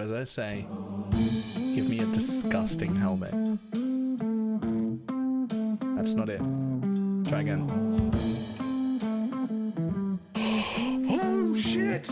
as I say. Give me a disgusting helmet. That's not it. Try again. Oh shit!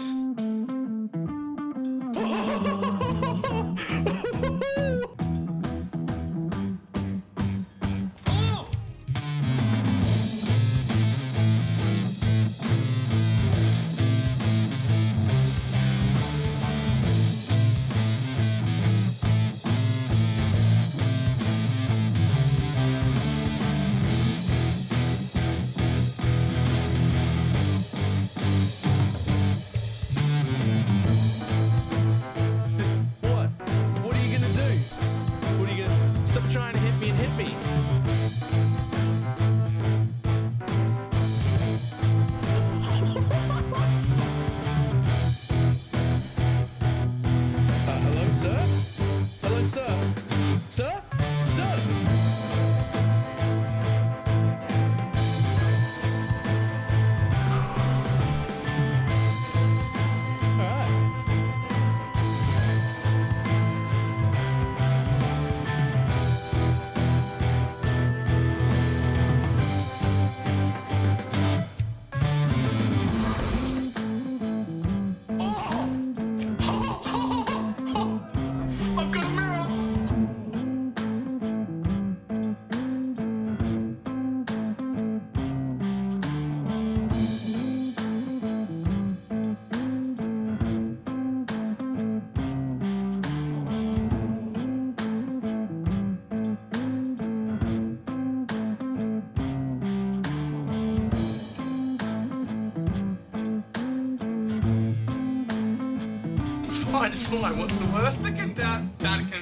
It's fine. What's the worst that can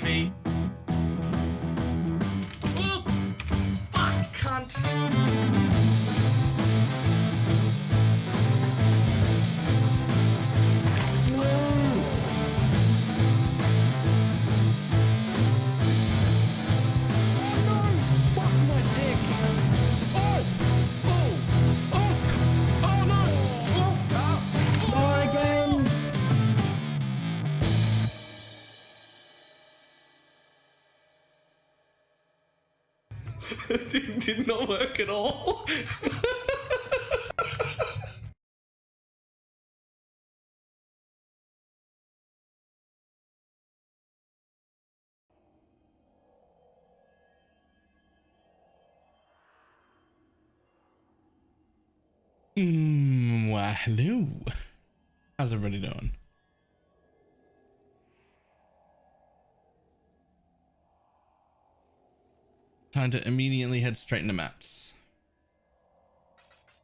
be? Oh, fuck, cunt. It did not work at all. Well, hello. How's everybody doing? Time to immediately head straight into maps.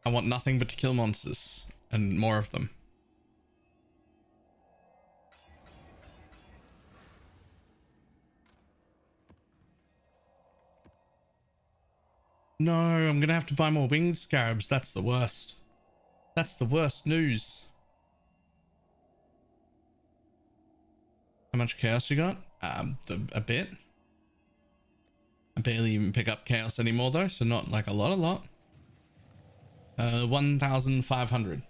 I want nothing but to kill monsters and more of them. No, I'm gonna have to buy more winged scarabs. That's the worst. That's the worst news. How much chaos you got? A bit. I barely even pick up chaos anymore though, so not like a lot. 1,500.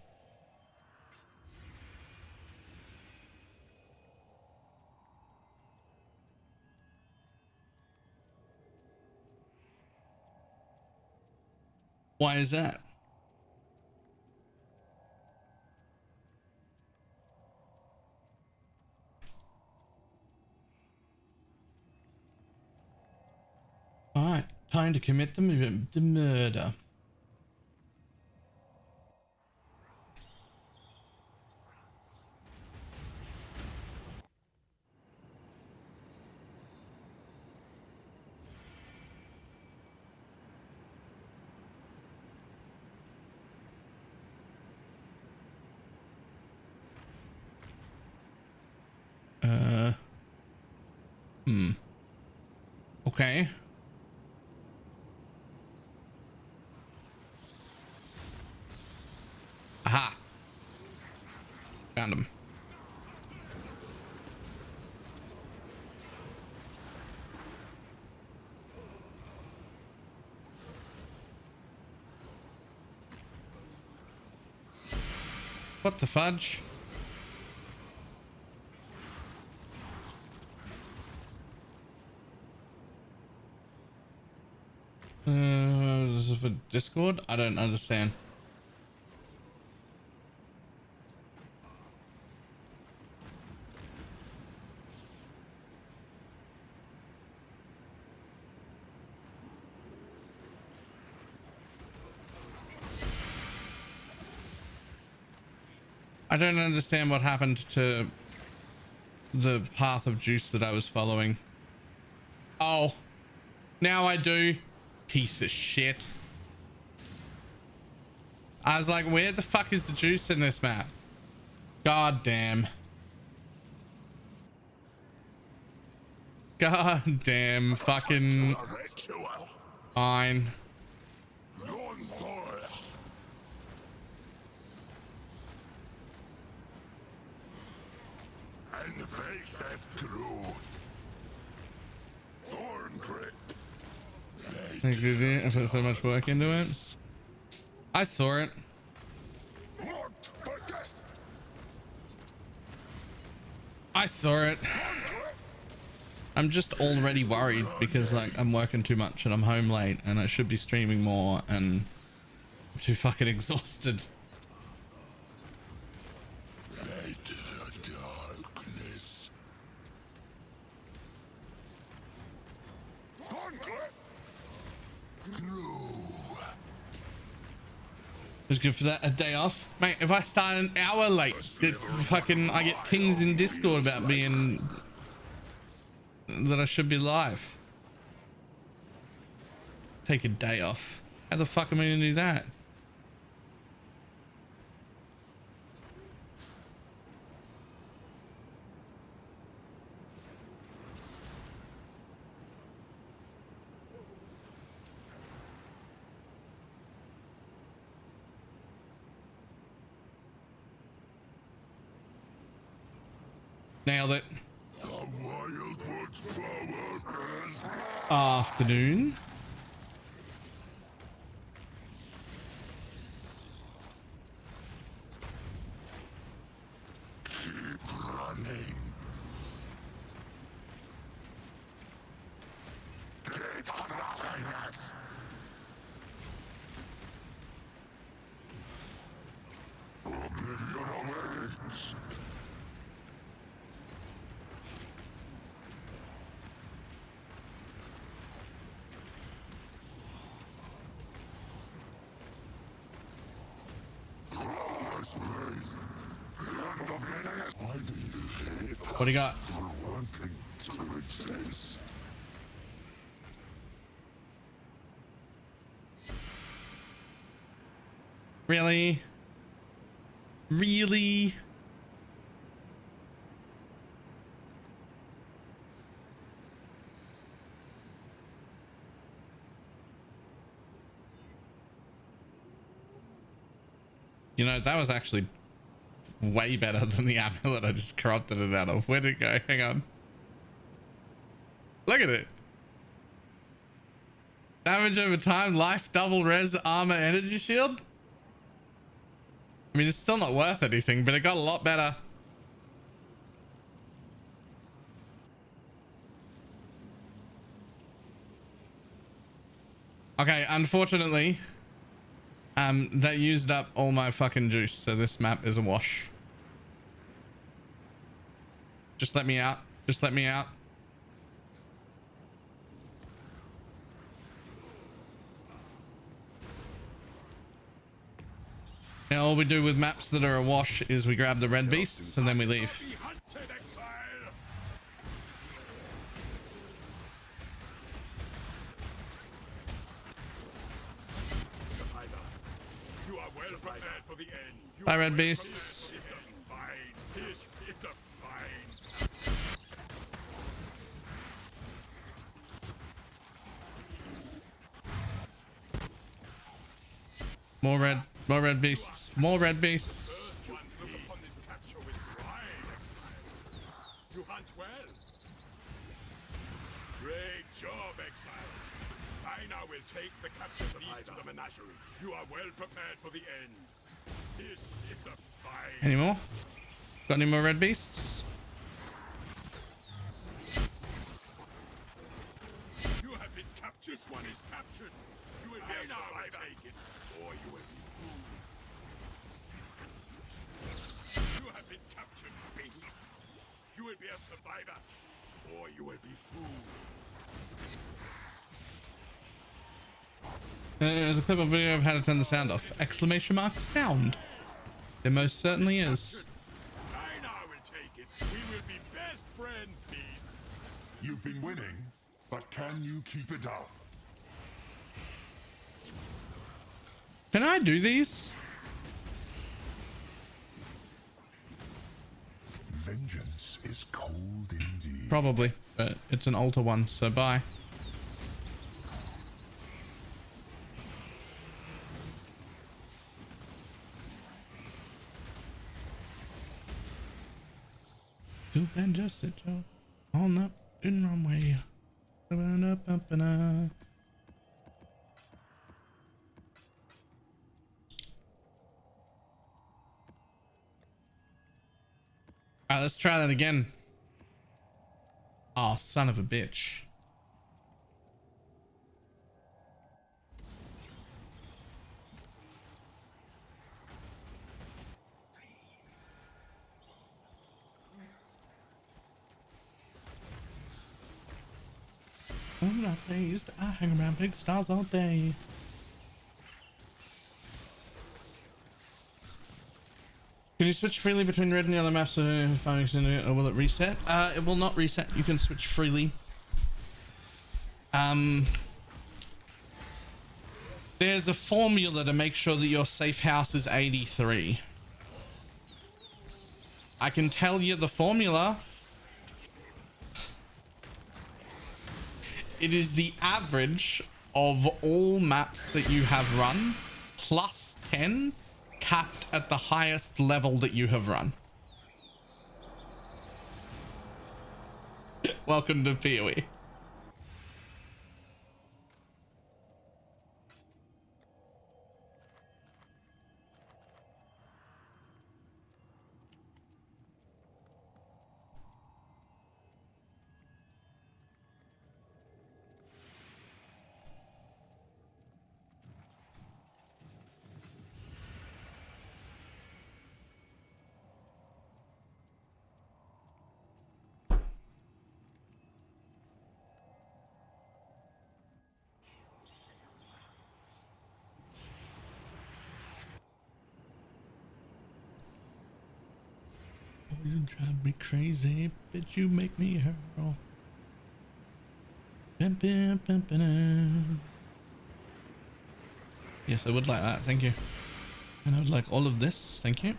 Why is that? All right, time to commit the murder. Okay. Aha. Found him. What the fudge? This is for Discord? I don't understand. I don't understand what happened to the path of juice that I was following. Oh, now I do. Piece of shit. I was like, where the fuck is the juice in this map? God damn. God damn fucking fine. And the face have growth. Thorn grip. I put so much work into it. I saw it. I saw it. I'm just already worried because like I'm working too much and I'm home late and I should be streaming more and I'm too fucking exhausted. It's good for that, a day off. Mate, if I start an hour late, it's fucking, I get pings in Discord about being, that I should be live. Take a day off. How the fuck am I gonna do that? Nailed it. The Wildwood's power is Afternoon. keep running. Keep following us. Oblivion awaits. What do you got? Wanting to exist. Really? Really? You know, that was actually way better than the amulet I just corrupted it out of. Where'd it go? Hang on. Look at it. Damage over time, life, double res, armor, energy shield. I mean, it's still not worth anything, but it got a lot better. Okay, unfortunately, that used up all my fucking juice, so this map is a wash. Just let me out. Just let me out. Now all we do with maps that are a wash is we grab the red beasts and then we leave. Bye, red beasts. More red beasts, more red beasts. You hunt well. Great job, exile. I now will take the captured beast to the menagerie. You are well prepared for the end. This is a fine. Any more? Got any more red beasts? You have been captured. Just one is captured. You will be a survivor. Take it, or you will be fooled. You have been captured, beast. You will be a survivor, or you will be fooled. There's a clip of video of how to turn the sound off. Exclamation mark sound. There most certainly is. I now will take it. We will be best friends, beast. You've been winning, but can you keep it up? Can I do these? Vengeance is cold indeed. Probably, but it's an altar one, so bye. You can just sit on the runway. Alright, let's try that again. Oh, son of a bitch. I'm not pleased. I hang around big stars all day. Can you switch freely between red and yellow maps or will it reset? It will not reset. You can switch freely. There's a formula to make sure that your safe house is 83. I can tell you the formula. It is the average of all maps that you have run plus 10 capped at the highest level that you have run. Welcome to PoE. You drive me crazy, but you make me hurl. Yes, I would like that, thank you. And I would like all of this, thank you.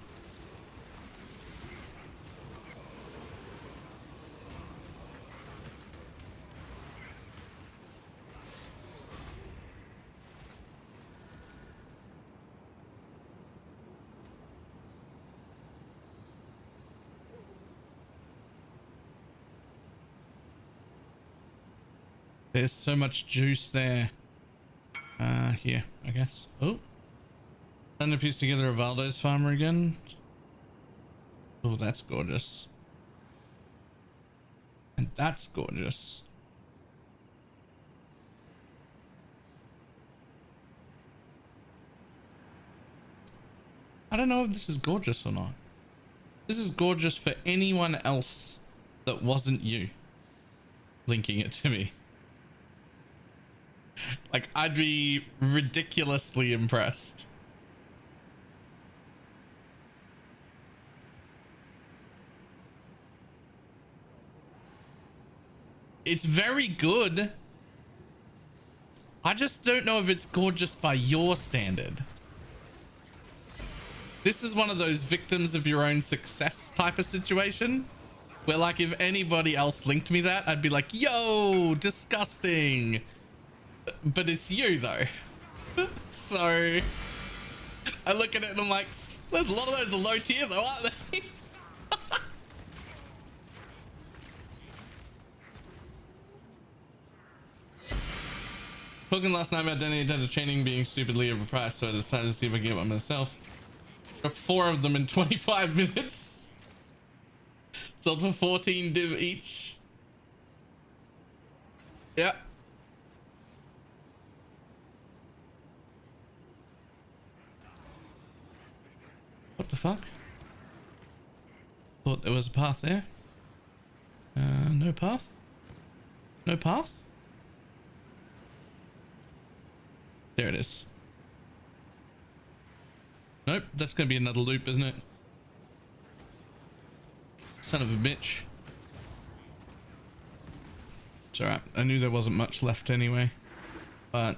There's so much juice there. Here, I guess. Oh. Trying to piece together a Valdo's farmer again. Oh, that's gorgeous. And that's gorgeous. I don't know if this is gorgeous or not. This is gorgeous for anyone else that wasn't you linking it to me. Like, I'd be ridiculously impressed. It's very good. I just don't know if it's gorgeous by your standard. This is one of those victims of your own success type of situation where, like, if anybody else linked me that, I'd be like, yo, disgusting. But it's you though. So I look at it and I'm like, there's a lot of those low tier though, aren't they? Talking last night about data chaining being stupidly overpriced, so I decided to see if I can get one myself. Got 4 of them in 25 minutes. Sold for 14 div each. Yeah. What the fuck? Thought there was a path there. No path? No path? There it is. Nope, that's gonna be another loop, isn't it? Son of a bitch. It's alright. I knew there wasn't much left anyway. But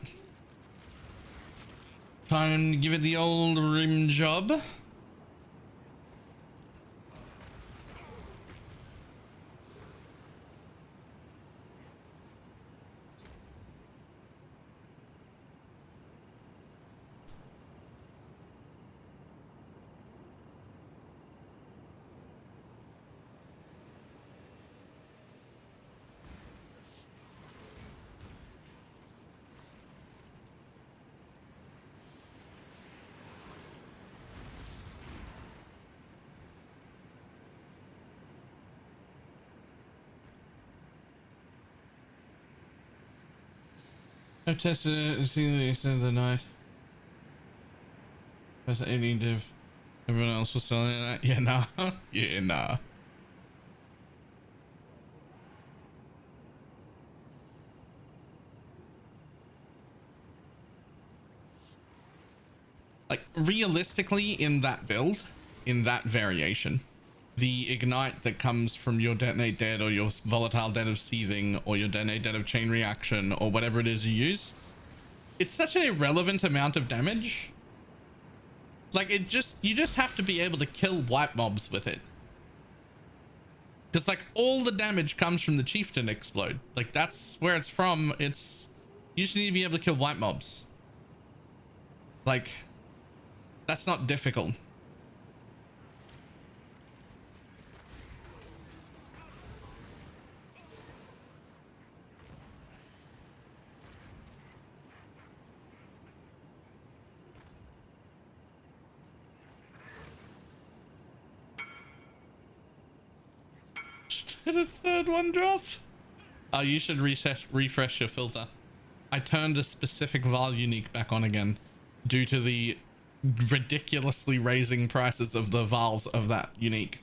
time to give it the old rim job. I've tested it, seen the extent of the night. That's 18 div. Everyone else was selling it. Yeah, nah. Yeah, nah. Like, realistically, in that build, in that variation, the ignite that comes from your detonate dead or your volatile dead of seething or your detonate dead of chain reaction or whatever it is you use, it's such an irrelevant amount of damage. Like, you just have to be able to kill white mobs with it. Because, like, all the damage comes from the Chieftain explode. Like, that's where it's from. You just need to be able to kill white mobs. Like, that's not difficult. Did a third one drop? Oh, you should refresh your filter. I turned a specific Val unique back on again due to the ridiculously raising prices of the Vals of that unique.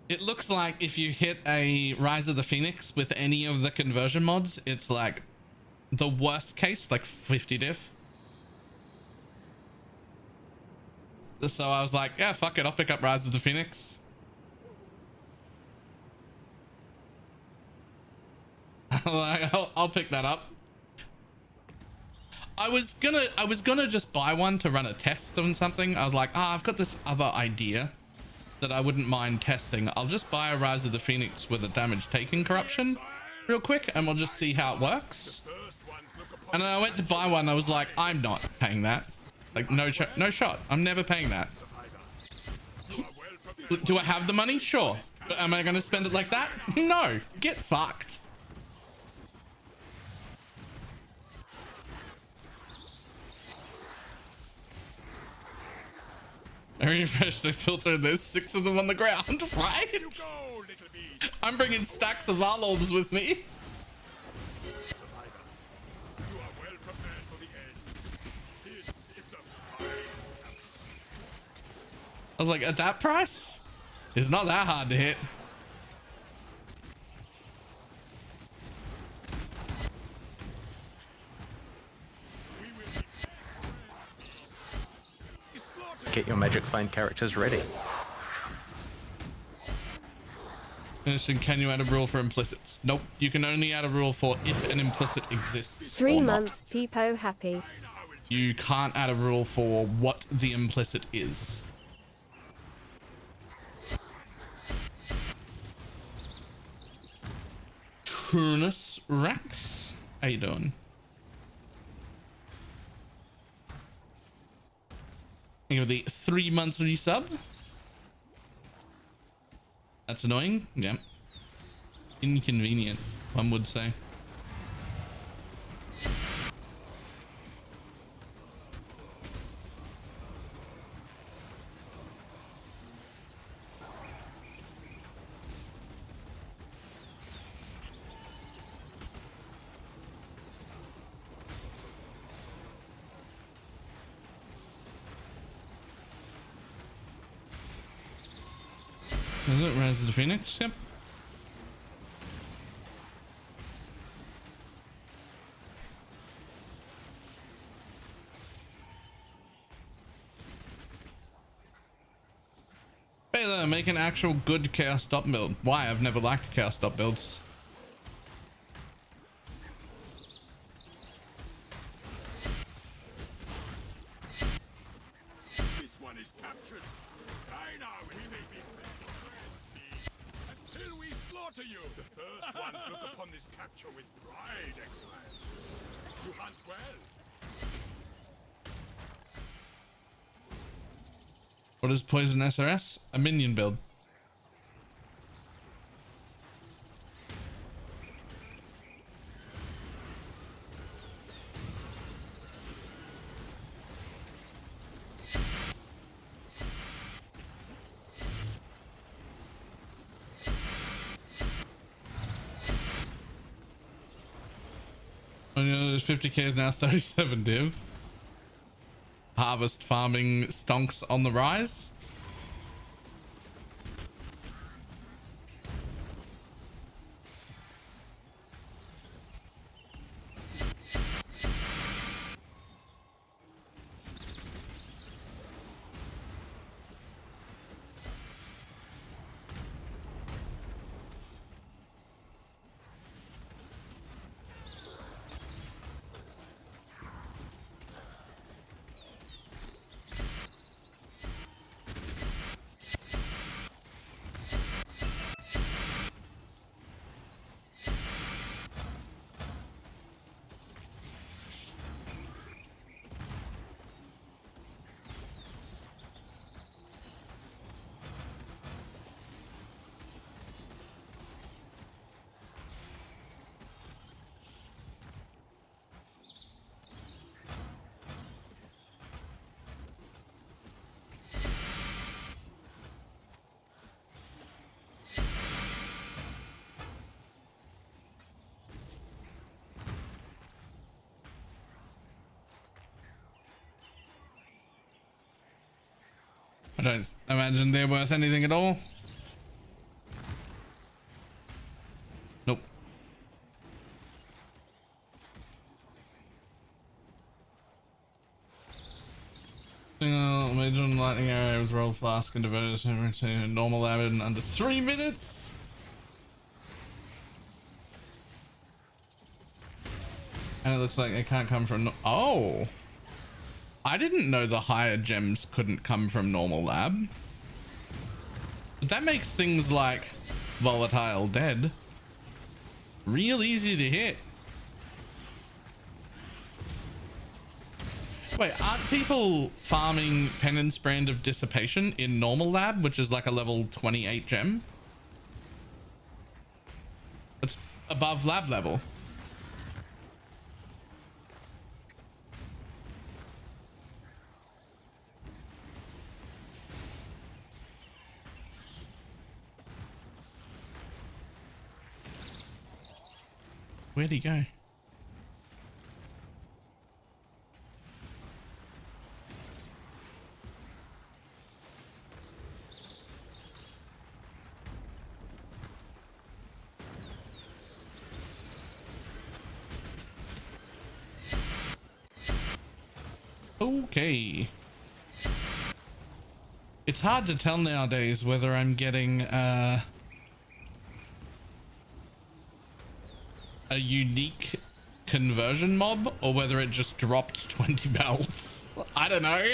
It looks like if you hit a Rise of the Phoenix with any of the conversion mods, it's like the worst case, like 50 diff. So I was like, yeah, fuck it, I'll pick up Rise of the Phoenix. I'll pick that up. I was gonna just buy one to run a test on something. I was like, I've got this other idea that I wouldn't mind testing. I'll just buy a Rise of the Phoenix with a damage taking corruption real quick and we'll just see how it works. And then I went to buy one. I was like, I'm not paying that. Like, no shot. I'm never paying that. Do I have the money? Sure. But am I going to spend it like that? No. Get fucked. I refreshed the filter. There's 6 of them on the ground, right? I'm bringing stacks of Warlocks with me. I was like, at that price, it's not that hard to hit. Get your magic find characters ready. Can you add a rule for implicits? Nope. You can only add a rule for if an implicit exists. 3 or months, not. Peepo happy. You can't add a rule for what the implicit is. Turnus Rex, how you doing? Thank you for the 3-month resub. That's annoying. Yeah. Inconvenient, one would say. Is it Rise of the Phoenix? Yep. Baylor, make an actual good chaos stop build. Why? I've never liked chaos stop builds. This one is captured. I know he may be until we slaughter you. The first ones look upon this capture with pride, Excellence. You hunt well. What is Poison SRS? A minion build. Oh, you know, there's 50k is now 37 div. Harvest farming stonks on the rise. I don't imagine they're worth anything at all. Nope. Single major lightning arrow was rolled flask and devoted to normal lab in under 3 minutes. And it looks like it can't come from oh, I didn't know the higher gems couldn't come from normal lab. But that makes things like volatile dead real easy to hit. Wait, aren't people farming Penance Brand of Dissipation in normal lab, which is like a level 28 gem? It's above lab level. Where'd he go? Okay. It's hard to tell nowadays whether I'm getting a unique conversion mob or whether it just dropped 20 belts. I don't know.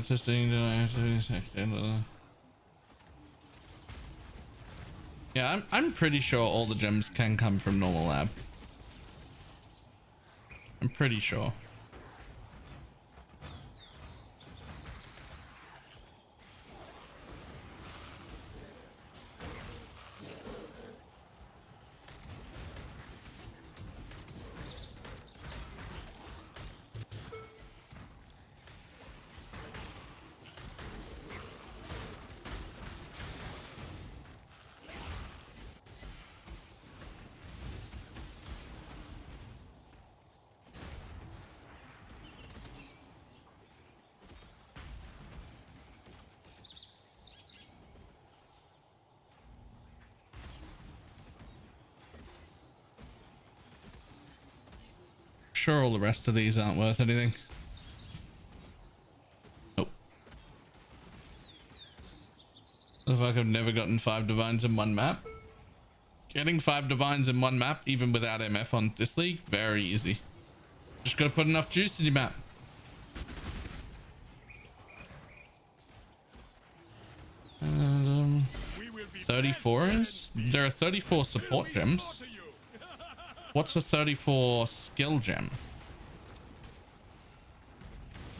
Testing Yeah, I'm pretty sure all the gems can come from normal lab. I'm pretty sure. Sure, all the rest of these aren't worth anything. Nope. The fuck, I've never gotten 5 divines in one map. Getting 5 divines in one map, even without MF on this league, very easy. Just gotta put enough juice in your map. And, 34 is? There are 34 support gems. What's a 34 skill gem?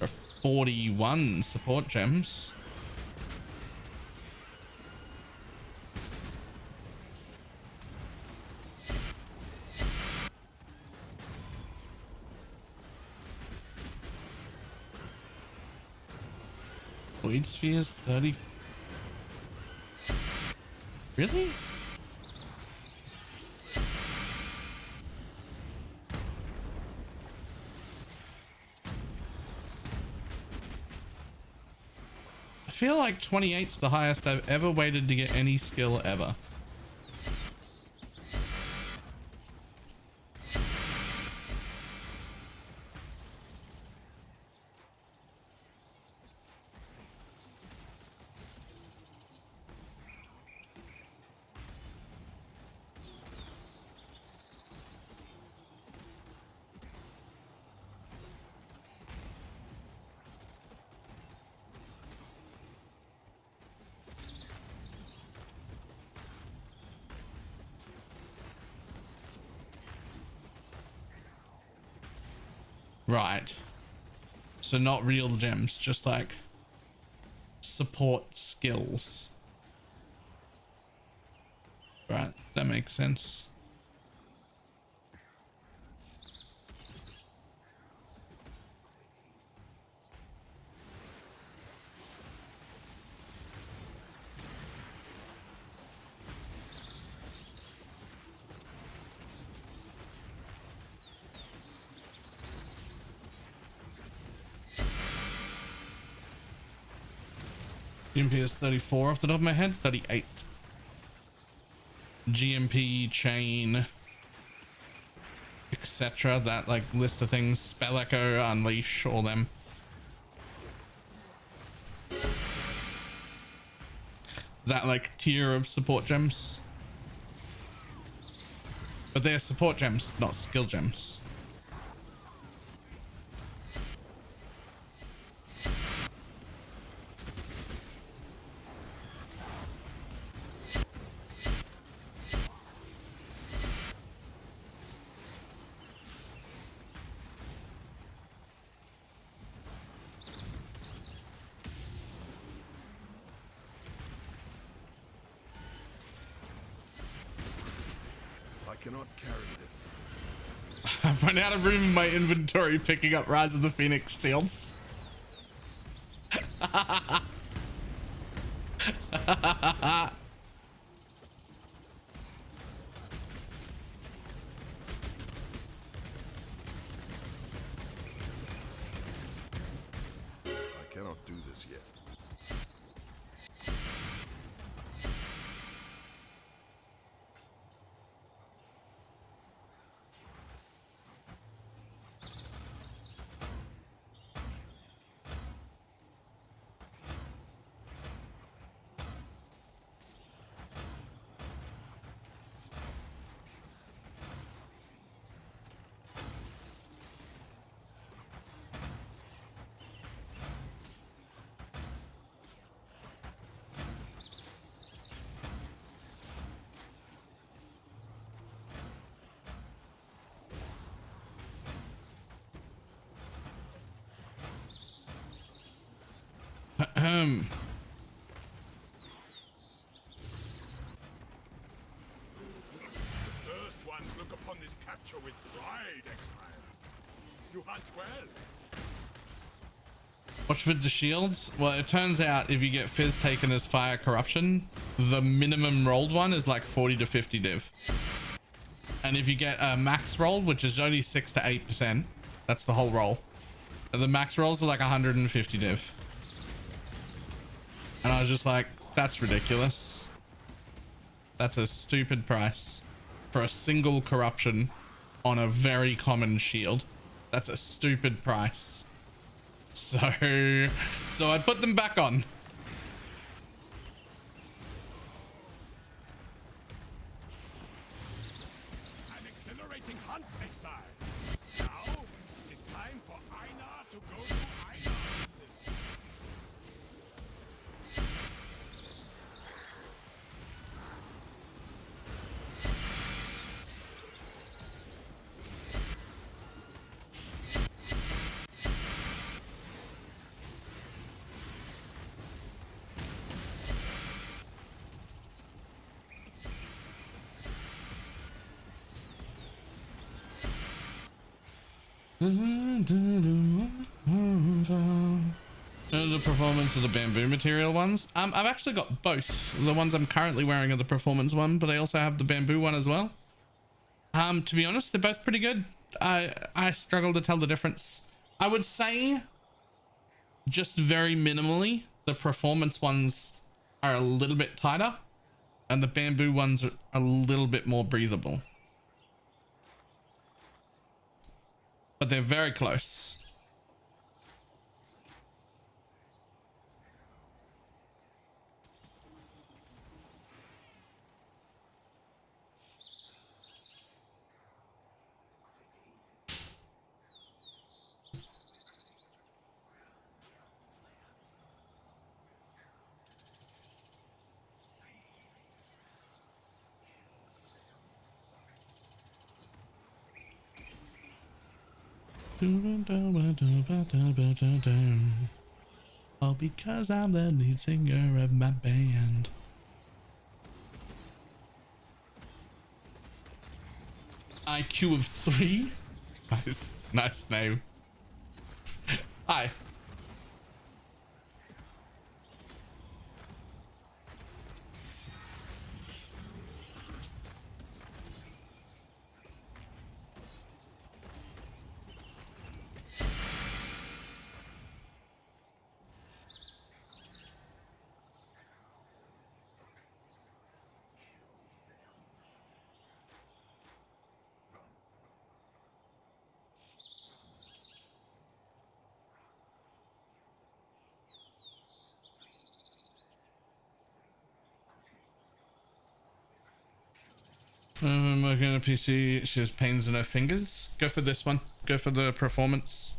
There are 41 support gems. Void spheres 30. Really? I feel like 28's the highest I've ever waited to get any skill ever. Right. So not real gems, just like support skills. Right, that makes sense. GMP is 34 off the top of my head, 38. GMP, chain, etc. That like list of things. Spell Echo, Unleash, all them. That like tier of support gems. But they're support gems, not skill gems. Cannot carry this. I've run out of room in my inventory picking up Rise of the Phoenix shields. I cannot do this yet. First ones look upon this capture with pride, exile. You hunt well. What's with the shields? Well, it turns out if you get Fizz taken as fire corruption, the minimum rolled one is like 40 to 50 div. And if you get a max roll, which is only 6 to 8%, that's the whole roll. The max rolls are like 150 div. And I was just like, that's ridiculous. That's a stupid price for a single corruption on a very common shield. That's a stupid price. So I put them back on. An exhilarating hunt, exile. Now it is time for Einar to go to Einar's business. The performance of the bamboo material ones. I've actually got both. The ones I'm currently wearing are the performance one, but I also have the bamboo one as well. To be honest, they're both pretty good. I struggle to tell the difference. I would say, just very minimally, the performance ones are a little bit tighter, and the bamboo ones are a little bit more breathable. But they're very close. All because I'm the lead singer of my band. IQ of 3. Nice name. Hi. I'm working on a PC. She has pains in her fingers. Go for this one. Go for the performance.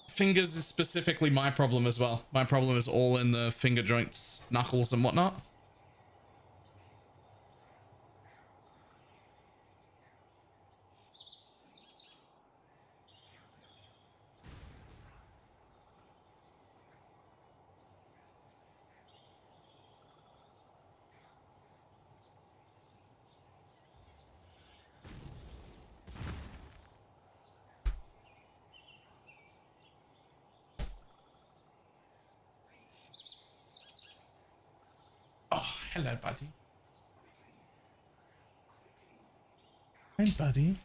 Fingers is specifically my problem as well. My problem is all in the finger joints, knuckles and whatnot. Hello, buddy. Hi, buddy.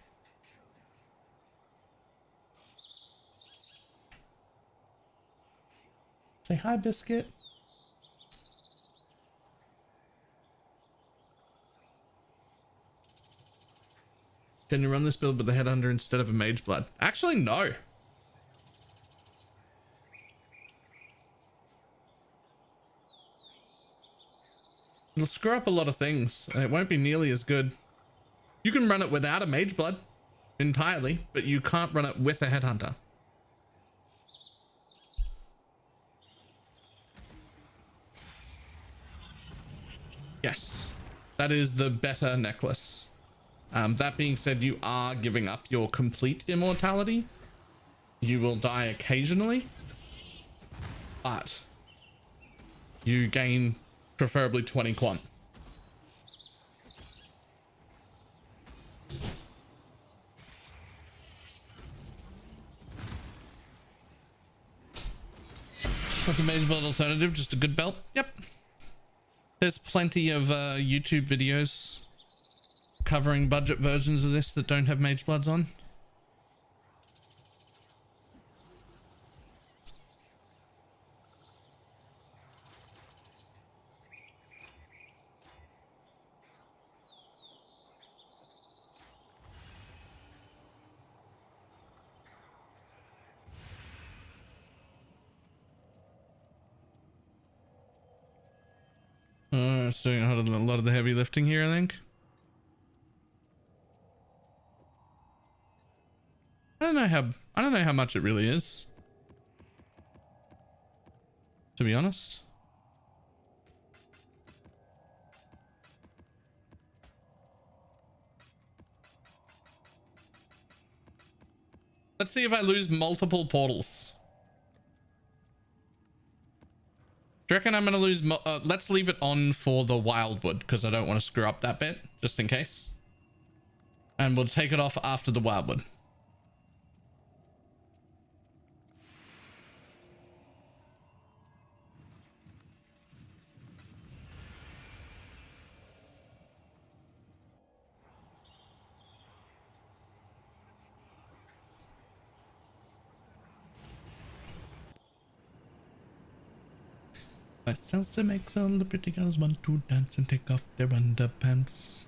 Say hi, Biscuit. Can you run this build with the headhunter instead of a mage blood? Actually, no. It'll screw up a lot of things, and it won't be nearly as good. You can run it without a mage blood entirely, but you can't run it with a headhunter. Yes, that is the better necklace. That being said, you are giving up your complete immortality. you will die occasionally, but you gain preferably 20 quant. What's a mage build alternative? Just a good belt? Yep. There's plenty of YouTube videos covering budget versions of this that don't have mage bloods on. It's doing a lot of the heavy lifting here, I think. I don't know how much it really is, to be honest. Let's see if I lose multiple portals. Do you reckon I'm gonna lose? Let's leave it on for the Wildwood because I don't want to screw up that bit, just in case. And we'll take it off after the Wildwood. My salsa makes all the pretty girls want to dance and take off their underpants.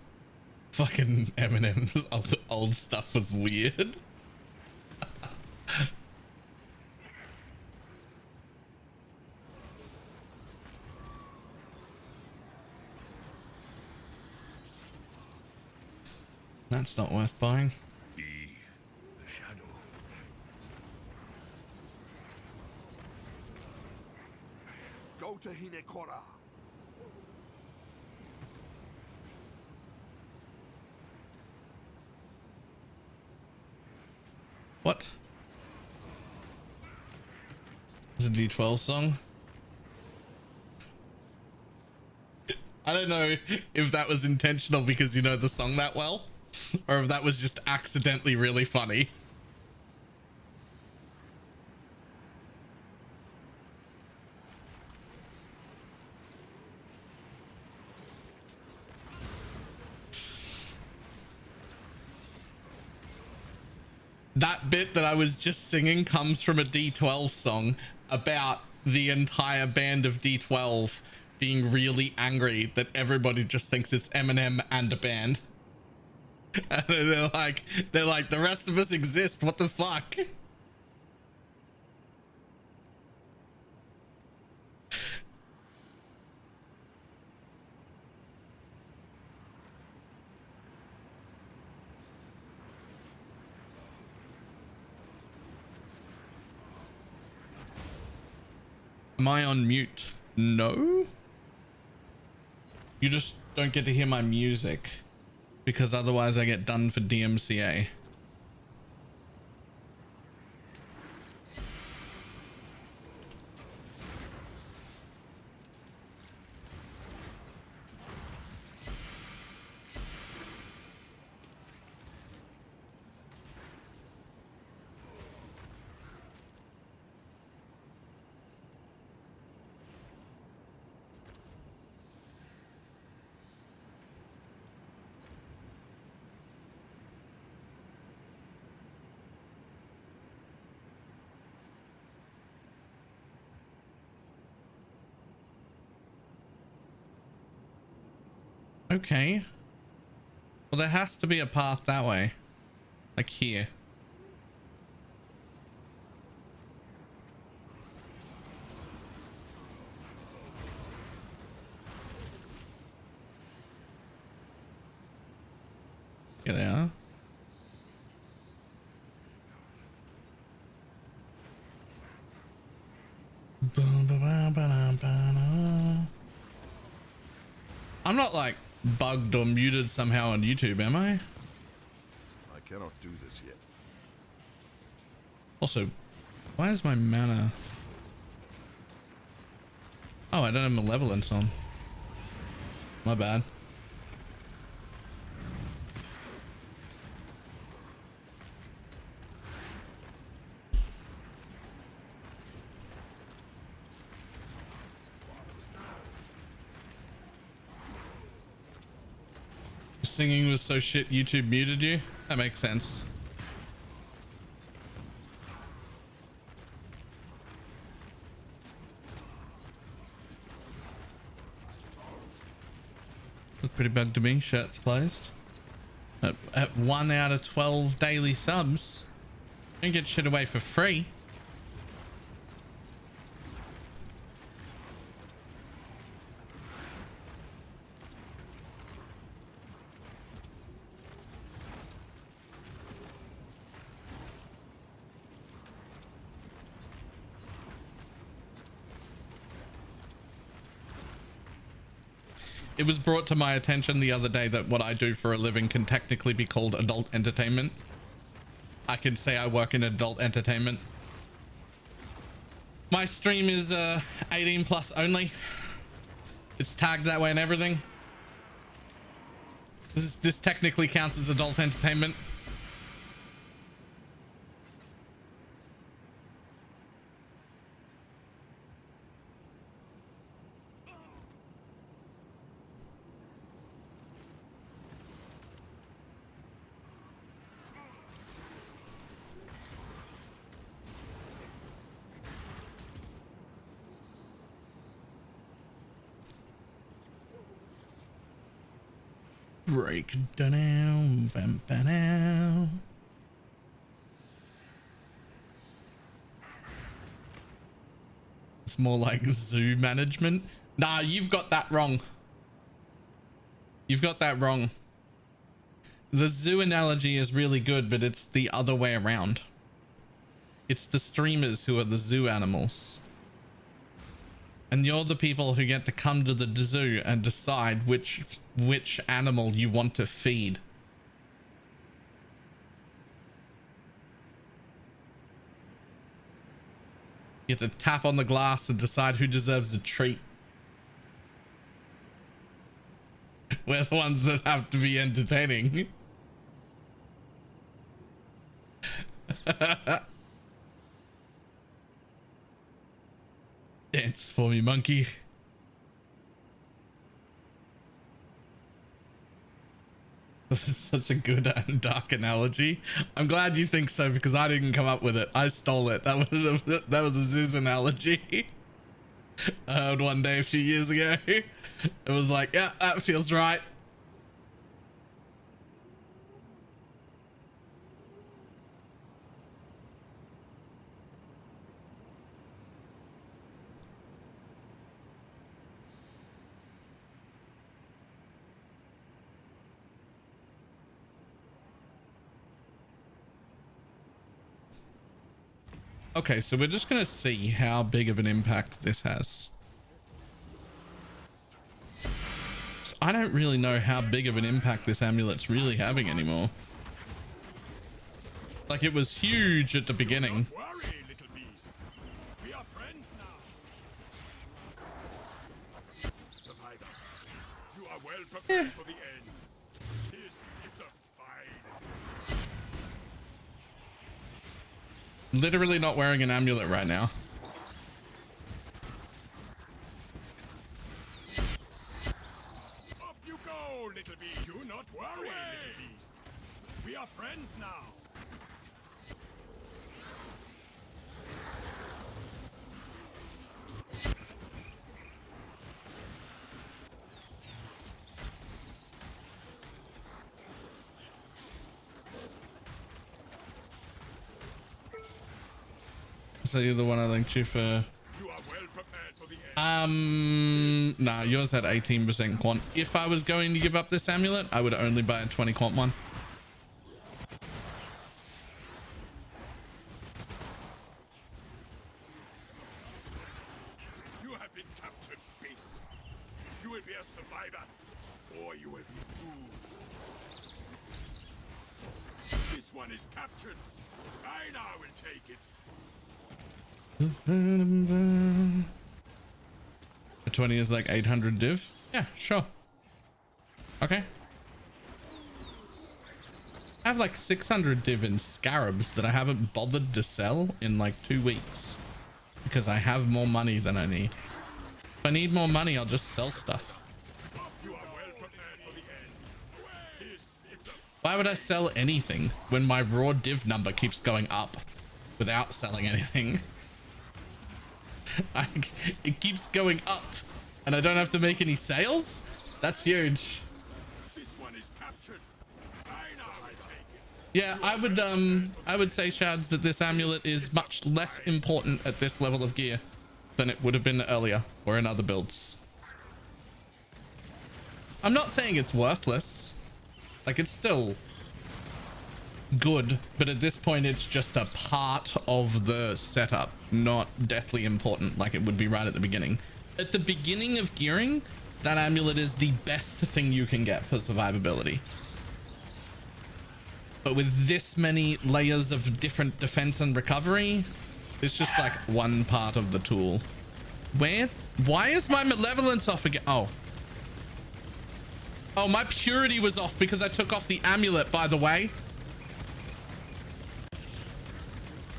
Fucking Eminem's old stuff was weird. That's not worth buying. Be the shadow. Go to Hinekora. What? It's a D12 song. I don't know if that was intentional because you know the song that well, or if that was just accidentally really funny. That bit that I was just singing comes from a D12 song about the entire band of D12 being really angry that everybody just thinks it's Eminem and a band. And they're like, the rest of us exist. What the fuck? Am I on mute? No? You just don't get to hear my music because otherwise I get done for DMCA. Okay. Well, there has to be a path that way. Like here. Here they are. I'm not like bugged or muted somehow on YouTube, am I? I cannot do this yet. Also, Why is my mana? Oh, I don't have malevolence on. My bad. Singing was so shit YouTube muted you? That makes sense. Look pretty bad to me. Shirts closed. At 1 out of 12 daily subs. Don't get shit away for free. It was brought to my attention the other day that what I do for a living can technically be called adult entertainment. I can say I work in adult entertainment. My stream is 18 plus only. It's tagged that way and everything. This technically counts as adult entertainment. Break down, down. It's more like zoo management. Nah, you've got that wrong. You've got that wrong. The zoo analogy is really good, but it's the other way around. It's the streamers who are the zoo animals. And you're the people who get to come to the zoo and decide which animal you want to feed. You have to tap on the glass and decide who deserves a treat. We're the ones that have to be entertaining. Dance for me, monkey. This is such a good and dark analogy. I'm glad you think so because I didn't come up with it. I stole it. That was a Zeus analogy. I heard one day a few years ago. It was like, yeah, that feels right. Okay, so we're just going to see how big of an impact this has. So I don't really know how big of an impact this amulet's really having anymore. Like, it was huge at the beginning. Don't worry, little beast. We are friends now. Survivor, you are well prepared for the end. It's a fight. Literally not wearing an amulet right now. Up you go, little beast. Do not worry, little beast. We are friends now. So you're the one I linked you for. You are well prepared for the end. Nah, yours had 18% quant. If I was going to give up this amulet, I would only buy a 20 quant one. You have been captured, beast. You will be a survivor, or you will be fooled. This one is captured. I now will take it. A 20 is like 800 div. Yeah, sure. Okay. I have like 600 div in scarabs that I haven't bothered to sell in like 2 weeks because I have more money than I need. If I need more money, I'll just sell stuff. Why would I sell anything when my raw div number keeps going up without selling anything? It keeps going up and I don't have to make any sales? That's huge. Yeah, I would say, Shads, that this amulet is much less important at this level of gear than it would have been earlier or in other builds. I'm not saying it's worthless. Like, it's still good, but at this point it's just a part of the setup, not deathly important like it would be right at the beginning. At the beginning of gearing, that amulet is the best thing you can get for survivability. But with this many layers of different defense and recovery, it's just like one part of the tool. Why is my malevolence off again? Oh, my purity was off because I took off the amulet, by the way.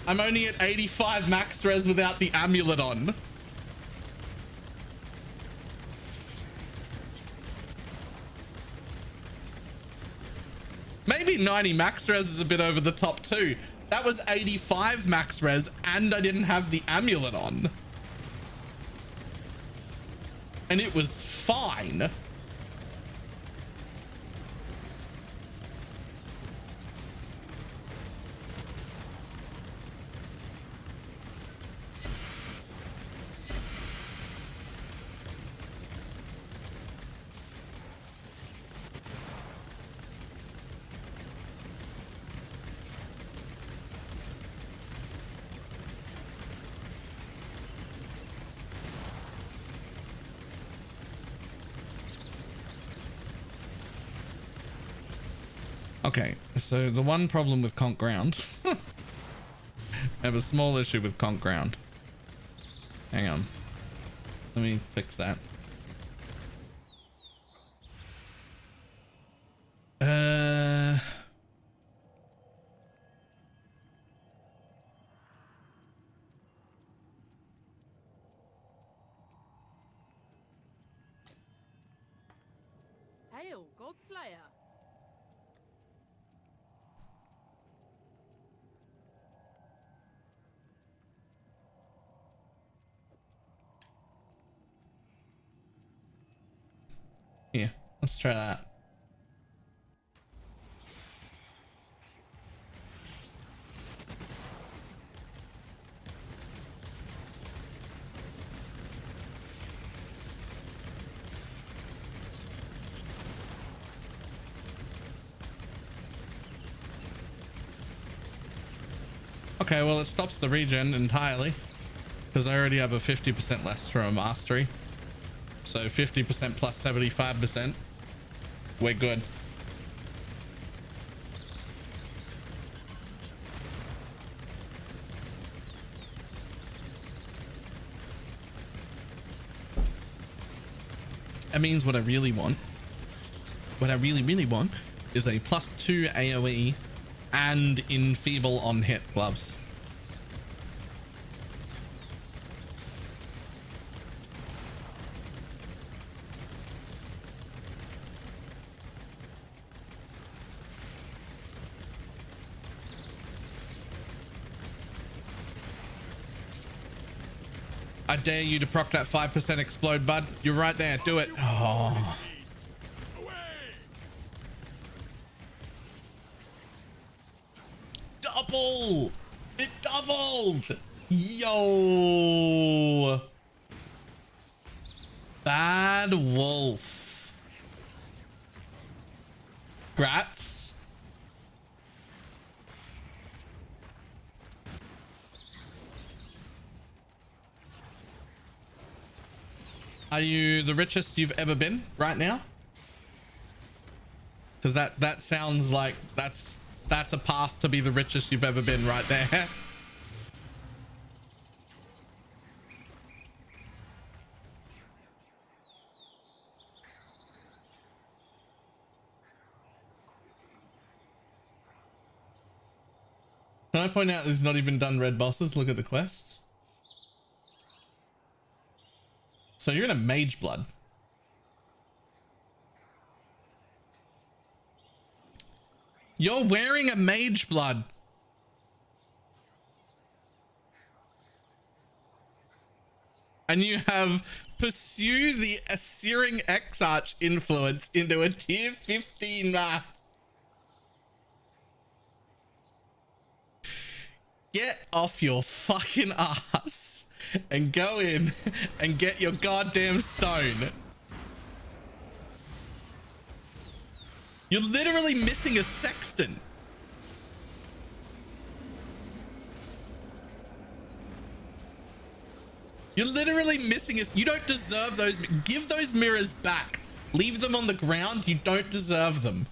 I'm only at 85 max res without the amulet on. Maybe 90 max res is a bit over the top too. That was 85 max res and I didn't have the amulet on. And it was fine. Okay, so the one problem with conk ground, I have a small issue with conk ground. Hang on, let me fix that. Hail, Godslayer. Here, let's try that. Okay, well, it stops the regen entirely because I already have a 50% less from a mastery. So 50% plus 75%. We're good. That means what I really want, what I really want is a +2 AoE and enfeeble on hit gloves. I dare you to proc that 5% explode, bud. You're right there. Do it. Oh. Double! It doubled! Yo! Bad wolf. Grats. Are you the richest you've ever been right now? Because that sounds like that's a path to be the richest you've ever been right there. Can I point out he's not even done red bosses? Look at the quests. So you're in a mage blood. You're wearing a mage blood. And you have pursue the Searing Exarch influence into a tier 15 map. Get off your fucking ass and go in and get your goddamn stone. You're literally missing a sexton. You're literally missing it. You don't deserve those. Give those mirrors back. Leave them on the ground. You don't deserve them.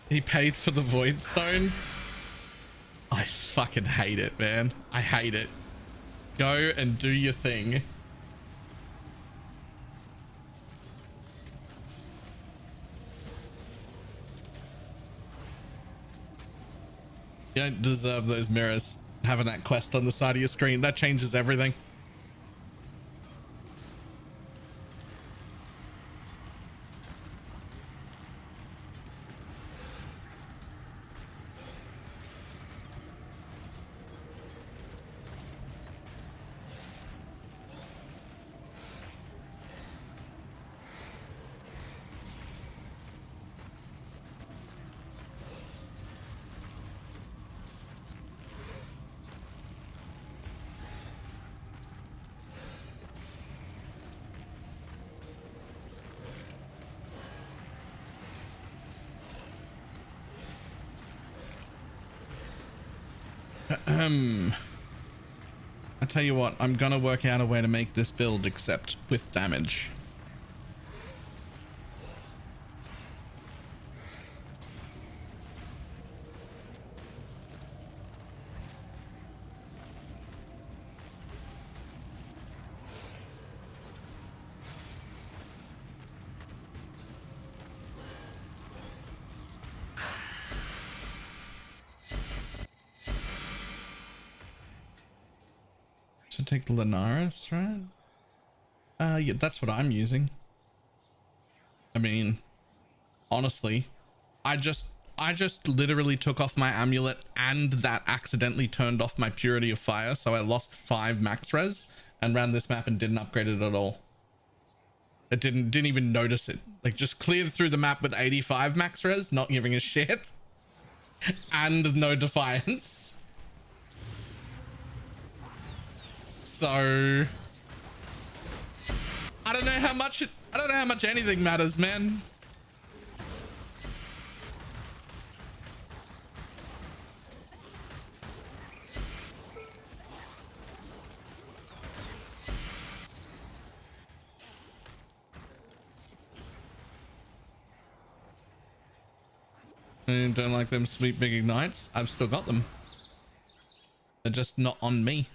He paid for the Void Stone. I fucking hate it, man. I hate it. Go and do your thing. You don't deserve those mirrors. Having that quest on the side of your screen, that changes everything. I tell you what, I'm gonna work out a way to make this build except with damage. To take Linares, right? Yeah, that's what I'm using. I mean, honestly, I just literally took off my amulet and that accidentally turned off my purity of fire, so I lost 5 max res and ran this map and didn't upgrade it at all. It didn't even notice it. Like, just cleared through the map with 85 max res, not giving a shit, and no defiance. So I don't know how much anything matters, man. I don't like them sweet big ignites. I've still got them. They're just not on me.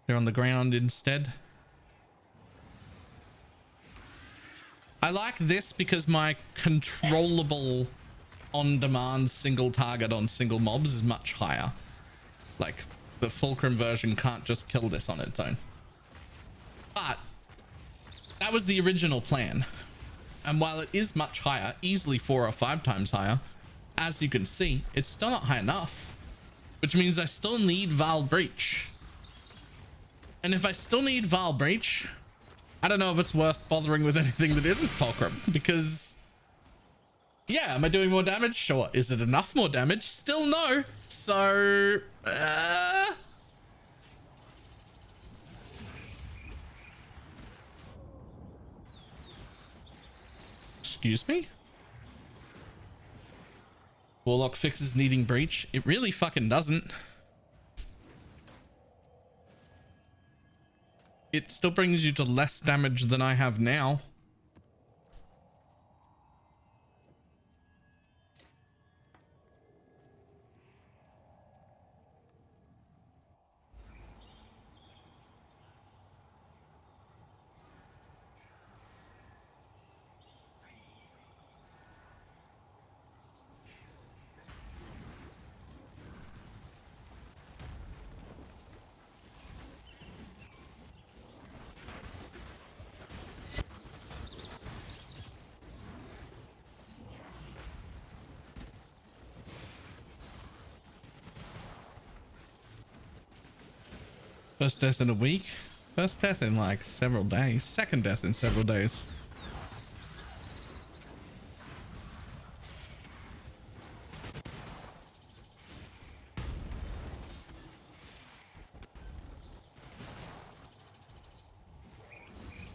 They're on the ground instead. I like this because my controllable on-demand single target on single mobs is much higher. Like, the Fulcrum version can't just kill this on its own. But that was the original plan. And while it is much higher, easily 4 or 5 times higher, as you can see, it's still not high enough. Which means I still need Val Breach. And if I still need Val Breach, I don't know if it's worth bothering with anything that isn't Fulcrum, because yeah, am I doing more damage? Sure. Is it enough more damage? Still no. So excuse me? Warlock fixes needing breach. It really fucking doesn't. It still brings you to less damage than I have now. First death in a week. First death in like several days. Second death in several days.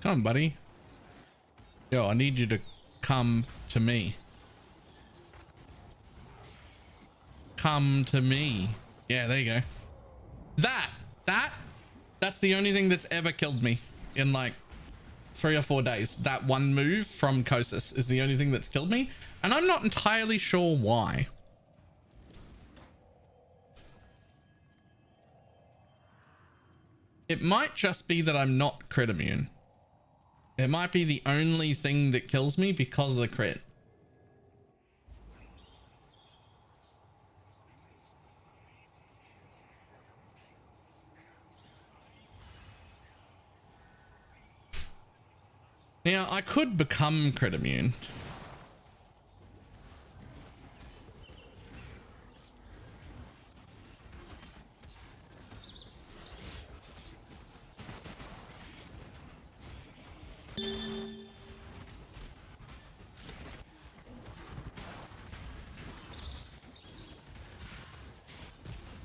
Come on, buddy. Yo, I need you to come to me. Come to me. Yeah, there you go. That's the only thing that's ever killed me in like 3 or 4 days. That one move from Kosis is the only thing that's killed me, and I'm not entirely sure why. It might just be that I'm not crit immune. It might be the only thing that kills me because of the crit. Now, I could become crit immune.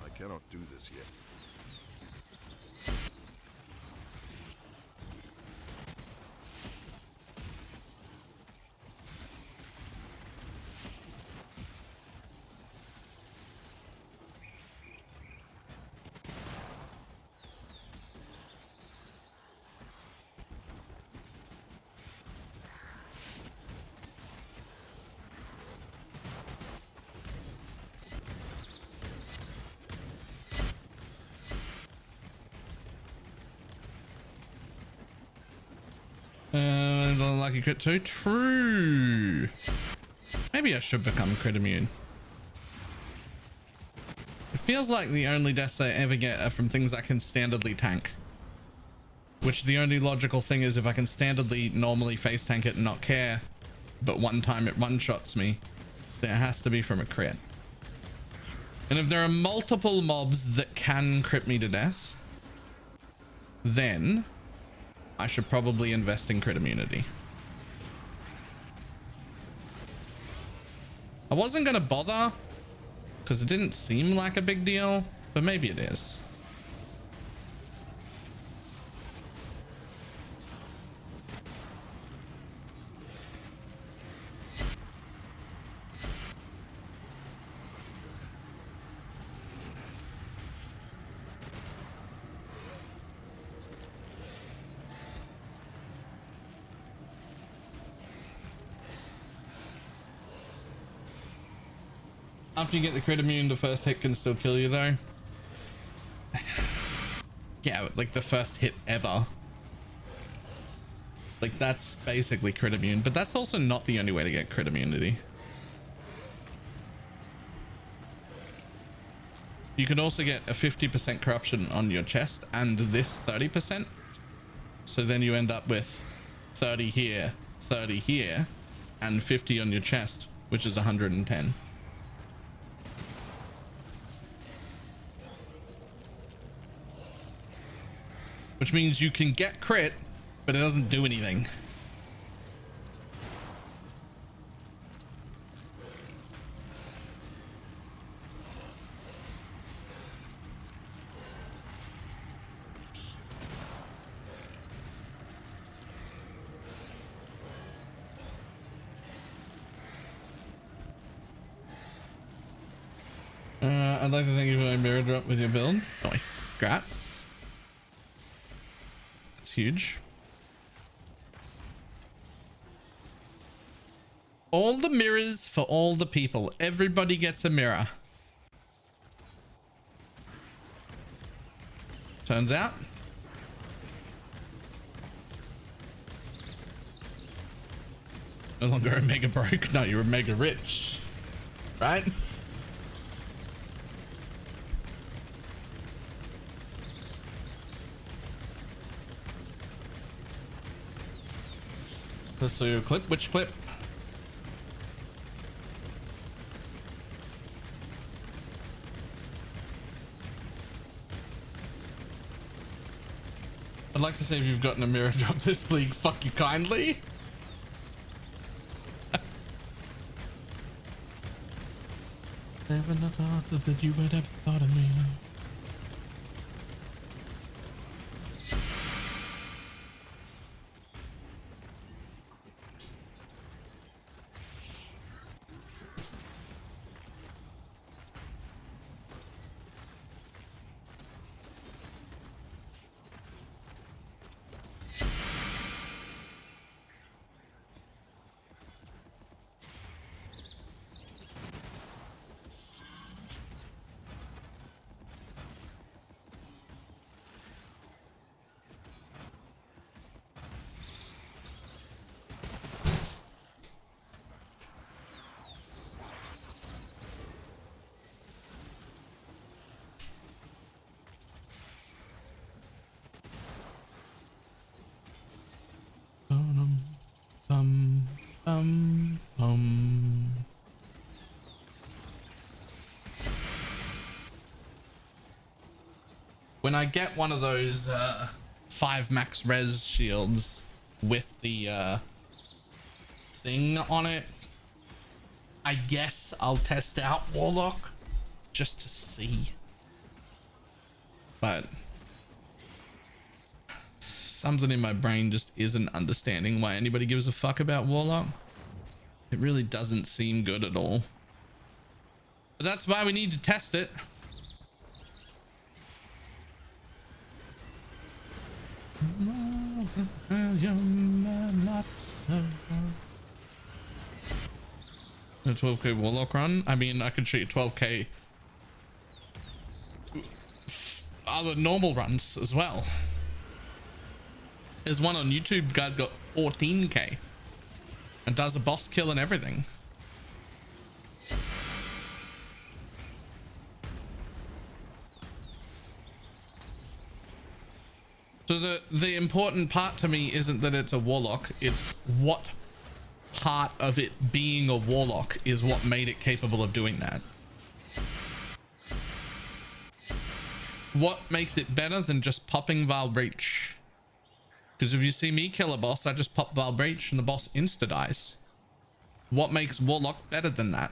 I cannot do this yet. Lucky crit too. True. Maybe I should become crit immune. It feels like the only deaths I ever get are from things I can standardly tank. Which the only logical thing is if I can standardly normally face tank it and not care, but one time it one-shots me, then it has to be from a crit. And if there are multiple mobs that can crit me to death, then I should probably invest in crit immunity. I wasn't going to bother because it didn't seem like a big deal, but maybe it is. After you get the crit immune, the first hit can still kill you though. Yeah, like the first hit ever. Like that's basically crit immune, but that's also not the only way to get crit immunity. You could also get a 50% corruption on your chest and this 30%. So then you end up with 30 here, 30 here, and 50 on your chest, which is 110. Which means you can get crit, but it doesn't do anything. I'd like to thank you for my mirror drop with your build. Nice. Grats. That's huge. All the mirrors for all the people. Everybody gets a mirror. Turns out. No longer a mega broke. No, you're a mega rich. Right? So your clip? Which clip? I'd like to say if you've gotten a mirror drop this league, fuck you kindly. Never thought that you would have thought of me. When I get one of those 5 max res shields with the thing on it, I guess I'll test out Warlock just to see. But something in my brain just isn't understanding why anybody gives a fuck about Warlock. It really doesn't seem good at all. But that's why we need to test it. A 12k Warlock run? I mean, I could shoot 12k other normal runs as well. There's one on YouTube, guy's got 14k and does a boss kill and everything. So the important part to me isn't that it's a Warlock, it's what part of it being a Warlock is what made it capable of doing that. What makes it better than just popping Breach? Because if you see me kill a boss, I just pop Breach and the boss insta dies. What makes Warlock better than that?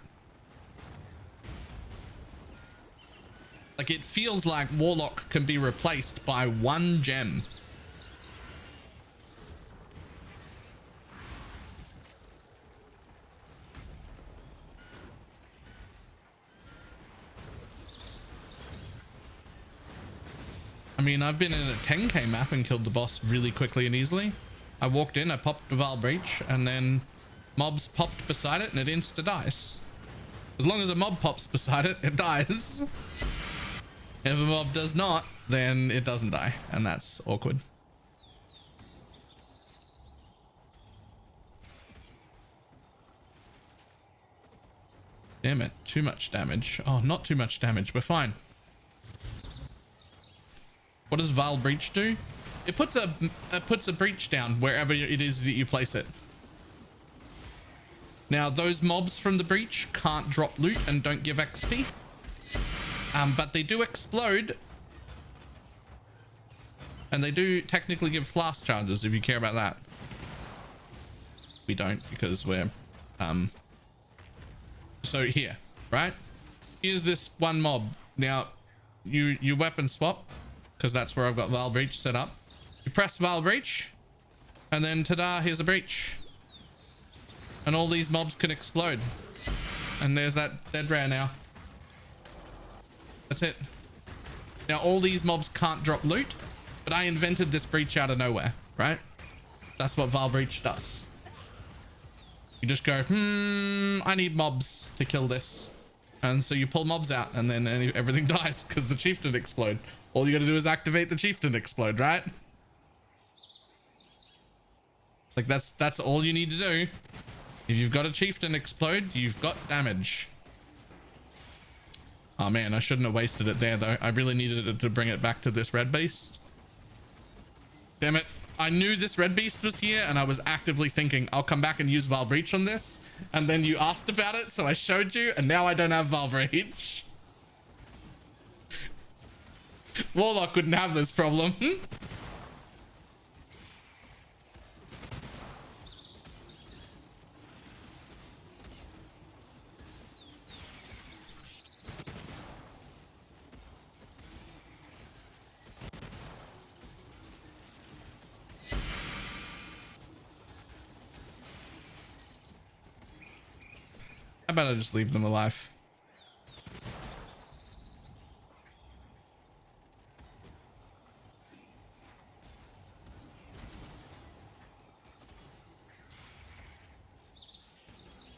Like, it feels like Warlock can be replaced by 1 gem. I mean, I've been in a 10k map and killed the boss really quickly and easily. I walked in, I popped the Breach, and then mobs popped beside it and it insta dies. As long as a mob pops beside it, it dies. If a mob does not, then it doesn't die, and that's awkward. Damn it, too much damage. Oh, not too much damage, we're fine. What does Breach do? It puts a breach down wherever it is that you place it. Now, those mobs from the breach can't drop loot and don't give XP. But they do explode. And they do technically give flask charges if you care about that. We don't, because we're... So here, right? Here's this one mob. Now, you weapon swap, because that's where I've got Breach set up. You press Breach, and then ta-da, here's a breach. And all these mobs can explode. And there's that dead rare now. That's it. Now all these mobs can't drop loot, but I invented this breach out of nowhere, right? That's what Breach does. You just go, I need mobs to kill this. And so you pull mobs out and then everything dies because the Chieftain explode. All you gotta do is activate the Chieftain explode, right? Like that's all you need to do. If you've got a Chieftain explode, you've got damage. Oh man, I shouldn't have wasted it there though. I really needed it to bring it back to this red beast. Damn it. I knew this red beast was here and I was actively thinking I'll come back and use Breach on this. And then you asked about it, so I showed you, and now I don't have Breach. Warlock couldn't have this problem. about I just leave them alive?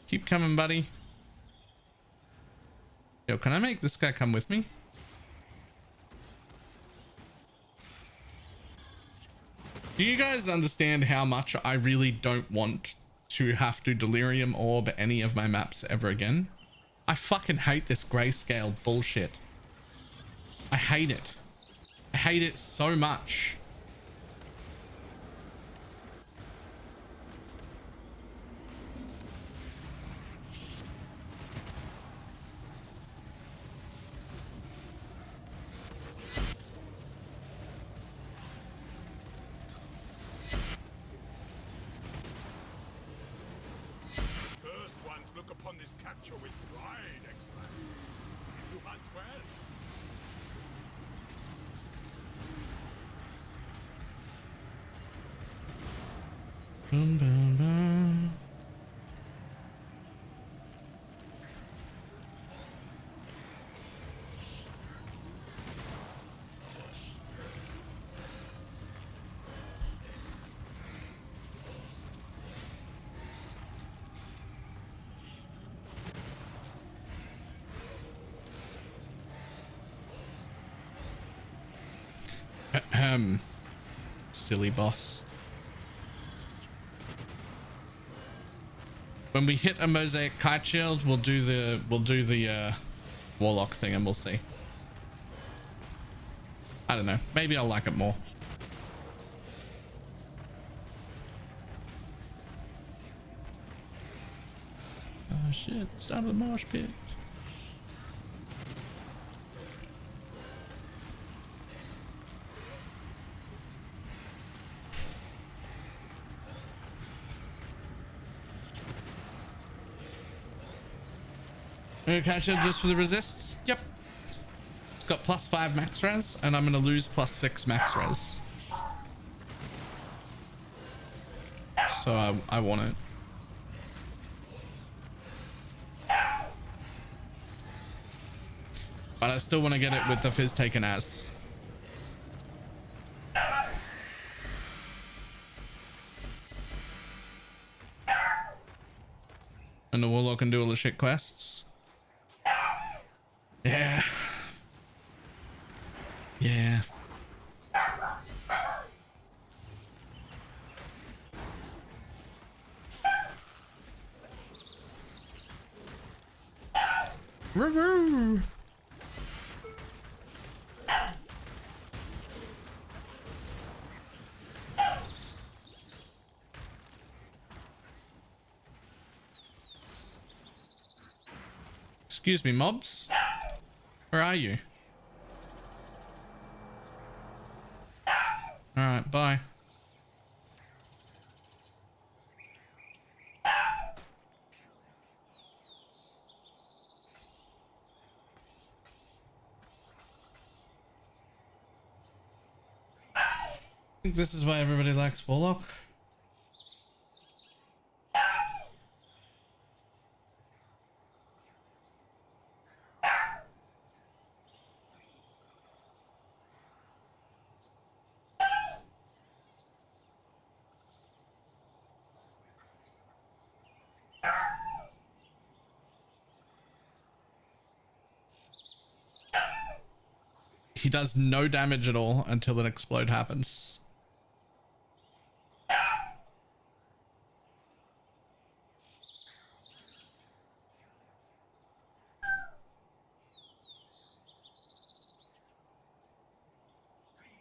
Keep coming, buddy. Yo, can I make this guy come with me? Do you guys understand how much I really don't want to have to delirium orb any of my maps ever again? I fucking hate this grayscale bullshit. I hate it. I hate it so much. First ones look upon this capture with pride, Exile. You hunt well. Boom, boom, boom. Silly boss. When we hit a mosaic kite shield, we'll do the warlock thing and we'll see. I don't know. Maybe I'll like it more. Oh shit, start the mosh pit. Okay, just for the resists. Yep. It's got +5 max res, and I'm gonna lose +6 max res. So I want it. But I still want to get it with the fizz taken as. And the warlock can do all the shit quests. Yeah. Yeah. Roo-roo. Excuse me, mobs. Where are you? All right, bye. I think this is why everybody likes Warlock. He does no damage at all until an explode happens.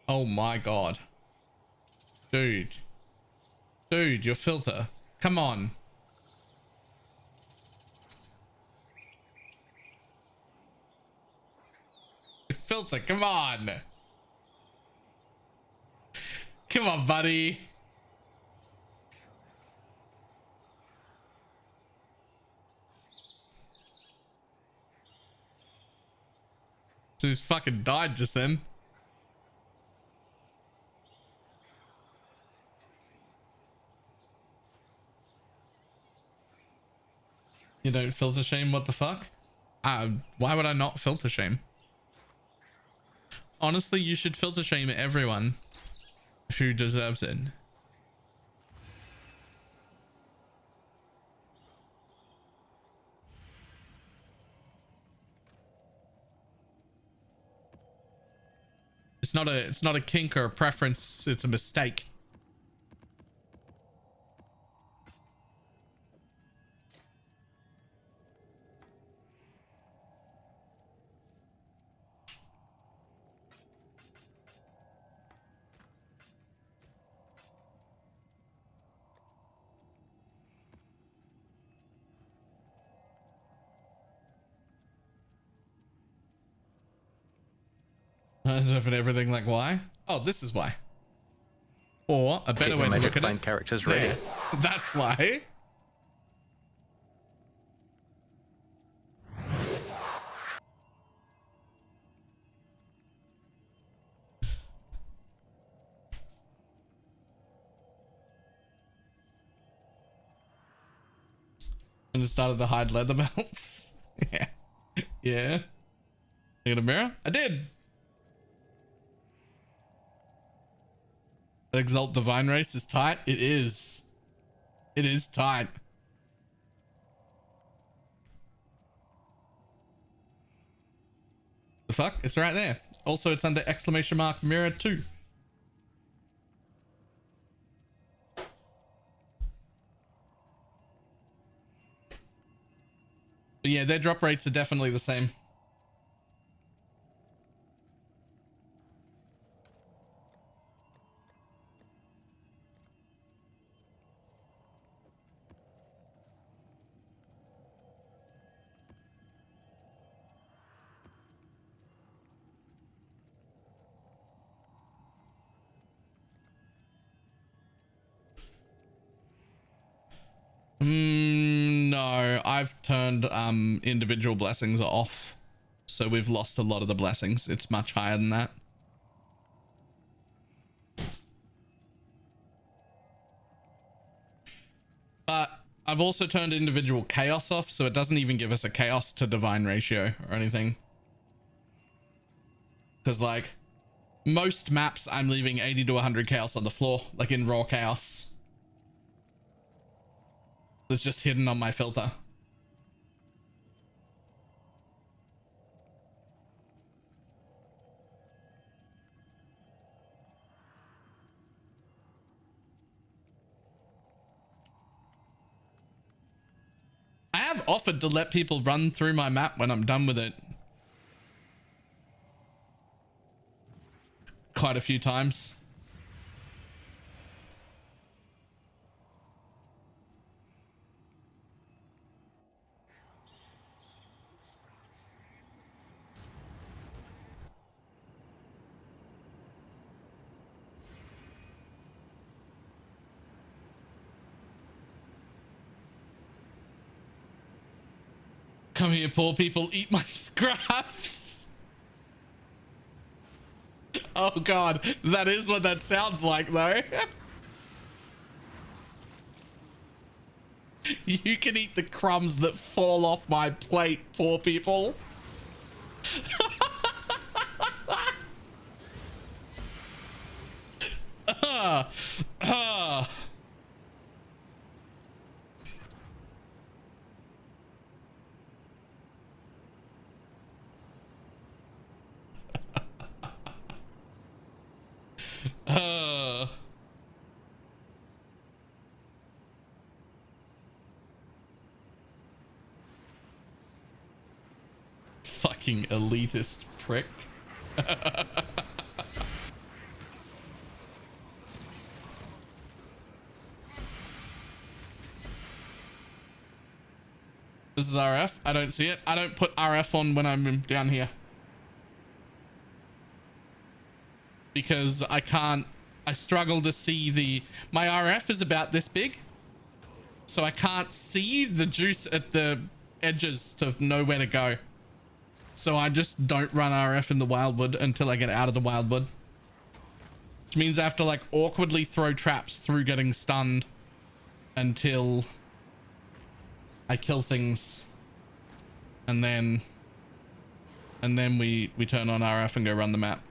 Oh my god. Dude. Dude, your filter. Come on. Filter, come on. Come on, buddy. So he's fucking died just then. You don't filter shame? What the fuck? Why would I not filter shame? Honestly, you should filter shame everyone who deserves it. It's not a kink or a preference, it's a mistake. For everything, like why? Oh, this is why. Or a better way to look at it. Characters ready. Yeah, that's why. And it started to hide leather belts. Yeah. Yeah. You got a mirror? I did. Exalt Divine Race is tight. It is. It is tight. The fuck? It's right there. Also, it's under exclamation mark mirror 2. But yeah, their drop rates are definitely the same. No, I've turned individual blessings off, so we've lost a lot of the blessings. It's much higher than that. But I've also turned individual chaos off, so it doesn't even give us a chaos to divine ratio or anything. Because like most maps, I'm leaving 80 to 100 chaos on the floor, like in raw chaos. It's just hidden on my filter. I have offered to let people run through my map when I'm done with it. Quite a few times. Come here, poor people, eat my scraps. Oh god, that is what that sounds like though. You can eat the crumbs that fall off my plate, poor people. Fucking elitist prick. This is RF. I don't see it. I don't put RF on when I'm down here. Because I can't, I struggle to see my RF is about this big. So I can't see the juice at the edges to know where to go. So I just don't run RF in the Wildwood until I get out of the Wildwood. Which means I have to like awkwardly throw traps through getting stunned until I kill things, and then we turn on RF and go run the map.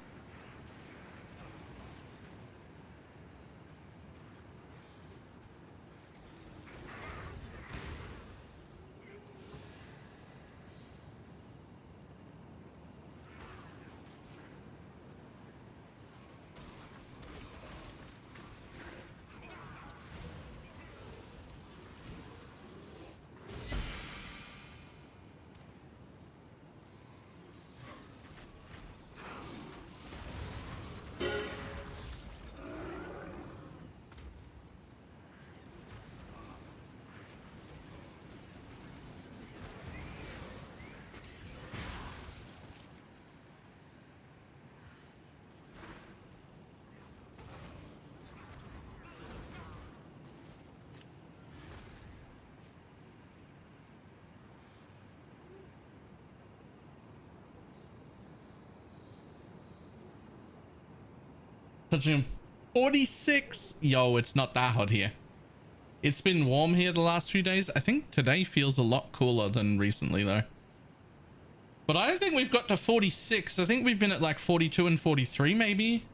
Touching 46. Yo, it's not that hot here. It's been warm here the last few days. I think today feels a lot cooler than recently though. But I don't think we've got to 46. I think we've been at like 42 and 43 maybe.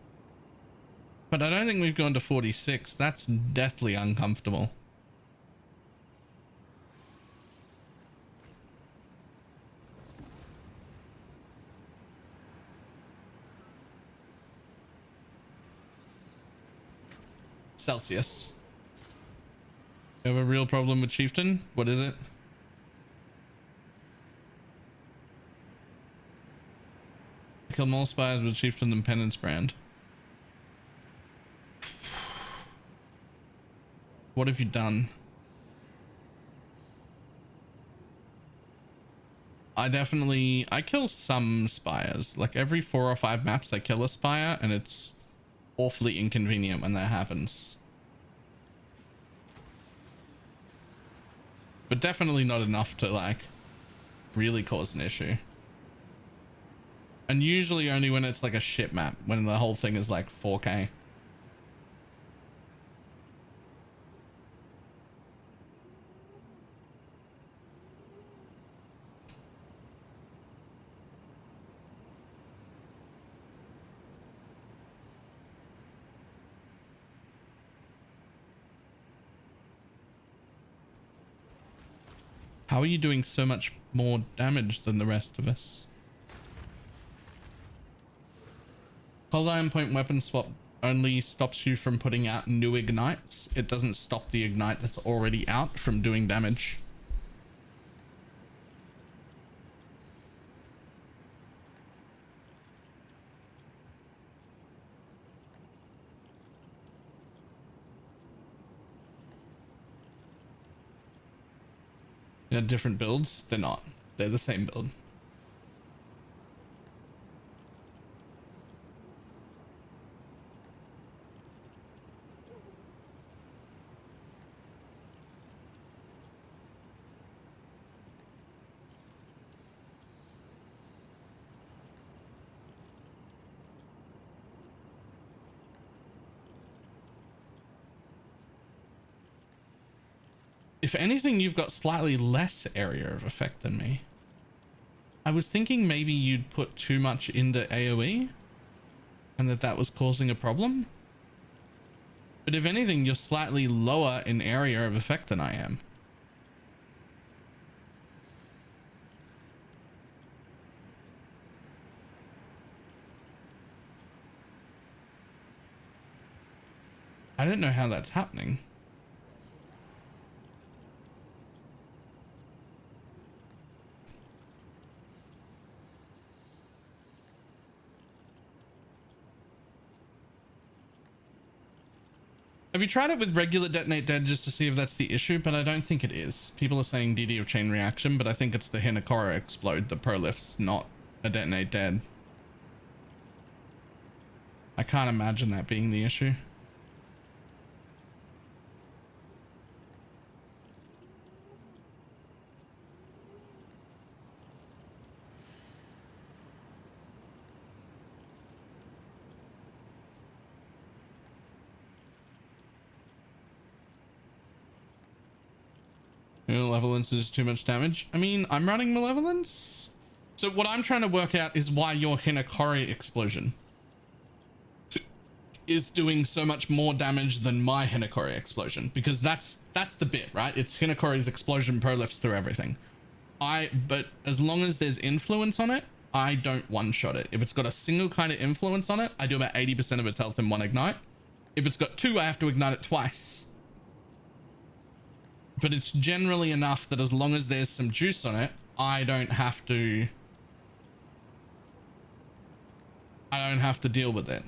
But I don't think we've gone to 46. That's deathly uncomfortable. Celsius. You have a real problem with Chieftain? What is it? I kill more spies with Chieftain than Penance Brand. What have you done? I kill some spires. Like every 4 or 5 maps I kill a spire, and it's awfully inconvenient when that happens. But definitely not enough to like really cause an issue. And usually only when it's like a shit map, when the whole thing is like 4K. How are you doing so much more damage than the rest of us? Cold Iron Point weapon swap only stops you from putting out new ignites. It doesn't stop the ignite that's already out from doing damage. They're different builds. They're not. They're the same build. If anything, you've got slightly less area of effect than me. I was thinking maybe you'd put too much into AoE and that was causing a problem. But if anything, you're slightly lower in area of effect than I am. I don't know how that's happening. Have you tried it with regular detonate dead just to see if that's the issue? But I don't think it is. People are saying DD or chain reaction, but I think it's the Hinakora explode, the prolifts, not a detonate dead. I can't imagine that being the issue. Malevolence is too much damage. I mean, I'm running Malevolence. So what I'm trying to work out is why your Hinakori explosion is doing so much more damage than my Hinakori explosion, because that's the bit, right? It's Hinakori's explosion prolifts through everything. But as long as there's influence on it, I don't one-shot it. If it's got a single kind of influence on it, I do about 80% of its health in one ignite. If it's got two, I have to ignite it twice. But it's generally enough that as long as there's some juice on it, I don't have to deal with it.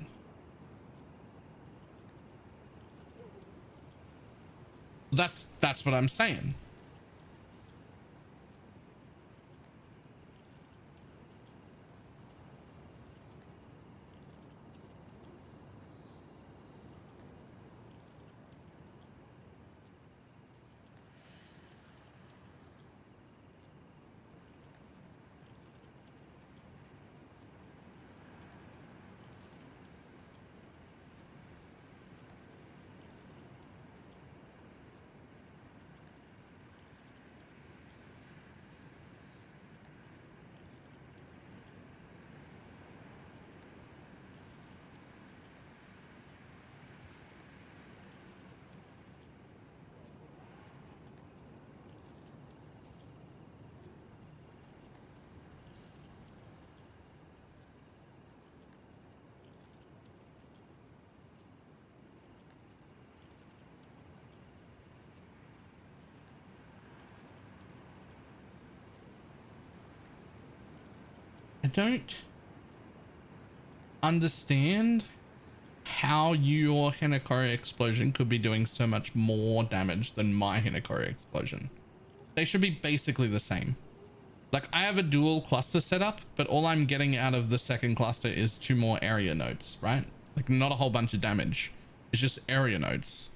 That's what I'm saying. I don't understand how your Hinakori explosion could be doing so much more damage than my Hinakori explosion. They should be basically the same. Like, I have a dual cluster setup, but all I'm getting out of the second cluster is 2 more area nodes, right? Like, not a whole bunch of damage. It's just area nodes.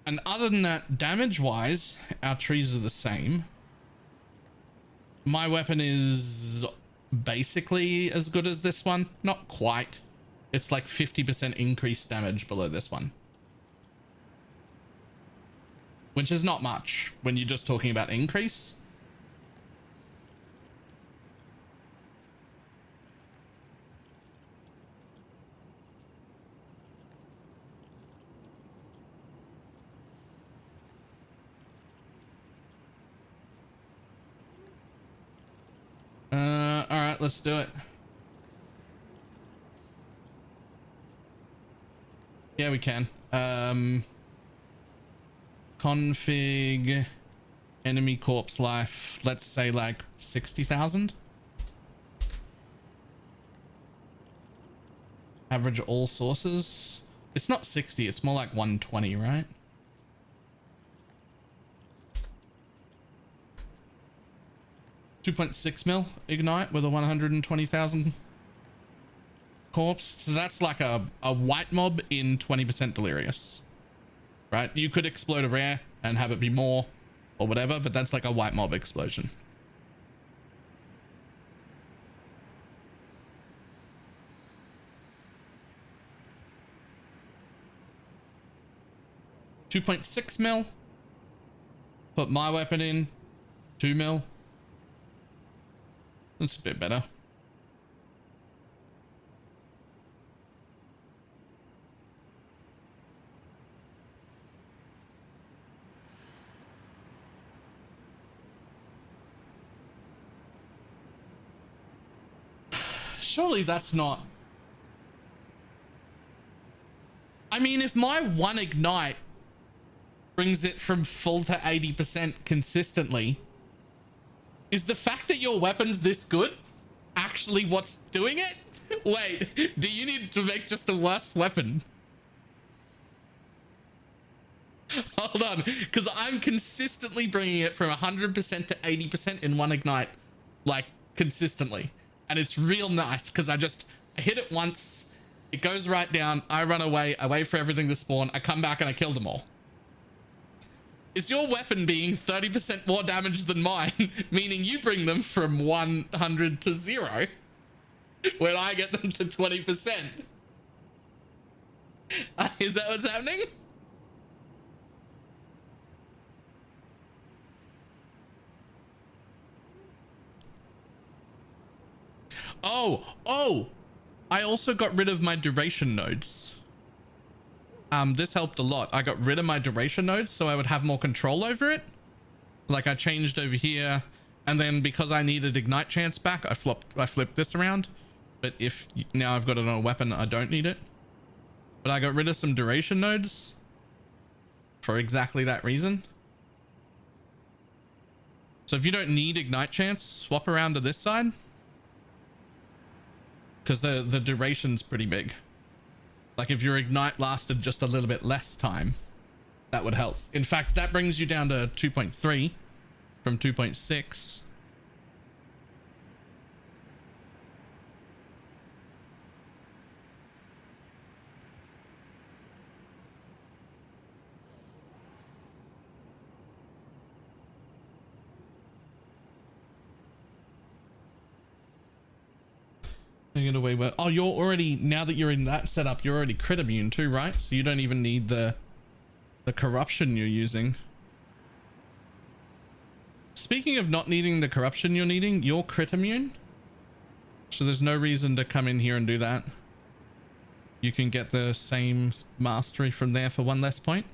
And other than that, damage-wise, our trees are the same. My weapon is basically as good as this one. Not quite. It's like 50% increased damage below this one. Which is not much when you're just talking about increase. All right, let's do it. Yeah, we can. Config enemy corpse life. Let's say like 60,000. Average all sources. It's not 60. It's more like 120, right? $2.6 mil ignite with a 120,000 corpse. So that's like a white mob in 20% delirious, right? You could explode a rare and have it be more or whatever, but that's like a white mob explosion. $2.6 mil. Put my weapon in. 2 mil. That's a bit better. Surely that's not... I mean, if my one ignite brings it from full to 80% consistently, is the fact that your weapon's this good actually what's doing it? Wait, do you need to make just a worse weapon? Hold on, because I'm consistently bringing it from 100% to 80% in one ignite, like consistently. And it's real nice because I hit it once, it goes right down, I run away, I wait for everything to spawn, I come back and I kill them all. Is your weapon being 30% more damage than mine, meaning you bring them from 100 to 0 when I get them to 20%? Is that what's happening? Oh, I also got rid of my duration nodes. This helped a lot. I got rid of my duration nodes so I would have more control over it. Like I changed over here, and then because I needed ignite chance back, I flipped this around. But if now I've got it on a weapon, I don't need it. But I got rid of some duration nodes for exactly that reason. So if you don't need ignite chance, swap around to this side, because the duration's pretty big. Like if your ignite lasted just a little bit less time, that would help. In fact, that brings you down to 2.3 from 2.6. Get away with. Oh, you're already, now that you're in that setup, you're already crit immune too, right? So you don't even need the corruption you're using. Speaking of not needing the corruption you're needing, you're crit immune, so there's no reason to come in here and do that. You can get the same mastery from there for one less point.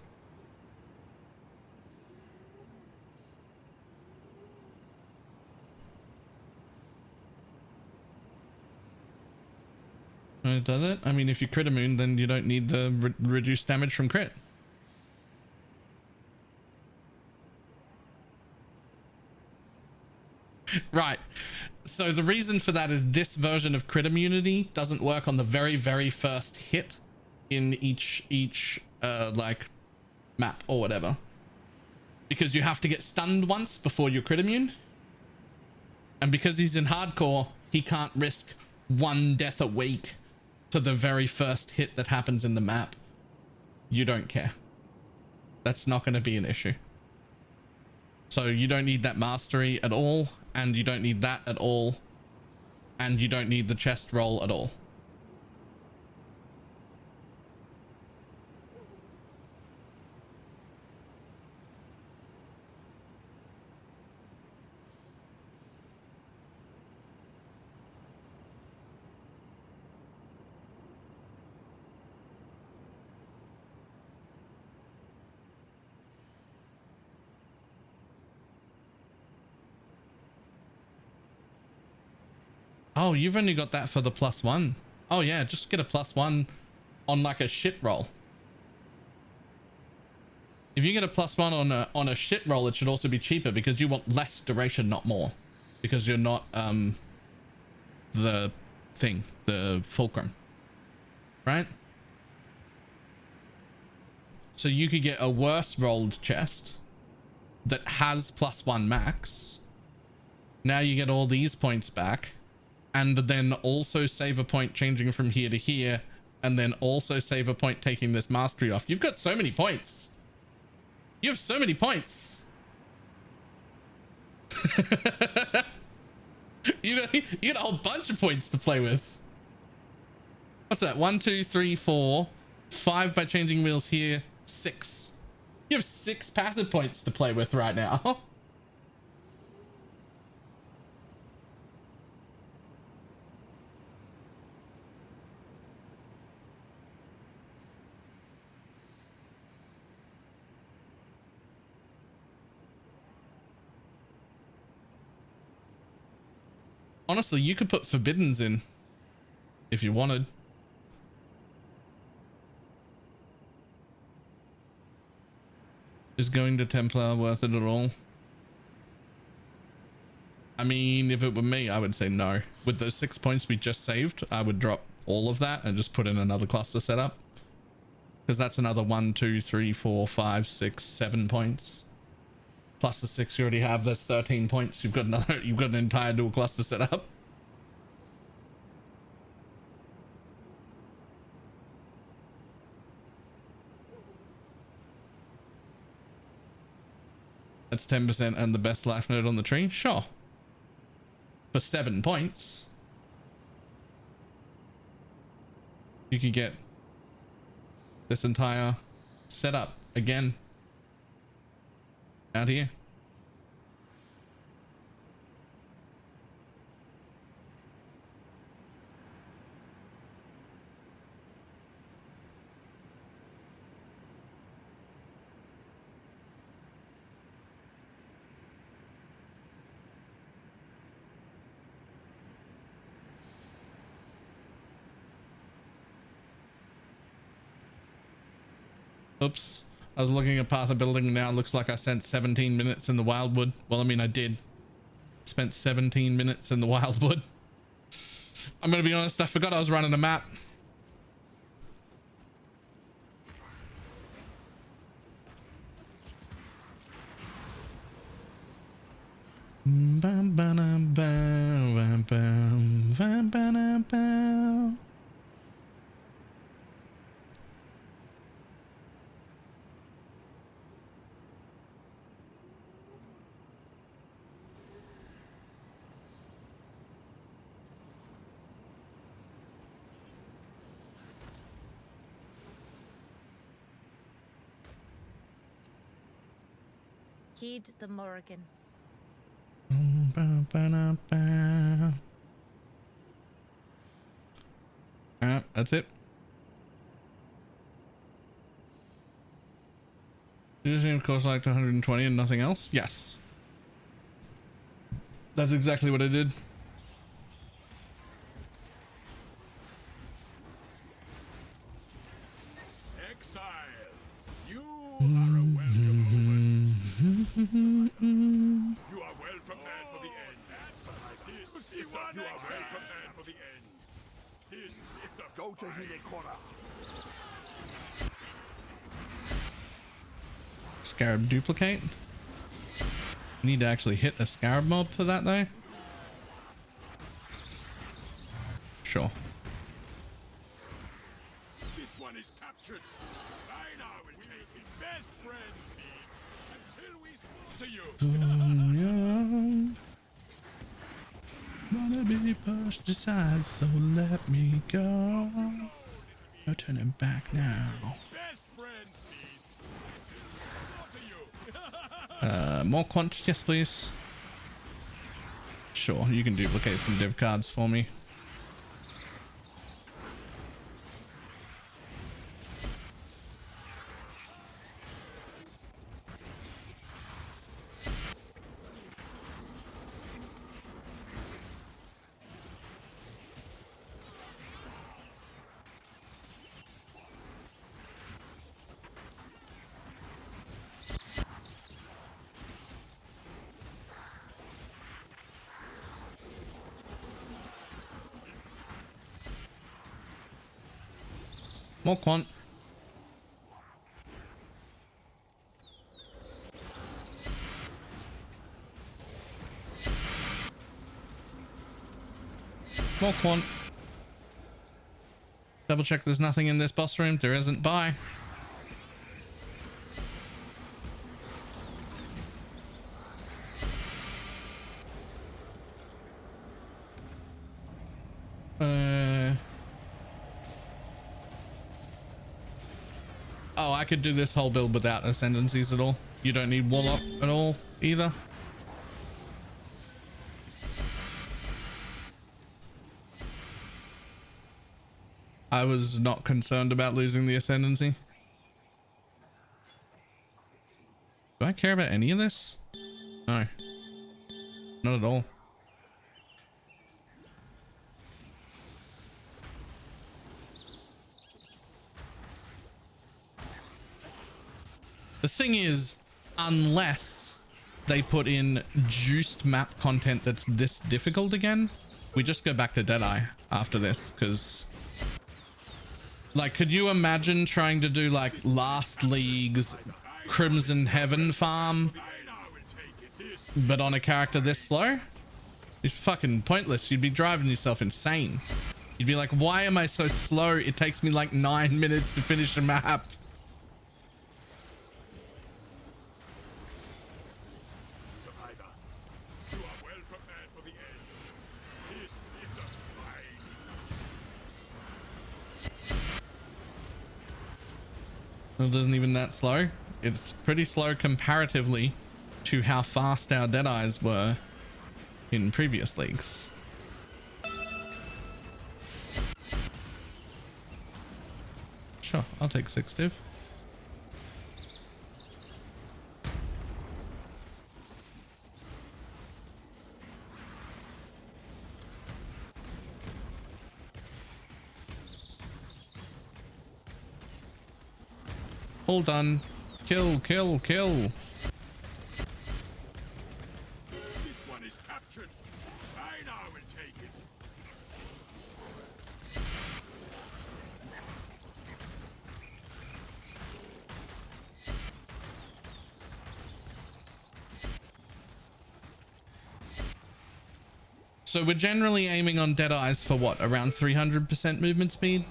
Does it? I mean, if you crit immune, then you don't need the reduced damage from crit. Right. So the reason for that is this version of crit immunity doesn't work on the very, very first hit in each like map or whatever, because you have to get stunned once before you're crit immune. And because he's in hardcore, he can't risk one death a week to the very first hit that happens in the map. You don't care. That's not going to be an issue. So you don't need that mastery at all, and you don't need that at all, and you don't need the chest roll at all. Oh, you've only got that for the +1. Oh yeah, just get a +1 on like a shit roll. If you get a +1 on a shit roll, it should also be cheaper because you want less duration, not more, because you're not the thing, the fulcrum, right? So you could get a worse rolled chest that has +1 max. Now you get all these points back, and then also save a point changing from here to here, and then also save a point taking this mastery off. You've got so many points. You have so many points. you got a whole bunch of points to play with. What's that? 1, 2, 3, 4, 5 by changing wheels here, 6. You have 6 passive points to play with right now. Honestly, you could put forbiddens in if you wanted. Is going to Templar worth it at all? I mean, if it were me, I would say no. With those 6 points we just saved, I would drop all of that and just put in another cluster setup, because that's another 1, 2, 3, 4, 5, 6, 7 points. Plus the 6 you already have, that's 13 points. You've got an entire dual cluster set up. That's 10% and the best life node on the tree? Sure. For 7 points, you could get this entire setup again out here. Oops. I was looking at past the building and now it looks like I spent 17 minutes in the Wildwood. Well, I mean, I did. Spent 17 minutes in the Wildwood. I'm going to be honest, I forgot I was running a map. Heed the Morrigan. Alright, that's it. Using of course like 120 and nothing else. Yes. That's exactly what I did. Exile, you are a welcome. You are well prepared for the end. This is you are well prepared for the end. This is a Go to Hidekora. Scarab duplicate. Need to actually hit a scarab mob for that though. Sure. This one is captured. I now will take it. Best friends, beast, until we slaughter you. Wanna be pushed aside, so let me go. No turning back now. Best friends, beast, until we slaughter you. More quant, yes please. Sure, you can duplicate some div cards for me. More quant. More quant. Double check there's nothing in this boss room. There isn't. Bye. Oh, I could do this whole build without ascendancies at all. You don't need Warlock at all either. I was not concerned about losing the ascendancy. Do I care about any of this? No. Not at all. The thing is, unless they put in juiced map content that's this difficult again, we just go back to Deadeye after this, because like, could you imagine trying to do like last league's Crimson Heaven farm but on a character this slow? It's fucking pointless. You'd be driving yourself insane. You'd be like, why am I so slow? It takes me like 9 minutes to finish a map. It isn't even that slow. It's pretty slow comparatively to how fast our Deadeyes were in previous leagues. Sure, I'll take 6 div. All done. Kill, kill, kill. This one is captured. I now will take it. So we're generally aiming on Deadeyes for what? Around 300% movement speed?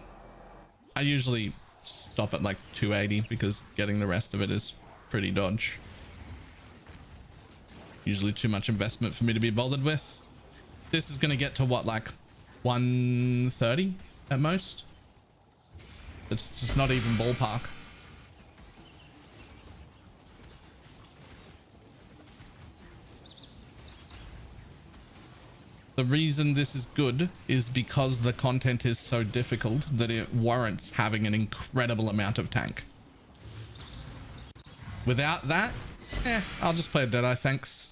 I usually stop at like 280 because getting the rest of it is pretty dodge. Usually too much investment for me to be bothered with. This is going to get to what, like 130 at most? It's just not even ballpark. The reason this is good is because the content is so difficult that it warrants having an incredible amount of tank. Without that, I'll just play a Deadeye, thanks.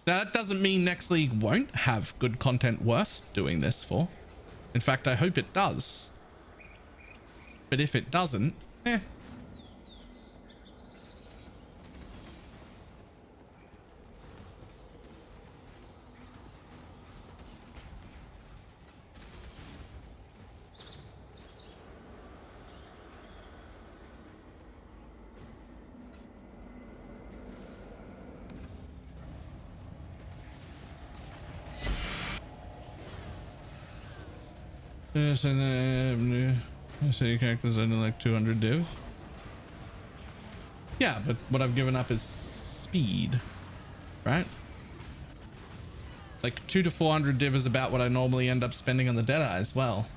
That doesn't mean next league won't have good content worth doing this for. In fact, I hope it does. But if it doesn't, so your character's only like 200 div. Yeah, but what I've given up is speed, right? Like 200 to 400 div is about what I normally end up spending on the Deadeye as well.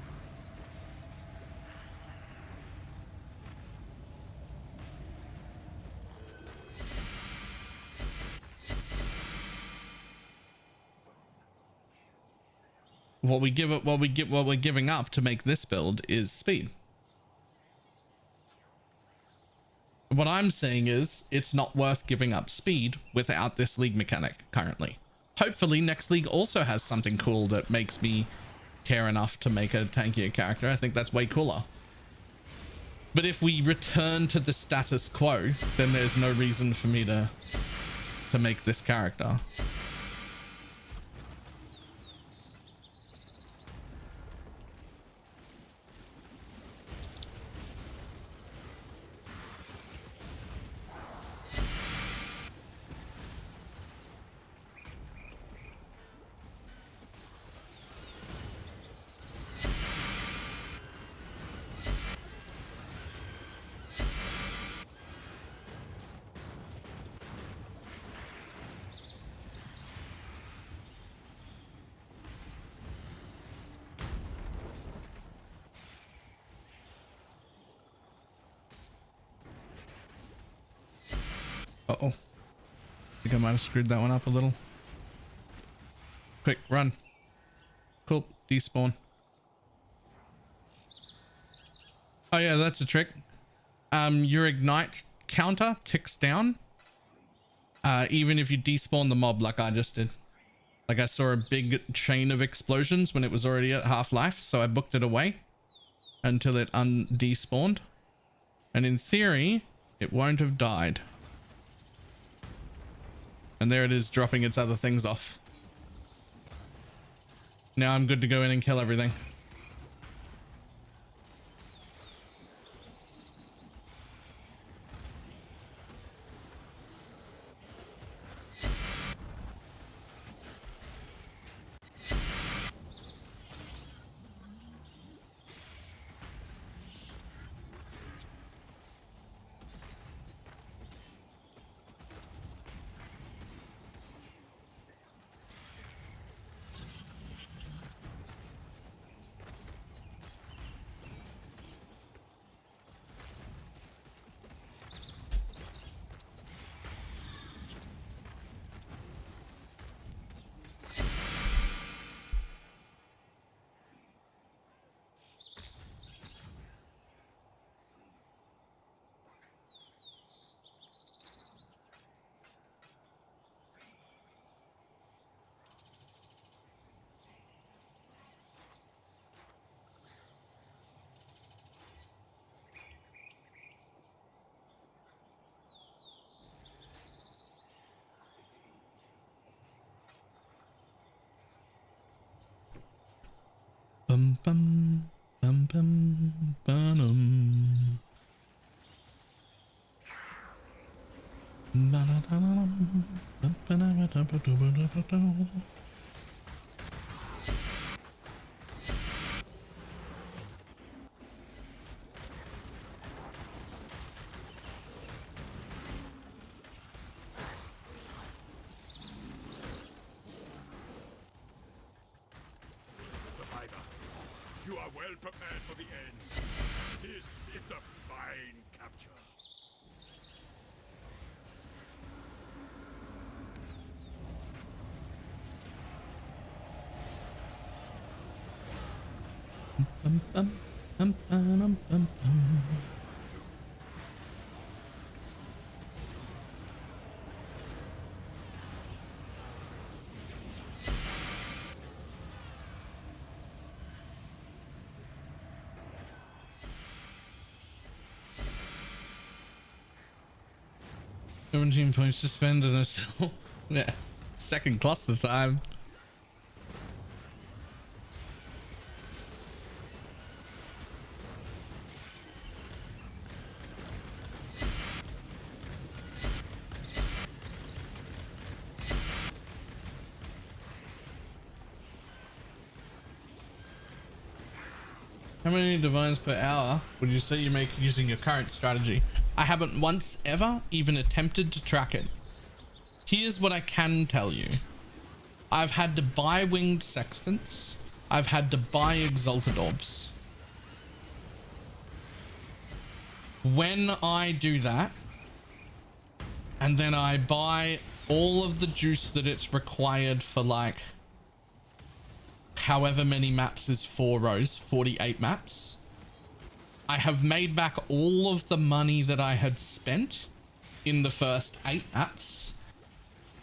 What we're giving up to make this build is speed. What I'm saying is it's not worth giving up speed without this league mechanic currently. Hopefully next league also has something cool that makes me care enough to make a tankier character. I think that's way cooler. But if we return to the status quo, then there's no reason for me to make this character. Uh-oh. I think I might have screwed that one up a little. Quick, run. Cool, despawn. Oh yeah, that's a trick. Your ignite counter ticks down. Even if you despawn the mob like I just did. Like I saw a big chain of explosions when it was already at half life, so I booked it away until it despawned. And in theory, it won't have died. And there it is, dropping its other things off. Now I'm good to go in and kill everything. Survivor, you are well prepared for the end. It's a fine capture. $17 points to spend and I still yeah, second cluster time. How many divines per hour would you say you make using your current strategy? I haven't once ever even attempted to track it. Here's what I can tell you. I've had to buy winged sextants. I've had to buy exalted orbs. When I do that, and then I buy all of the juice that it's required for like however many maps is 4 rows, 48 maps. I have made back all of the money that I had spent in the first 8 maps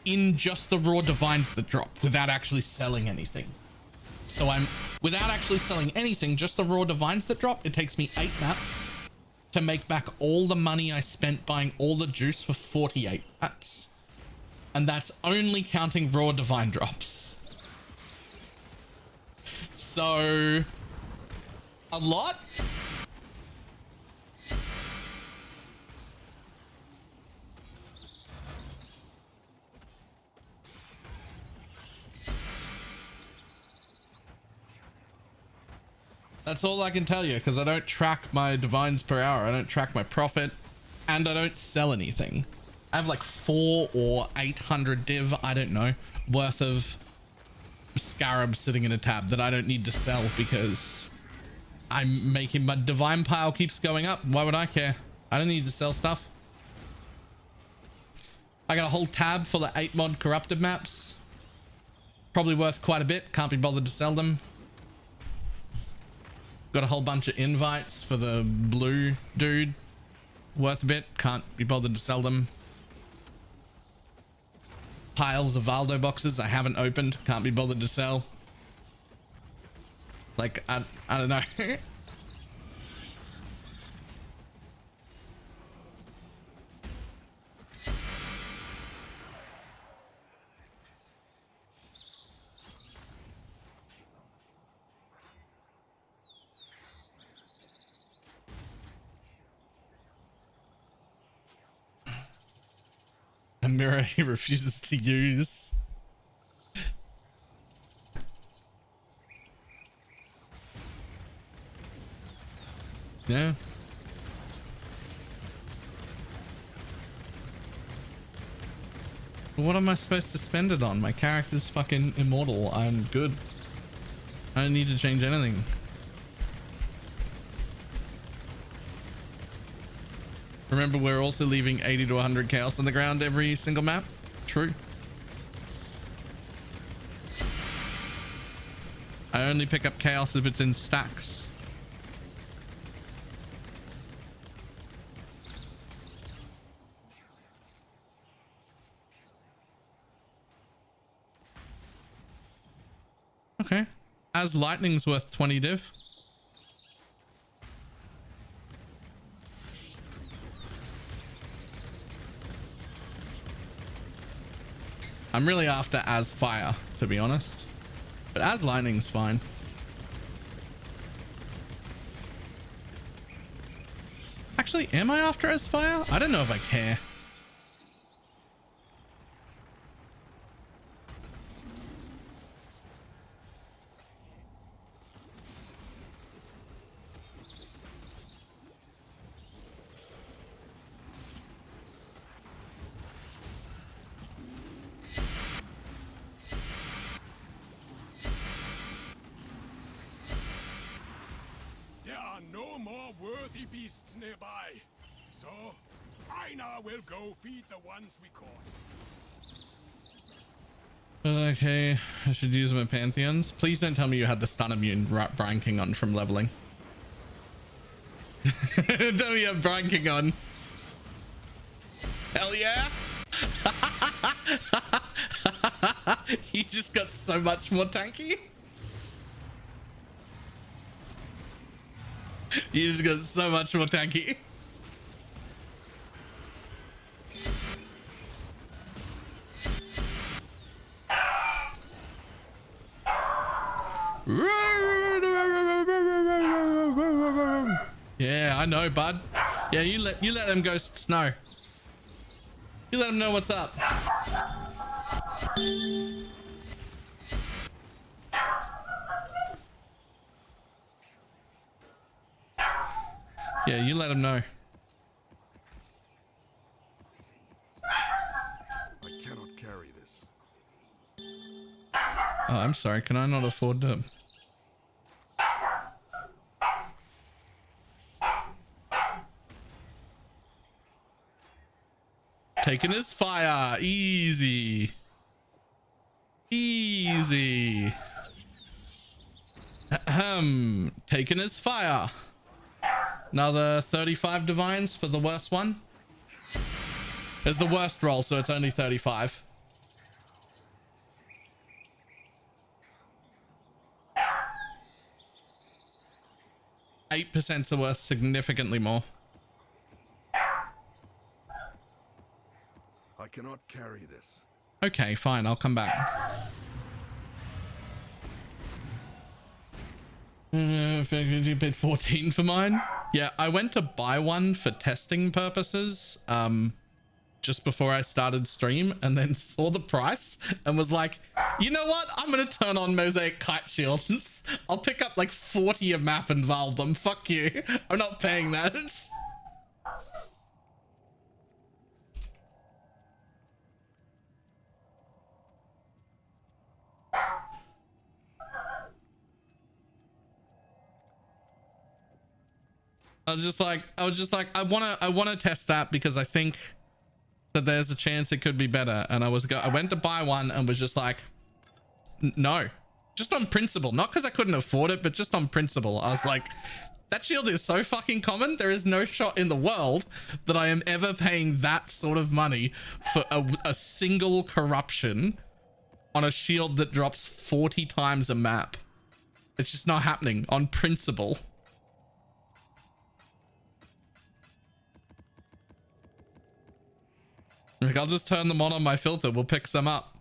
in just the raw divines that drop without actually selling anything. So I'm without actually selling anything, just the raw divines that drop. It takes me 8 maps to make back all the money I spent buying all the juice for 48 maps. And that's only counting raw divine drops. So a lot. That's all I can tell you, because I don't track my divines per hour. I don't track my profit, and I don't sell anything. I have like 400 or 800 div, I don't know, worth of scarabs sitting in a tab that I don't need to sell because I'm making my divine pile keeps going up. Why would I care? I don't need to sell stuff. I got a whole tab full of 8 mod corrupted maps. Probably worth quite a bit. Can't be bothered to sell them. Got a whole bunch of invites for the blue dude. Worth a bit. Can't be bothered to sell them. Piles of Valdo boxes I haven't opened. Can't be bothered to sell. Like, I don't know. A mirror he refuses to use. Yeah. What am I supposed to spend it on? My character's fucking immortal. I'm good. I don't need to change anything. Remember, we're also leaving 80 to 100 chaos on the ground every single map. True. I only pick up chaos if it's in stacks. Okay. As lightning's worth 20 div. I'm really after as fire, to be honest, but as lightning's fine. Actually, am I after as fire? I don't know if I care. beasts nearby. So, I now will go feed the ones we caught. Okay, I should use my pantheons. Please don't tell me you had the stun immune Brian King on from leveling. Tell me you have Brian King on. Hell yeah! He just got so much more tanky. You just got so much more tanky. Yeah, I know, bud. Yeah, you let them go snow. You let them know what's up. Yeah, you let them know. I cannot carry this. Oh, I'm sorry. Can I not afford to? Taken his fire. Easy. Easy. Ahem. Taken his fire. Another 35 divines for the worst one. It's the worst roll, so it's only 35. %'s are worth significantly more. I cannot carry this. Okay, fine. I'll come back. You paid 14 for mine. Yeah, I went to buy one for testing purposes just before I started stream, and then saw the price and was like, you know what? I'm gonna turn on Mosaic Kite Shields. I'll pick up like 40 a map and Val them. Fuck you. I'm not paying that. I was just like, I wanna test that because I think that there's a chance it could be better. And I went to buy one and was just like, no, just on principle, not because I couldn't afford it, but just on principle. I was like, that shield is so fucking common. There is no shot in the world that I am ever paying that sort of money for a single corruption on a shield that drops 40 times a map. It's just not happening on principle. Like, I'll just turn them on my filter. We'll pick some up.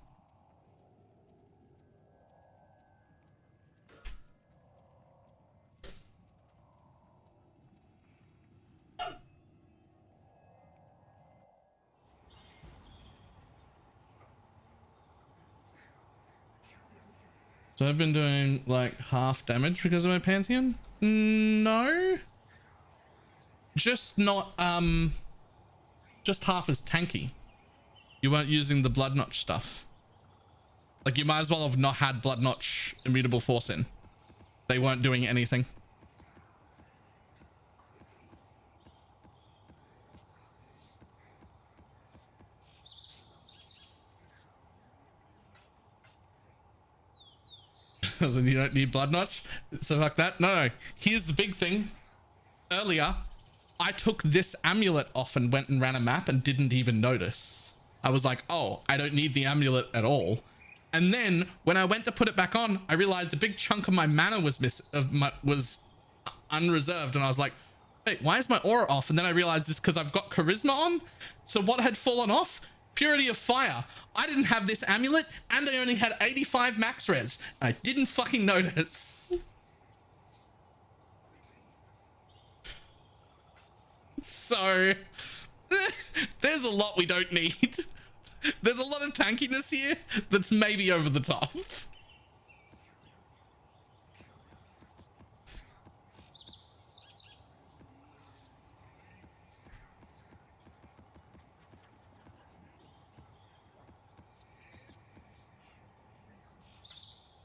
So I've been doing like half damage because of my Pantheon? No. Just not, just half as tanky. You weren't using the blood notch stuff. Like, you might as well have not had blood notch immutable force in. They weren't doing anything. Then you don't need blood notch. So fuck that. No. Here's the big thing. Earlier, I took this amulet off and went and ran a map and didn't even notice. I was like, oh, I don't need the amulet at all. And then when I went to put it back on, I realized a big chunk of my mana was unreserved. And I was like, wait, why is my aura off? And then I realized it's because I've got charisma on. So what had fallen off? Purity of fire. I didn't have this amulet and I only had 85 max res. I didn't fucking notice. So there's a lot we don't need. There's a lot of tankiness here that's maybe over the top.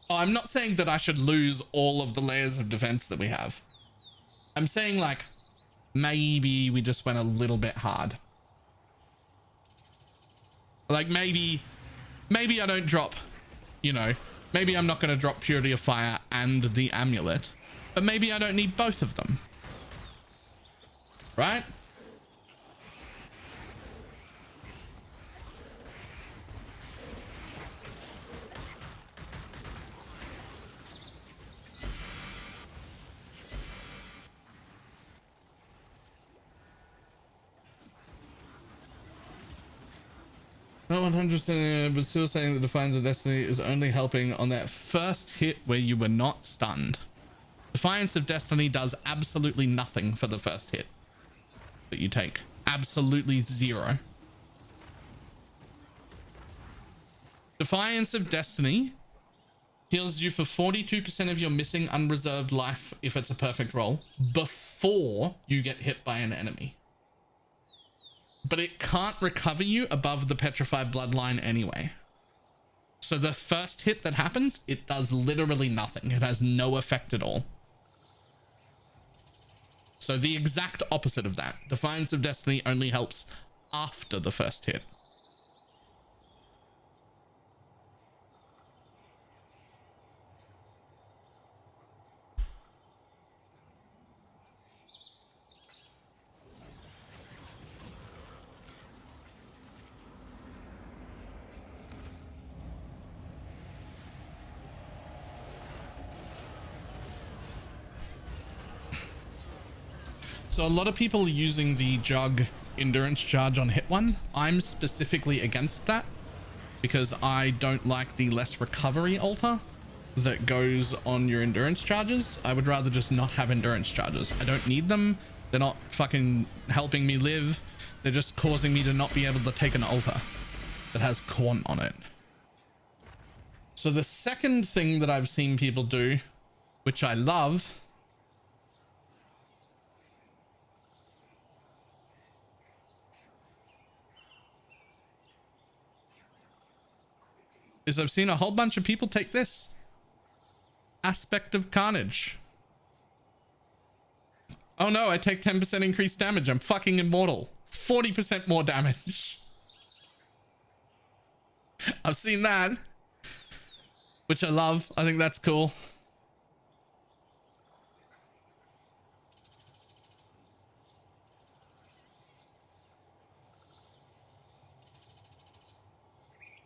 Oh, I'm not saying that I should lose all of the layers of defense that we have. I'm saying, like, maybe we just went a little bit hard. Like maybe I don't drop, you know, maybe I'm not going to drop Purity of Fire and the amulet, but maybe I don't need both of them. Right? Not 100%, but still saying that Defiance of Destiny is only helping on that first hit where you were not stunned. Defiance of Destiny does absolutely nothing for the first hit that you take. Absolutely zero. Defiance of Destiny heals you for 42% of your missing unreserved life if it's a perfect roll before you get hit by an enemy. But it can't recover you above the petrified bloodline anyway. So the first hit that happens, it does literally nothing. It has no effect at all. So the exact opposite of that. Defiance of Destiny only helps after the first hit. So a lot of people are using the jug endurance charge on hit one. I'm specifically against that because I don't like the less recovery altar that goes on your endurance charges. I would rather just not have endurance charges. I don't need them. They're not fucking helping me live. They're just causing me to not be able to take an altar that has quant on it. So the second thing that I've seen people do, which I love, is I've seen a whole bunch of people take this Aspect of Carnage. Oh no, I take 10% increased damage. I'm fucking immortal. 40% more damage. I've seen that, which I love. I think that's cool.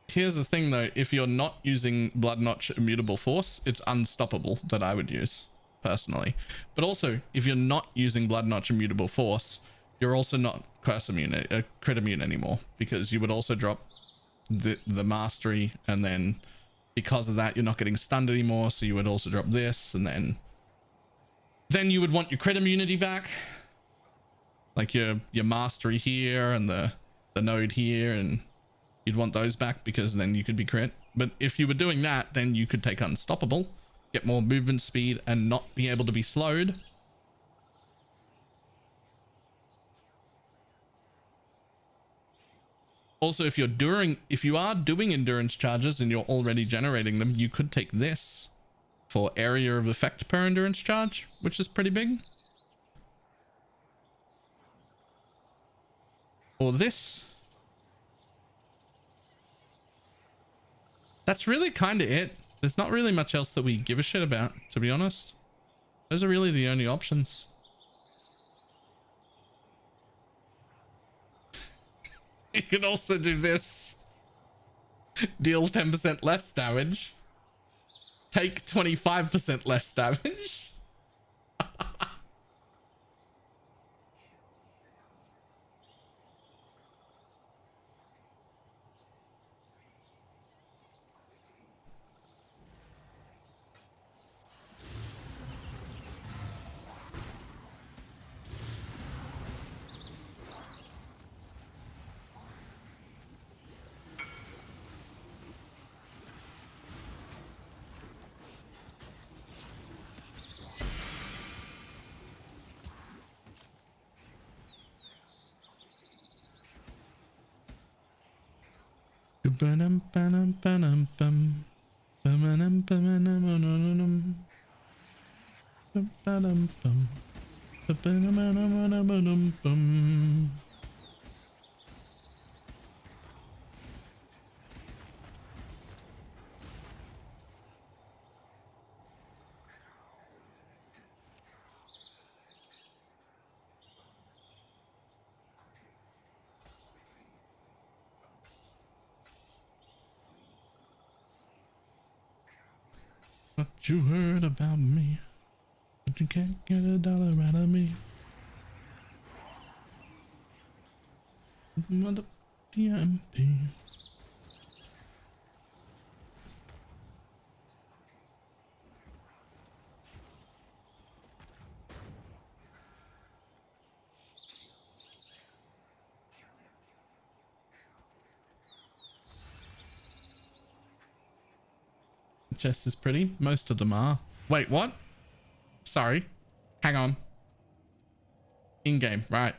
Here's the thing though, if you're not using Blood Notch Immutable Force, it's Unstoppable that I would use personally. But also, if you're not using Blood Notch Immutable Force, you're also not crit immune anymore, because you would also drop the mastery, and then because of that you're not getting stunned anymore, so you would also drop this, and then you would want your crit immunity back, like your mastery here and the node here, and you'd want those back because then you could be crit. But if you were doing that, then you could take Unstoppable, get more movement speed, and not be able to be slowed. Also, if you are doing endurance charges and you're already generating them, you could take this for area of effect per endurance charge, which is pretty big. Or this. That's really kind of it. There's not really much else that we give a shit about, to be honest. Those are really the only options. You can also do this. Deal 10% less damage. Take 25% less damage. What you heard about me, but you can't get a dollar out of me. Mother PMP. Chest is pretty. Most of them are. Wait, what? Sorry. Hang on. In-game, right.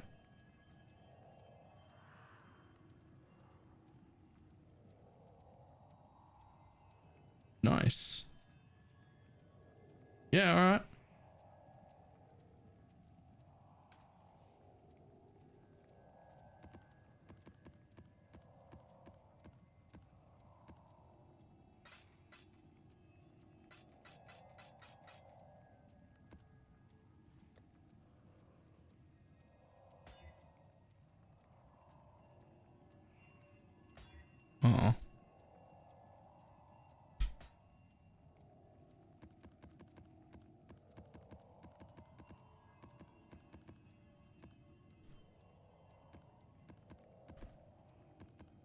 Nice. Yeah, all right. Oh.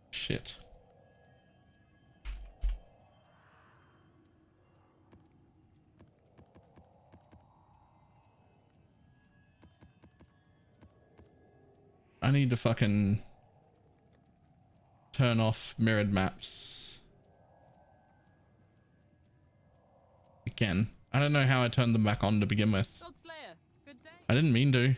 Shit. I need to fucking turn off mirrored maps again. I don't know how I turned them back on to begin with. I didn't mean to.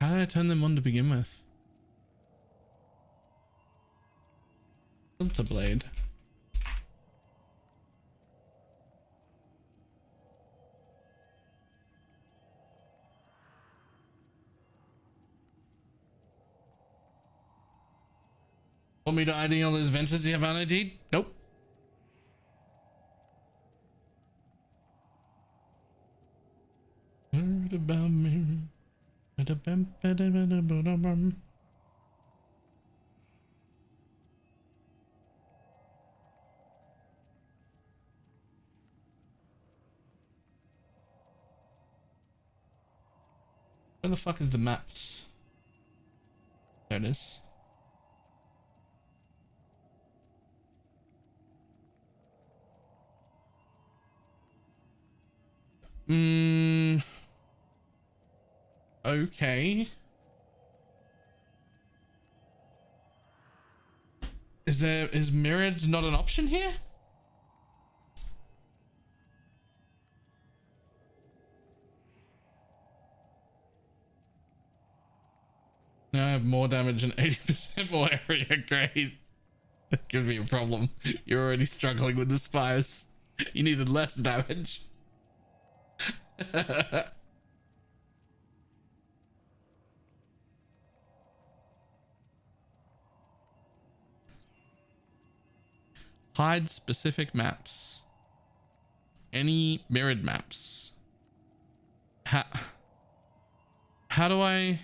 How did I turn them on to begin with? The blade. Want me to ID all those ventures you have on ID? Nope. Heard about me. Where the fuck is the maps? There it is. Okay. Is mirrored not an option here? Now I have more damage and 80% more area. Great. That could be a problem. You're already struggling with the spires. You needed less damage. Hide specific maps. Any mirrored maps. How do I...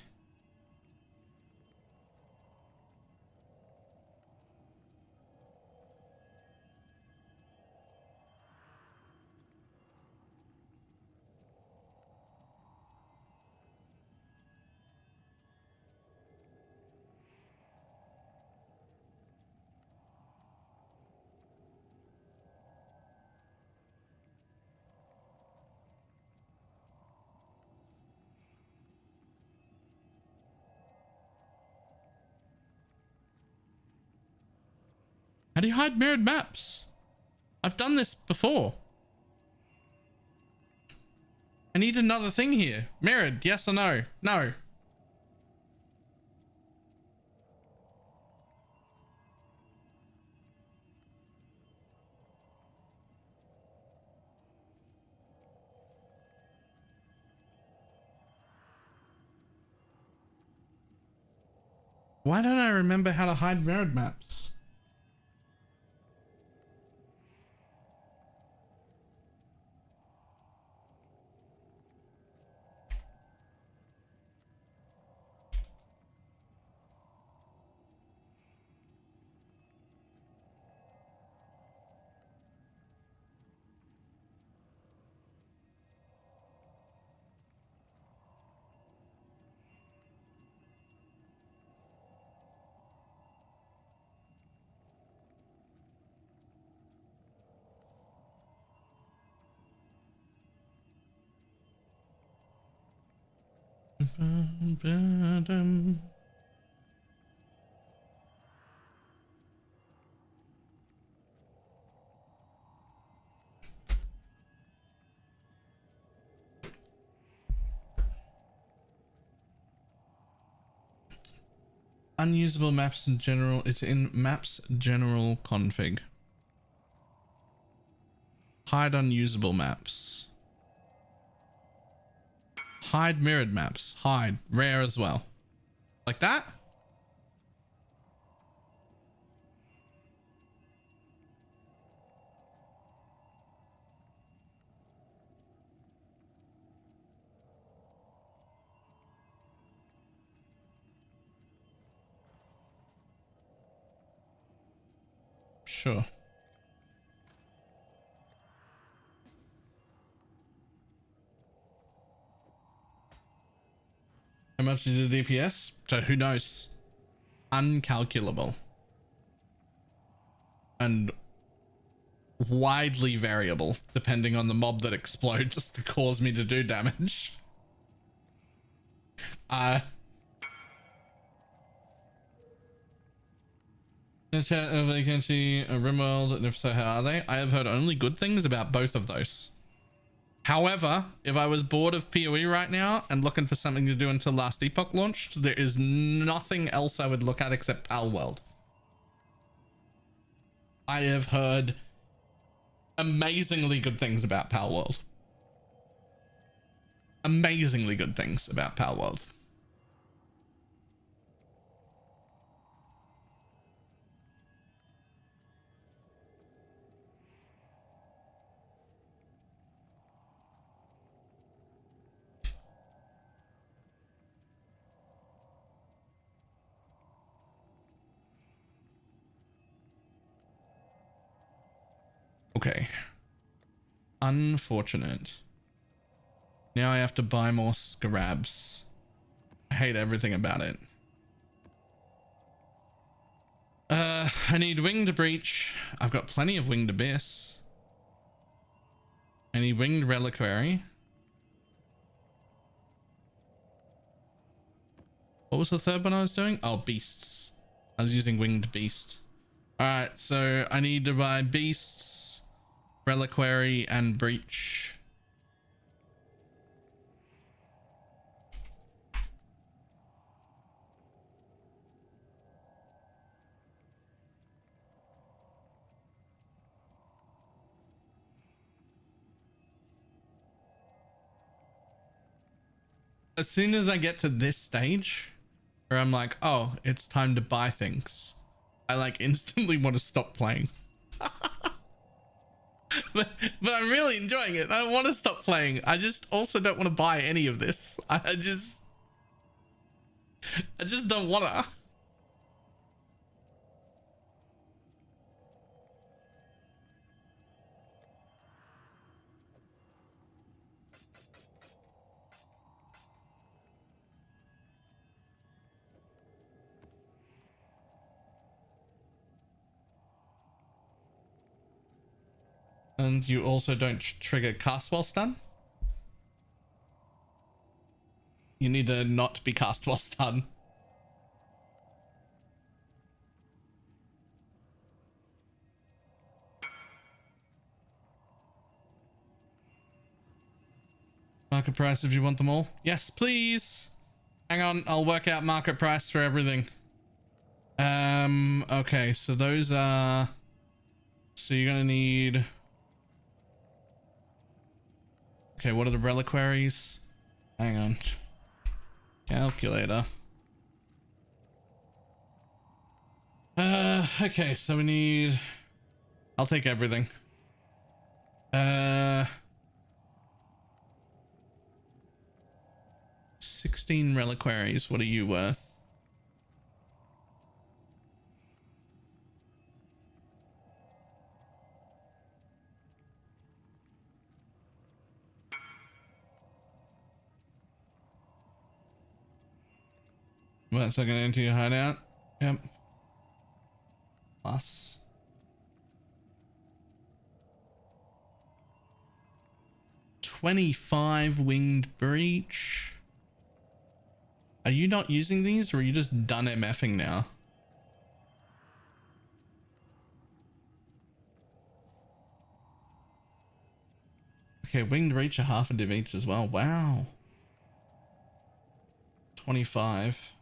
How do you hide mirrored maps? I've done this before. I need another thing here. Mirrored, yes or no? No. Why don't I remember how to hide mirrored maps? Unusable maps in general. It's in maps general config. Hide unusable maps. Hide mirrored maps. Hide rare as well. Like that? Sure. How much is the DPS? So who knows? Uncalculable. And widely variable depending on the mob that explodes to cause me to do damage. Vacancy, Rimworld, and if so, how are they? I have heard only good things about both of those. However, if I was bored of PoE right now and looking for something to do until Last Epoch launched, there is nothing else I would look at except Palworld. I have heard amazingly good things about Palworld. Amazingly good things about Palworld. Okay. Unfortunate. Now I have to buy more scrabs. I hate everything about it. I need Winged Breach. I've got plenty of Winged Abyss. I need Winged Reliquary. What was the third one I was doing? Oh, Beasts. I was using Winged Beast. Alright, so I need to buy Beasts, Reliquary, and Breach. As soon as I get to this stage where I'm like, oh, it's time to buy things, I like instantly want to stop playing. but I'm really enjoying it. I don't want to stop playing. I just also don't want to buy any of this. I just don't want to. And you also don't trigger cast while stun. You need to not be cast while stun. Market price if you want them all. Yes, please. Hang on, I'll work out market price for everything. Okay, so those are... So you're gonna need... Okay, what are the reliquaries? Hang on. Calculator. Okay, so we need... I'll take everything. 16 reliquaries. What are you worth? What, so I can enter your hideout? Yep. Plus. $25 winged breach. Are you not using these, or are you just done MFing now? Okay, winged breach are half a div each as well. Wow. 25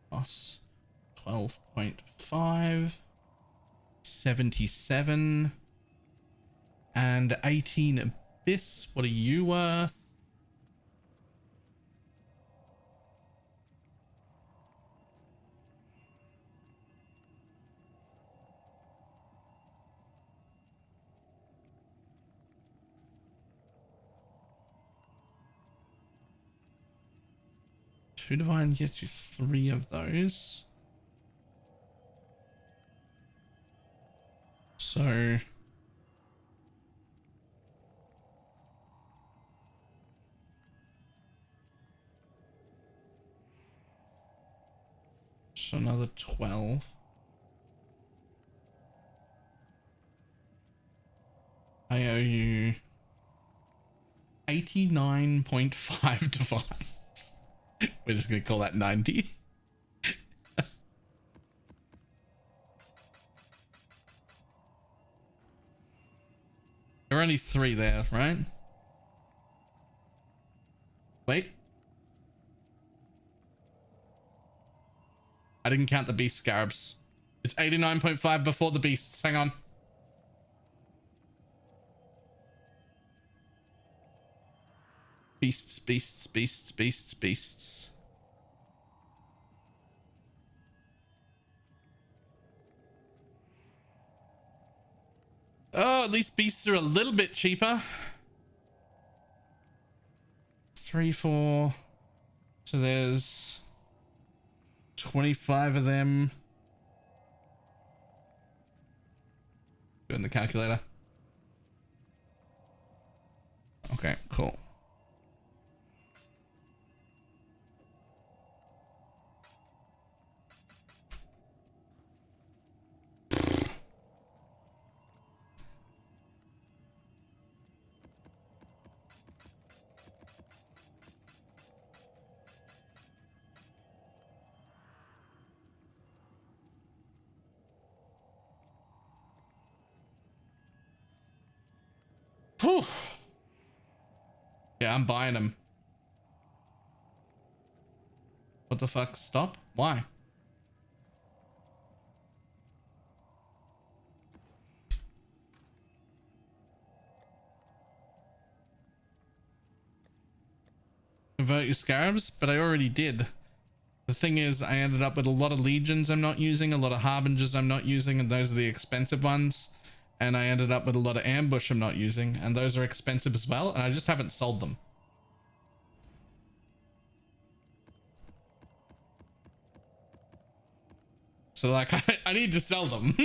plus 12.5, 77, and 18 abyss. What are you worth? Two divine gets you 3 of those. So another 12. I owe you 89.5 divines. We're just gonna call that 90. There are only 3 there, right? Wait. I didn't count the beast scarabs. It's 89.5 before the beasts. Hang on. Beasts, beasts, beasts, beasts, beasts. Oh, at least beasts are a little bit cheaper. 3, 4. So there's 25 of them. Doing the calculator. Okay, cool. Whew. Yeah, I'm buying them. What the fuck? Stop? Why? Convert your scarabs? But I already did. The thing is, I ended up with a lot of legions I'm not using, a lot of harbingers I'm not using, and those are the expensive ones. And I ended up with a lot of ambush I'm not using, and those are expensive as well, and I just haven't sold them. So like, I need to sell them.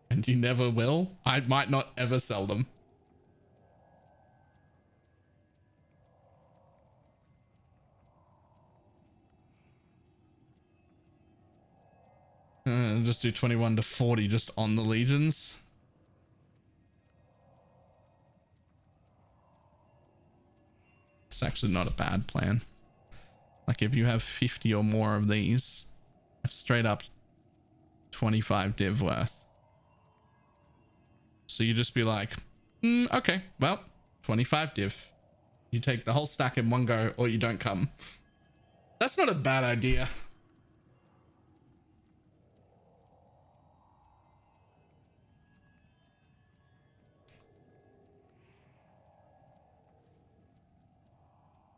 And you never will? I might not ever sell them. Just do 21 to 40 just on the legions. It's actually not a bad plan. Like if you have 50 or more of these, it's straight up 25 div worth. So you just be like, okay, well, 25 div. You take the whole stack in one go or you don't come. That's not a bad idea.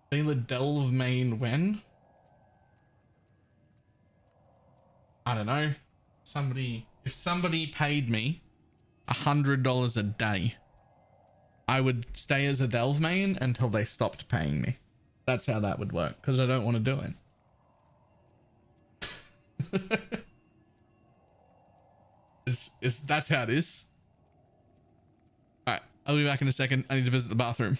Baylor Delve main when? I don't know. If somebody paid me $100 a day, I would stay as a Delve main until they stopped paying me. That's how that would work, because I don't want to do it. That's how it is. All right, I'll be back in a second. I need to visit the bathroom.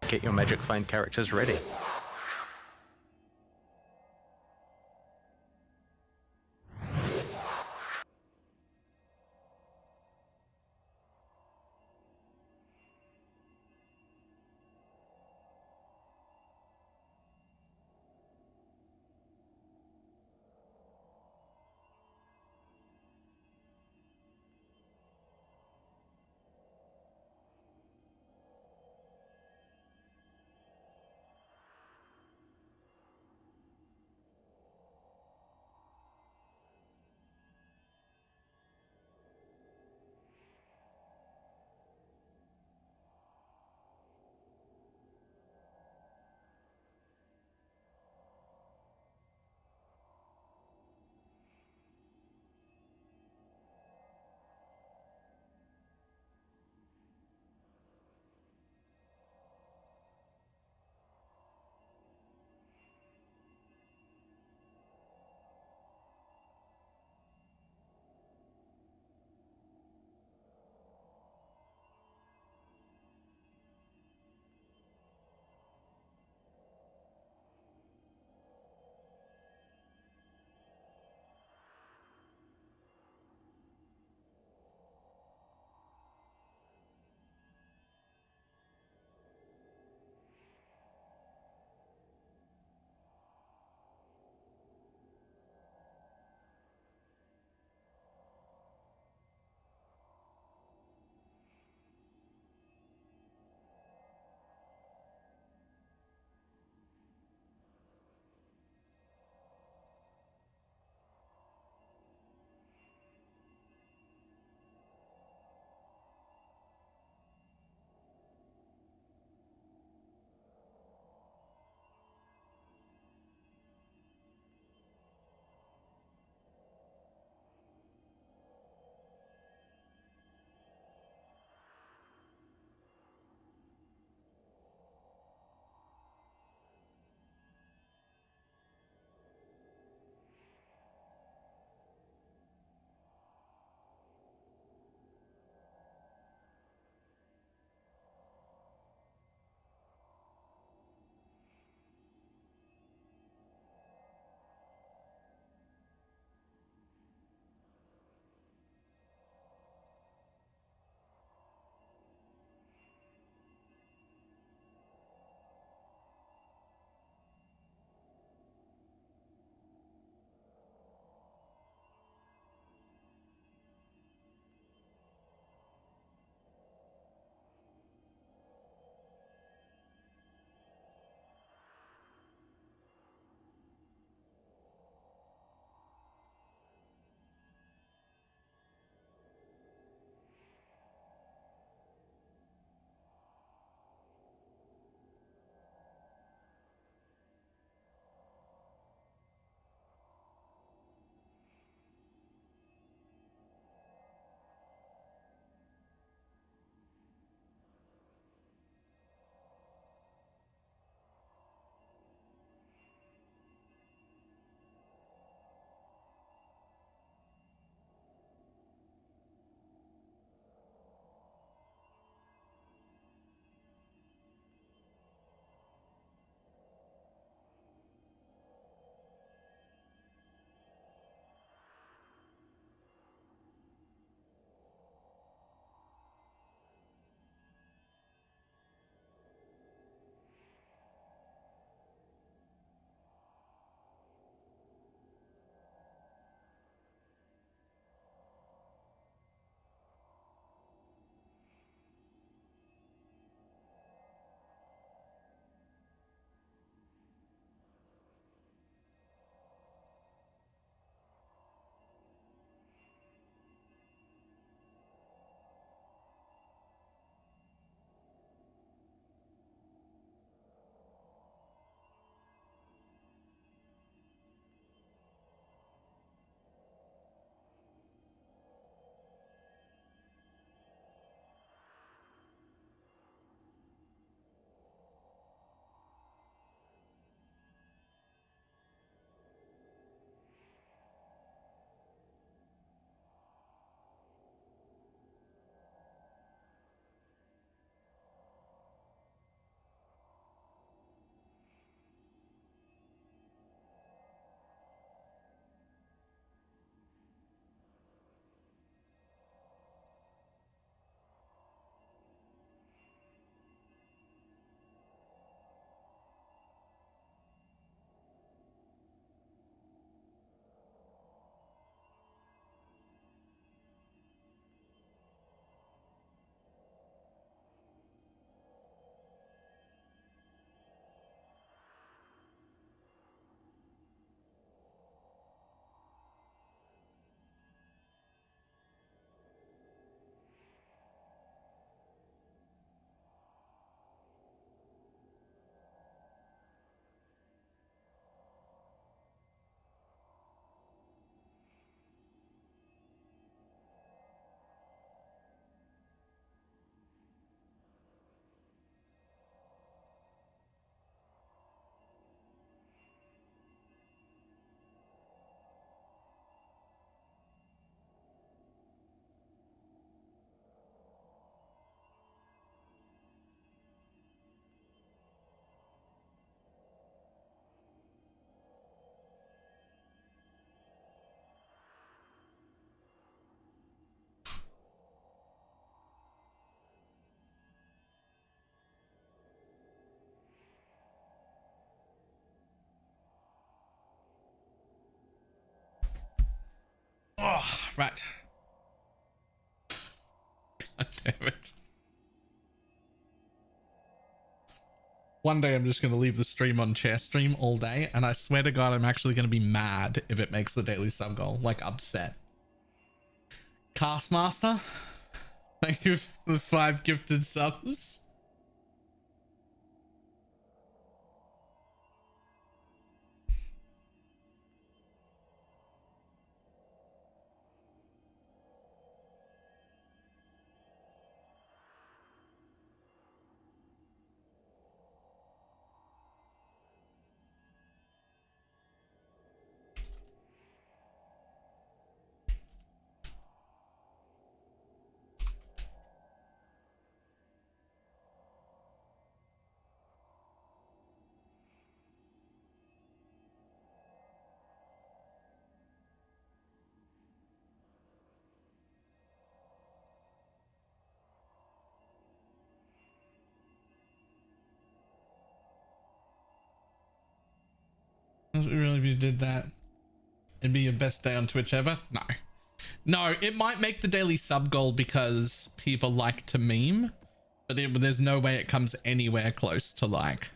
Get your Magic Find characters ready. Oh, right. God damn it. One day I'm just going to leave the stream on chair stream all day, and I swear to God I'm actually going to be mad if it makes the daily sub goal, like upset. Castmaster, thank you for the 5 gifted subs. Really, if you did that, it'd be your best day on Twitch ever? No. No, it might make the daily sub goal because people like to meme, but there's no way it comes anywhere close to like,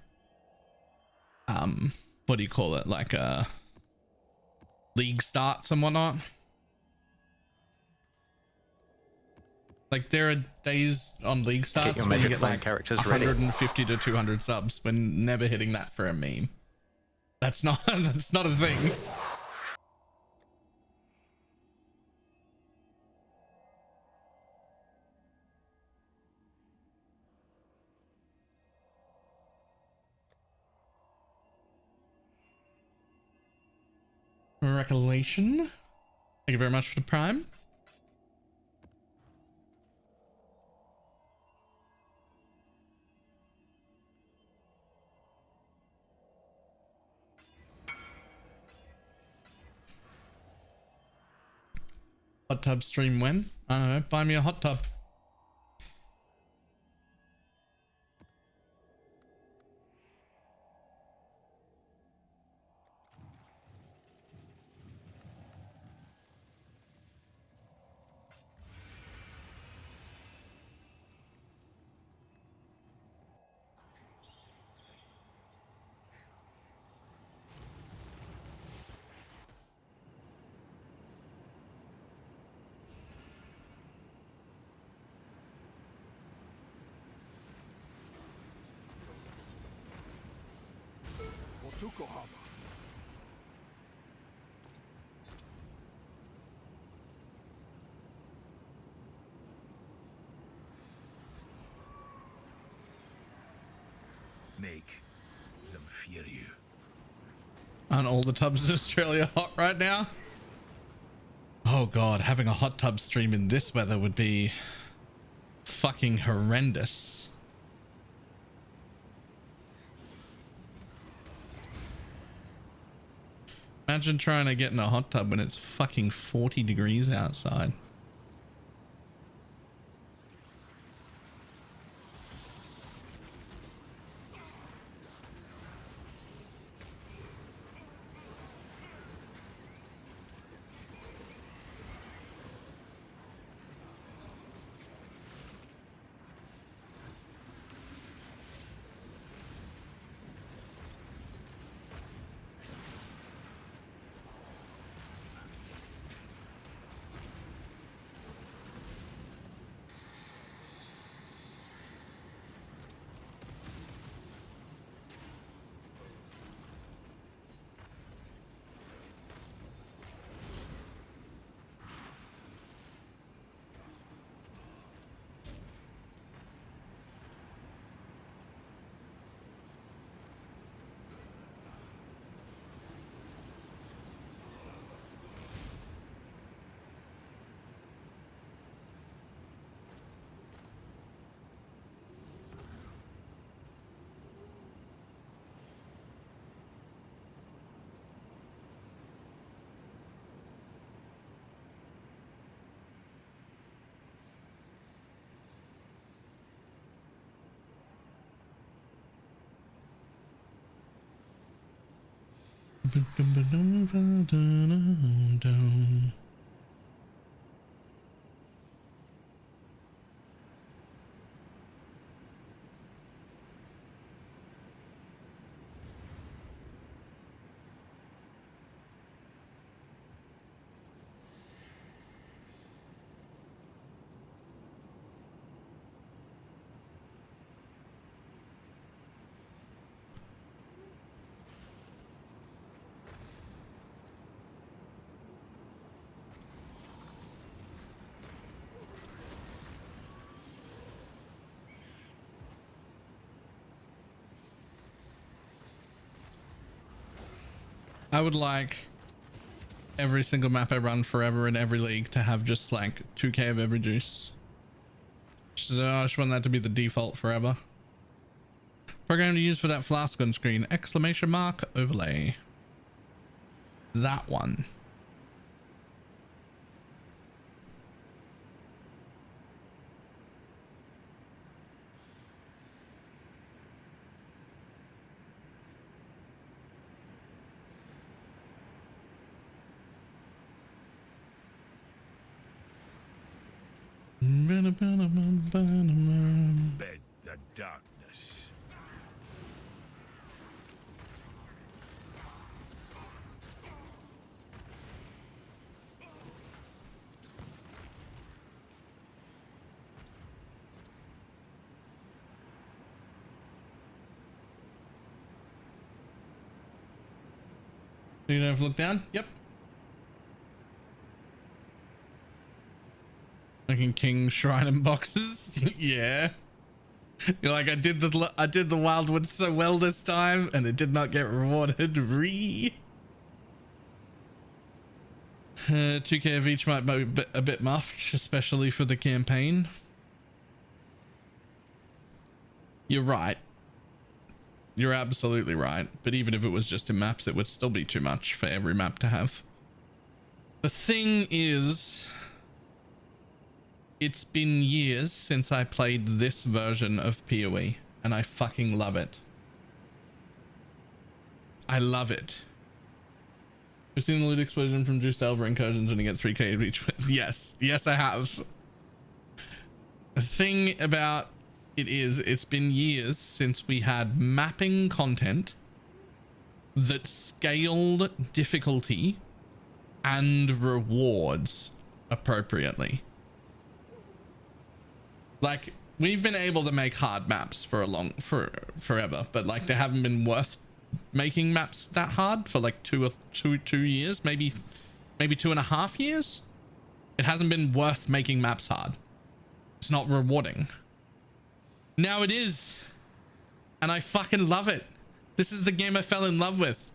what do you call it? Like league starts and whatnot. Like there are days on league starts your where you magic get flame like characters ready. 150 to 200 subs. We're never hitting that for a meme. That's not that's not a thing. Recollection. Thank you very much for the prime. Hot tub stream when? I don't know. Buy me a hot tub. Tukohama. Make them fear you. Aren't all the tubs in Australia hot right now? Oh god, having a hot tub stream in this weather would be fucking horrendous. Imagine trying to get in a hot tub when it's fucking 40 degrees outside. I would like every single map I run forever in every league to have just like 2k of every juice. So I just want that to be the default forever. Program to use for that flask on screen, exclamation mark overlay. That one. Bed the darkness. You don't have to look down? Yep. Making king shrine and boxes. Yeah. You're like, I did the Wildwood so well this time and it did not get rewarded. 2k of each might be a bit much, especially for the campaign. You're right. You're absolutely right. But even if it was just in maps, it would still be too much for every map to have. The thing is, it's been years since I played this version of PoE, and I fucking love it. I love it. We've seen the loot explosion from Juiced Elver incursions when you get 3k of each. Yes, yes I have. The thing about it is, it's been years since we had mapping content that scaled difficulty and rewards appropriately. Like, we've been able to make hard maps for forever, but like they haven't been worth making maps that hard for like two years, maybe 2.5 years. It hasn't been worth making maps hard. It's not rewarding. Now it is, and I fucking love it. This is the game I fell in love with.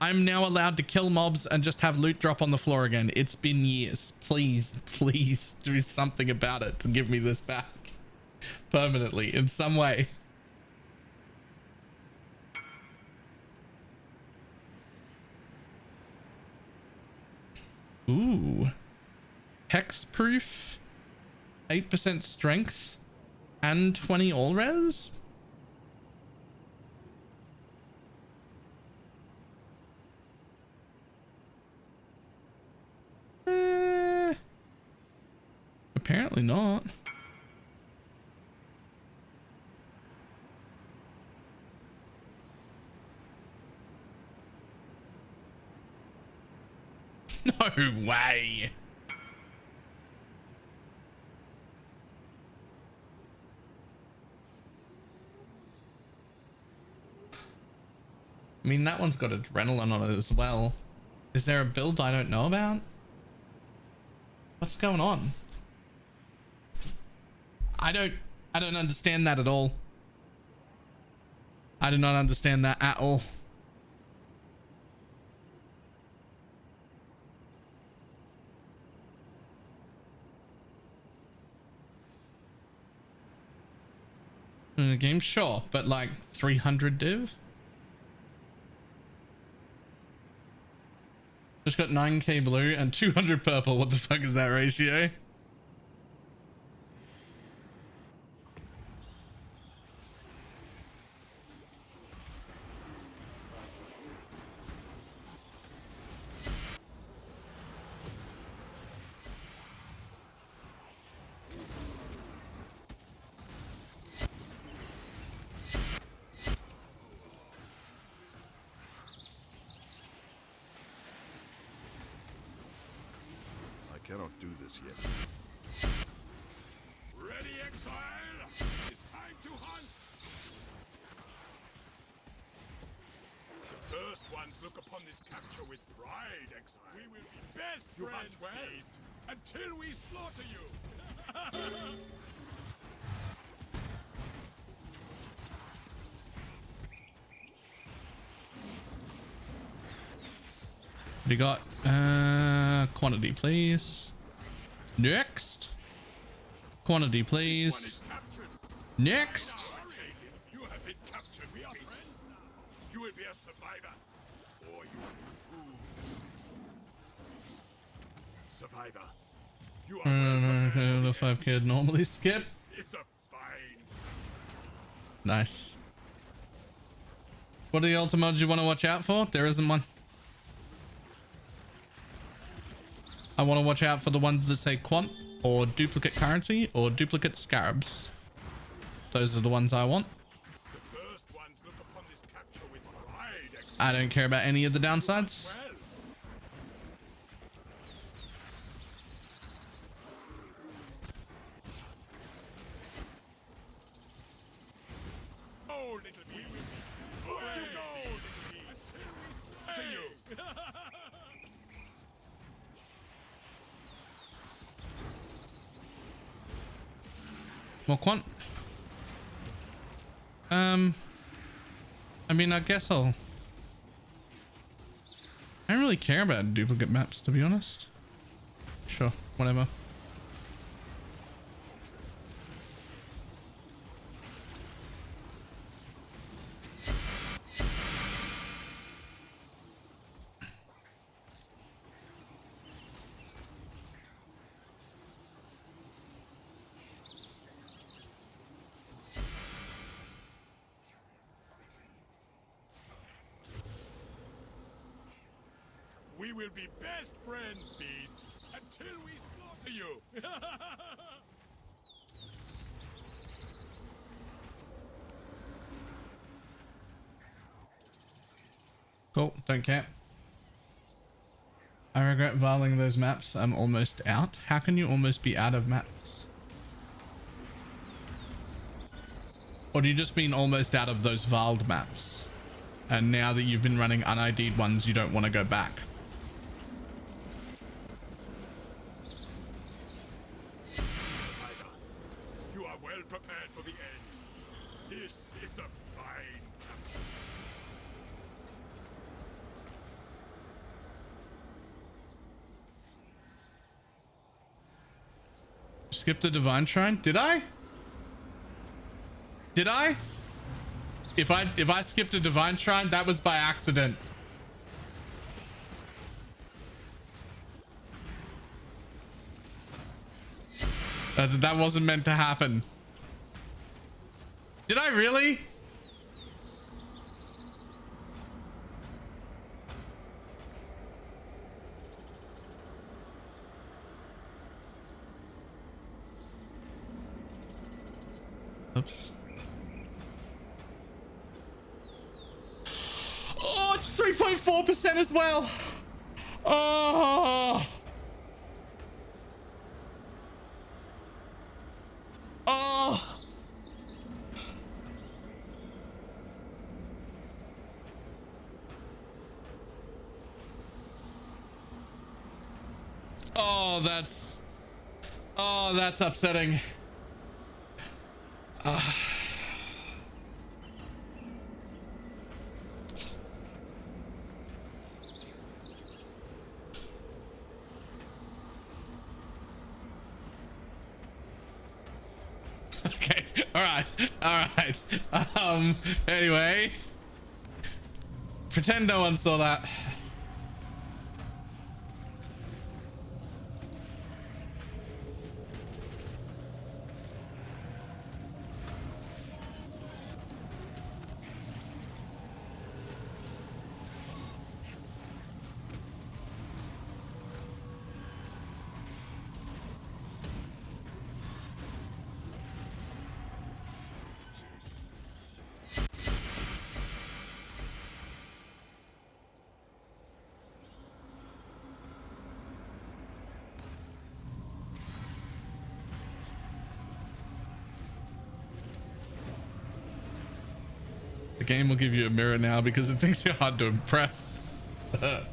I'm now allowed to kill mobs and just have loot drop on the floor again. It's been years. Please, please do something about it to give me this back permanently in some way. Ooh. Hexproof, 8% strength, and 20 all res. Apparently not. No way. I mean, that one's got adrenaline on it as well. Is there a build I don't know about? What's going on? I don't understand that at all. I do not understand that at all. In the game, sure, but like 300 div? Just got 9k blue and 200 purple. What the fuck is that ratio? I cannot do this yet. Ready, exile? It's time to hunt! The first ones look upon this capture with pride, exile. We will be best friends, beast, until we slaughter you! We got quantity, please. Next. Quantity, please. Next. You have been captured. We are friends now. You will be a survivor, or you will be fooled. Survivor. You are The 5k normally skip. It's a fine. Nice. What are the ultimates you want to watch out for? There isn't one. I want to watch out for the ones that say quant or duplicate currency or duplicate scarabs. Those are the ones I want. The first ones look upon this capture with pride. I don't care about any of the downsides. Well, oh, little bee. Where you go, little bee? To you. More quant. I mean, I guess I don't really care about duplicate maps, to be honest. Sure, whatever. We will be best friends, Beast, until we slaughter you. Cool, don't care. I regret viling those maps. I'm almost out. How can you almost be out of maps? Or do you just mean almost out of those viled maps? And now that you've been running un-ID'd ones, you don't want to go back? You are well prepared for the end. It's a fine capture. Skip the divine shrine? Did I? Did I? If I skipped a divine shrine, that was by accident. That wasn't meant to happen. Did I really? Oops. Oh, it's 3.4% as well. Oh. Oh. Oh, that's upsetting. Okay, all right. Anyway, pretend no one saw that. The game will give you a mirror now because it thinks you're hard to impress. Well,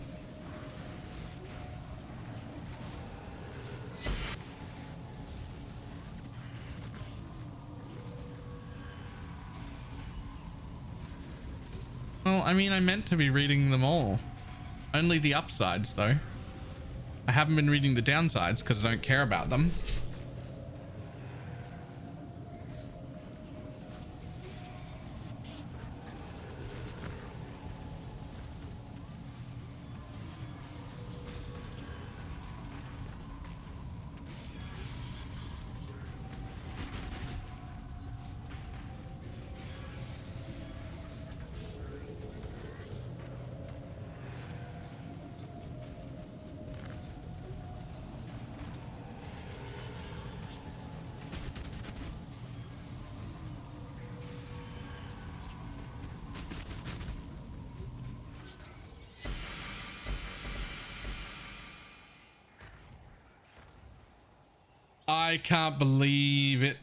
I mean, I meant to be reading them all. Only the upsides though. I haven't been reading the downsides because I don't care about them. I can't believe it.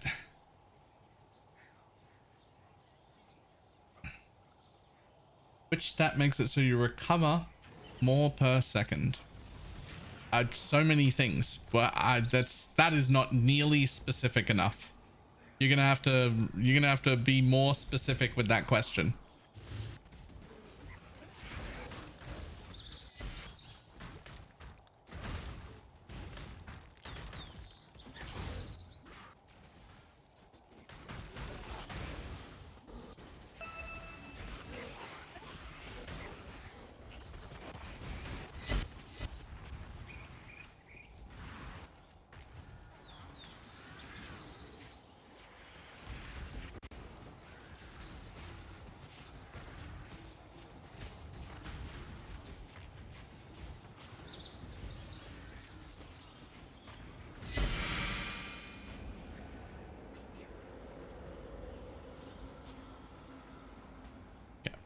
Which stat makes it so you recover more per second? So many things, but that is not nearly specific enough. You're gonna have to be more specific with that question.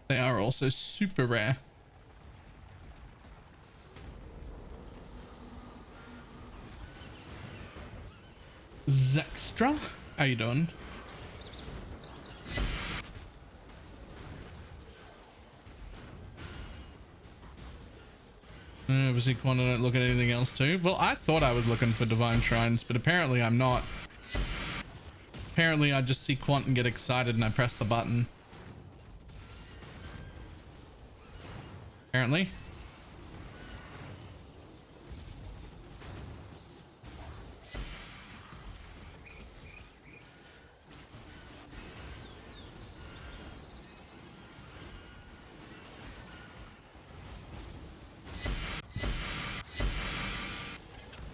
They are also super rare. Zextra, how you doing? Was he quant? I don't look at anything else too. Well, I thought I was looking for divine shrines, but apparently I'm not. Apparently I just see quant and get excited and I press the button. Apparently.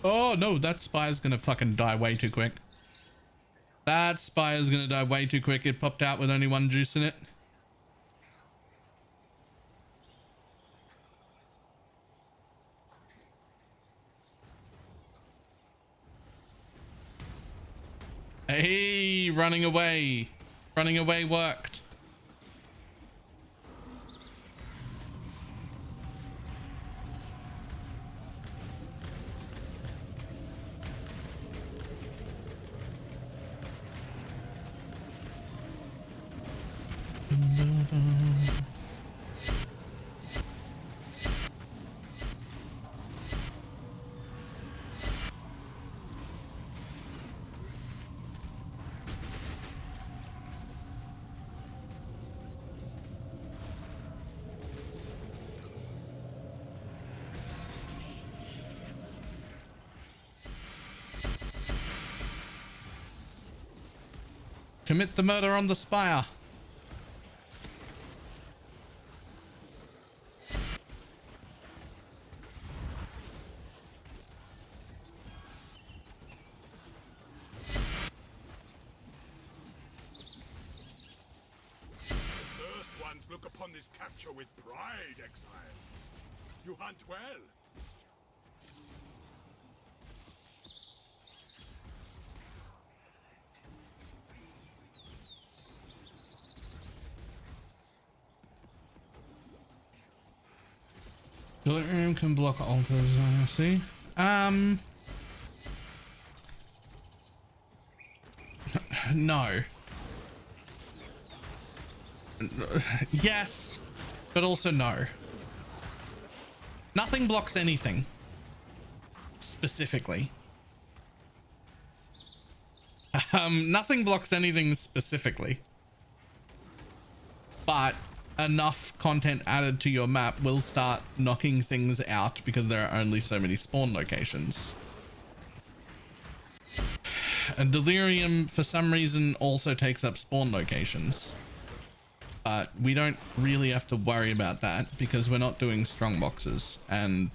Oh no, that spire's gonna fucking die way too quick. That spire's gonna die way too quick. It popped out with only one juice in it. Hey, running away. Running away worked. Commit the murder on the spire. First ones look upon this capture with pride, exile. You hunt well. Delirium can block altars, I see. No. Yes, but also no. Nothing blocks anything. Specifically. Nothing blocks anything specifically. But enough content added to your map will start knocking things out because there are only so many spawn locations. And Delirium, for some reason, also takes up spawn locations. But we don't really have to worry about that because we're not doing strong boxes. And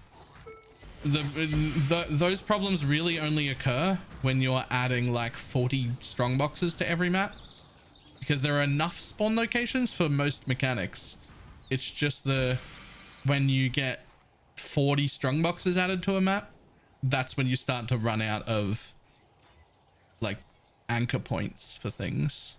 those problems really only occur when you're adding like 40 strong boxes to every map. Because there are enough spawn locations for most mechanics. It's just when you get 40 strong boxes added to a map, that's when you start to run out of like anchor points for things.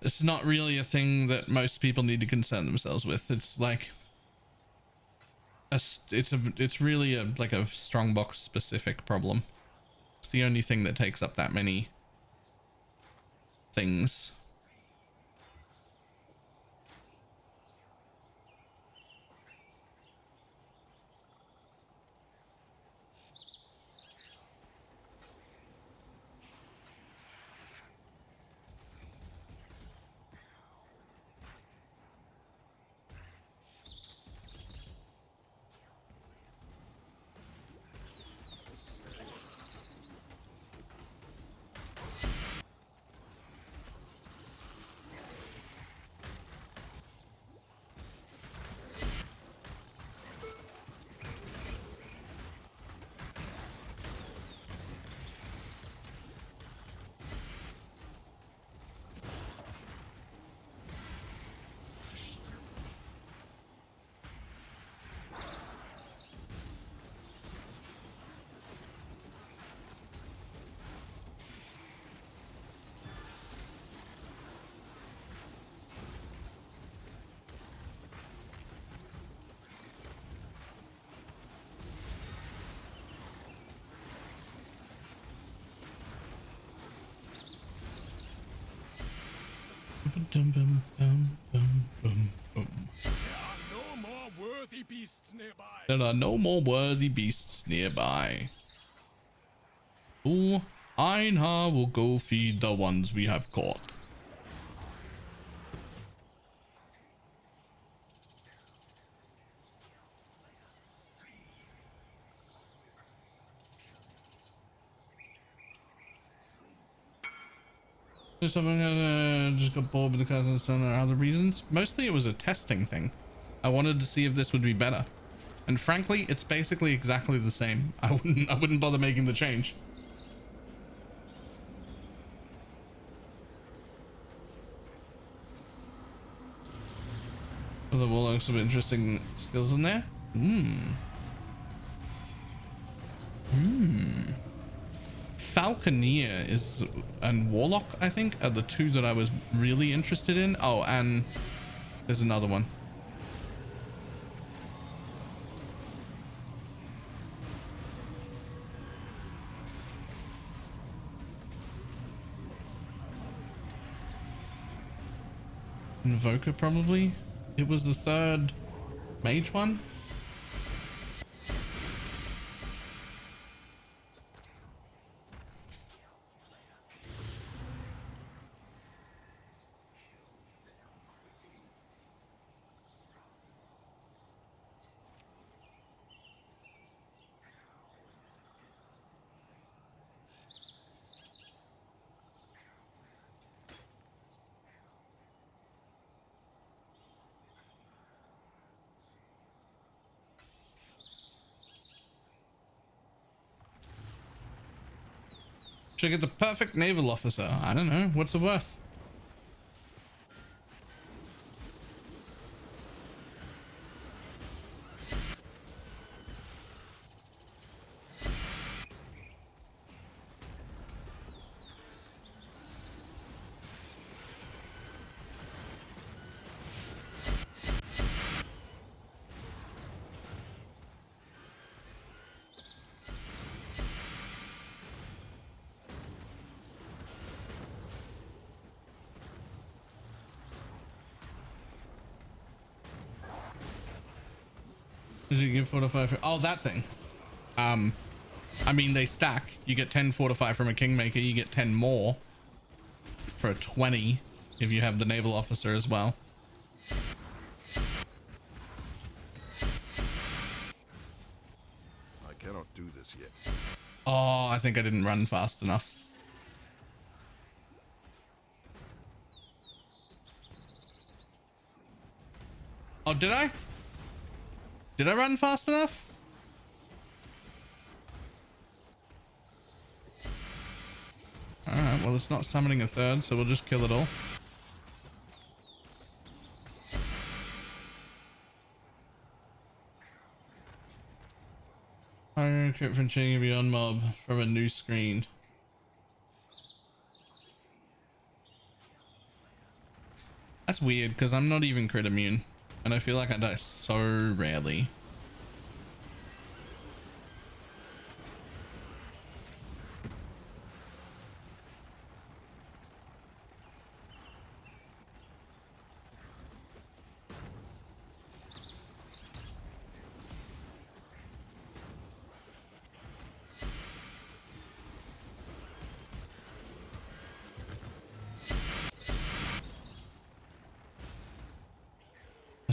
It's not really a thing that most people need to concern themselves with. It's like it's really like a strong box specific problem. It's the only thing that takes up that many things. There are no more worthy beasts nearby. There are no more worthy beasts nearby. Oh, Einhar will go feed the ones we have caught. Just got bored with the cousins and other reasons. Mostly it was a testing thing. I wanted to see if this would be better. And frankly, it's basically exactly the same. I wouldn't bother making the change. Oh, the Warlock's some interesting skills in there. Falconeer is and Warlock, I think, are the two that I was really interested in. Oh, and there's another one. Invoker, probably. It was the third mage one. Should I get the perfect naval officer? I don't know. What's it worth? Did you give fortify for? Oh, that thing. I mean, they stack. You get 10 fortify from a Kingmaker. You get 10 more for a 20 if you have the naval officer as well. I cannot do this yet. Oh, I think I didn't run fast enough. Oh, did I? Did I run fast enough? Alright, well, it's not summoning a third, so we'll just kill it all. I'm crit from checking beyond mob from a new screen. That's weird, because I'm not even crit immune. And I feel like I die so rarely.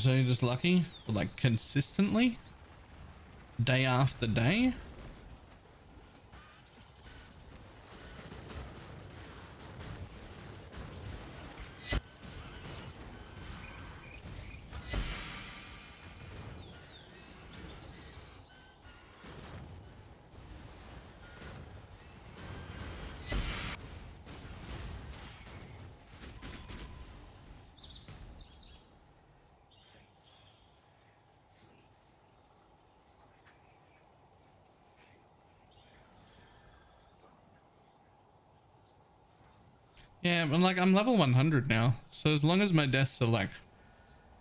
So you're just lucky, but like consistently, day after day. Yeah, but like I'm level 100 now, so as long as my deaths are like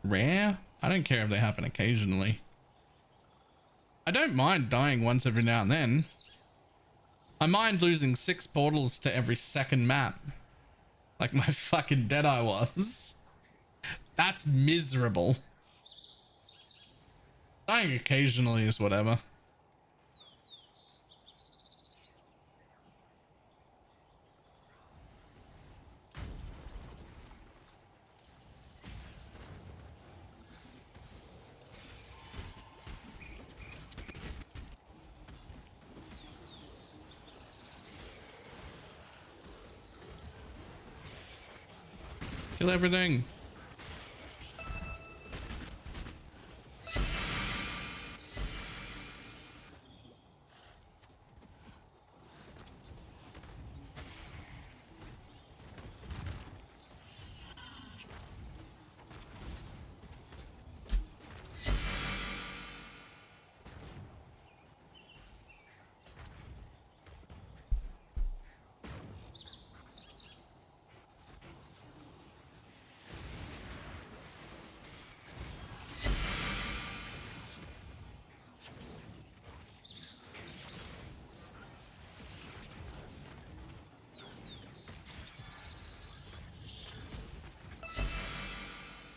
rare, I don't care if they happen occasionally. I don't mind dying once every now and then. I mind losing 6 portals to every second map, like my fucking Deadeye was. That's miserable. Dying occasionally is whatever. Kill everything.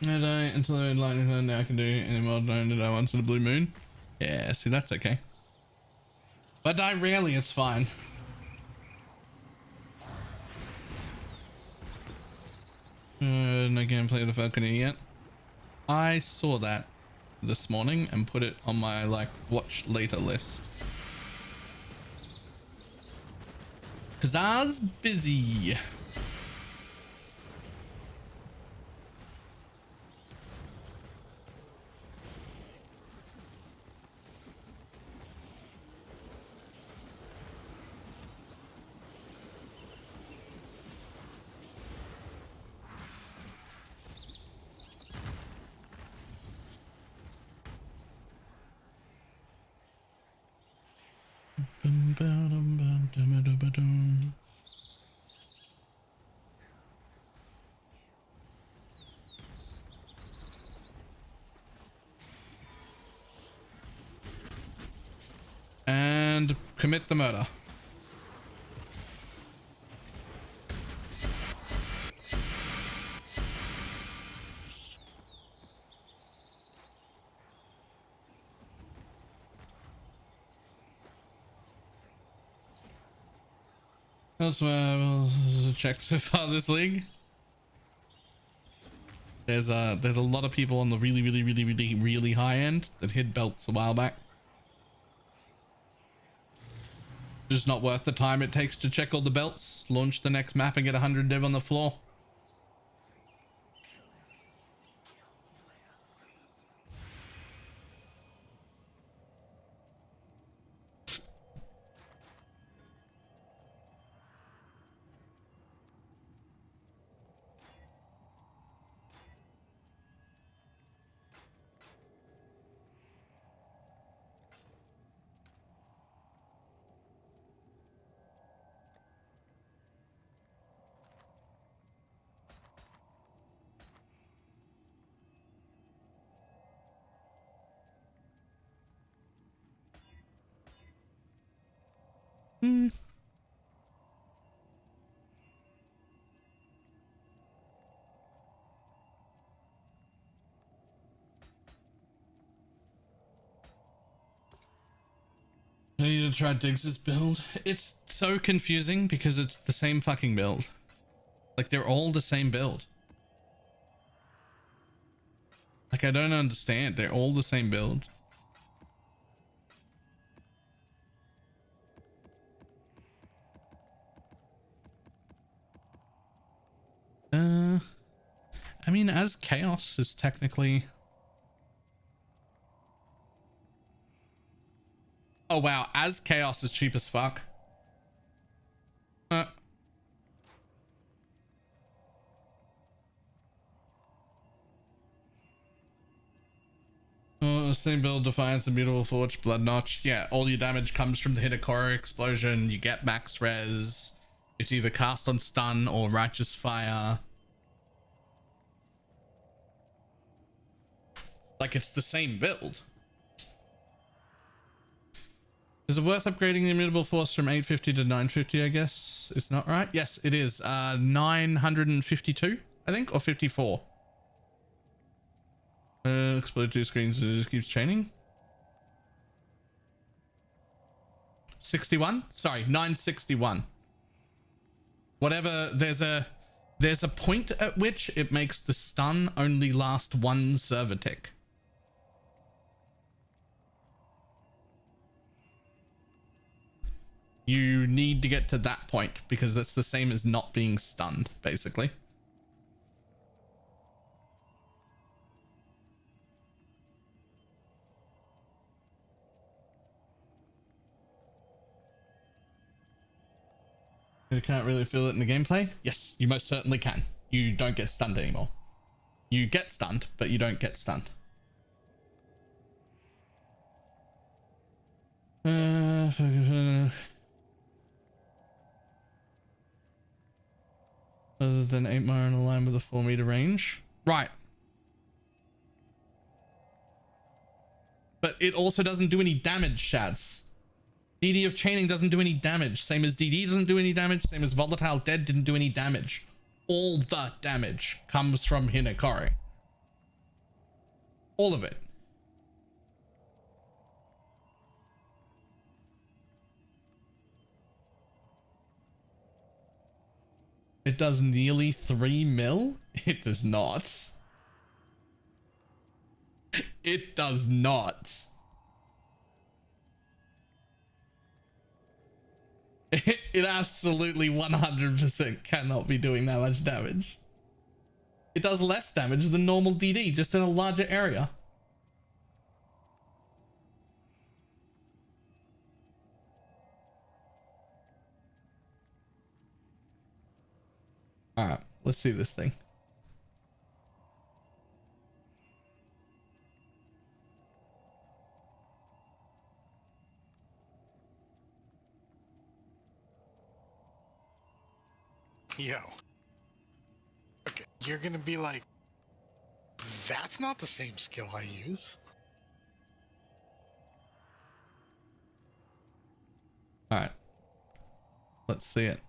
Did I until I lightning now I can do any more than did I once in a blue moon? Yeah, see that's okay. But die rarely, it's fine. No gameplay of the Falconer yet. I saw that this morning and put it on my like watch later list. Cause I was busy. And commit the murder. Elsewhere, we'll check so far this league. There's a lot of people on the really high end that hit belts a while back. Just not worth the time it takes to check all the belts, launch the next map and get 100 div on the floor. I need to try Diggs's build. It's so confusing because it's the same fucking build. Like, they're all the same build. Like, I don't understand. They're all the same build. I mean, as Chaos is technically... Oh wow, as Chaos is cheap as fuck. Oh, same build, Defiance, Immutable Forge, Blood Notch. Yeah, all your damage comes from the Hidakora explosion. You get max res. It's either cast on stun or righteous fire. Like, it's the same build. Is it worth upgrading the Immutable Force from 850 to 950, I guess? It's not right? Yes, it is. 952, I think, or 54. Explode 2 screens, it just keeps chaining. 61? Sorry, 961. Whatever, there's a point at which it makes the stun only last one server tick. You need to get to that point because that's the same as not being stunned, basically. You can't really feel it in the gameplay? Yes, you most certainly can. You don't get stunned anymore. You get stunned, but you don't get stunned. Other than 8 mile in a line with a 4 meter range. Right. But it also doesn't do any damage, Shads. DD of chaining doesn't do any damage. Same as DD doesn't do any damage. Same as Volatile Dead didn't do any damage. All the damage comes from Hinakari. All of it. It does nearly 3 mil? It does not. It does not. It absolutely 100% cannot be doing that much damage. It does less damage than normal DD, just in a larger area. Alright, let's see this thing. Yo. Okay, you're gonna be like, that's not the same skill I use. Alright. Let's see it.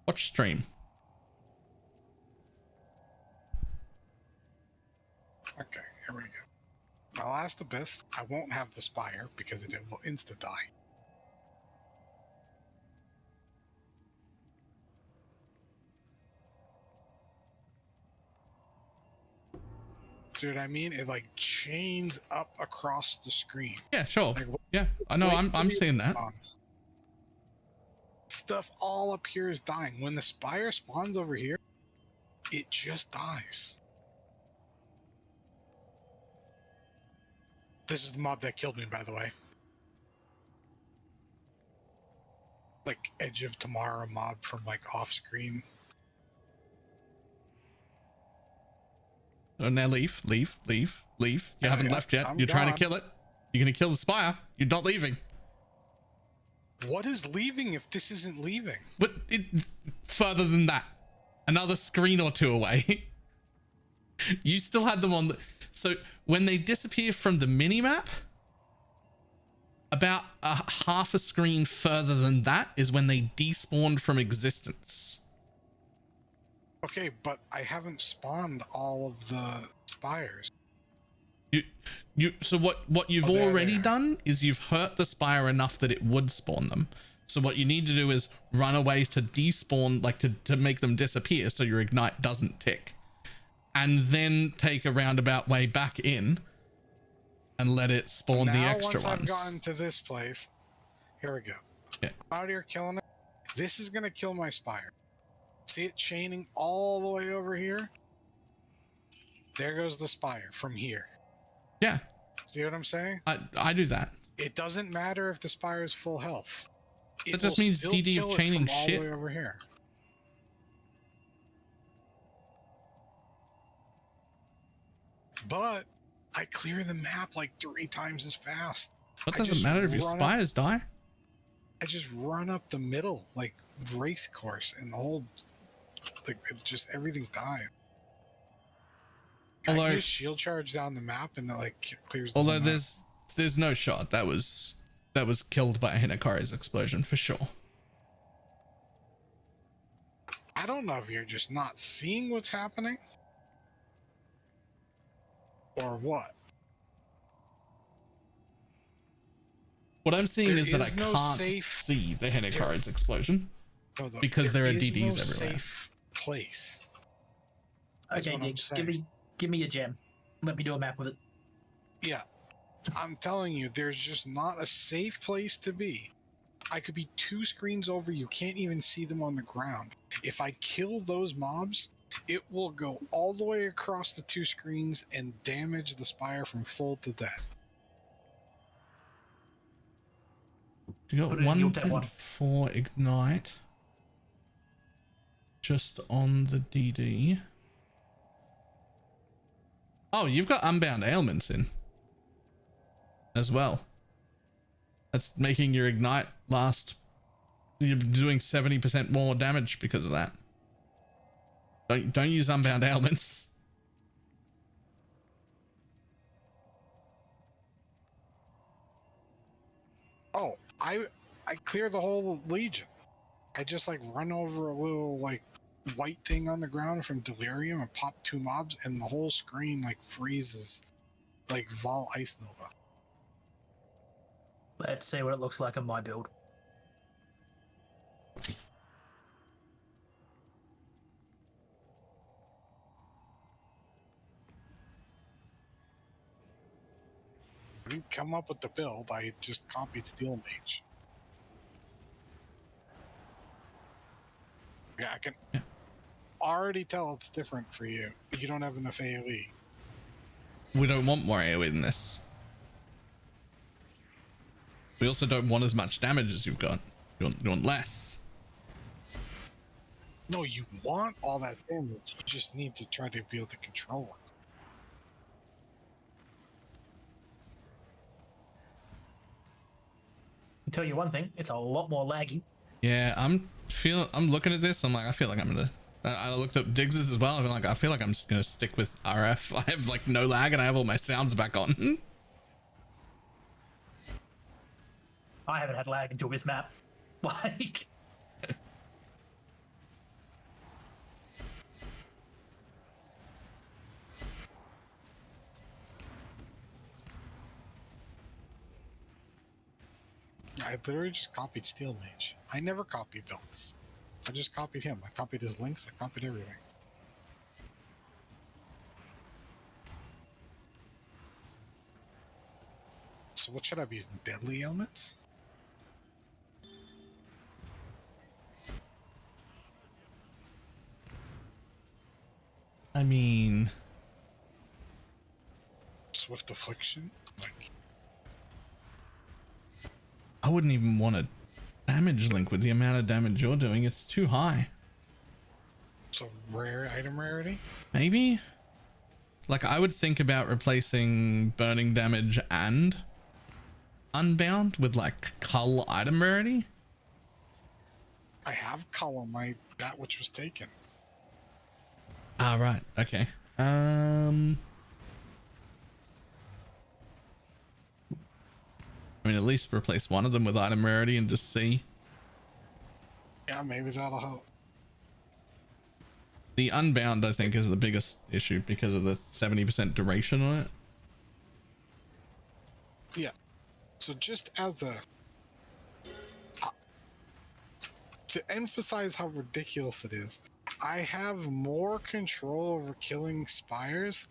Watch stream. Okay, here we go. My last abyss, I won't have the spire because it will insta die. See what I mean? It like chains up across the screen. Yeah, sure. Like, Yeah, I know. wait I'm till seeing that. spawns. Stuff all up here is dying. When the spire spawns over here, it just dies. This is the mob that killed me, by the way. Like Edge of Tomorrow mob from like off screen. Oh, now leave. You haven't left yet. I'm You're trying to gone. kill it. You're going to kill the spire. You're not leaving. What is leaving if this isn't leaving? But further than that, another screen or two away. You still had them on the... So when they disappear from the mini-map, about a half a screen further than that is when they despawned from existence. Okay, but I haven't spawned all of the spires. So what you've they're already there. done is you've hurt the spire enough that it would spawn them. So what you need to do is run away to despawn, like to make them disappear so your ignite doesn't tick. And then take a roundabout way back in and let it spawn So the now, extra once ones. I've gotten to this place, here we go. Yeah. I'm out here killing it. This is gonna kill my spire. See it chaining all the way over here? There goes the spire from here. Yeah, See what I'm saying? I do that. It doesn't matter if the spire is full health. It That just will means still DD kill of it chaining from all shit. the way over here. But I clear the map like 3 times as fast. What I does it just matter if your run up- spires die? I just run up the middle like race course and the whole like it just everything dies. I Although- can just shield charge down the map and it like clears the Although map. there's no shot that was killed by Hinakari's explosion for sure. I don't know if you're just not seeing what's happening or what. What I'm seeing There is that I is no can't safe- see the Hinakari's explosion. No, though, Because there are is DDs no everywhere. Safe place. That's Okay, what I'm Diggs, saying. give me a gem. Let me do a map with it. Yeah, I'm telling you, there's just not a safe place to be. I could be 2 screens over. You can't even see them on the ground. If I kill those mobs, it will go all the way across the 2 screens and damage the spire from full to death. You got Put it in your tab 1.4 ignite just on the DD. Oh, you've got unbound ailments in as well. That's making your ignite last. You're doing 70% more damage because of that. Don't use unbound ailments. Oh, I clear the whole legion. I just like run over a little like white thing on the ground from delirium and pop 2 mobs and the whole screen like freezes like Vol Ice Nova. Let's see what it looks like on my build. I didn't come up with the build, I just copied Steel Mage. Yeah, I can already tell it's different for you. You don't have enough AoE. We don't want more AoE than this. We also don't want as much damage as you've got. You want less. No, you want all that damage. You just need to try to be able to control it. I'll tell you one thing, it's a lot more laggy. Yeah, I'm looking at this. I'm like, I feel like I'm gonna. I looked up Diggs's as well. I'm like, I feel like I'm just gonna stick with RF. I have like no lag and I have all my sounds back on. I haven't had lag until this map. Like, I literally just copied Steel Mage. I never copy builds. I just copied him. I copied his links. I copied everything. So what should I be using? Deadly elements? I mean, Swift Affliction? Like, I wouldn't even want a damage link with the amount of damage you're doing. It's too high. so rare item rarity? Maybe? Like, I would think about replacing burning damage and unbound with like cull item rarity. I have column that which was taken. Ah, right. Okay. I mean, at least replace one of them with item rarity and just see. Yeah, maybe that'll help. The unbound, I think, is the biggest issue because of the 70% duration on it. Yeah. So just as a to emphasize how ridiculous it is, I have more control over killing spires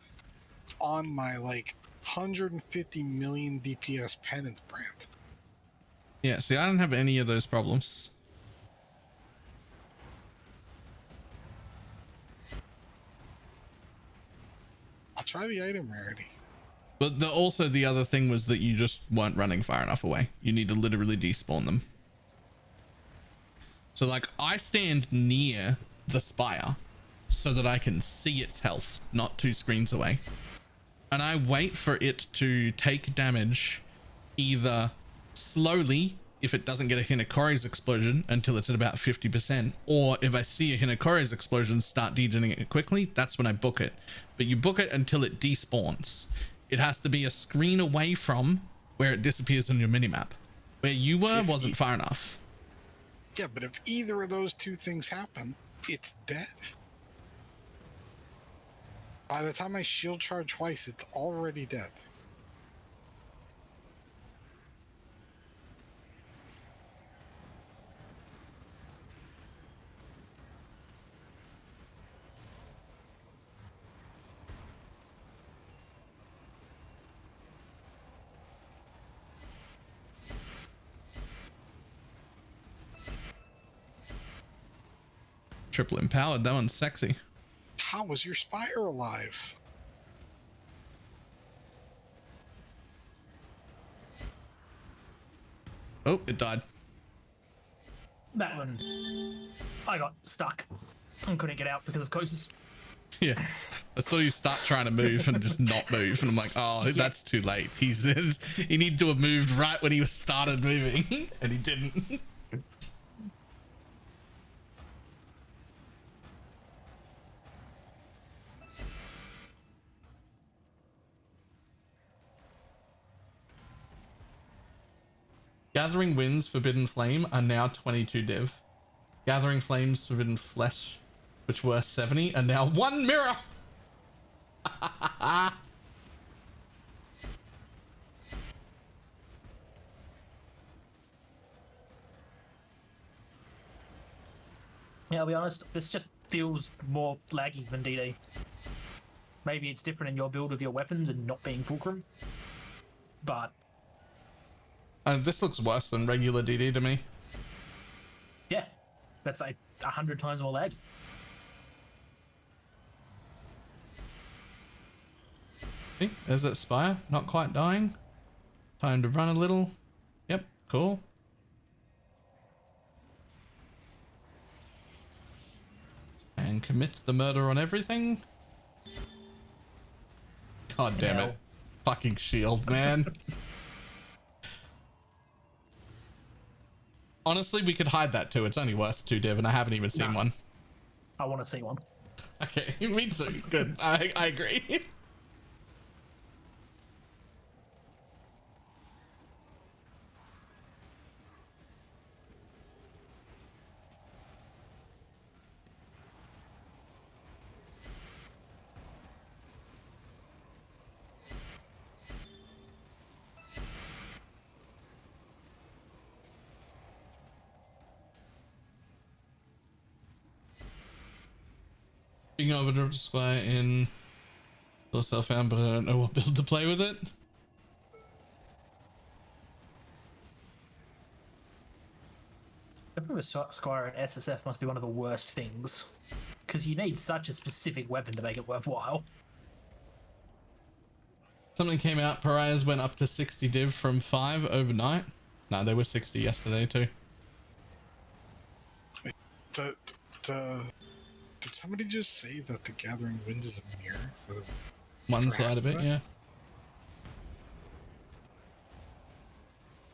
on my like 150 million DPS penance brand. Yeah, see, I don't have any of those problems. I'll try the item rarity. But also the other thing was that you just weren't running far enough away. You need to literally despawn them. So like, I stand near the spire so that I can see its health, not 2 screens away. And I wait for it to take damage either slowly, if it doesn't get a Hinekori's explosion until it's at about 50%, or if I see a Hinekori's explosion start degening it quickly, that's when I book it. But you book it until it despawns. It has to be a screen away from where it disappears on your minimap. Where you were wasn't far enough. Yeah, but if either of those two things happen, it's dead. By the time I shield charge twice, it's already dead. Triple empowered, that one's sexy. How was your spire alive? Oh, it died. That one, I got stuck and couldn't get out because of Kosis. Yeah, I saw you start trying to move and just not move, and I'm like, oh, that's too late. He says he needed to have moved right when he started moving, and he didn't. Gathering Winds, Forbidden Flame are now 22 div. Gathering Flames, Forbidden Flesh, which were 70, are now 1 mirror. Yeah, I'll be honest, this just feels more laggy than DD. Maybe it's different in your build of your weapons and not being fulcrum, but This looks worse than regular DD to me. yeah, that's like 100 times more lag. See, there's that spire, not quite dying. Time to run a little. Yep, cool. And commit the murder on everything. God damn it. Fucking shield, man. Honestly, we could hide that too. It's only worth 2 div, and I haven't even seen one. I want to see one. Okay, me too. Good. I agree. Speaking of Overdrive Display in yourself found, but I don't know what build to play with it. The problem with Squire and SSF must be one of the worst things, because you need such a specific weapon to make it worthwhile. Something came out, pariahs went up to 60 div from 5 overnight. No, they were 60 yesterday too. Did somebody just say that the Gathering Wind is a mirror for the One side of it, yeah.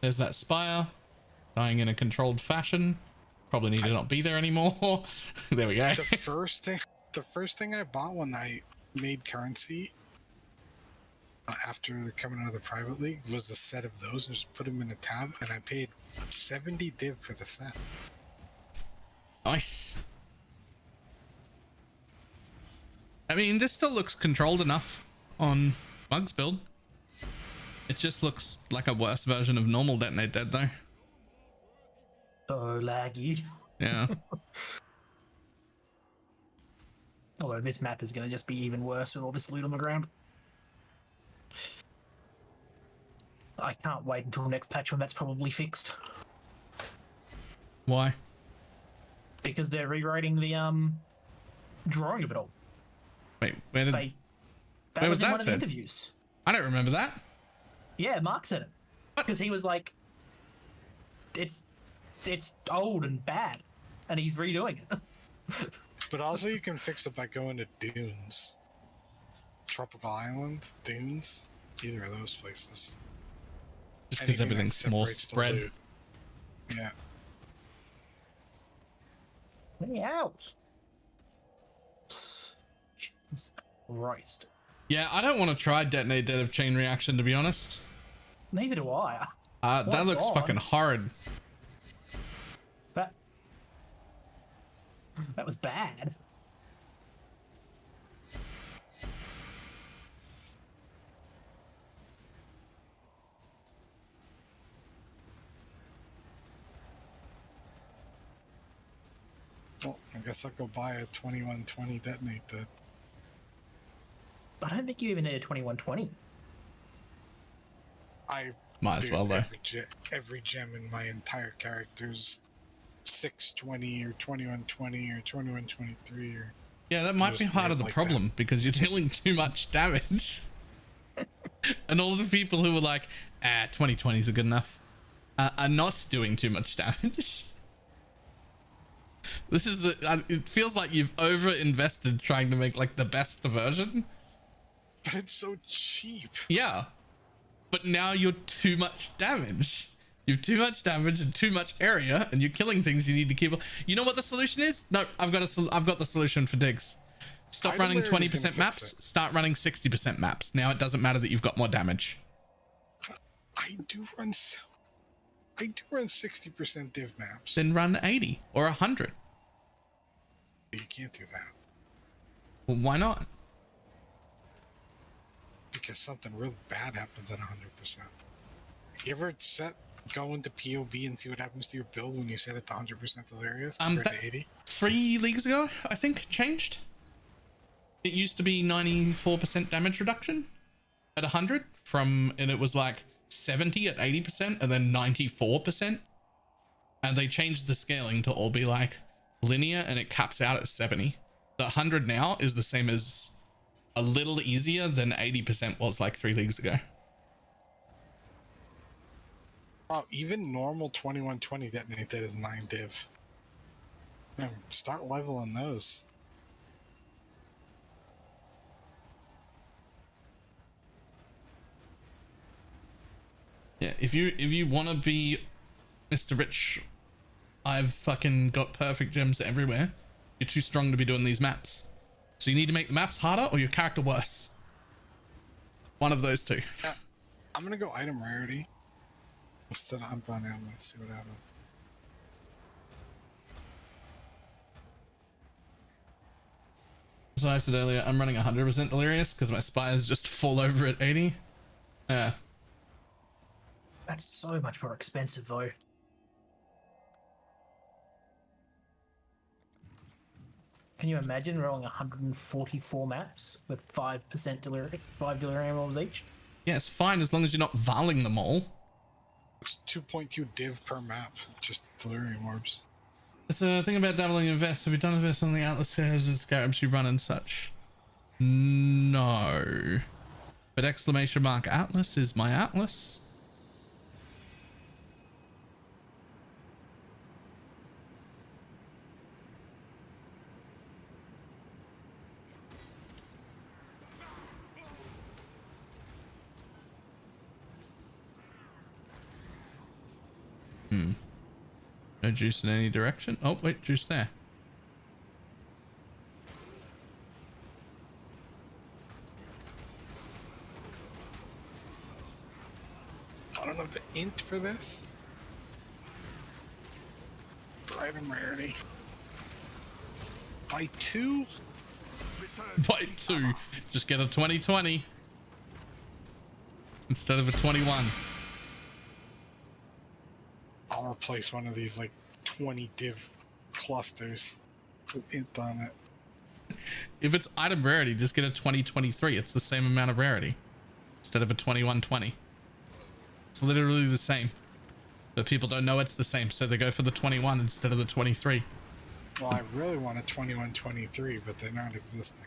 There's that spire dying in a controlled fashion. Probably need to not be there anymore. There we go. The first thing I bought when I made currency after coming out of the private league was a set of those. I just put them in a tab, and I paid 70 div for the set. Nice. I mean, this still looks controlled enough on Mug's build. It just looks like a worse version of normal Detonate Dead though. So laggy. Yeah. Although this map is going to just be even worse with all this loot on the ground. I can't wait until next patch when that's probably fixed. Why? Because they're rewriting the drawing of it all. Wait, where was was in that one of the said? interviews. I don't remember that. Yeah, Mark said it. Because he was like, it's old and bad, and he's redoing it. But also you can fix it by going to Dunes. Tropical Island, Dunes, either of those places. Just because Anything that everything's more separates the spread. loot. Yeah. Let me out. Jesus Christ. Yeah, I don't want to try Detonate Dead of Chain Reaction, to be honest. Neither do I. That looks fucking horrid. That was bad. Well, I guess I'll go buy a 2120 Detonate Dead. I don't think you even need a 2120. I Might as do well, though. every gem in my entire character's 620 or 2120 or 2123 or Yeah, that might just be part of weird the like problem, because you're dealing too much damage. And all the people who were like, 2020s are good enough, are not doing too much damage. This is it feels like you've over invested trying to make like the best version. But it's so cheap. Yeah, but now you're too much damage. You've too much damage and too much area, and you're killing things you need to keep. You know what the solution is? No, I've got the solution for digs. Stop running 20% maps. Start running 60% maps. Now it doesn't matter that you've got more damage. I do run 60% div maps. Then run 80 or 100. You can't do that Well, why not? because something really bad happens at 100%. You ever go into POB and see what happens to your build when you set it to 100% delirious compared to 80? 3 leagues ago, I think, changed. It used to be 94% damage reduction at 100 and it was like 70 at 80% and then 94%. And they changed the scaling to all be like linear and it caps out at 70. The 100 now is the same as a little easier than 80% was like 3 leagues ago. Oh, even normal 2120 Detonate Dead is 9 div. Man, start leveling those. Yeah, if you want to be Mr. Rich, I've fucking got perfect gems everywhere. You're too strong to be doing these maps. So you need to make the maps harder or your character worse. One of those two. Yeah, I'm gonna go item rarity. Instead of hump on ammo, let's see what happens. So I said earlier, I'm running 100% delirious because my spires just fall over at 80. Yeah. That's so much more expensive, though. Can you imagine rolling 144 maps with 5% delirium, 5 delirium rolls each? Yeah, it's fine as long as you're not valing them all. It's 2.2 div per map, just delirium orbs. So thing about dabbling in vests. Have you done invest on the Atlas series and scarabs you run and such? No. But exclamation mark Atlas is my Atlas. No juice in any direction. Oh, wait, juice there. I don't have the int for this. Item rarity. By 2? By 2. Just get a 2020 instead of a 21. I'll replace one of these like 20 div clusters with int on it. If it's item rarity, just get a 2023. It's the same amount of rarity instead of a 2120. It's literally the same, but people don't know it's the same, so they go for the 21 instead of the 23. Well, I really want a 2123, but they're not existing.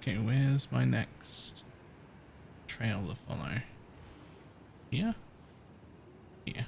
Okay, where's my next trail to follow? Here? Here.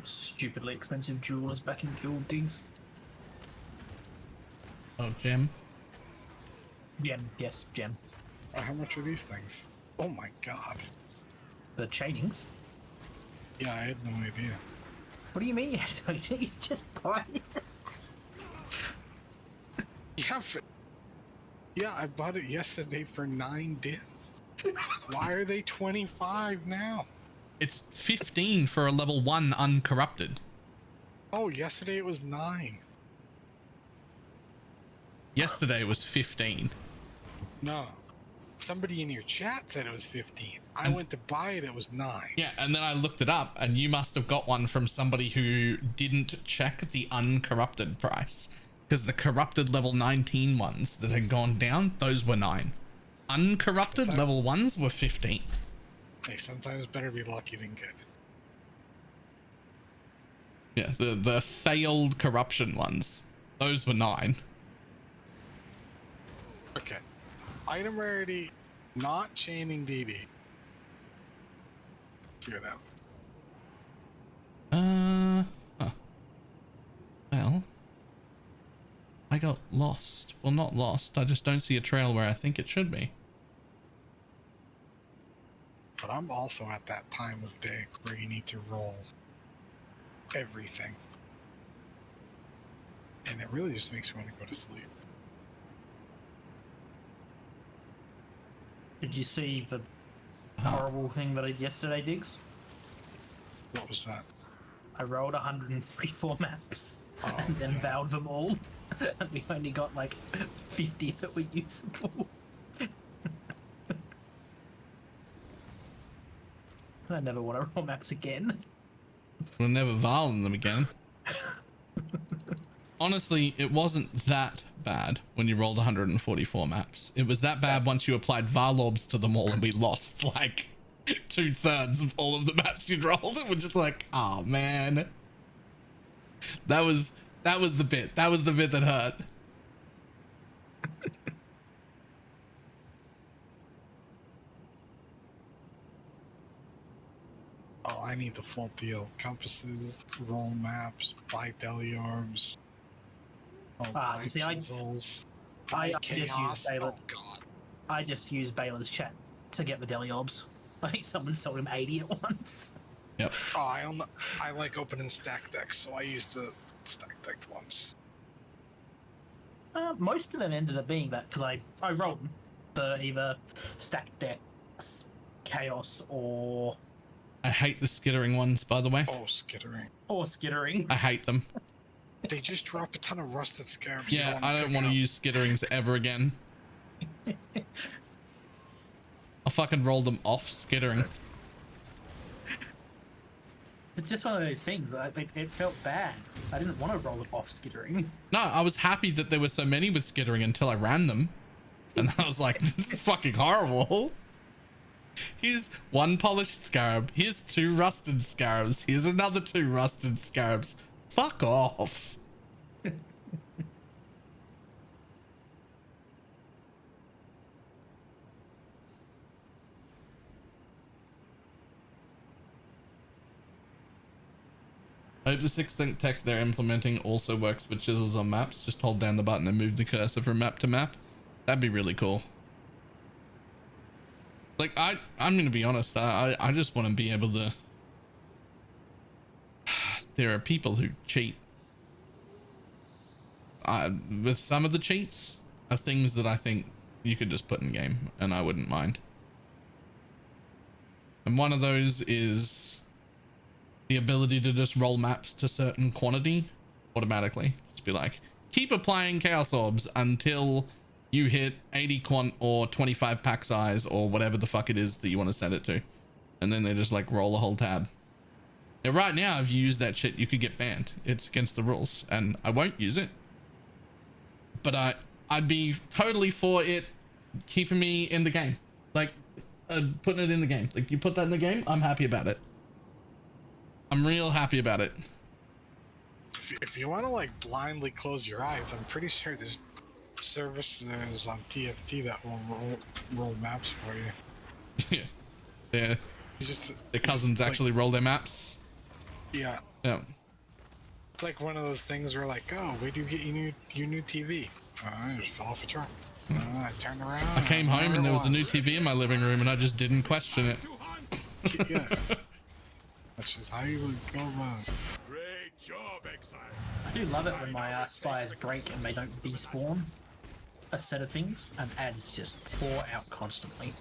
Stupidly expensive jewelers back in Guild Digs. Oh, gem. Gem, yes, gem. How much are these things? Oh my god. The chainings? Yeah, I had no idea. What do you mean you have to eat it? You just buy it? Yeah, I bought it yesterday for 9 div. Why are they 25 now? It's 15 for a level 1 uncorrupted. Oh, yesterday it was 9. Yesterday it was 15. No. Somebody in your chat said it was 15. I went to buy it, it was 9. Yeah, and then I looked it up, and you must have got one from somebody who didn't check the uncorrupted price. Because the corrupted level 19 ones that had gone down, those were 9. Uncorrupted level 1s were 15. Hey, sometimes better be lucky than good. Yeah, the failed corruption ones, those were 9. Okay. Item rarity, not chaining DD. Let's hear that. Huh. Well, I got lost. Well, not lost. I just don't see a trail where I think it should be. But I'm also at that time of day where you need to roll everything. And it really just makes me want to go to sleep. Did you see the horrible thing that I did yesterday, Diggs? What was that? I rolled 144 maps and then vowed them all. And we only got like 50 that were usable. I never want to roll maps again. We'll never val them again. Honestly, it wasn't that bad when you rolled 144 maps. It was that bad once you applied Varlorbs to them all and we lost like 2/3 of all of the maps you'd rolled. And we're just like, oh man. That was That was the bit. That was the bit that hurt. Oh, I need the full deal. Compasses, roll maps, buy deli orbs. Oh, buy you see, chisels, buy I just use chaos. Baylor. Oh god. I just use Baylor's chat to get the deli obs. I think someone sold him 80 at once. Yep. Oh, I like opening stack decks, so I use the stack decked ones. Most of them ended up being that because I rolled them for either stacked decks, chaos, or I hate the skittering ones, by the way. Oh, skittering. Skittering. I hate them. They just drop a ton of rusted scarabs. you Yeah, wanna I don't pick want to up. use skitterings ever again. I'll fucking roll them off skittering. It's just one of those things. It felt bad. I didn't want to roll it off skittering. No, I was happy that there were so many with skittering until I ran them. And I was like, this is fucking horrible. Here's one polished scarab. Here's 2 rusted scarabs. Here's another 2 rusted scarabs. Fuck off. I hope the 6th tech they're implementing also works with chisels on maps. Just hold down the button and move the cursor from map to map. That'd be really cool. Like, I'm gonna be honest, I just want to be able to... There are people who cheat. With some of the cheats are things that I think you could just put in game and I wouldn't mind. And one of those is the ability to just roll maps to certain quantity automatically. Just be like, keep applying chaos orbs until you hit 80 quant or 25 pack size or whatever the fuck it is that you want to set it to. And then they just like roll a whole tab. Now, right now, if you use that shit, you could get banned. It's against the rules and I won't use it. But I'd be totally for it keeping me in the game. Like, putting it in the game. Like, you put that in the game, I'm happy about it. I'm real happy about it. If you want to like blindly close your eyes, I'm pretty sure there's services on TFT that will roll maps for you. Yeah. Their cousins actually roll their maps. Yeah. Yeah. It's like one of those things where like, oh, where do you get your new TV? I just fell off a truck. I turned around. I came home and there was a new TV in my living room and I just didn't question it. Yeah. That's just how you would go about it. Great job, Exile. I do love it when my spires break and they don't despawn a set of things and ads just pour out constantly.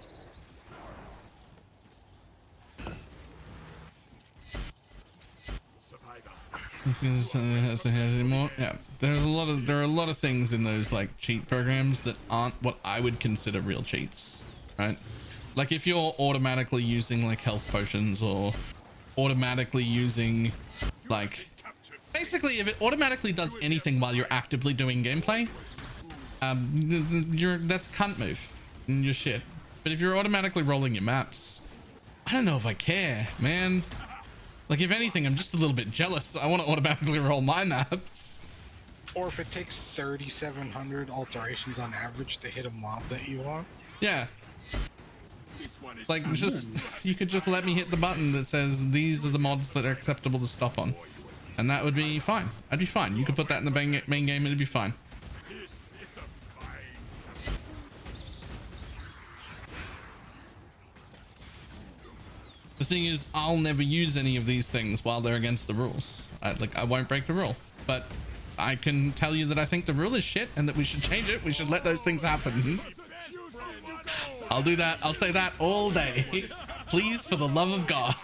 Anymore. Yeah, there are a lot of things in those like cheat programs that aren't what I would consider real cheats, right? Like if you're automatically using like health potions or automatically using like basically if it automatically does anything while you're actively doing gameplay, that's a cunt move and you're shit. But if you're automatically rolling your maps, I don't know if I care, man. Like if anything, I'm just a little bit jealous. I want to automatically roll my maps. Or if it takes 3,700 alterations on average to hit a mob that you want. Yeah. Like just you could just let me hit the button that says these are the mods that are acceptable to stop on, and that would be fine. I'd be fine. You could put that in the main game and it'd be fine. The thing is, I'll never use any of these things while they're against the rules. I won't break the rule, but I can tell you that I think the rule is shit and that we should change it. We should let those things happen. I'll do that. I'll say that all day. Please, for the love of God.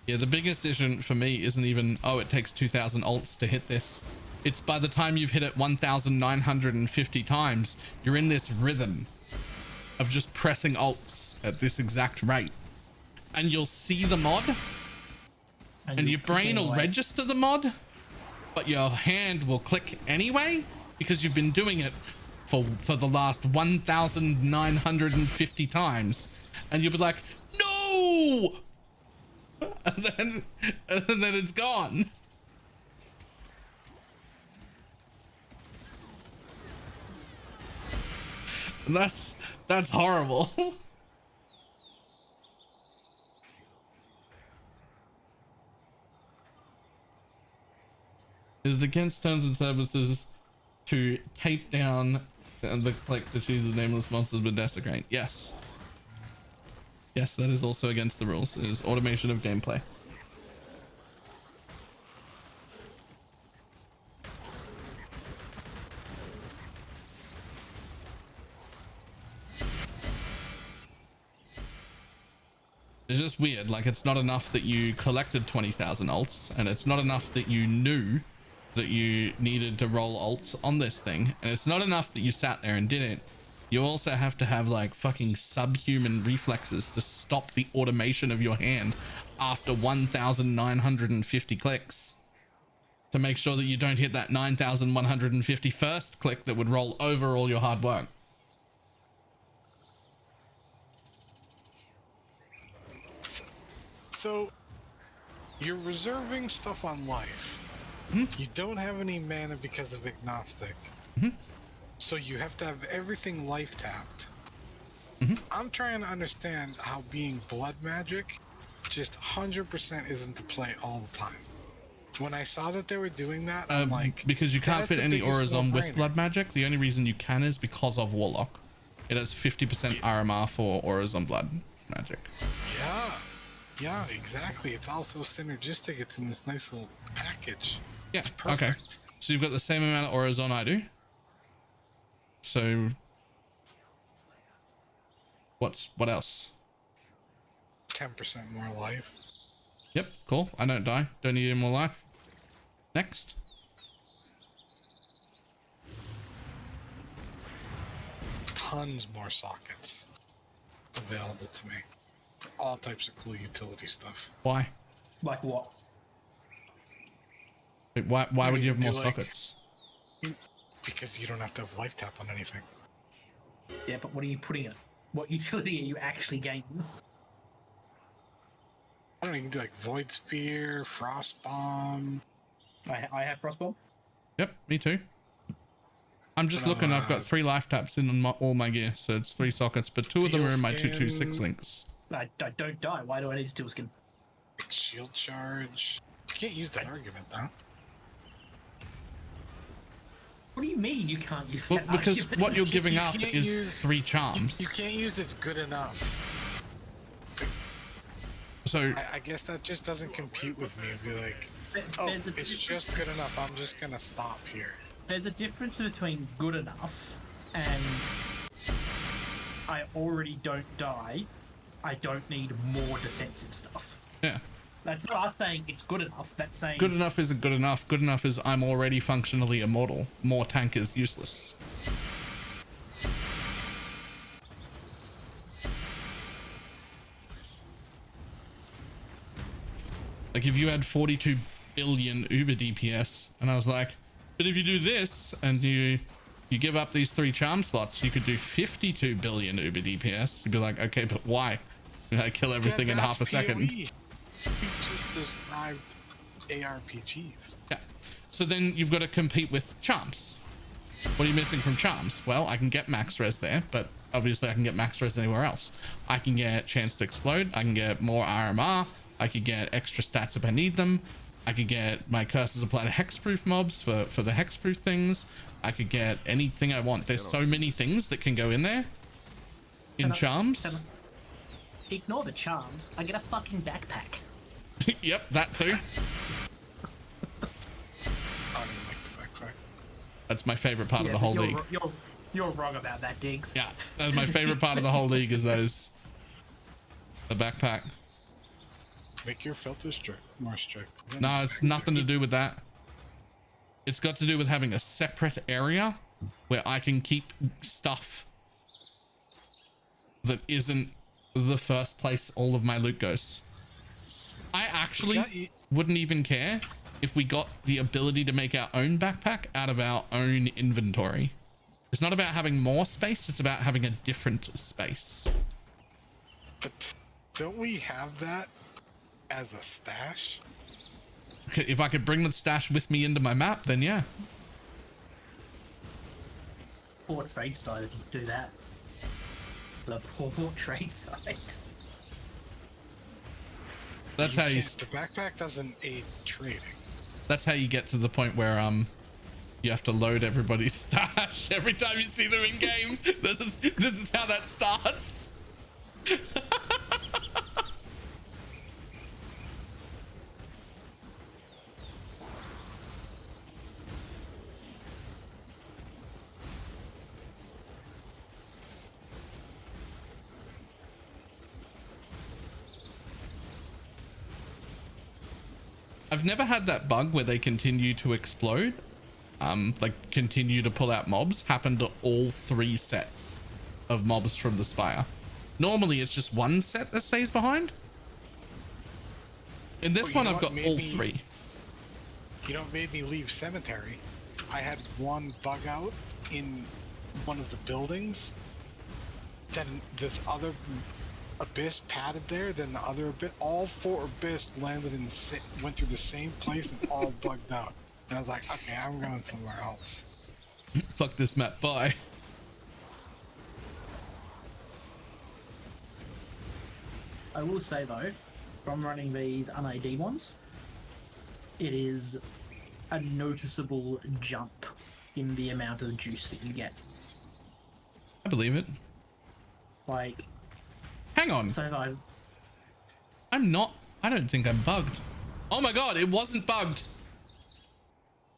Yeah, the biggest issue for me isn't even, oh, it takes 2,000 ults to hit this. It's by the time you've hit it 1,950 times, you're in this rhythm of just pressing ults at this exact rate. and you'll see the mod, and your brain will register the mod, but your hand will click anyway because you've been doing it for the last 1,950 times, and you'll be like, no, and then it's gone. And that's horrible. Is it against terms and services to tape down the click to choose the nameless monsters but desecrate? Yes. Yes, that is also against the rules. It is automation of gameplay. It's just weird. Like, it's not enough that you collected 20,000 ults, and it's not enough that you knew that you needed to roll ults on this thing, and it's not enough that you sat there and did it. You also have to have like fucking subhuman reflexes to stop the automation of your hand after 1,950 clicks to make sure that you don't hit that 9,151st click that would roll over all your hard work. So you're reserving stuff on life. Mm-hmm. You don't have any mana because of agnostic. Mm-hmm. So you have to have everything life tapped. Mm-hmm. I'm trying to understand how being blood magic just 100% isn't to play all the time. When I saw that they were doing that, I'm like, because you can't fit any auras on with no-brainer. blood magic. The only reason you can is because of Warlock. It has 50% RMR for auras on blood magic. Yeah, exactly. It's also synergistic. It's in this nice little package. Yeah, It's perfect. okay. So you've got the same amount of auras on I do. So what else? 10% more life. Yep, cool. I don't die. Don't need any more life. Next. Tons more sockets available to me. All types of cool utility stuff. Why? Like what? Wait, why would you have more do, like- sockets? Because you don't have to have life tap on anything. Yeah, but what are you putting in it? What utility are you actually gaining? I don't know, you can do like Void Sphere, Frost Bomb. I have Frostbomb. Yep, me too. I'm just looking. I've got 3 life taps in on all my gear, so it's 3 sockets, but 2 of them are in my Steel 226 skin. links. I don't die. Why do I need steel skin? Shield Charge. You can't use that argument though. What do you mean you can't use Well, that because argument? what you're giving up can't is use- 3 charms. You can't use it's good enough. So I guess that just doesn't compute with me. It'd be like, oh, There's a it's difference- just good enough. I'm just gonna stop here. There's a difference between good enough and I already don't die. I don't need more defensive stuff. yeah, That's not us saying it's good enough. That's saying good enough isn't good enough. Good enough is I'm already functionally immortal. More tank is useless. Like if you had 42 billion Uber DPS, and I was like, but if you do this and you give up these 3 charm slots, you could do 52 billion Uber DPS. You'd be like, okay, but why? I kill everything in half a second. PoE. You just described ARPGs. Yeah. So then you've got to compete with charms. What are you missing from charms? Well, I can get max res there, but obviously I can get max res anywhere else. I can get chance to explode. I can get more RMR. I could get extra stats if I need them. I could get my curses applied to hexproof mobs for the hexproof things. I could get anything I want. There's so many things that can go in there. In charms. Ignore the charms. I get a fucking backpack. Yep, that too. I don't even like the backpack. That's my favorite part of the whole league. You're wrong about that, Diggs. Yeah, that's my favorite part of the whole league is the backpack. Make your filter more strict. No, it's nothing to do with that. It's got to do with having a separate area where I can keep stuff that isn't the first place all of my loot goes. I actually wouldn't even care if we got the ability to make our own backpack out of our own inventory. It's not about having more space, it's about having a different space. But don't we have that as a stash? Okay, if I could bring the stash with me into my map, then yeah. Poor trade site if you do that. The poor trade site. That's how you. The backpack doesn't aid trading. That's how you get to the point where you have to load everybody's stash every time you see them in game. This is how that starts. I've never had that bug where they continue to explode, like continue to pull out mobs, happen to all 3 sets of mobs from the Spire. Normally it's just 1 set that stays behind. In this one I've got all 3. You know what made me leave Cemetery? I had one bug out in one of the buildings. Then this other abyss padded there, then the other abyss, all 4 abyss landed in went through the same place and all bugged out. And I was like, okay, I'm going somewhere else. Fuck this map, bye. I will say though, from running these unAD ones, it is a noticeable jump in the amount of juice that you get. I believe it. Like, hang on. So I don't think I'm bugged. Oh my god, it wasn't bugged.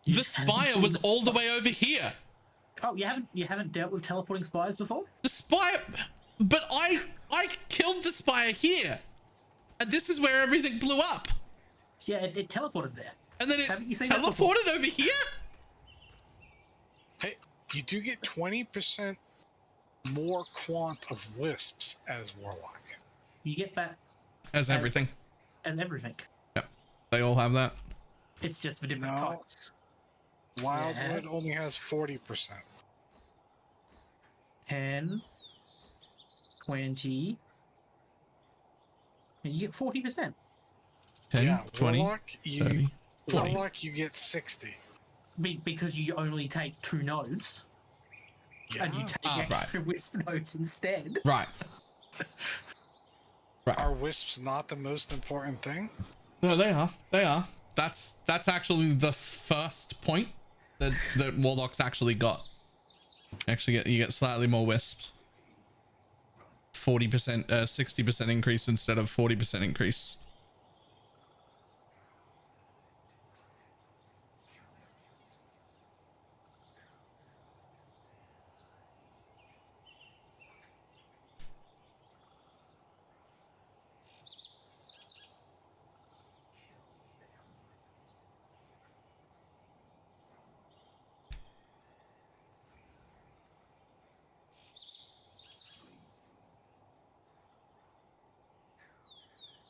The Spire was all the way over here. Oh, you haven't dealt with teleporting spires before? The Spire, but I killed the Spire here, and this is where everything blew up. Yeah, it teleported there. And then it teleported over here. Hey, you do get 20% more quant of wisps as Warlock. You get that as everything. As everything. Yep, they all have that. It's just for different types. Wildwood only has 40%. 10, 20. You get 40%. 10, yeah, 20, Warlock, 30, 20. Warlock, you get 60. Because you only take 2 nodes. Yeah. And you take extra wisp nodes instead. Right. Right. Are wisps not the most important thing? No, they are. They are. That's actually the first point that Warlock's actually got. Actually, you get slightly more wisps. 40%, 60% increase instead of 40% increase.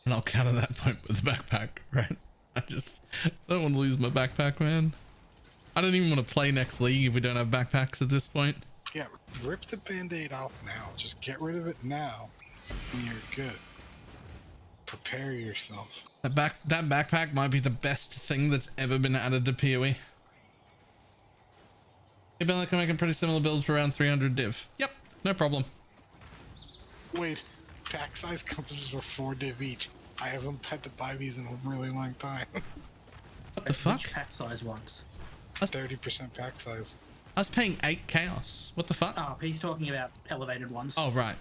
And I'll counter that point with the backpack, right? I don't want to lose my backpack, man. I don't even want to play next league if we don't have backpacks at this point. Yeah, rip the band-aid off now. Just get rid of it now, and you're good. Prepare yourself. That backpack might be the best thing that's ever been added to PoE. Hey, Ben, like I'm making pretty similar builds for around 300 div. Yep, no problem. Wait, pack size compasses are 4 div each. I haven't had to buy these in a really long time. What the fuck? Which pack size ones? 30% pack size. I was paying 8 chaos. What the fuck? Oh, he's talking about elevated ones. Oh, right.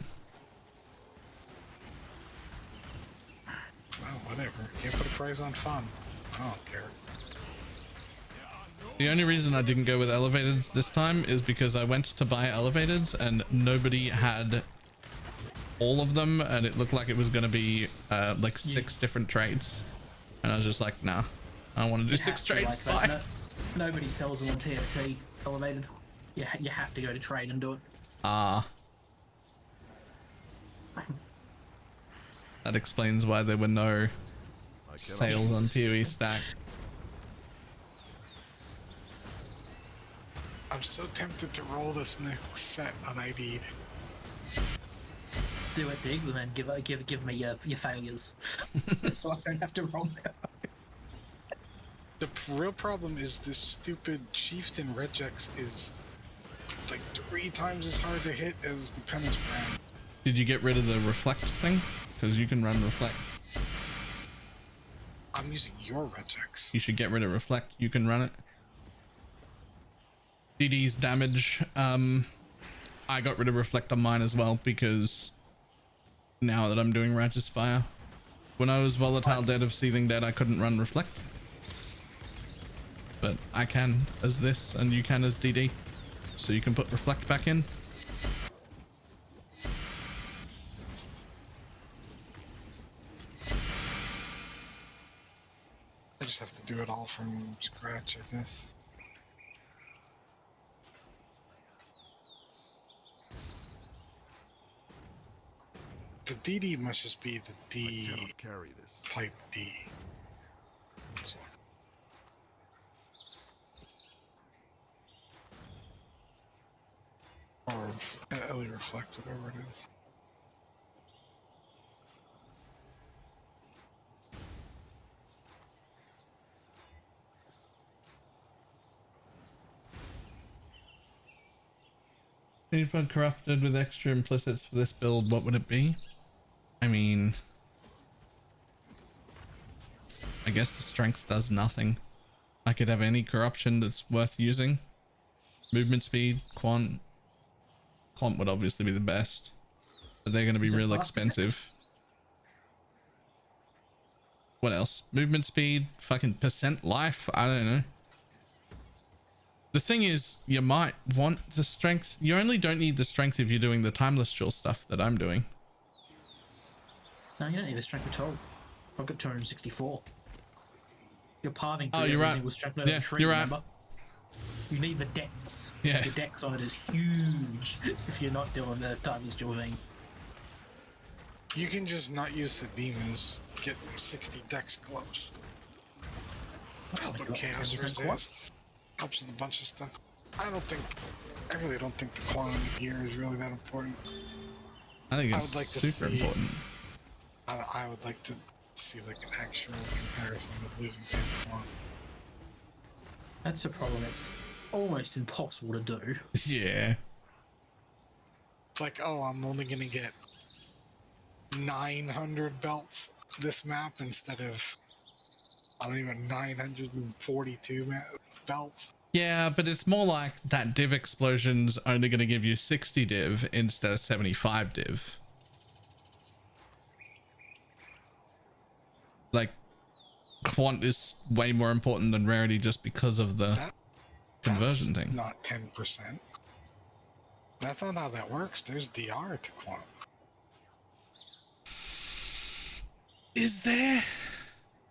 Oh, whatever. Can't put a price on fun. I don't care. The only reason I didn't go with elevateds this time is because I went to buy elevateds and nobody had all of them, and it looked like it was going to be like 6 different trades, and I was just like, nah, I don't want to do 6 trades. Like Bye. Nobody sells them on TFT elevated. Yeah, you have to go to trade and do it. That explains why there were no I cannot sales on PoE stack. I'm so tempted to roll this next set on ID'd. Do it, Diggs, and then give me your failures, so I don't have to roll now. The real problem is this stupid Chieftain regex is like 3 times as hard to hit as the Penance brand. Did you get rid of the reflect thing? Because you can run reflect. I'm using your regex. You should get rid of reflect. You can run it. DD's damage. I got rid of reflect on mine as well because now that I'm doing Righteous Fire, when I was Volatile Dead of Seething Dead, I couldn't run reflect, but I can as this, and you can as DD, so you can put reflect back in. I just have to do it all from scratch, I guess. The DD must just be the D I cannot carry this. type D. So, or LE reflect, whatever it is. If I corrupted with extra implicits for this build, what would it be? I mean, I guess the strength does nothing. I could have any corruption that's worth using. Movement speed, quant would obviously be the best, but they're going to be real expensive. What else? Movement speed, fucking percent life, I don't know. The thing is, you might want the strength. You only don't need the strength if you're doing the timeless jewel stuff that I'm doing. No, you don't need a strength at all. I've got 264. You're parving through Oh, you're every right. single strength level Yeah, tree, you're right. remember? You need the dex. Yeah. The dex on it is huge if you're not doing the timeless jewel thing. You can just not use the demons. Get 60 dex gloves. Help with chaos 10% resist. Helps with a bunch of stuff. I really don't think the quant and the gear is really that important. I think I it's would like to super see- important. I would like to see like an actual comparison of losing 10 quant. That's the problem. It's almost impossible to do. Yeah. It's like, oh, I'm only gonna get 900 belts this map instead of, I don't even 942 belts. Yeah, but it's more like that div explosion's only going to give you 60 div instead of 75 div. Like, quant is way more important than rarity just because of the conversion That's thing. Not 10%. That's not how that works. There's DR to quant. Is there?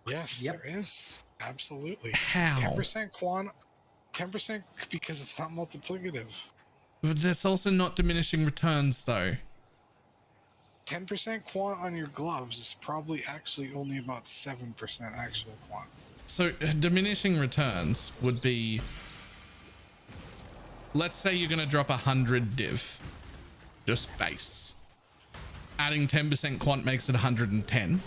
Yes, Yep. there is. Absolutely. How? 10% quant. 10% because it's not multiplicative. But that's also not diminishing returns though. 10% quant on your gloves is probably actually only about 7% actual quant. So diminishing returns would be, let's say you're going to drop 100 div, just base. Adding 10% quant makes it 110.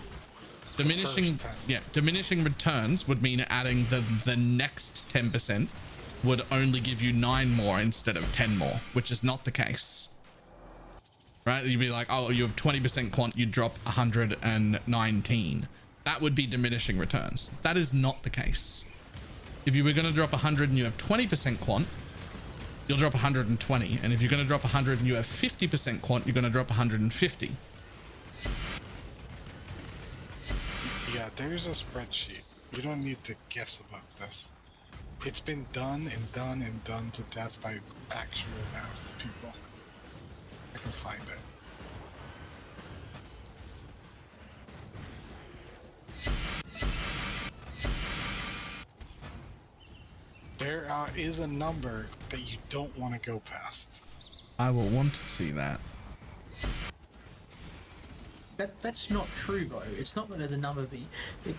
Diminishing, time. yeah, diminishing returns would mean adding the next 10% would only give you 9 more instead of 10 more, which is not the case. Right? You'd be like, oh, you have 20% quant, you drop 119. That would be diminishing returns. That is not the case. If you were going to drop 100 and you have 20% quant, you'll drop 120. And if you're going to drop 100 and you have 50% quant, you're going to drop 150. Yeah, there's a spreadsheet. You don't need to guess about this. It's been done and done and done to death by actual math people. I can find it. There is a number that you don't want to go past. I will want to see that. That's not true though. It's not that there's a number of it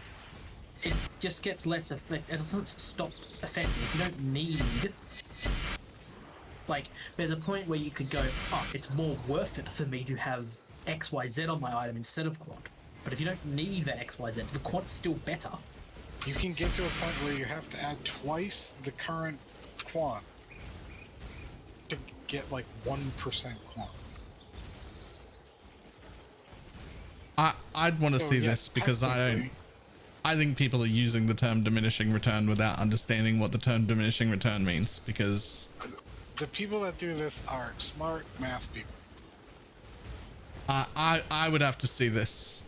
just gets less effect. It doesn't stop affecting. If you don't need, like, there's a point where you could go, oh, it's more worth it for me to have XYZ on my item instead of quant. But if you don't need that XYZ, the quant's still better. You can get to a point where you have to add twice the current quant to get like 1% quant. I'd want to see this because I think people are using the term diminishing return without understanding what the term diminishing return means, because the people that do this are smart math people. I would have to see this.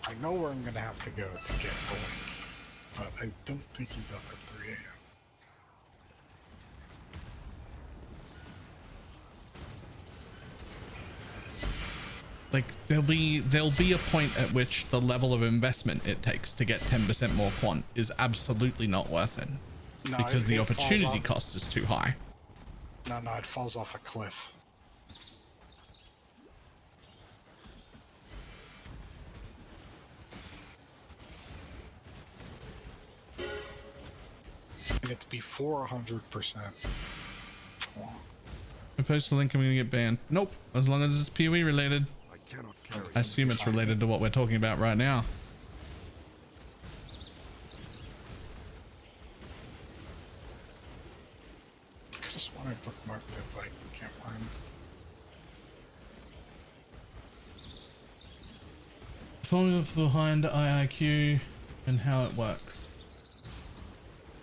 I know where I'm gonna have to go to get the link, but I don't think he's up at 3 a.m. Like there'll be a point at which the level of investment it takes to get 10% more quant is absolutely not worth it, because the opportunity cost is too high. No, it falls off a cliff. And it's before 100%. If I post the link, I'm gonna get banned. Nope, as long as it's PoE related. I cannot carry I assume it's related to what we're talking about right now. I just want to bookmark that, but I can't find it. Formula behind IIQ and how it works.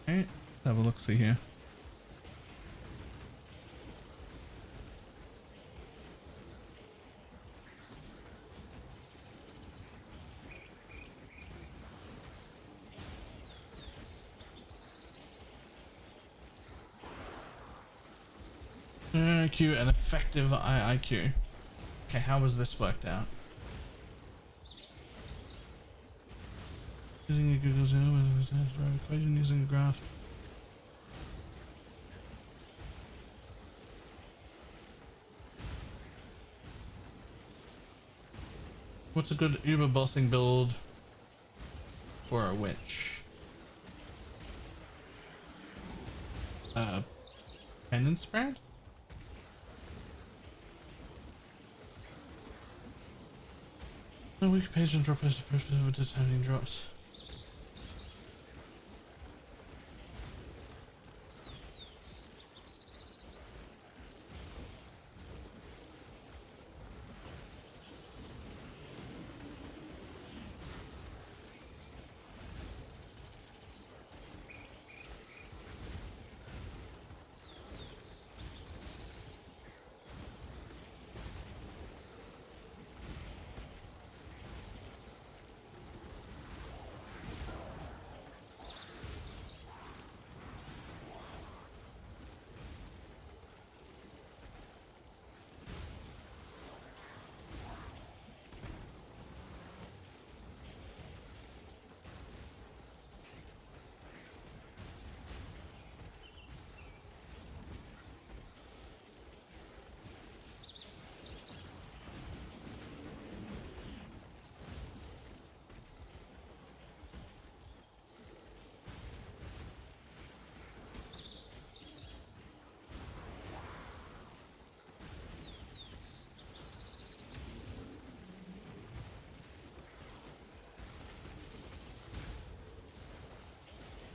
Okay, let's have a look see here. IIQ and effective IIQ. Okay, how was this worked out? Using a Google equation using a graph. What's a good Uber bossing build for a witch? Pendant spread? No weak patient drop is the purpose of determining drops.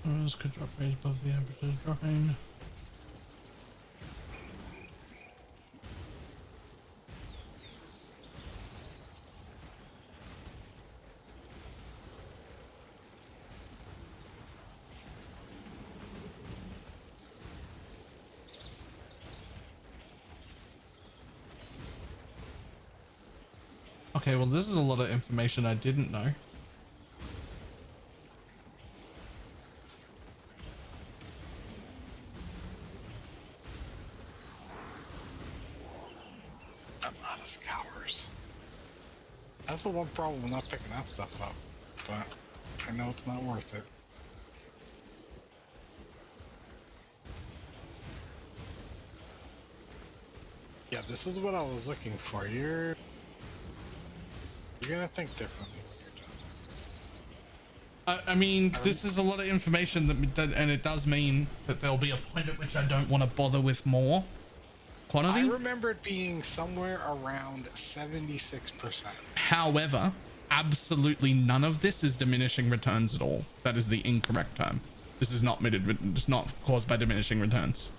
Rose could drop range above the average of dropping. Okay, well, this is a lot of information I didn't know. I'm out of scours. That's the one problem with not picking that stuff up, but I know it's not worth it. Yeah, this is what I was looking for. You're gonna think differently when you're done. I mean, this is a lot of information and it does mean that there'll be a point at which I don't want to bother with more quantity. I remember it being somewhere around 76%. However, absolutely none of this is diminishing returns at all. That is the incorrect term. This is not it's not caused by diminishing returns.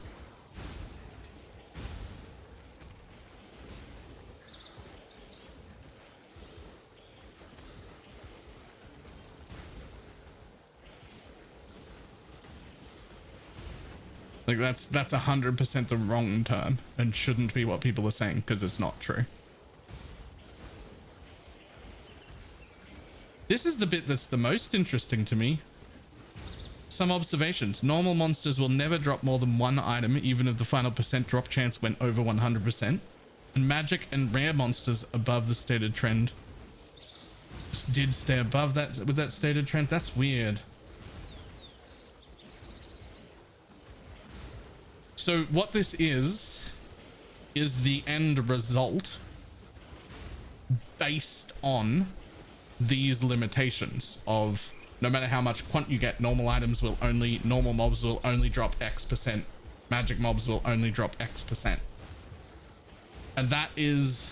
Like that's 100% the wrong term and shouldn't be what people are saying because it's not true. This is the bit that's the most interesting to me. Some observations. Normal monsters will never drop more than one item even if the final percent drop chance went over 100%. And magic and rare monsters above the stated trend did stay above that with that stated trend. That's weird. So what this is the end result based on these limitations of no matter how much quant you get, normal mobs will only drop X%, magic mobs will only drop X%. And that is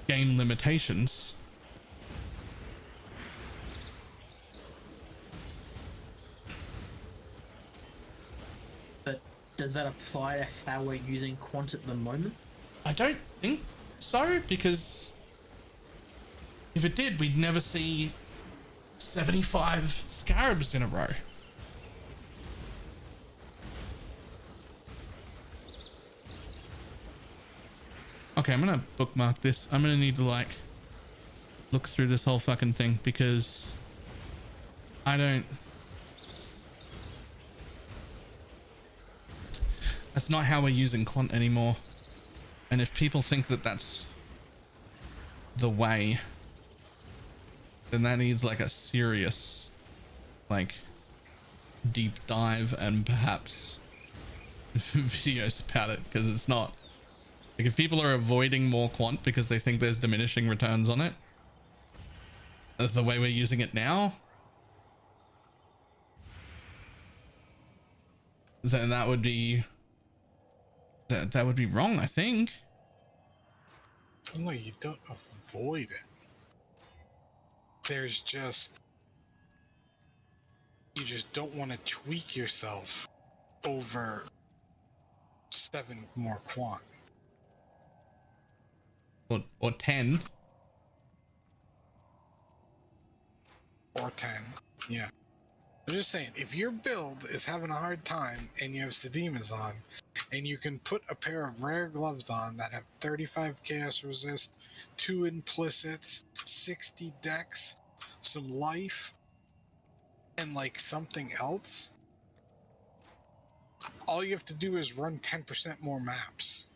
game limitations. Does that apply to how we're using quant at the moment? I don't think so, because if it did, we'd never see 75 scarabs in a row. Okay, I'm gonna bookmark this. I'm gonna need to like look through this whole fucking thing because I don't. That's not how we're using quant anymore. And if people think that that's the way, then that needs like a serious, like, deep dive and perhaps videos about it, because it's not. Like, if people are avoiding more quant because they think there's diminishing returns on it, that's the way we're using it now, then that would be that would be wrong, I think. No, you don't avoid it. There's just, you just don't want to tweak yourself over 7 more quant. Or 10. Or 10, yeah. I'm just saying, if your build is having a hard time and you have Sedemas on, and you can put a pair of rare gloves on that have 35 chaos resist, 2 implicits, 60 dex, some life, and like something else, all you have to do is run 10% more maps.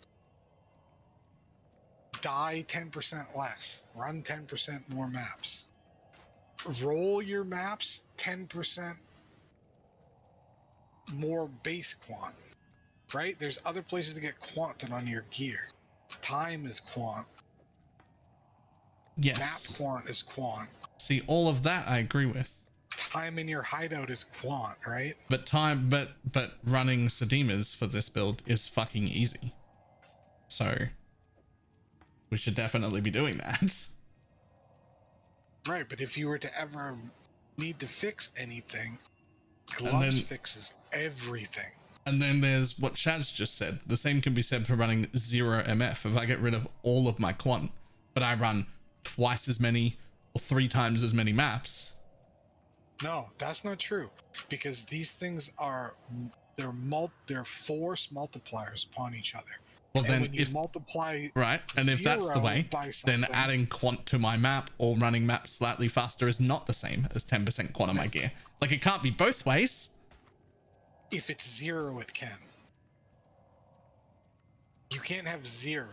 Die 10% less. Run 10% more maps. Roll your maps 10% more base quant. Right? There's other places to get quant than on your gear. Time is quant. Yes. Map quant is quant. See, all of that I agree with. Time in your hideout is quant, right? But but running Sedemas for this build is fucking easy. So we should definitely be doing that. Right, but if you were to ever need to fix anything, gloves fixes everything. And then there's what Chaz just said. The same can be said for running 0 MF. If I get rid of all of my quant, but I run twice as many or 3 times as many maps. No, that's not true. Because these things are, they're force multipliers upon each other. Well, And then when you if multiply right, and if that's the 0 way, by then something- adding quant to my map or running maps slightly faster is not the same as 10% quant on my gear. Like, it can't be both ways. if it's 0, it can. You can't have 0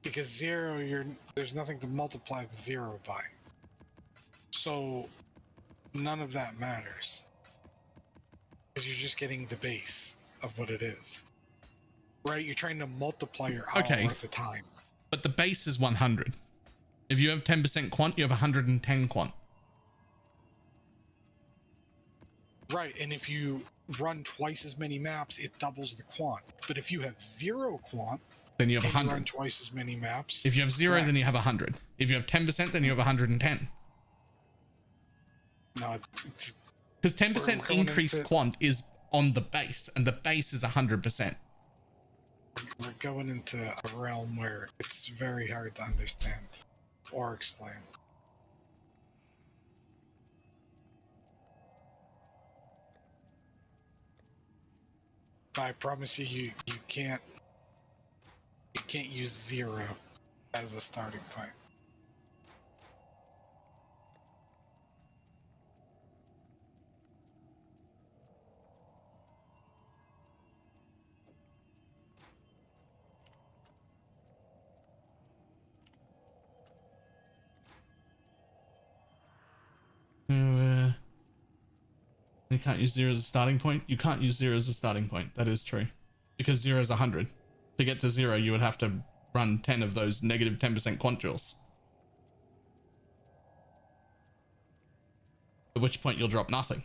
because 0, there's nothing to multiply the 0 by. So none of that matters because you're just getting the base of what it is. Right? You're trying to multiply your hour worth of time. But the base is 100. If you have 10% quant, you have 110 quant. Right, and if you run twice as many maps, it doubles the quant. But if you have 0 quant, then you have and you 100. run twice as many maps. If you have 0, then you have correct. 100. If you have 10%, then you have 110. No, Because 10% We're going increased into- quant is on the base, and the base is 100%. we're going into a realm where it's very hard to understand or explain. But I promise you, you can't use 0 as a starting point. You can't use 0 as a starting point. You can't use 0 as a starting point. That is true. Because 0 is 100. To get to 0, you would have to run 10 of those negative 10% quant jewels. At which point you'll drop nothing.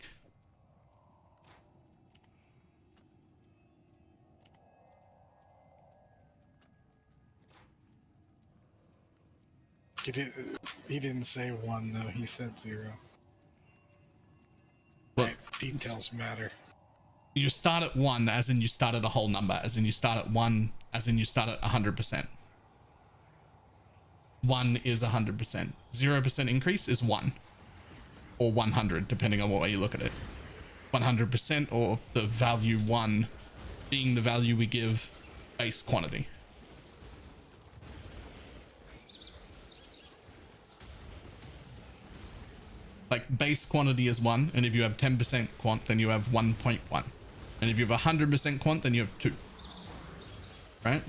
He didn't say 1 though. He said 0. Well, Right, details matter. you start at 1 as in you start at a whole number, as in you start at 1 as in you start at 100%. 1 is 100%. 0% increase is 1 or 100 depending on what way you look at it. 100% or the value 1 being the value we give base quantity. Like base quantity is 1, and if you have 10% quant, then you have 1.1. And if you have 100% quant, then you have 2. Right?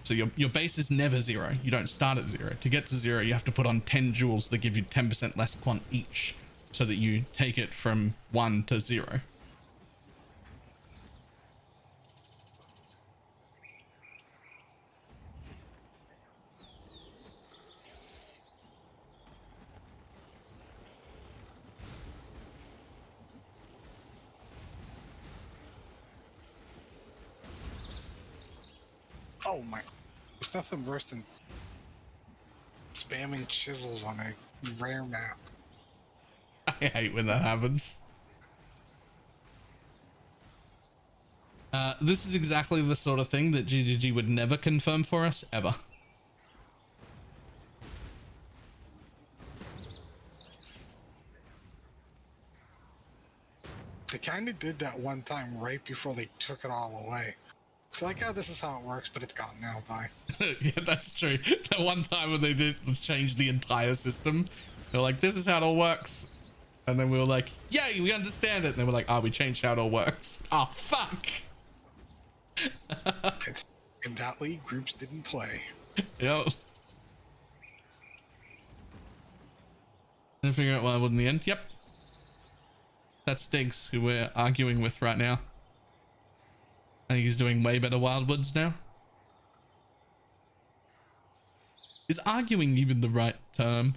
So your base is never 0. You don't start at 0. To get to 0, you have to put on 10 jewels that give you 10% less quant each, so that you take it from 1 to 0. Oh my! There's nothing worse than spamming chisels on a rare map. I hate when that happens. This is exactly the sort of thing that GGG would never confirm for us, ever. They kind of did that one time right before they took it all away. It's like, oh, this is how it works, but it's gone now. Bye. Yeah, that's true. That one time when they did change the entire system, they're like, this is how it all works. And then we were like, yay, we understand it. And they were like, oh, we changed how it all works. Oh, fuck. In that league, groups didn't play. Yep. And figure out why I would in the end. Yep. That's Stiggs, who we're arguing with right now. I think he's doing way better Wildwoods now. Is arguing even the right term?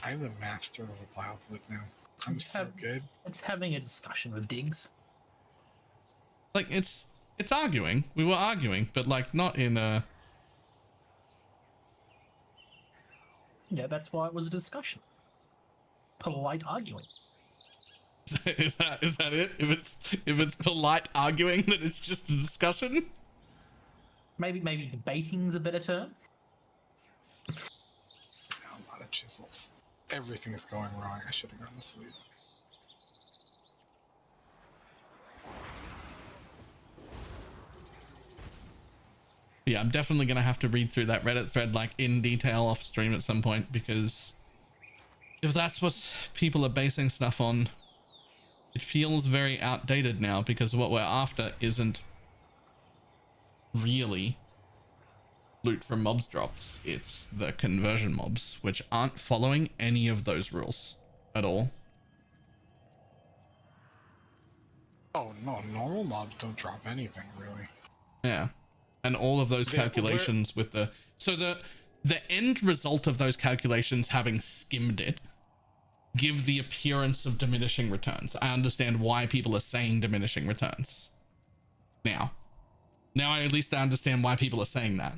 I'm the master of Wildwood now. I'm so good. It's having a discussion with Diggs. Like, it's arguing. We were arguing, but like not in a... Yeah, that's why it was a discussion. Polite arguing. Is that it? If it's polite arguing, then it's just a discussion? Maybe debating's a better term. A lot of chisels. Everything's going wrong. I should have gone to sleep. Yeah, I'm definitely going to have to read through that Reddit thread like in detail off stream at some point, because if that's what people are basing stuff on, it feels very outdated now, because what we're after isn't really loot from mobs drops. It's the conversion mobs, which aren't following any of those rules at all. Oh no, normal mobs don't drop anything really. Yeah. And all of those calculations with the... So the end result of those calculations, having skimmed it, give the appearance of diminishing returns. I understand why people are saying diminishing returns. Now at least I understand why people are saying that.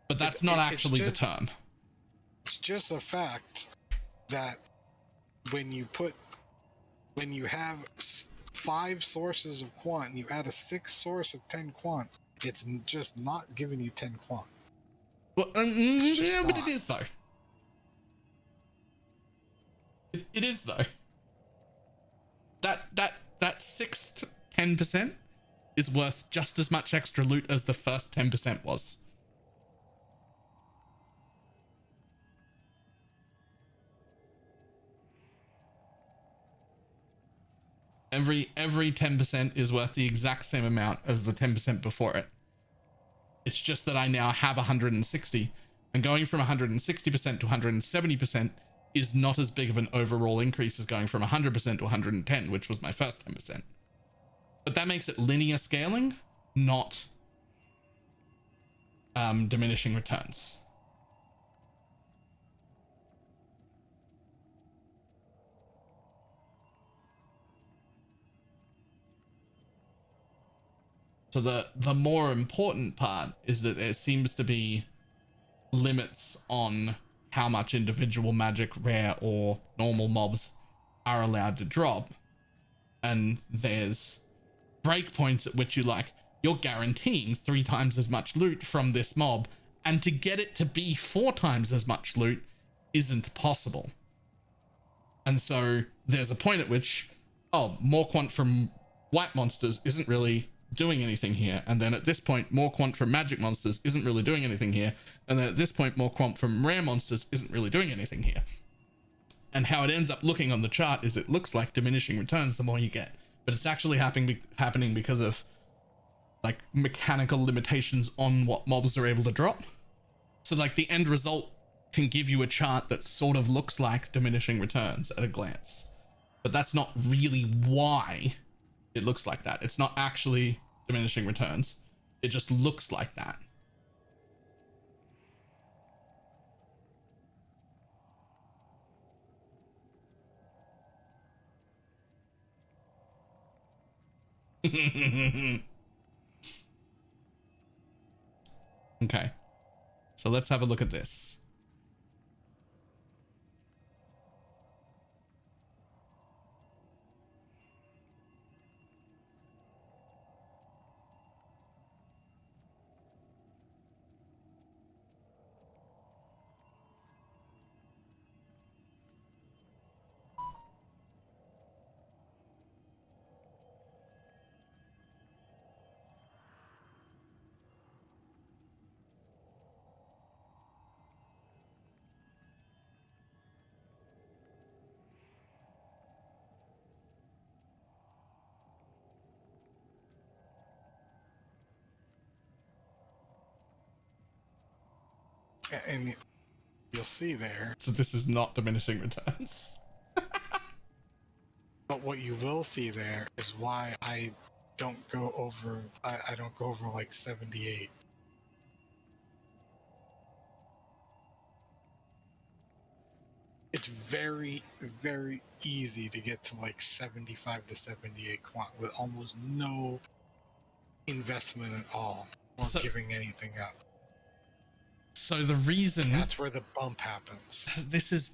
But that's not actually the term. It's just a fact that when you have 5 sources of quant and you add a 6th source of 10 quant, it's just not giving you 10 quant. Well, yeah, but it is though. It is though. That 6th 10% is worth just as much extra loot as the first 10% was. Every 10% is worth the exact same amount as the 10% before it. It's just that I now have 160, and going from 160% to 170% is not as big of an overall increase as going from 100% to 110, which was my first 10%. But that makes it linear scaling, not diminishing returns. So the more important part is that there seems to be limits on how much individual magic, rare or normal mobs are allowed to drop. And there's breakpoints at which you're guaranteeing 3 times as much loot from this mob, and to get it to be 4 times as much loot isn't possible. And so there's a point at which, more quant from white monsters isn't really doing anything here, and then at this point more quant from magic monsters isn't really doing anything here, and then at this point more quant from rare monsters isn't really doing anything here. And how it ends up looking on the chart is it looks like diminishing returns the more you get, but it's actually happening because of like mechanical limitations on what mobs are able to drop. So like the end result can give you a chart that sort of looks like diminishing returns at a glance, but that's not really why it looks like that. It's not actually diminishing returns. It just looks like that. Okay. So let's have a look at this. And you'll see there. So this is not diminishing returns. But what you will see there is why I don't go over. I don't go over like 78. It's very, very easy to get to like 75 to 78 quant with almost no investment at all, or giving anything up. So the reason that's where the bump happens. This is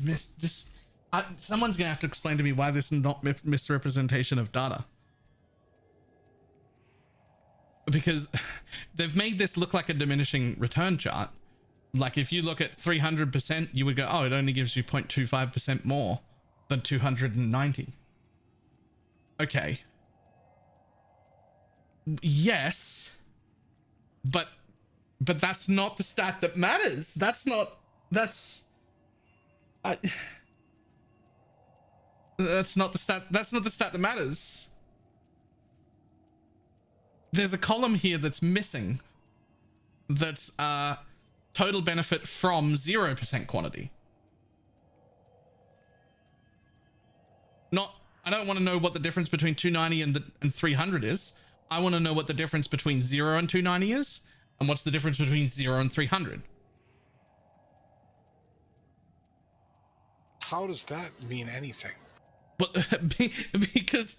someone's gonna have to explain to me why this is not misrepresentation of data. Because they've made this look like a diminishing return chart. Like if you look at 300%, you would go, oh, it only gives you 0.25% more than 290. Okay. Yes, but that's not the stat that matters. That's not the stat. That's not the stat that matters. There's a column here that's missing. That's total benefit from 0% quantity. I don't want to know what the difference between 290 and 300 is. I want to know what the difference between 0 and 290 is, and what's the difference between 0 and 300. How does that mean anything? But because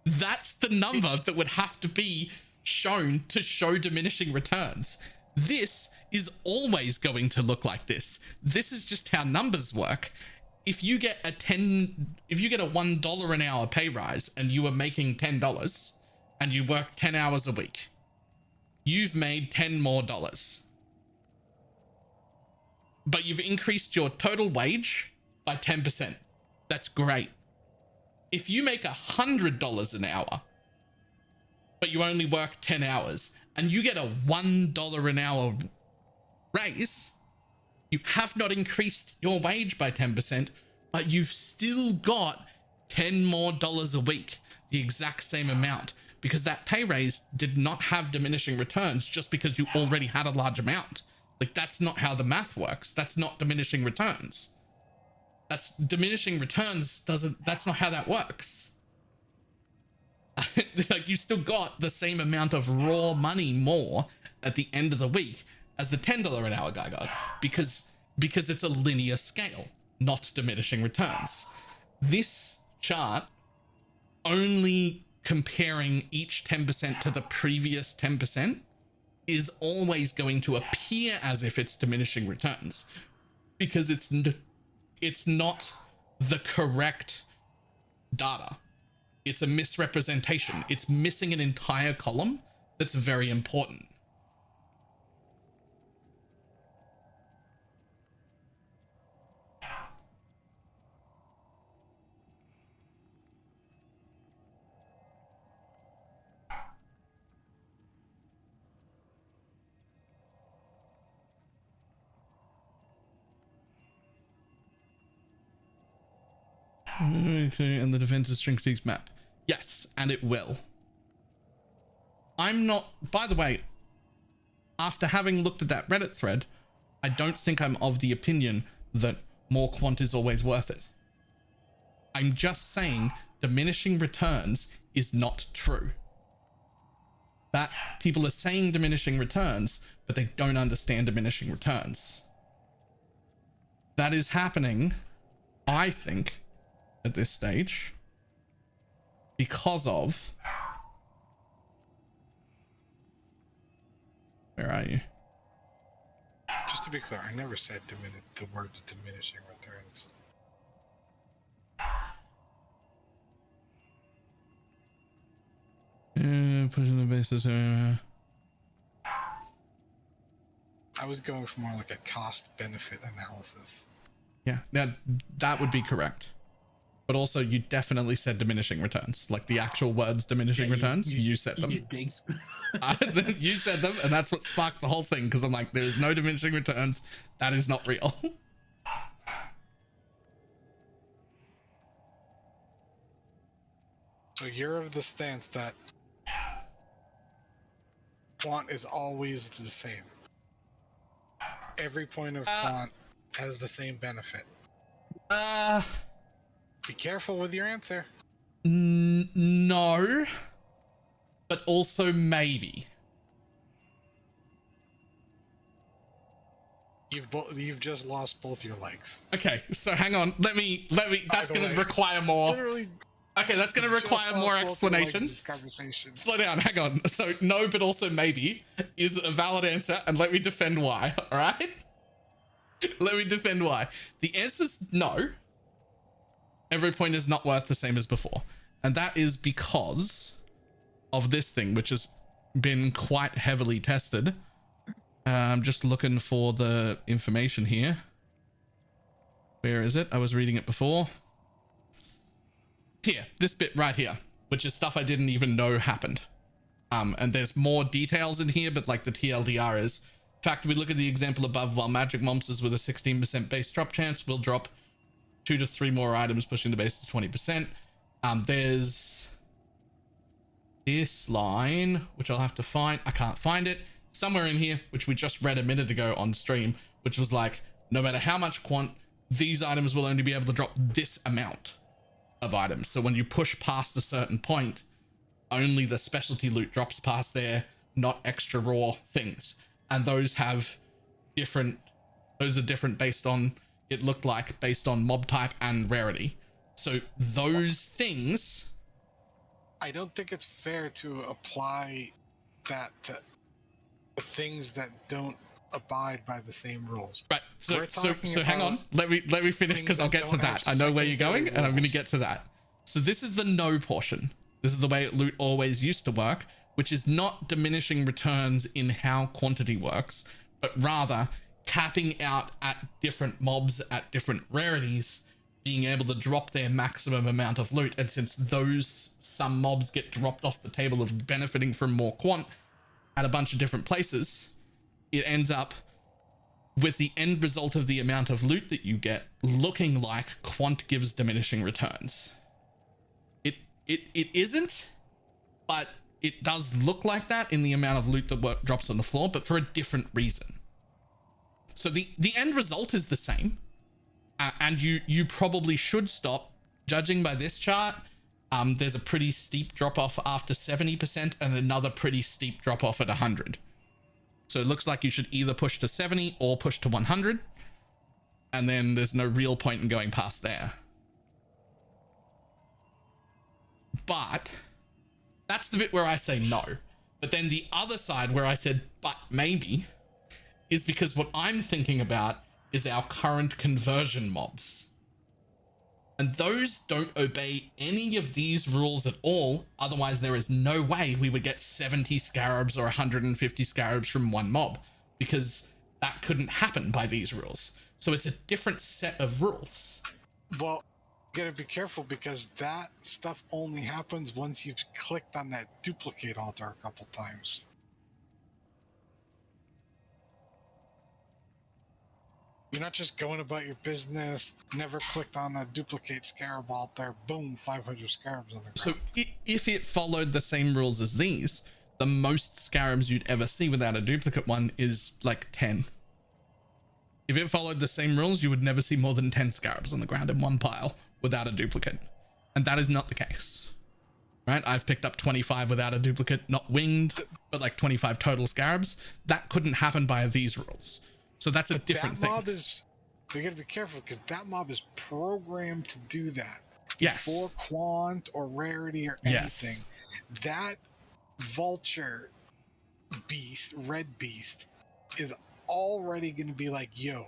that's the number that would have to be shown to show diminishing returns. This is always going to look like this. This is just how numbers work. If you get a $1 an hour pay rise and you are making $10 and you work 10 hours a week, you've made $10 more. But you've increased your total wage by 10%. That's great. If you make $100 an hour, but you only work 10 hours and you get a $1 an hour raise, you have not increased your wage by 10%, but you've still got $10 more a week, the exact same amount, because that pay raise did not have diminishing returns just because you already had a large amount. Like, that's not how the math works. That's not diminishing returns. That's diminishing returns that's not how that works. Like, you still got the same amount of raw money more at the end of the week as the $10 an hour guy got, because it's a linear scale, not diminishing returns. This chart only comparing each 10% to the previous 10% is always going to appear as if it's diminishing returns, because it's not the correct data. It's a misrepresentation. It's missing an entire column that's very important. Okay, and the defense's strength six map. Yes, and it will. I'm not, by the way, after having looked at that Reddit thread, I don't think I'm of the opinion that more quant is always worth it. I'm just saying diminishing returns is not true. That people are saying diminishing returns, but they don't understand diminishing returns. That is happening, I think, at this stage because of, where are you? Just to be clear, I never said the words diminishing returns. Pushing the basis. I was going for more like a cost-benefit analysis. Yeah, now that wowould be correct. But also, you definitely said diminishing returns. Like the actual words diminishing returns, you said them. You said them, and that's what sparked the whole thing, because I'm like, there is no diminishing returns. That is not real. So you're of the stance that quant is always the same. Every point of quant has the same benefit. Be careful with your answer. No, but also maybe. You've just lost both your legs. Okay, so hang on. Let me. That's going to require more. Literally. Okay, that's going to require more explanation. Slow down. Hang on. So no, but also maybe is a valid answer, and let me defend why. All right. Let me defend why. The answer's no. Every point is not worth the same as before. And that is because of this thing, which has been quite heavily tested. I'm just looking for the information here. Where is it? I was reading it before. Here, this bit right here, which is stuff I didn't even know happened. And there's more details in here, but like the TLDR is, in fact, we look at the example above. While magic monsters with a 16% base drop chance will drop 2 to 3 more items, pushing the base to 20%. There's this line, which I'll have to find. I can't find it. Somewhere in here, which we just read a minute ago on stream, which was like, no matter how much quant, these items will only be able to drop this amount of items. So when you push past a certain point, only the specialty loot drops past there, not extra raw things. And those have different, those are different based on, it looked like, based on mob type and rarity. So those things, I don't think it's fair to apply that to things that don't abide by the same rules. right? So hang on, let me finish, because I'll get to that. I know where you're going, and I'm going to get to that. So this is the no portion. This is the way loot always used to work, which is not diminishing returns in how quantity works, but rather capping out at different mobs at different rarities, being able to drop their maximum amount of loot. And since some mobs get dropped off the table of benefiting from more quant at a bunch of different places, it ends up with the end result of the amount of loot that you get looking like quant gives diminishing returns. It isn't, but it does look like that in the amount of loot that drops on the floor, but for a different reason. So the end result is the same, and you probably should stop. Judging by this chart, there's a pretty steep drop off after 70% and another pretty steep drop off at 100. So it looks like you should either push to 70 or push to 100, and then there's no real point in going past there. But that's the bit where I say no. But then the other side where I said but maybe is because what I'm thinking about is our current conversion mobs. And those don't obey any of these rules at all. Otherwise, there is no way we would get 70 scarabs or 150 scarabs from one mob, because that couldn't happen by these rules. So it's a different set of rules. Well, you gotta be careful, because that stuff only happens once you've clicked on that duplicate altar a couple times. You're not just going about your business, never clicked on a duplicate scarab altar, boom, 500 scarabs on the ground. So if it followed the same rules as these, the most scarabs you'd ever see without a duplicate one is like 10. If it followed the same rules, you would never see more than 10 scarabs on the ground in one pile without a duplicate. And that is not the case, right? I've picked up 25 without a duplicate, not winged, but like 25 total scarabs. That couldn't happen by these rules. So that's a different thing. You gotta be careful, because that mob is programmed to do that. Yes. Before quant or rarity or anything. Yes. That vulture beast, red beast, is already gonna be like, yo,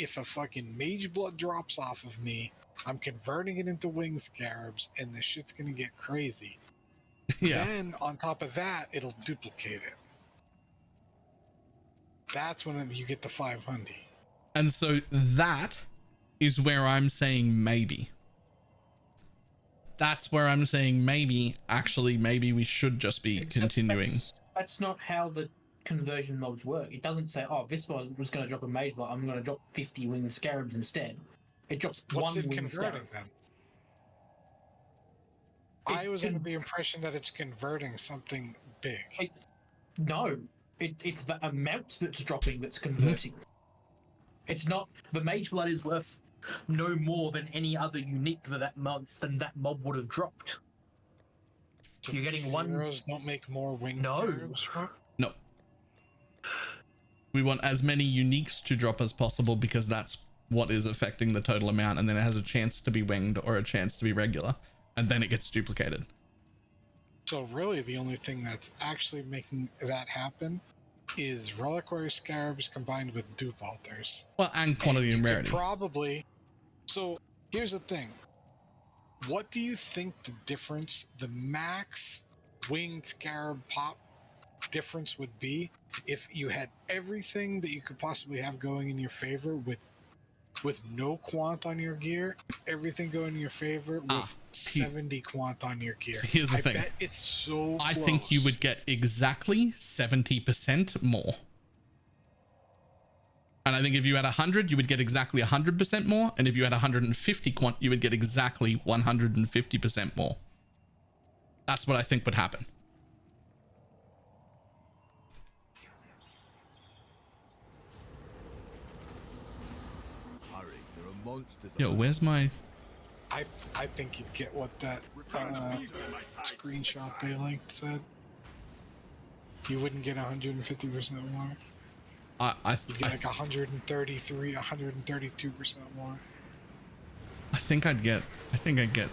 if a fucking mage blood drops off of me, I'm converting it into wing scarabs, and this shit's gonna get crazy. Yeah. Then on top of that, it'll duplicate it. That's when you get the 500. And so that is where I'm saying maybe. That's where I'm saying maybe, actually, maybe we should just be continuing. That's not how the conversion mobs work. It doesn't say, oh, this one was going to drop a mage block, I'm going to drop 50 winged scarabs instead. It drops one winged scarab. Them? I was under the impression that it's converting something big. It's the amount that's dropping that's converting. It's not, the mage blood is worth no more than any other unique than that mob would have dropped. So you're getting one. Zeros don't make more wings. No. We want as many uniques to drop as possible, because that's what is affecting the total amount, and then it has a chance to be winged or a chance to be regular, and then it gets duplicated. So really, the only thing that's actually making that happen is reliquary scarabs combined with dupe altars. Well, and quantity and rarity. Probably. So here's the thing. What do you think the max winged scarab pop difference would be if you had everything that you could possibly have going in your favor with with no quant on your gear, everything going in your favor with 70 quant on your gear. So here's the thing. Bet it's so I close. think you would get exactly 70% more. And I think if you had 100, you would get exactly 100% more. And if you had 150 quant, you would get exactly 150% more. That's what I think would happen. Hurry, there are monsters. Yo, where's my... I think you'd get what that screenshot they linked said. You wouldn't get 150% more. You'd get like 133, 132% more. I think I'd get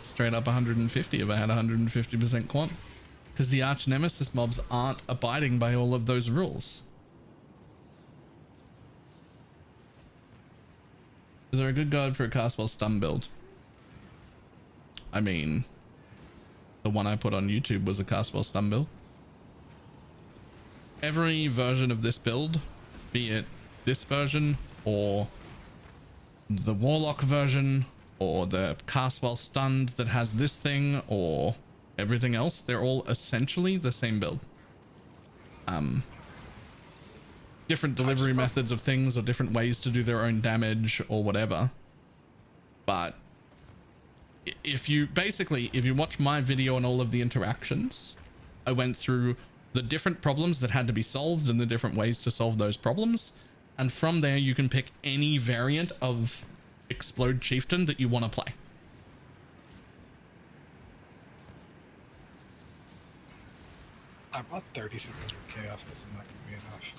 straight up 150 if I had 150% quant, because the arch nemesis mobs aren't abiding by all of those rules. Is there a good guide for a cast while stun build? I mean, the one I put on YouTube was a cast while stun build. Every version of this build, be it this version or the Warlock version or the cast while stunned that has this thing or everything else, they're all essentially the same build. Different delivery methods of things or different ways to do their own damage or whatever. But if you watch my video and all of the interactions, I went through the different problems that had to be solved and the different ways to solve those problems. And from there, you can pick any variant of Explode Chieftain that you want to play. I bought 30 seconds of chaos. This is not going to be enough.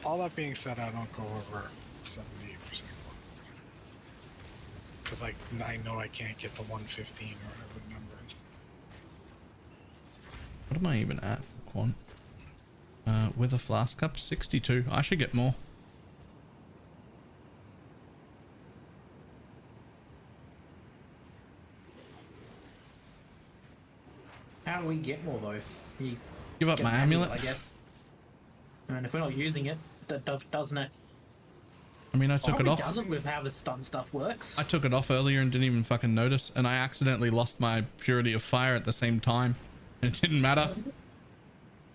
All that being said, I don't go over 78%. Because I know I can't get the 115 or whatever the number is. What am I even at for quant? With a flask up, 62. I should get more. How do we get more though? You Give up get my an amulet. I guess. And if we're not using it, that doesn't it? I mean, I took it off. Doesn't with how the stun stuff works. I took it off earlier and didn't even fucking notice, and I accidentally lost my purity of fire at the same time. It didn't matter.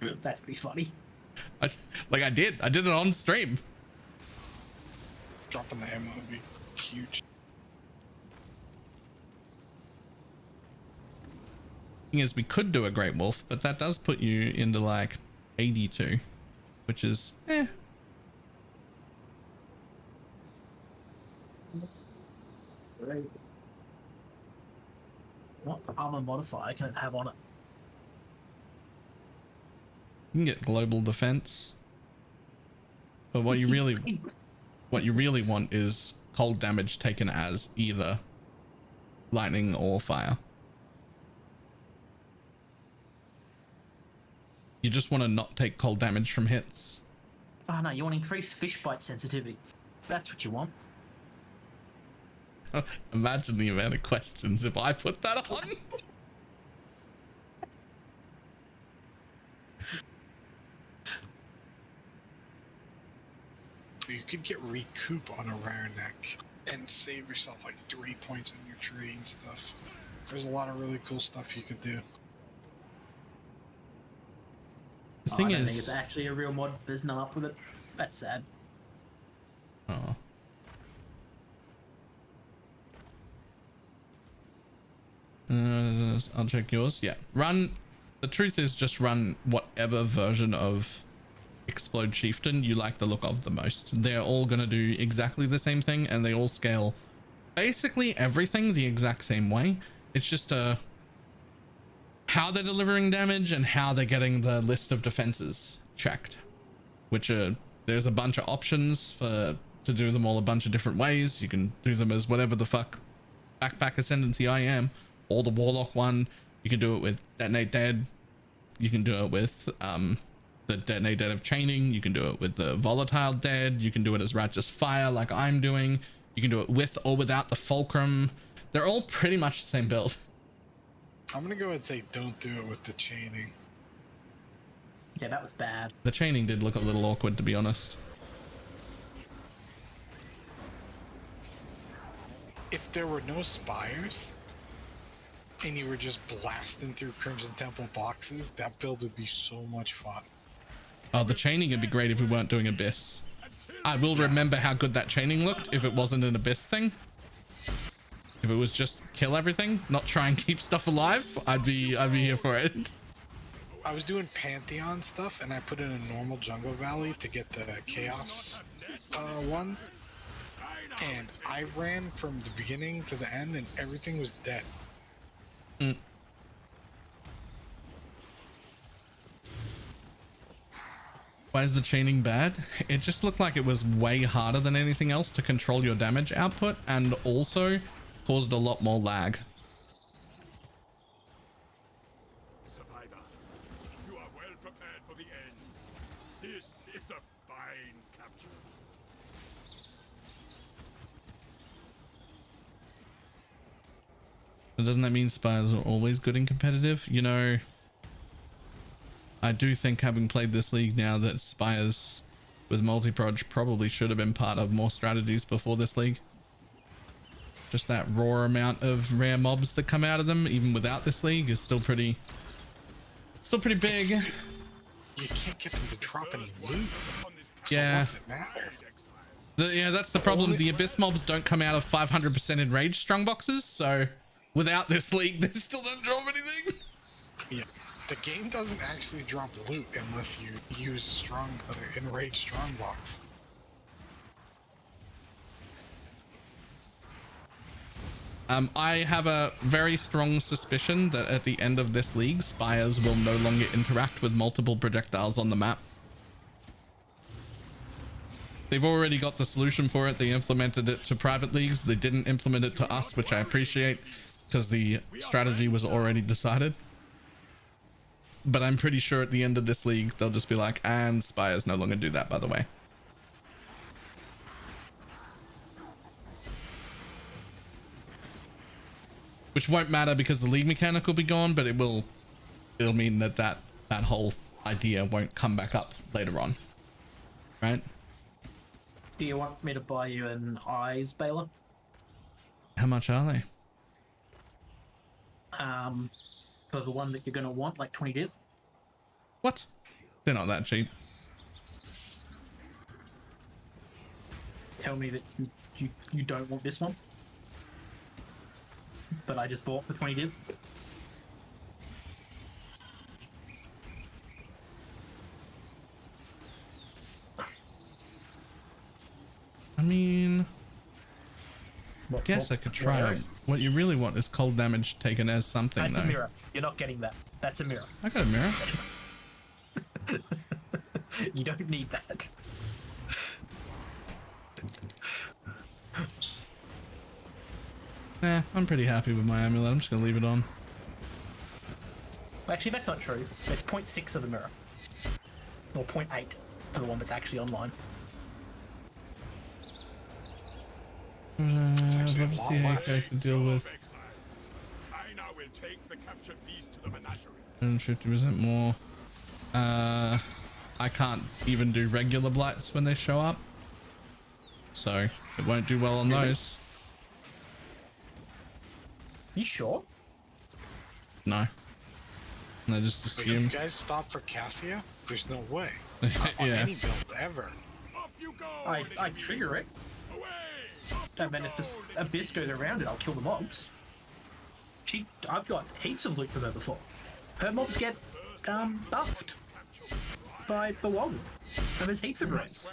That'd be funny. I did it on stream. Dropping the ammo would be huge. Thing is, we could do a Great Wolf, but that does put you into like 82, which is What armor modifier can it have on it? You can get global defense, but what you really want is cold damage taken as either lightning or fire. You just want to not take cold damage from hits. Oh no, you want increased fish bite sensitivity. That's what you want. Imagine the amount of questions if I put that on. You could get recoup on a rare neck and save yourself like 3 points on your tree and stuff. There's a lot of really cool stuff you could do. The thing I don't is, think it's actually a real mod. There's none up with it. That's sad. oh. I'll check yours. Yeah, run. The truth is, just run whatever version of Explode Chieftain you like the look of the most. They're all gonna do exactly the same thing, and they all scale basically everything the exact same way. It's just how they're delivering damage and how they're getting the list of defenses checked, which there's a bunch of options to do them all a bunch of different ways. You can do them as whatever the fuck backpack ascendancy I am, or the Warlock one. You can do it with Detonate Dead. You can do it with the detonate dead of chaining. You can do it with the volatile dead. You can do it as righteous fire like I'm doing. You can do it with or without the fulcrum. They're all pretty much the same build. I'm gonna go ahead and say don't do it with the chaining. Yeah, that was bad. The chaining did look a little awkward, to be honest. If there were no spires and you were just blasting through Crimson Temple boxes, that build would be so much fun. Oh, the chaining would be great if we weren't doing Abyss. I will remember how good that chaining looked if it wasn't an Abyss thing. If it was just kill everything, not try and keep stuff alive, I'd be here for it. I was doing Pantheon stuff and I put in a normal Jungle Valley to get the Chaos one. And I ran from the beginning to the end and everything was dead. Why is the chaining bad? It just looked like it was way harder than anything else to control your damage output, and also caused a lot more lag. Survivor, you are well prepared for the end. This is a fine capture. But doesn't that mean spires are always good and competitive? You know, I do think, having played this league now, that spires with multi-proj probably should have been part of more strategies before this league. Just that raw amount of rare mobs that come out of them, even without this league, is still pretty big. You can't get them to drop any loot. Yeah. So what's it matter? Yeah, that's the problem. The Abyss mobs don't come out of 500% enraged strong boxes, so without this league, they still don't drop anything. Yeah. The game doesn't actually drop loot unless you use strong enraged strong box. I have a very strong suspicion that at the end of this league, spires will no longer interact with multiple projectiles on the map. They've already got the solution for it. They implemented it to private leagues. They didn't implement it to us, which I appreciate, because the strategy was already decided. But I'm pretty sure at the end of this league, they'll just be like, and spires no longer do that, by the way. Which won't matter because the league mechanic will be gone, but it'll mean that whole idea won't come back up later on. Right? Do you want me to buy you an eyes, Balor? How much are they? For the one that you're gonna want, like 20 div. What? They're not that cheap. Tell me that you don't want this one. But I just bought for 20 div. I mean, guess I could try it. What you really want is cold damage taken as something. That's though. a mirror. You're not getting that. That's a mirror. I got a mirror. You don't need that. Nah, I'm pretty happy with my amulet. I'm just gonna leave it on. Actually, that's not true. It's 0.6 of the mirror. Or 0.8 for the one that's actually online. I'd love to see how you guys can deal with I now will take the captured beast to the menagerie. 150% more. I can't even do regular blights when they show up, so it won't do well on those. You sure? No. And I just Wait, you assume. guys stop for Cassia? There's no way. On Yeah. any build ever. Up you go! I trigger it. Away! And then if this abyss goes around it, I'll kill the mobs. I've got heaps of loot from her before. Her mobs get buffed by the Wildwood. And there's heaps of reds.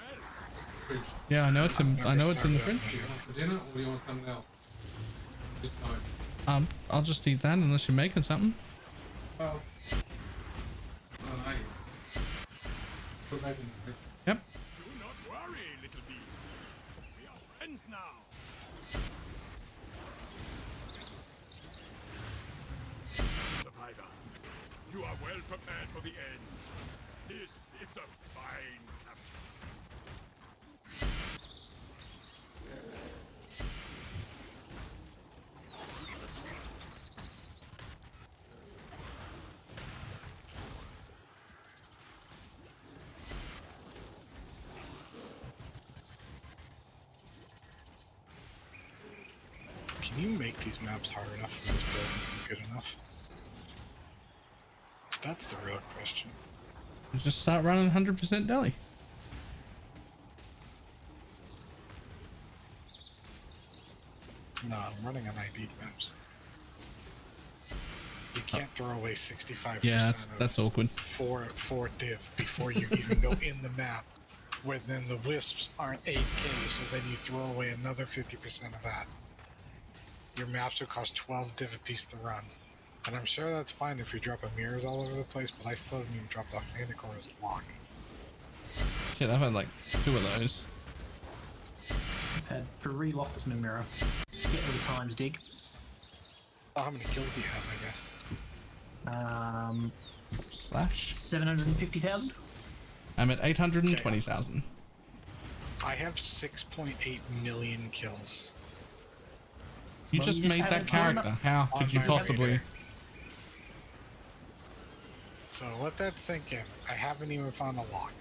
Yeah, I know it's in. I know it's in the fridge. Do you want for dinner or do you want something else? Just time. I'll just eat that unless you're making something. Well, no. Put back in the fridge. Yep. Do not worry, little beast. We are friends now. Survivor, you are well prepared for the end. It's a fine capture. Can you make these maps hard enough for this build isn't good enough? That's the real question. Just start running 100% deli. No, I'm running on ID maps. You can't throw away 65% Yeah, of that's awkward. four div before you even go in the map, where then the wisps aren't 8k, so then you throw away another 50% of that. Your maps will cost 12 div a piece to run. And I'm sure that's fine if you're dropping mirrors all over the place, but I still haven't even dropped off Manicor's lock. Shit, I've had like 2 of those. I've had 3 locks and a mirror. Get every times dig. Oh, how many kills do you have, I guess? Slash. 750,000. I'm at 820,000. I have 6.8 million kills. You Well, just you just made that haven't character. How on could you my possibly? radar. So let that sink in. I haven't even found a lock.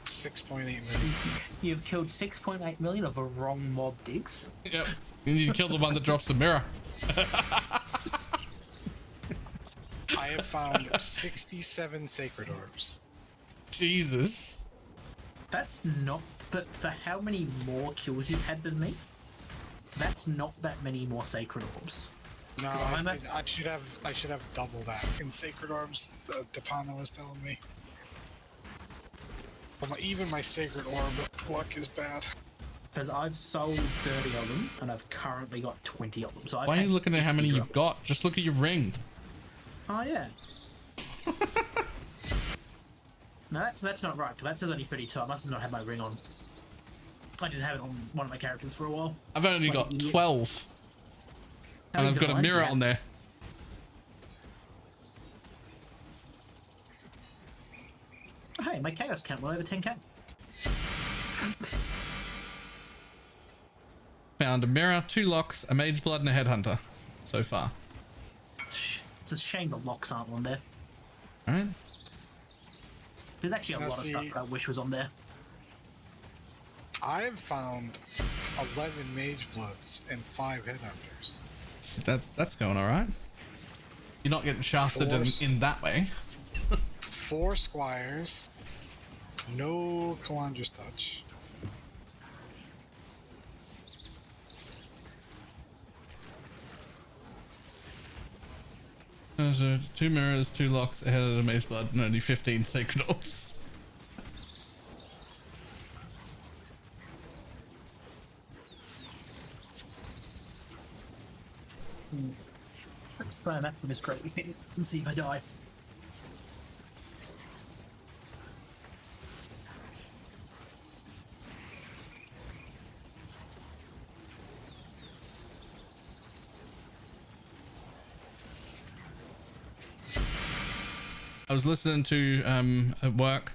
6.8 million kills. You've killed 6.8 million of a wrong mob digs. Yep. You need to kill the one that drops the mirror. I have found 67 sacred orbs. Jesus. That's not for how many more kills you've had than me. That's not that many more sacred orbs. No, I'm I should have double that in sacred orbs. Depana was telling me. But even my sacred orb luck is bad. Because I've sold 30 of them and I've currently got 20 of them. So I've Why are you had looking at how 50 many drop. you've got? Just look at your ring. Oh yeah. No, that's not right. 'Cause that says only 32. I must have not had my ring on. I didn't have it on one of my characters for a while. I've only Like got an idiot. 12. How And many I've got a devices mirror do you on there. have? Hey, my chaos count went over 10k. Found a mirror, 2 locks, a mage blood, and a headhunter. So far. It's a shame the locks aren't on there. Alright. There's actually a Now lot of see- stuff that I wish was on there. I've found 11 mage bloods and 5 headhunters. That's going alright. You're not getting shafted in that way. 4 squires. No Calandra's touch. There's 2 mirrors, 2 locks, a head of the mage blood, and only 15 sacred orbs. Let's try that with this greatly fit and see if I die. I was listening to at work.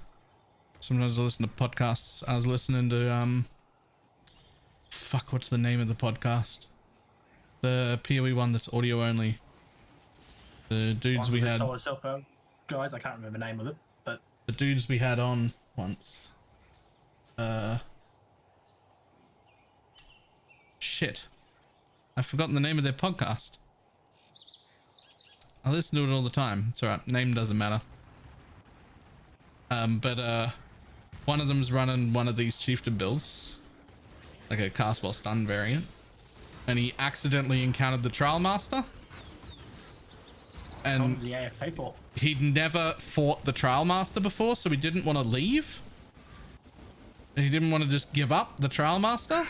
Sometimes I listen to podcasts. I was listening to fuck, what's the name of the podcast? The PoE one that's audio only. The dudes we had. Solar cell phone guys, I can't remember the name of it, but The dudes we had on once. Shit. I've forgotten the name of their podcast. I listen to it all the time. It's alright. Name doesn't matter. But one of them's running one of these Chieftain builds. Like a cast while stun variant. And he accidentally encountered the Trial Master. what And did the AFK for? he'd never fought the Trial Master before, so he didn't want to leave. And he didn't want to just give up the Trial Master.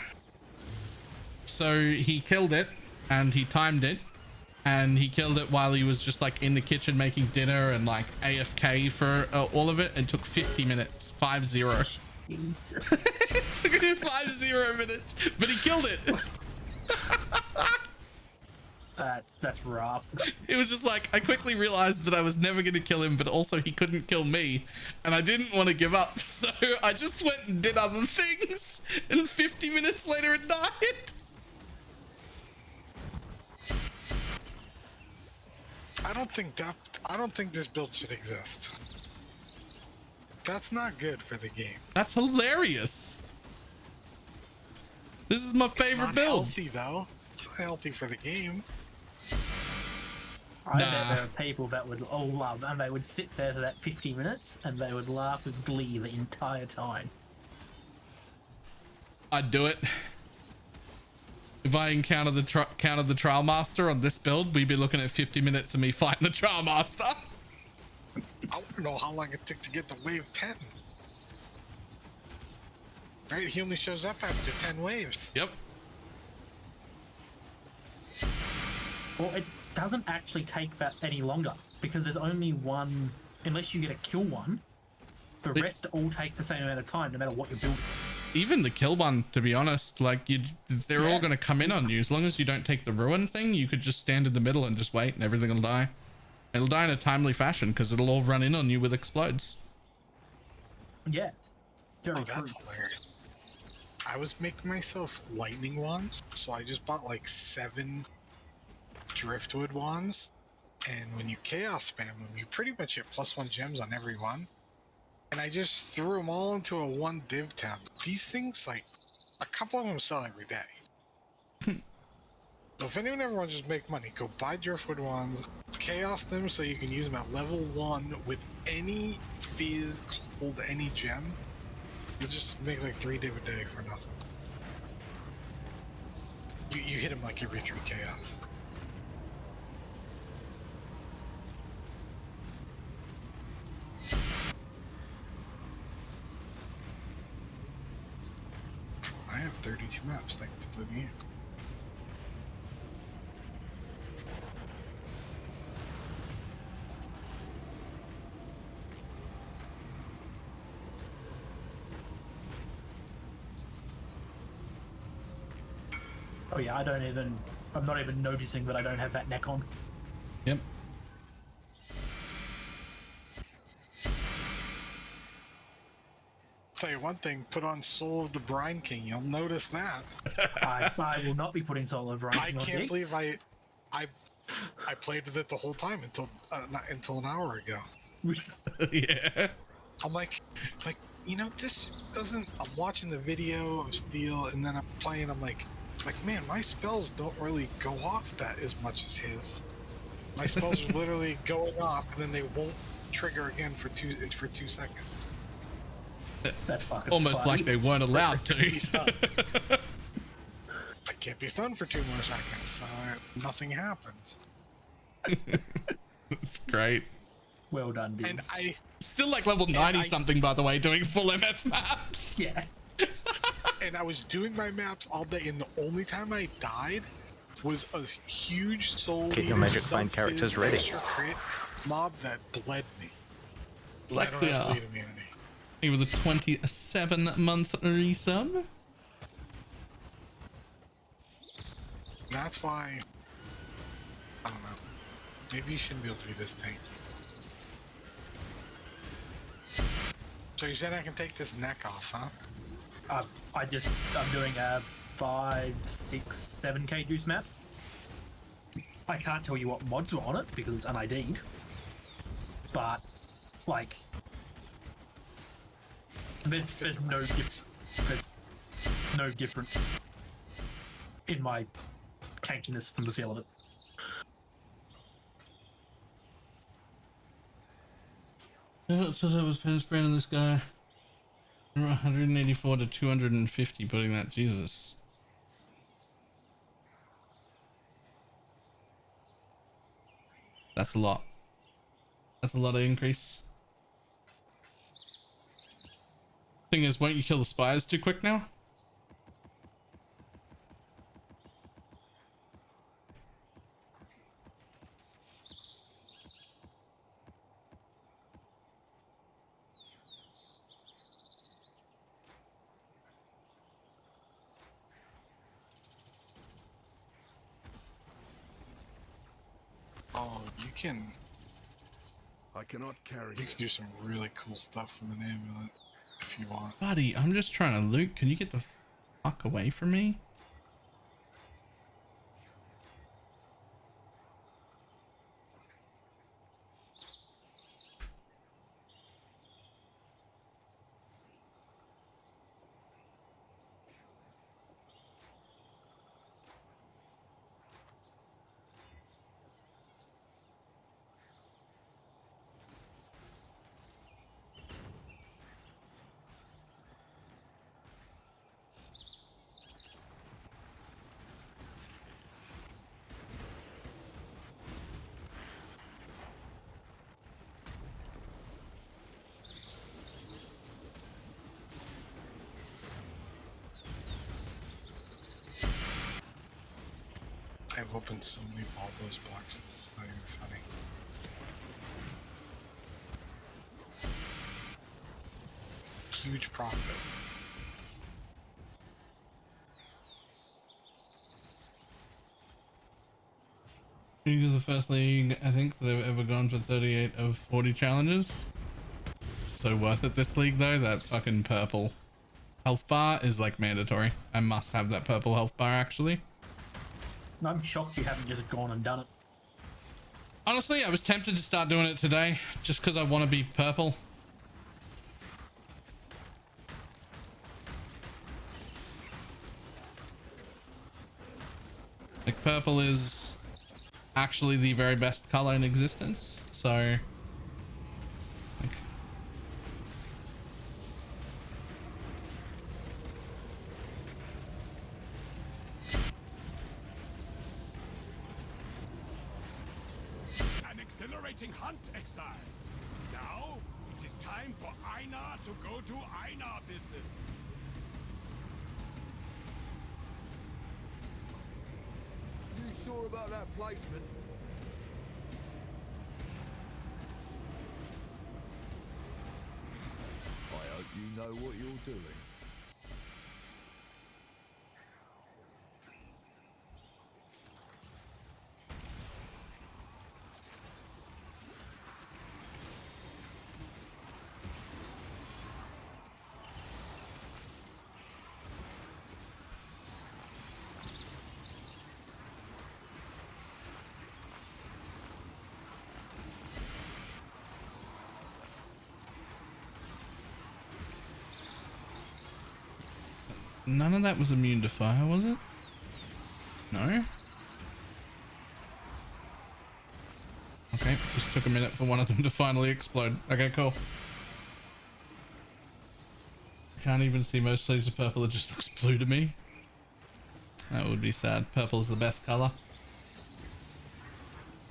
So he killed it, and he timed it, and he killed it while he was just like in the kitchen making dinner and like AFK for all of it. It took 50 minutes, 5-0. It took him 5-0 minutes, but he killed it. That's rough. It was just like, I quickly realized that I was never going to kill him, but also he couldn't kill me. And I didn't want to give up. So I just went and did other things. And 50 minutes later it died. I don't think this build should exist. That's not good for the game. That's hilarious. This is my favorite build. It's not healthy though. It's not healthy for the game. I bet there are people that would all love, and they would sit there for that 50 minutes, and they would laugh with glee the entire time. I'd do it. If I encountered the Trial Master on this build, we'd be looking at 50 minutes of me fighting the Trial Master. I want to know how long it took to get to wave 10. Right? He only shows up after 10 waves. Yep. Well, it doesn't actually take that any longer, because there's only one, unless you get a kill one, the rest all take the same amount of time, no matter what your build is. Even the kill one, to be honest, like they're all going to come in on you. As long as you don't take the ruin thing, you could just stand in the middle and just wait and everything will die. It'll die in a timely fashion because it'll all run in on you with explodes. Yeah. Very that's hilarious. I was making myself lightning wands, so I just bought like 7 driftwood wands, and when you chaos spam them, you pretty much get +1 gems on every one. And I just threw them all into a 1 div tab. These things, like, a couple of them sell every day. So if anyone ever wants to just make money, go buy driftwood wands, chaos them so you can use them at level 1 with any fizz called any gem. You'll just make like 3 div a day for nothing. You hit them like every 3 chaos. I have 32 maps, thank you for putting in. Oh yeah, I'm not even noticing that I don't have that neck on. Yep. Tell you one thing, put on Soul of the Brine King, you'll notice that. I will not be putting Soul of the Brine King on. I can't believe I played with it the whole time until an hour ago. Yeah. I'm like, you know, this doesn't. I'm watching the video of Steel, and then I'm playing. I'm like, man, my spells don't really go off that as much as his. My spells are literally going off, and then they won't trigger again for 2 seconds. That's fucking almost funny. like they weren't allowed to. I can't be stunned for 2 more seconds, so nothing happens. That's great. Well done, dude. And I still like level 90 something, by the way, doing full MF maps. Yeah. And I was doing my maps all day, and the only time I died was a huge soul. Get your magic find characters ready. Extra crit mob that bled me. Lexia. He with a 27-month resub. That's why. I don't know. Maybe you shouldn't be able to do this thing. So you said I can take this neck off, huh? I'm doing a 5, 6, 7k juice map. I can't tell you what mods were on it because it's unID'd. But, like, there's no difference in my tankiness from the feel of it. Yeah, it says I was pen spraying this guy. 184 to 250, putting that, Jesus. That's a lot. That's a lot of increase. Thing is, won't you kill the spires too quick now? Oh, you can I cannot carry you can do some really cool stuff with an amulet if you want. Buddy, I'm just trying to loot. Can you get the fuck away from me? I've opened so many Baldos boxes, it's not even funny. Huge profit. League is the first league I think that I've ever gone for 38 of 40 challenges. So worth it this league though. That fucking purple health bar is like mandatory. I must have that purple health bar actually. I'm shocked you haven't just gone and done it. Honestly, I was tempted to start doing it today just because I want to be purple. Like purple is actually the very best color in existence, so like, an exhilarating hunt, exile. Now it is time for Einar to go to Einar business. You sure about that placement? I hope you know what you're doing. none of that was immune to fire, was it? No? Okay, just took a minute for one of them to finally explode. Okay, cool. Can't even see most sleeves of purple, it just looks blue to me. That would be sad. Purple is the best color.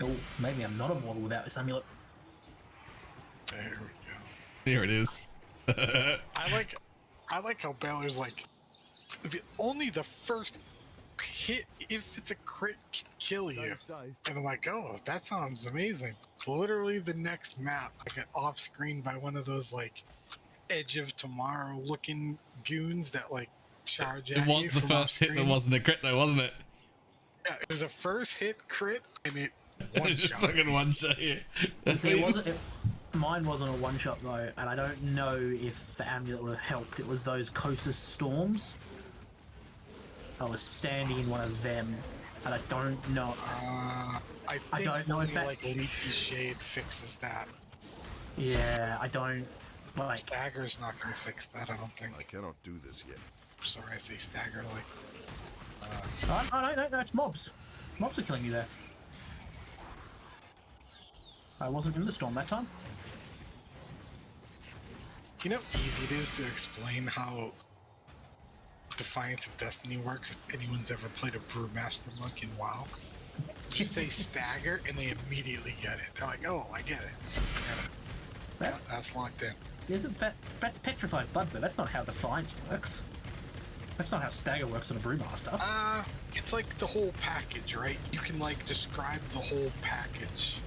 Oh, maybe I'm not immortal without this amulet. There we go. There it is. I like how Balor's like, only the first hit, if it's a crit, can kill you. And I'm like, oh, that sounds amazing. Literally the next map, I got off screen by one of those like Edge of Tomorrow looking goons that like charge at It was you the from first hit that off-screen. wasn't a crit though, wasn't it? Yeah, it was a first hit crit and it It one just shot. fucking one shot you. See, mine wasn't a one shot though, and I don't know if the amulet would have helped. It was those Kosis storms. I was standing in one of them, and I don't know. I don't know if only, that like Leafy Shade fixes that. Yeah, I don't like. Stagger's not going to fix that, I don't think. I cannot do this yet. Sorry, I say stagger like. I don't know. It's mobs. Mobs are killing you there. I wasn't in the storm that time. You know how easy it is to explain how Defiance of Destiny works if anyone's ever played a Brewmaster Monk in WoW? Just say stagger and they immediately get it. They're like, oh, I get it. Yeah, that's locked in. Isn't that's petrified blood though? That's not how Defiance works. That's not how Stagger works on a Brewmaster. It's like the whole package, right? You can like describe the whole package.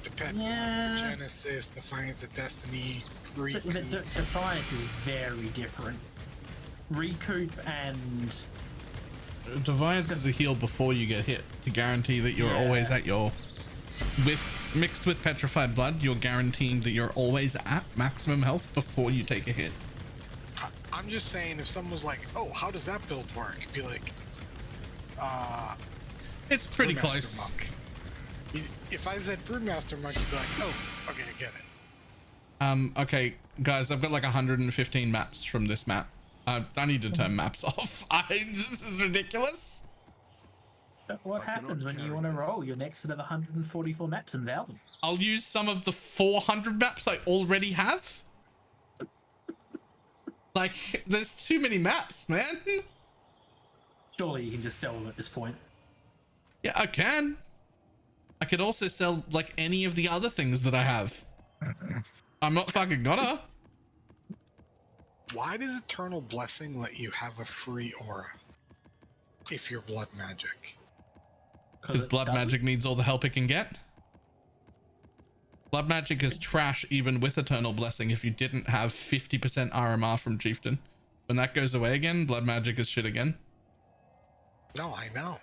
Depending on Genesis, Defiance of Destiny, Recoup. But Defiance is very different. Recoup and Defiance is a heal before you get hit to guarantee that you're always at your mixed with petrified blood, you're guaranteeing that you're always at maximum health before you take a hit. I'm just saying, if someone was like, "Oh, how does that build work?" It'd be like, it's pretty Brewmaster close. Monk. If I said Brewmaster Monk, you'd be like, "Oh, okay, I get it." Okay, guys, I've got like 115 maps from this map. I need to turn maps off. This is ridiculous. But what happens when you want to roll? You're next to the 144 maps and valve them. I'll use some of the 400 maps I already have. Like, there's too many maps, man. Surely you can just sell them at this point. Yeah, I can. I could also sell like any of the other things that I have. I'm not fucking gonna. Why does Eternal Blessing let you have a free aura if you're blood magic? Because blood magic needs all the help it can get. Blood magic is trash even with Eternal Blessing if you didn't have 50% RMR from Chieftain. When that goes away again, blood magic is shit again. No, I know.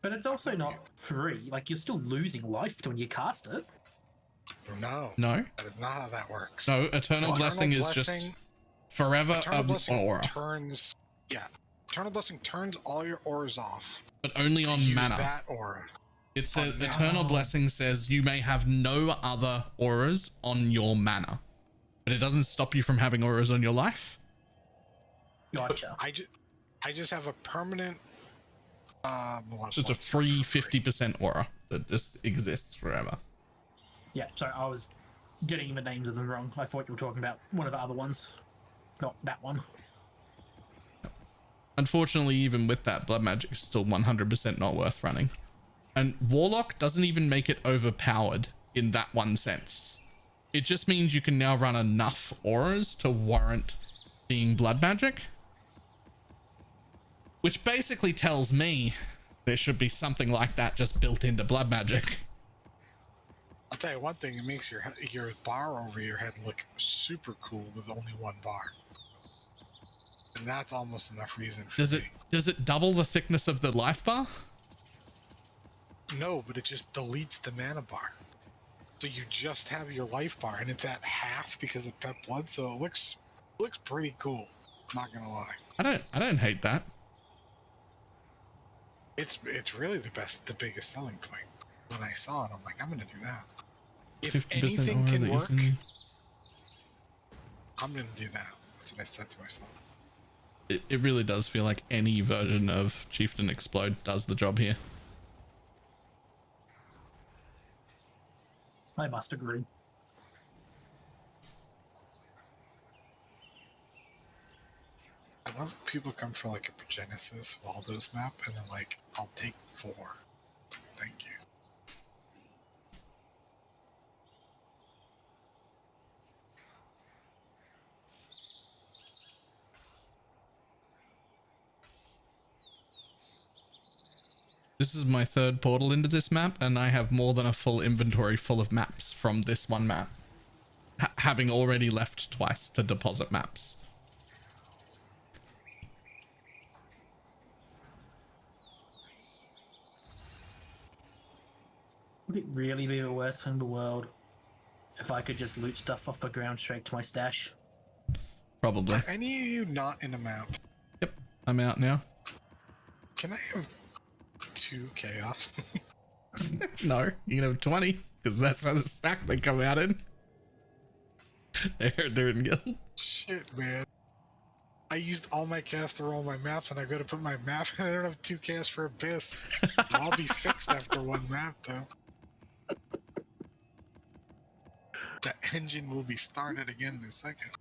But it's also not free. Like, you're still losing life when you cast it. No. No. That is not how that works. No, Eternal Blessing is just forever Eternal Blessing aura. turns... Yeah. Eternal Blessing turns all your auras off. But only on use mana. that aura. It says Eternal Blessing says you may have no other auras on your mana, but it doesn't stop you from having auras on your life. Gotcha. I just have a permanent. Just a free 50% aura that just exists forever. Yeah, sorry, I was getting the names of them wrong. I thought you were talking about one of the other ones, not that one. Unfortunately, even with that, blood magic is still 100% not worth running. And Warlock doesn't even make it overpowered in that one sense. It just means you can now run enough auras to warrant being blood magic. Which basically tells me there should be something like that just built into blood magic. I'll tell you one thing, it makes your bar over your head look super cool with only one bar. And that's almost enough reason for Does it double the thickness of the life bar? No, but it just deletes the mana bar. So you just have your life bar, and it's at half because of pet blood, so it looks pretty cool. Not gonna lie. I don't hate that. It's really the biggest selling point. When I saw it, I'm like, I'm gonna do that. If 50% anything aura can that you work, can- I'm gonna do that. That's what I said to myself. It really does feel like any version of Chieftain Explode does the job here. I must agree. I love when people come for like a Genesis Waldo's map and they're like, I'll take 4. Thank you. This is my third portal into this map, and I have more than a full inventory full of maps from this one map. Having already left twice to deposit maps. Would it really be the worst thing in the world if I could just loot stuff off the ground straight to my stash? Probably. Are any of you not in a map? Yep, I'm out now. Can I have 2 chaos? No, you can have 20, because that's how the stack they come out in. They're in guild. Shit, man. I used all my chaos to roll my maps, and I go to put my map, and I don't have 2 chaos for Abyss. I'll be fixed after 1 map, though. The engine will be started again in a second.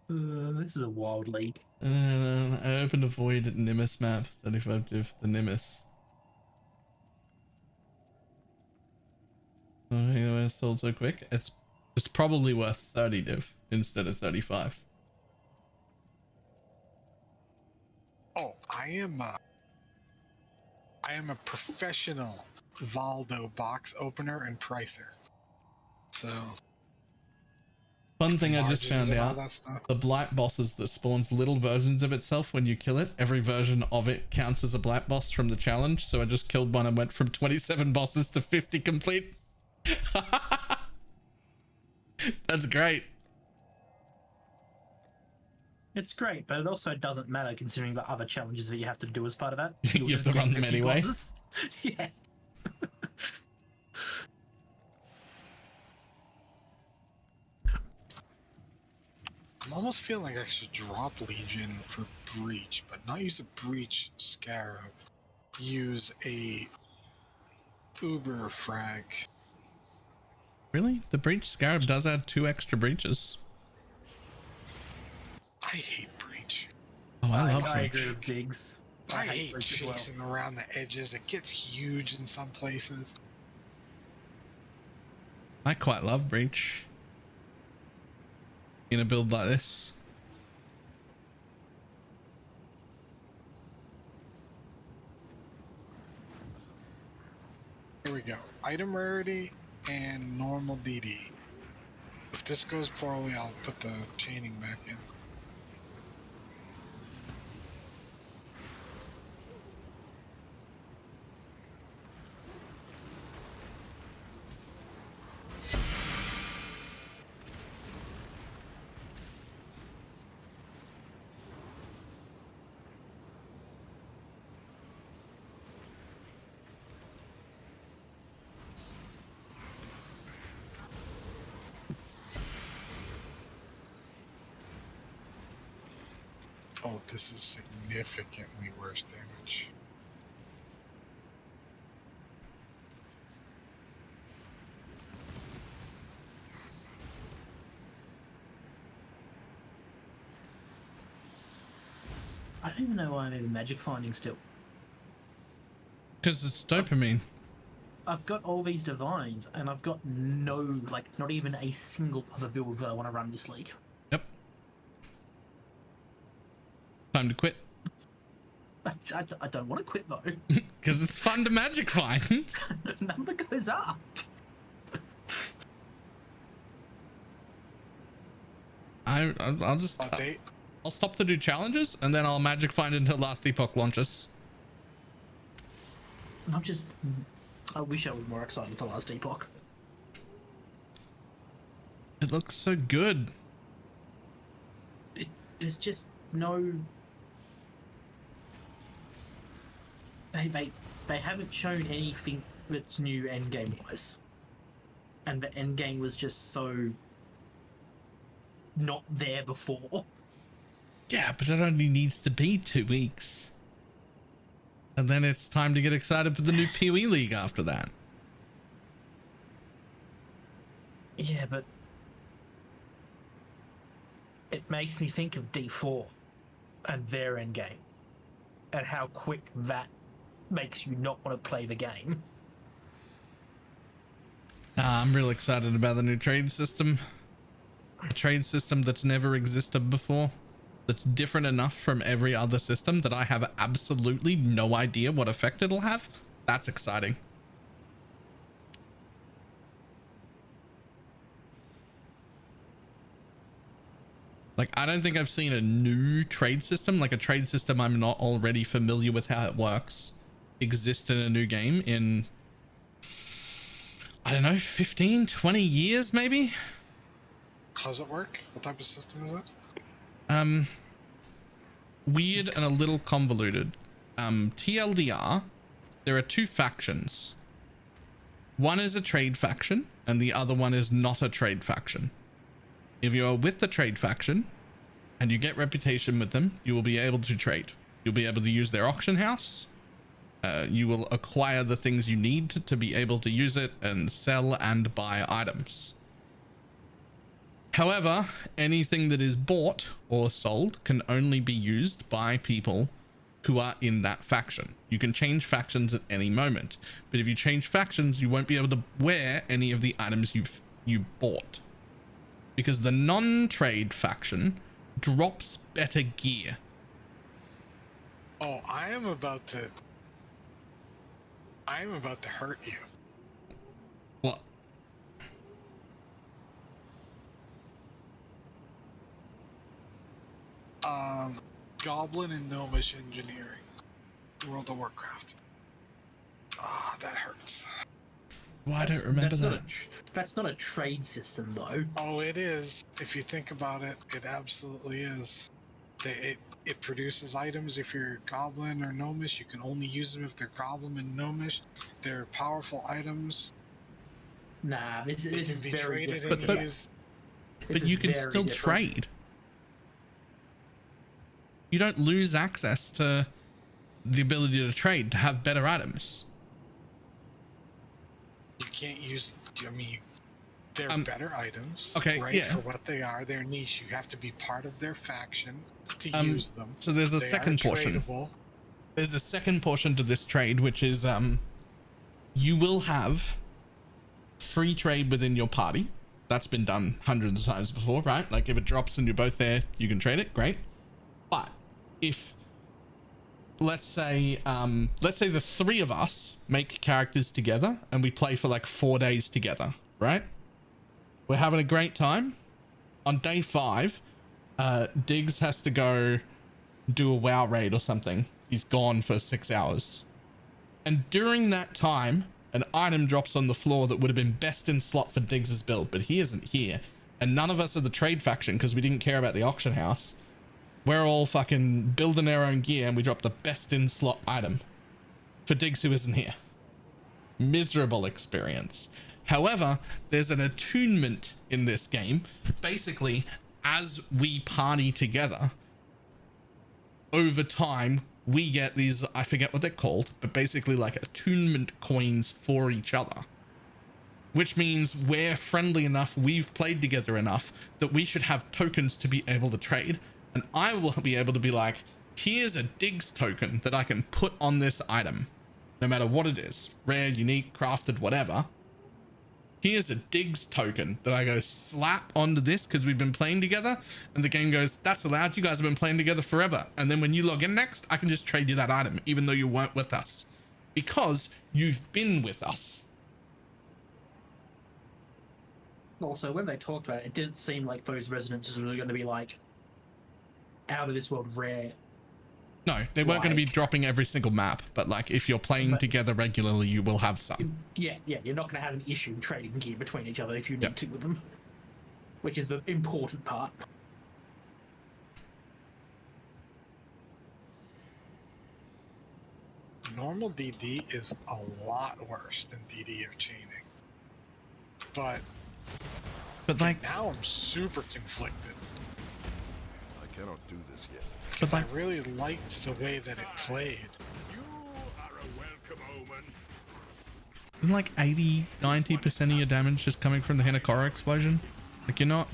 This is a wild league. I opened a void at Nimbus map, 35 div the Nimbus. Oh, you know, it's sold so quick. It's probably worth 30 div instead of 35. Oh, I am a professional Valdo box opener and pricer. So Fun thing I just margins found and all out, that stuff. the blight bosses that spawns little versions of itself when you kill it, every version of it counts as a blight boss from the challenge. So I just killed one and went from 27 bosses to 50 complete. That's great. It's great, but it also doesn't matter considering the other challenges that you have to do as part of that. You have to run them anyway. Bosses. Yeah. I'm almost feeling like I should drop Legion for Breach, but not use a Breach Scarab. Use a Uber Frag. Really? The breach scarab does add 2 extra breaches. I hate Breach. Oh, I love I breach. agree with Diggs. I hate Breach as well. chasing around the edges. It gets huge in some places. I quite love breach in a build like this. Here we go. Item rarity and normal DD. If this goes poorly, I'll put the chaining back in. Oh, this is significantly worse damage. I don't even know why I'm even magic finding still. Because it's dopamine. I've got all these divines, and I've got no, like, not even a single other build that I want to run this league. Yep. Time to quit. I don't want to quit though. Because it's fun to magic find. Number goes up. I'll just I'll stop to do challenges and then I'll magic find until Last Epoch launches. I wish I was more excited for Last Epoch. It looks so good. There's just no. They haven't shown anything that's new endgame wise, and the endgame was just so not there before. Yeah, but it only needs to be 2 weeks. And then it's time to get excited for the new PoE League after that. Yeah, but it makes me think of D4 and their endgame and how quick that makes you not want to play the game. I'm real excited about the new trade system. A trade system that's never existed before. That's different enough from every other system that I have absolutely no idea what effect it'll have. That's exciting. Like, I don't think I've seen a new trade system, like a trade system I'm not already familiar with how it works, exist in a new game in, I don't know, 15, 20 years maybe? How's it work? What type of system is it? Weird and a little convoluted. TLDR, there are 2 factions. One is a trade faction and the other one is not a trade faction. If you are with the trade faction and you get reputation with them, you will be able to trade. You'll be able to use their auction house. You will acquire the things you need to be able to use it and sell and buy items. However, anything that is bought or sold can only be used by people who are in that faction. You can change factions at any moment, but if you change factions, you won't be able to wear any of the items you bought. Because the non-trade faction drops better gear. Oh, I am about to hurt you. What? Goblin and Gnomish Engineering. World of Warcraft. Ah, that hurts. Well, I don't remember that. That's not a trade system, though. Oh, it is. If you think about it, it absolutely is. It produces items if you're Goblin or Gnomish. You can only use them if they're Goblin and Gnomish. They're powerful items. Nah, this is be very traded different. and used. But you can still trade. You don't lose access to the ability to trade to have better items. You can't use. I mean, they're better items. Okay, right? yeah. For what they are, they're niche. You have to be part of their faction to use them. So there's a They second are portion. tradable. There's a second portion to this trade, which is you will have free trade within your party. That's been done hundreds of times before, right? Like if it drops and you're both there, you can trade it. Great. But if let's say the three of us make characters together and we play for like 4 days together, right? We're having a great time. On day 5, Diggs has to go do a WoW raid or something. He's gone for 6 hours. And during that time, an item drops on the floor that would have been best in slot for Diggs's build, but he isn't here. And none of us are the trade faction because we didn't care about the auction house. We're all fucking building our own gear and we dropped the best in slot item for Diggs who isn't here. Miserable experience. However, there's an attunement in this game. Basically, as we party together, over time, we get these, I forget what they're called, but basically like attunement coins for each other. Which means we're friendly enough, we've played together enough, that we should have tokens to be able to trade. And I will be able to be like, here's a Diggs token that I can put on this item, no matter what it is, rare, unique, crafted, whatever. Here's a Diggs token that I go slap onto this because we've been playing together, and the game goes, that's allowed, you guys have been playing together forever. And then when you log in next, I can just trade you that item, even though you weren't with us, because you've been with us. Also, when they talked about it, it didn't seem like those resonances were going to be like out of this world rare. No, they weren't going to be dropping every single map, but like if you're playing together regularly, you will have some. Yeah, you're not going to have an issue trading gear between each other if you need to with them, which is the important part. Normal DD is a lot worse than DD of chaining. But like now I'm super conflicted. I cannot do this yet. Because I really liked the way that it played. You are a welcome omen. Isn't like 80-90% of your damage just coming from the Hinekora explosion? Like you're not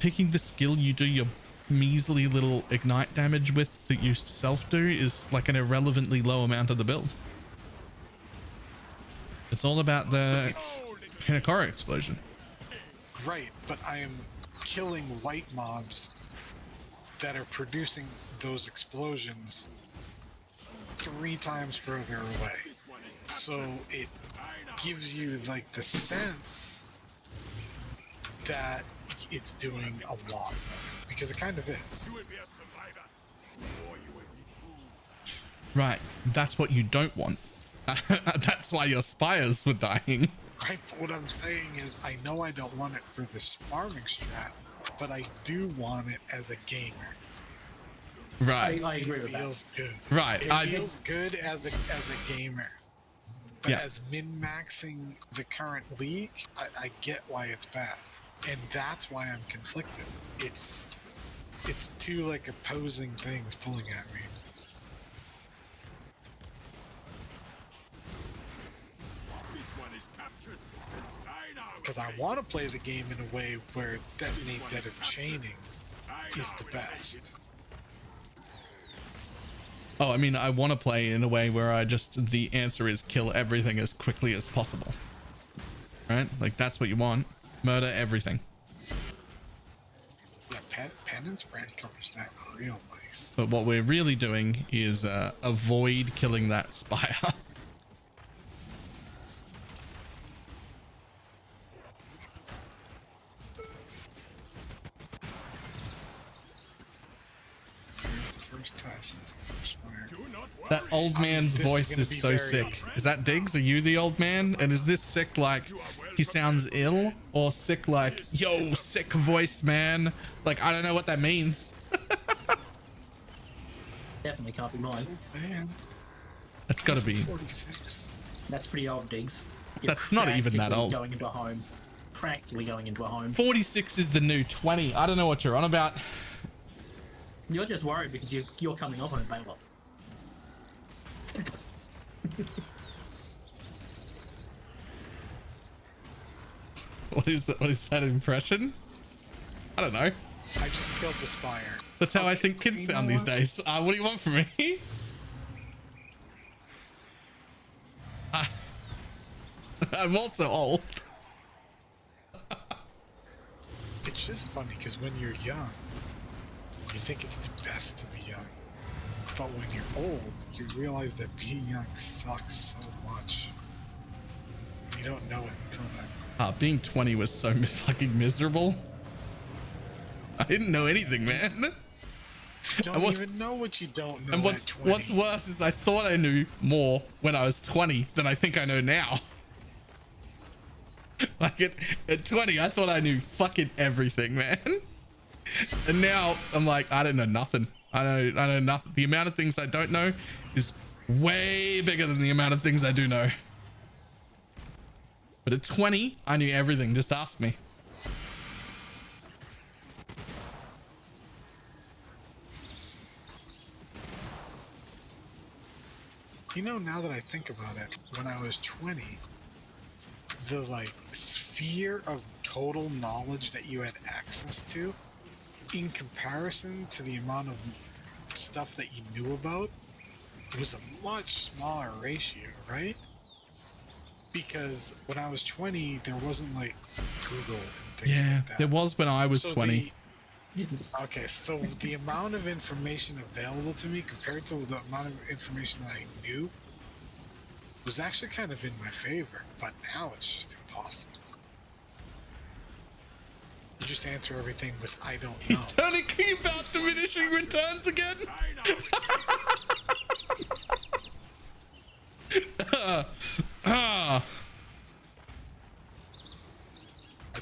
picking the skill you do your measly little ignite damage with that you self do is like an irrelevantly low amount of the build. It's all about the Hinekora explosion. Right, but I am killing white mobs that are producing those explosions 3 times further away. So it gives you like the sense that it's doing a lot, because it kind of is. Right, that's what you don't want. That's why your spires were dying. Right, but what I'm saying is I know I don't want it for this farming strat, but I do want it as a gamer. Right. I agree with that. It feels good. Right. It feels good as a gamer. But as min-maxing the current league, I get why it's bad. And that's why I'm conflicted. It's two like opposing things pulling at me. Because I want to play the game in a way where detonate dead of chaining is the best. Oh, I mean, I want to play in a way where the answer is kill everything as quickly as possible. Right? Like, that's what you want. Murder everything. Yeah, Penance Brand covers that real nice. But what we're really doing is avoid killing that spire. First test. Spire. Do not worry. That old man's this is voice gonna is be so very- sick. Is that Diggs? Are you the old man? And is this sick like he sounds ill, or sick like, yo, sick voice, man? Like, I don't know what that means. Definitely can't be mine. Man, That's gotta be. 46. That's pretty old, Diggs. You're That's not even that practically old. Going into a home. Practically going into a home. 46 is the new 20. I don't know what you're on about. You're just worried because you're coming up on it, Balor. What is that impression? I don't know. I just killed the Spire. That's how I think kids you know sound these what? days. What do you want from me? I'm also old. It's just funny because when you're young, you think it's the best to be young. But when you're old, you realize that being young sucks so much. You don't know it until then. Being 20 was so fucking miserable. I didn't know anything, man. You don't even know what you don't know. And at 20. what's worse is I thought I knew more when I was 20 than I think I know now. Like at 20, I thought I knew fucking everything, man. And now I'm like, I don't know nothing. I know nothing. The amount of things I don't know is way bigger than the amount of things I do know. But at 20, I knew everything. Just ask me. You know, now that I think about it, when I was 20, the like sphere of total knowledge that you had access to, in comparison to the amount of stuff that you knew about, was a much smaller ratio, right? Because when I was 20, there wasn't like Google and things Yeah, like that. there was when I was So 20. Okay, so the amount of information available to me compared to the amount of information that I knew was actually kind of in my favor, but now it's just impossible. You just answer everything with "I don't know." He's panicking about diminishing returns again. I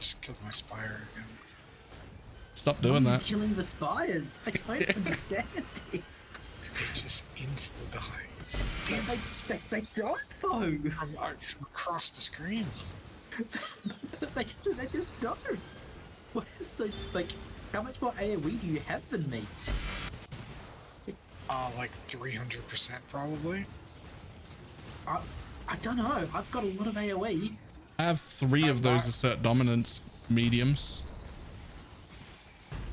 just killed my Spire again. Stop doing that. Killing the spires. I don't understand it. They just insta die. They don't though. From across the screen. they just don't. What is so like? How much more AOE do you have than me? Like 300% probably. I don't know. I've got a lot of AOE. I have 3 of those assert dominance mediums.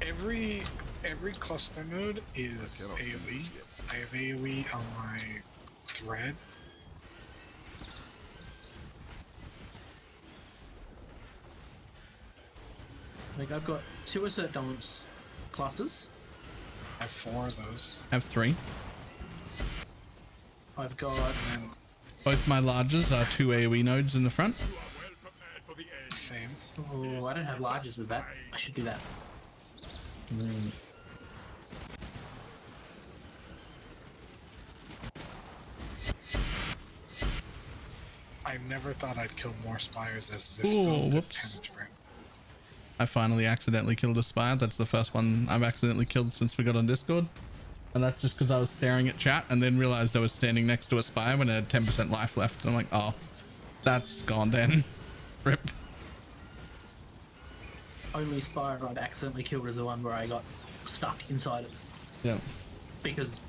Every cluster node is AoE. I have AoE on my thread. Like I've got 2 assert dominance clusters. I have 4 of those. I have 3. I've got Both my larges are 2 AoE nodes in the front. Same. Oh, I don't have larges with that. I should do that. I never thought I'd kill more spires as this Ooh, build whoops. penance frame. I finally accidentally killed a spire. That's the first one I've accidentally killed since we got on Discord. And that's just because I was staring at chat and then realized I was standing next to a spire when it had 10% life left. And I'm like, oh, that's gone then. Rip. Only spire I've accidentally killed is the one where I got stuck inside it Yeah. because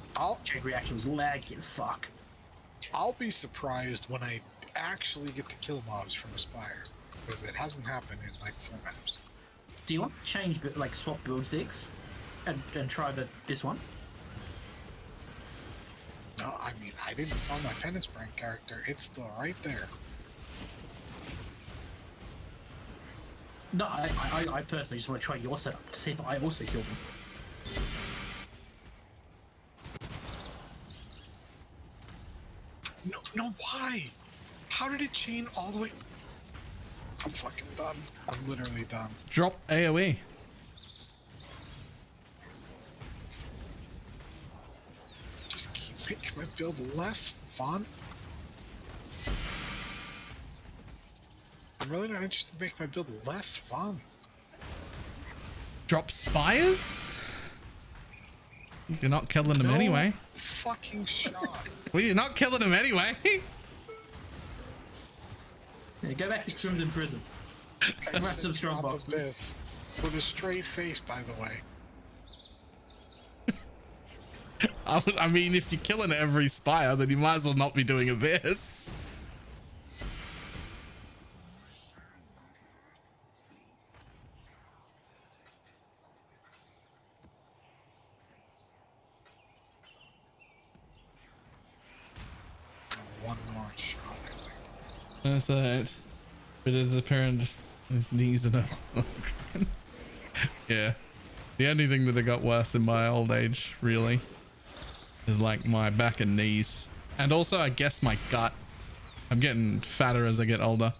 chain reaction was laggy as fuck. I'll be surprised when I actually get to kill mobs from a spire, because it hasn't happened in like 4 maps. Do you want to change, like swap build sticks, and try this one? No, I mean, I didn't sell my penance brand character. It's still right there. No, I personally just want to try your setup to see if I also kill them. No, why? How did it chain all the way? I'm fucking done. I'm literally done. Drop AoE. make my build less fun? I'm really not interested in making my build less fun. Drop spires? You're not killing them anyway. Fucking shot. Well, you're not killing them anyway. Yeah, go back to Crimson Prison. Grab some strong boxes. This with a straight face, by the way. I mean, if you're killing every spire, then you might as well not be doing Abyss. One more shot, I think. That's it. But his apparent his knees and yeah. The only thing that I got worse in my old age, really, is like my back and knees. And also, I guess, my gut. I'm getting fatter as I get older.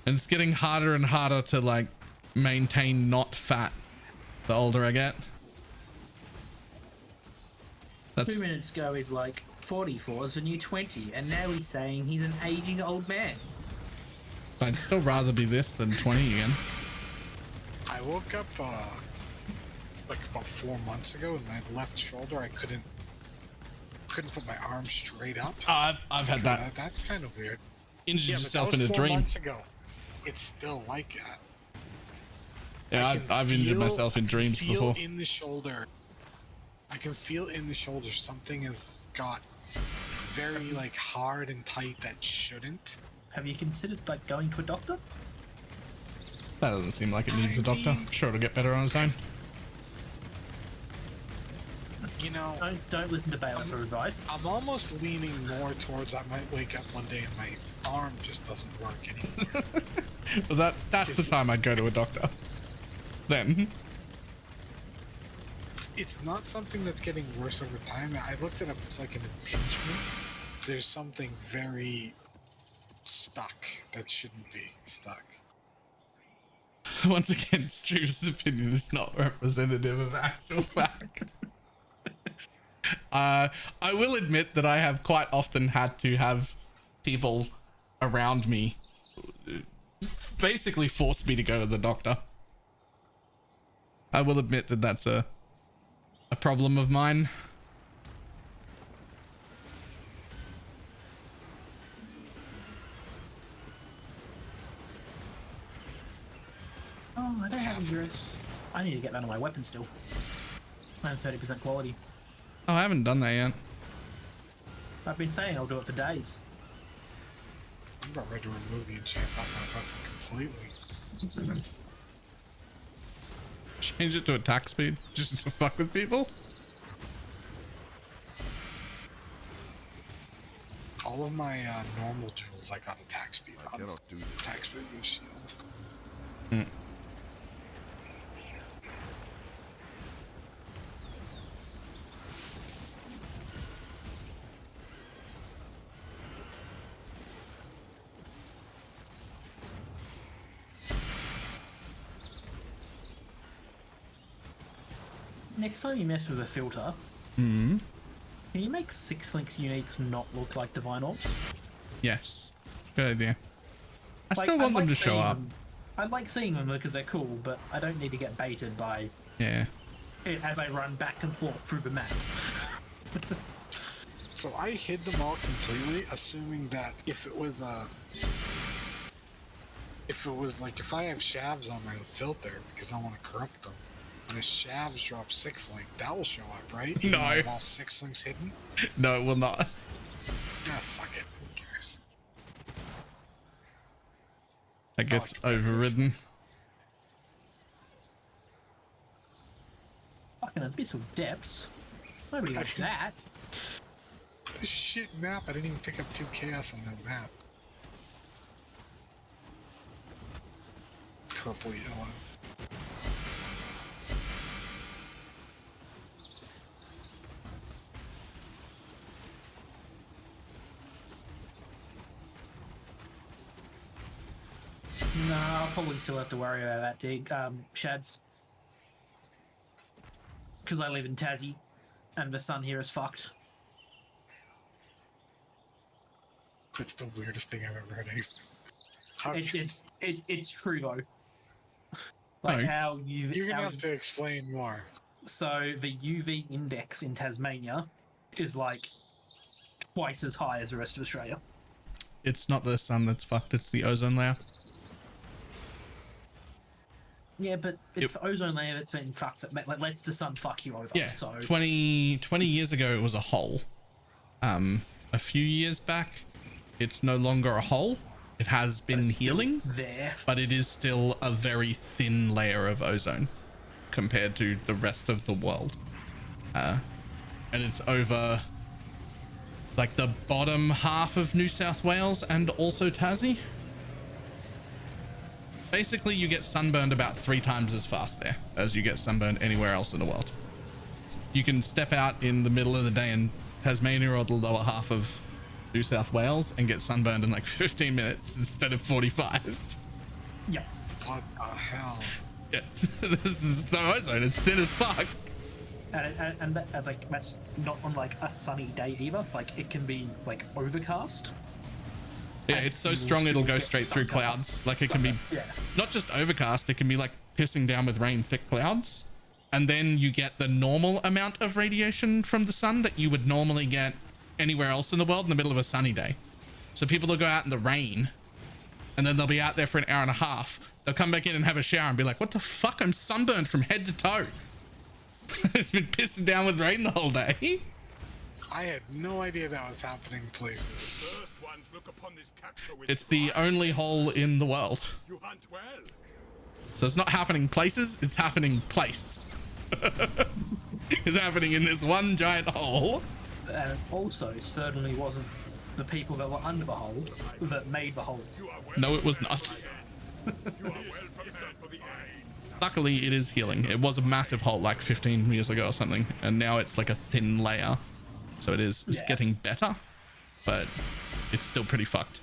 And it's getting harder and harder to, like, maintain not fat the older I get. That's... 2 minutes ago, he's like, 44 is the new 20, and now he's saying he's an aging old man. I'd still rather be this than 20 again. I woke up, like about 4 months ago, and my left shoulder, I couldn't put my arm straight up. I've had that. That's kind of weird. Injured yourself in a 4 dream. months ago. It's still like that. Yeah, I've injured myself in dreams before. In the shoulder. I can feel in the shoulder something has got very like hard and tight that shouldn't. Have you considered like going to a doctor? That doesn't seem like it needs a doctor. I'm sure it'll get better on its own. You know, don't listen to Baylor for advice. I'm almost leaning more towards I might wake up one day and my arm just doesn't work anymore. Well, that's the time I'd go to a doctor. Then. It's not something that's getting worse over time. I looked it up. It's like an impingement. There's something very stuck that shouldn't be stuck. Once again, Stu's opinion is not representative of actual fact. I will admit that I have quite often had to have people around me basically force me to go to the doctor. I will admit that that's a problem of mine. Oh, I don't have endurance. I need to get that on my weapon still. I have 30% quality. Oh, I haven't done that yet. I've been saying I'll do it for days. I'm about ready to remove the enchantment off my weapon completely. Change it to attack speed just to fuck with people. All of my normal jewels, I got attack speed. I cannot do this. Attack speed with shield. Hmm. Next time you mess with a filter, Hmm. can you make 6 links uniques not look like divine orbs? Yes. Good idea. I Like, still want them to show seeing up. them. I like seeing them because they're cool, but I don't need to get baited by Yeah. it as I run back and forth through the map. So I hid them all completely, assuming that if it was if I have shavs on my filter because I want to corrupt them, and the shavs drop 6 link, that will show up, right? Even though I have all 6 links hidden. No, it will not. Ah, fuck it. Who cares? That gets like overridden. Fucking abyssal depths. Nobody wants that. This shit map. I didn't even pick up 2 chaos on that map. Purple yellow. No, I'll probably still have to worry about that dig, shads. Because I live in Tassie, and the sun here is fucked. It's the weirdest thing I've ever heard. How, It's true though. Like No. how you. you're gonna have to explain more. So the UV index in Tasmania is like twice as high as the rest of Australia. It's not the sun that's fucked, it's the ozone layer. Yeah, but it's the ozone layer that's been fucked that like lets the sun fuck you over. Yeah, So 20 years ago it was a hole. A few years back it's no longer a hole. It has been healing there, but it is still a very thin layer of ozone compared to the rest of the world. And it's over like the bottom half of New South Wales and also Tassie. Basically you get sunburned about 3 times as fast there as you get sunburned anywhere else in the world. You can step out in the middle of the day in Tasmania or the lower half of New South Wales and get sunburned in like 15 minutes instead of 45. yeah. What the hell? Yeah, this is no ozone, it's thin as fuck. And like that's not on like a sunny day either. Like it can be like overcast. Yeah, it's so strong it'll go straight through clouds. Like it can be not just overcast, it can be like pissing down with rain, thick clouds. And then you get the normal amount of radiation from the sun that you would normally get anywhere else in the world in the middle of a sunny day. So people will go out in the rain and then they'll be out there for an hour and a half. They'll come back in and have a shower and be like, what the fuck? I'm sunburned from head to toe. It's been pissing down with rain the whole day. I had no idea that was happening places. First ones look upon this capture with It's the only hole in the world. You hunt well. So it's not happening places, it's happening place. It's happening in this one giant hole. And it also certainly wasn't the people that were under the hole that made the hole. No, it was not. Luckily, it is healing. It was a massive hole like 15 years ago or something, and now it's like a thin layer. So it's getting better, but it's still pretty fucked.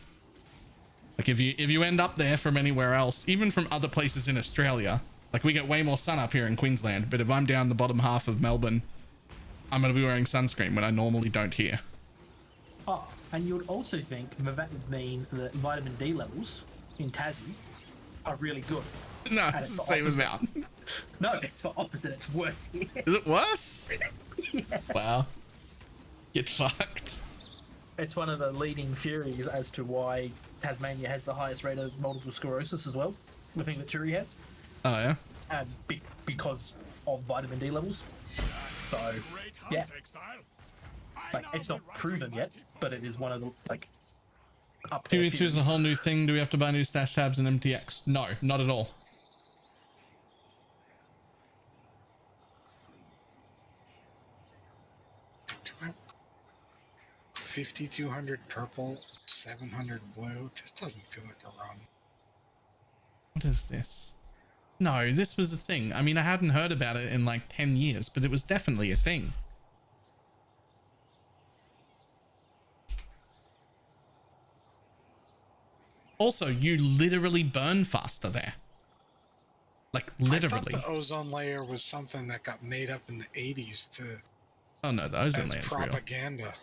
Like if you end up there from anywhere else, even from other places in Australia, like we get way more sun up here in Queensland, but if I'm down the bottom half of Melbourne, I'm going to be wearing sunscreen when I normally don't here. Oh, and you would also think that would mean that vitamin D levels in Tassie are really good. No, it's the same amount. No, it's the opposite. It's worse here. Is it worse? Yeah. Wow. Get fucked. It's one of the leading theories as to why Tasmania has the highest rate of multiple sclerosis as well. The thing that Turi has. Oh, yeah? And because of vitamin D levels. So, yeah. Like, it's not proven yet, but it is one of the, like, up Do there we choose a theories. whole new thing? Do we have to buy new stash tabs and MTX? No, not at all. Do I have 5,200 purple, 700 blue? This doesn't feel like a run. What is this? No, this was a thing. I mean, I hadn't heard about it in like 10 years, but it was definitely a thing. Also, you literally burn faster there. Like, literally. I thought the ozone layer was something that got made up in the 80s to Oh no, the ozone as layer is real. propaganda.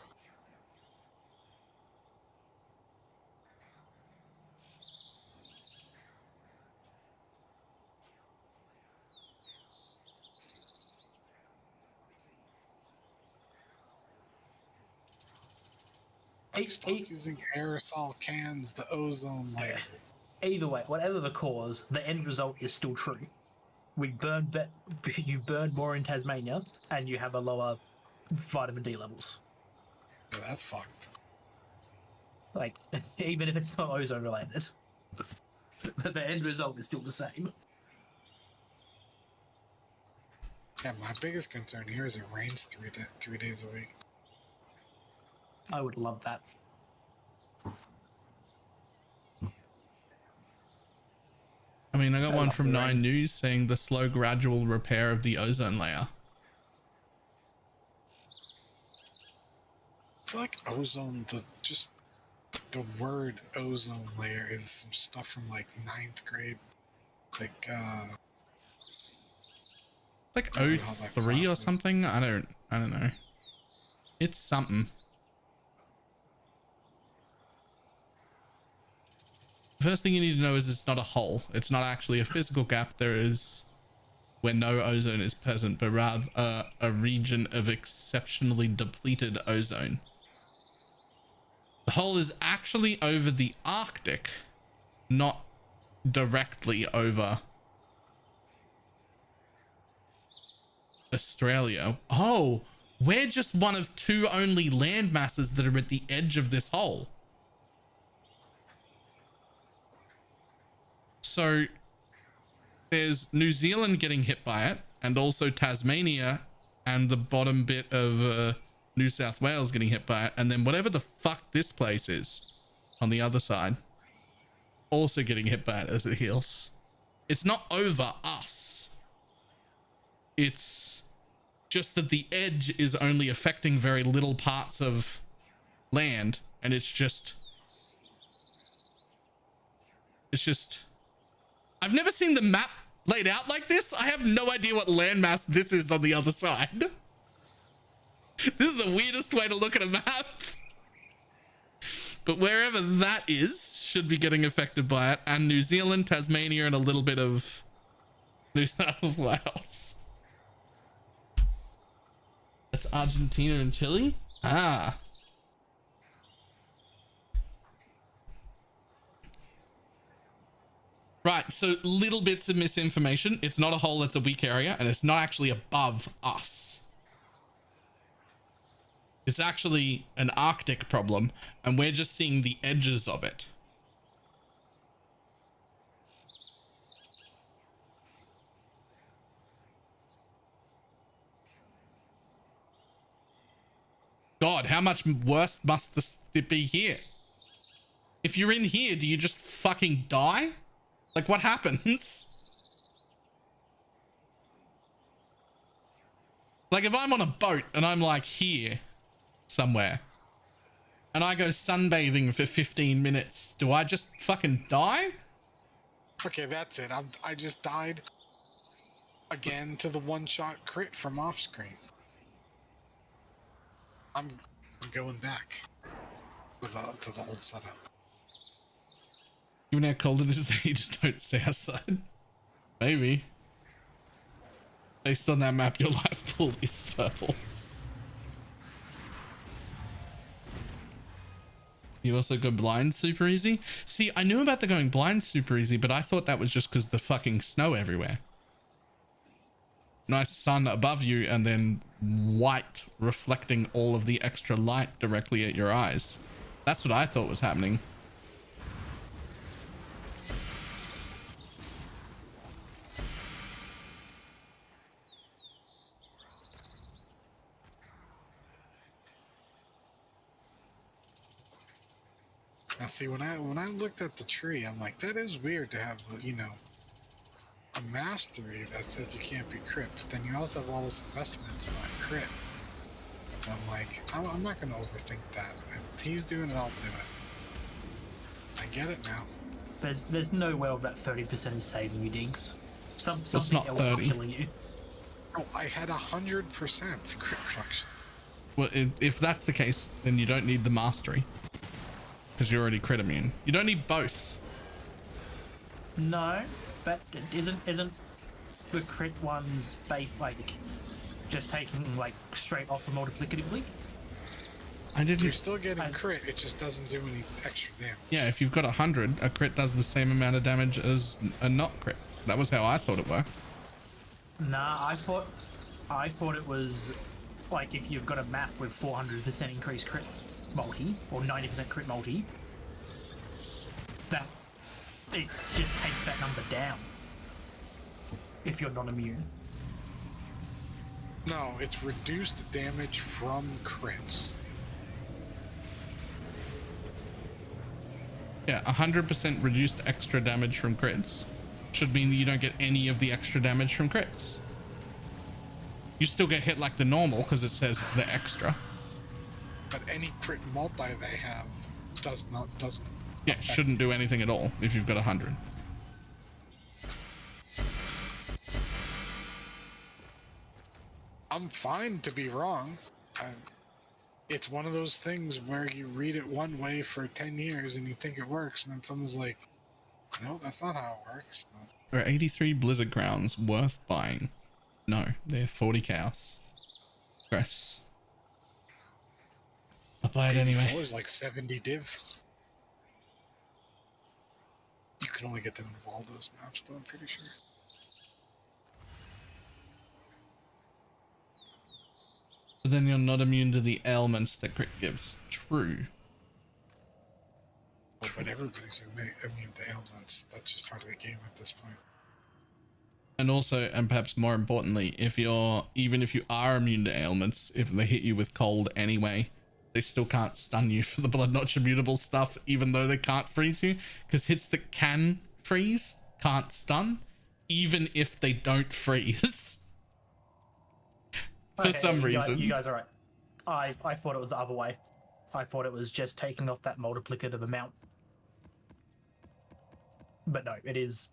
Stop using aerosol cans, the ozone layer. Either way, whatever the cause, the end result is still true. We burn you burn more in Tasmania, and you have a lower vitamin D levels. Yeah, that's fucked. Like, even if it's not ozone related, but the end result is still the same. Yeah, my biggest concern here is it rains 3 days a week. I would love that. I mean, I got one from 9 News saying the slow gradual repair of the ozone layer. I feel like ozone, the word ozone layer is some stuff from like 9th grade. Like 03 or something? I don't know. It's something. First thing you need to know is it's not a hole. It's not actually a physical gap. There is where no ozone is present, but rather a region of exceptionally depleted ozone. The hole is actually over the Arctic, not directly over Australia. Oh, we're just one of 2 only land masses that are at the edge of this hole. So there's New Zealand getting hit by it, and also Tasmania and the bottom bit of New South Wales getting hit by it, and then whatever the fuck this place is on the other side also getting hit by it as it heals. It's not over us. It's just that the edge is only affecting very little parts of land, and it's just I've never seen the map laid out like this. I have no idea what landmass this is on the other side. This is the weirdest way to look at a map. But wherever that is should be getting affected by it, and New Zealand, Tasmania, and a little bit of New South Wales. That's Argentina and Chile? Ah. Right, so little bits of misinformation. It's not a hole, it's a weak area, and it's not actually above us. It's actually an Arctic problem, and we're just seeing the edges of it. God, how much worse must it be here? If you're in here, do you just fucking die? Like, what happens? Like, if I'm on a boat and I'm like here somewhere and I go sunbathing for 15 minutes, do I just fucking die? Okay, that's it. I just died again to the one-shot crit from off screen. I'm going back to the old setup. You know how cold it is that you just don't see outside? Maybe. Based on that map, your life pool is purple. You also go blind super easy? See, I knew about the going blind super easy, but I thought that was just because the fucking snow everywhere. Nice sun above you and then white reflecting all of the extra light directly at your eyes. That's what I thought was happening. Now see, when I looked at the tree, I'm like, that is weird to have, you know, a mastery that says you can't be crit, but then you also have all this investment on crit. And I'm like, I'm not going to overthink that. If he's doing it, I'll do it. I get it now. There's no way of that 30% is saving you, Diggs. Something not else 30. is killing you. Oh, I had 100% crit reduction. Well, if that's the case, then you don't need the mastery. Because you're already crit immune. You don't need both. No, that isn't the crit ones based like just taking like straight off the multiplicatively? I didn't. You're still getting crit, it just doesn't do any extra damage. Yeah, if you've got 100, a crit does the same amount of damage as a not crit. That was how I thought it worked. Nah, I thought it was like if you've got a map with 400% increased crit multi or 90% crit multi, that it just takes that number down if you're not immune. No, it's reduced damage from crits. Yeah, 100% reduced extra damage from crits should mean that you don't get any of the extra damage from crits. You still get hit like the normal because it says the extra. But any crit multi they have doesn't. Yeah, shouldn't do anything at all if you've got 100. I'm fine to be wrong. It's one of those things where you read it one way for 10 years and you think it works, and then someone's like, No, that's not how it works. But... Are 83 Blizzard Grounds worth buying? No, they're 40 cows. Gross. I'll buy it anyway. 84 is like 70 div. You can only get them in Valdo's maps, though, I'm pretty sure. But then you're not immune to the ailments that crit gives. True. Oh, but everybody's immune to ailments. That's just part of the game at this point. And also, and perhaps more importantly, even if you are immune to ailments, if they hit you with cold anyway, they still can't stun you for the blood notch immutable stuff, even though they can't freeze you, because hits that can freeze can't stun, even if they don't freeze. For some reason. You guys are right. I thought it was the other way. I thought it was just taking off that multiplicative amount. But no, it is.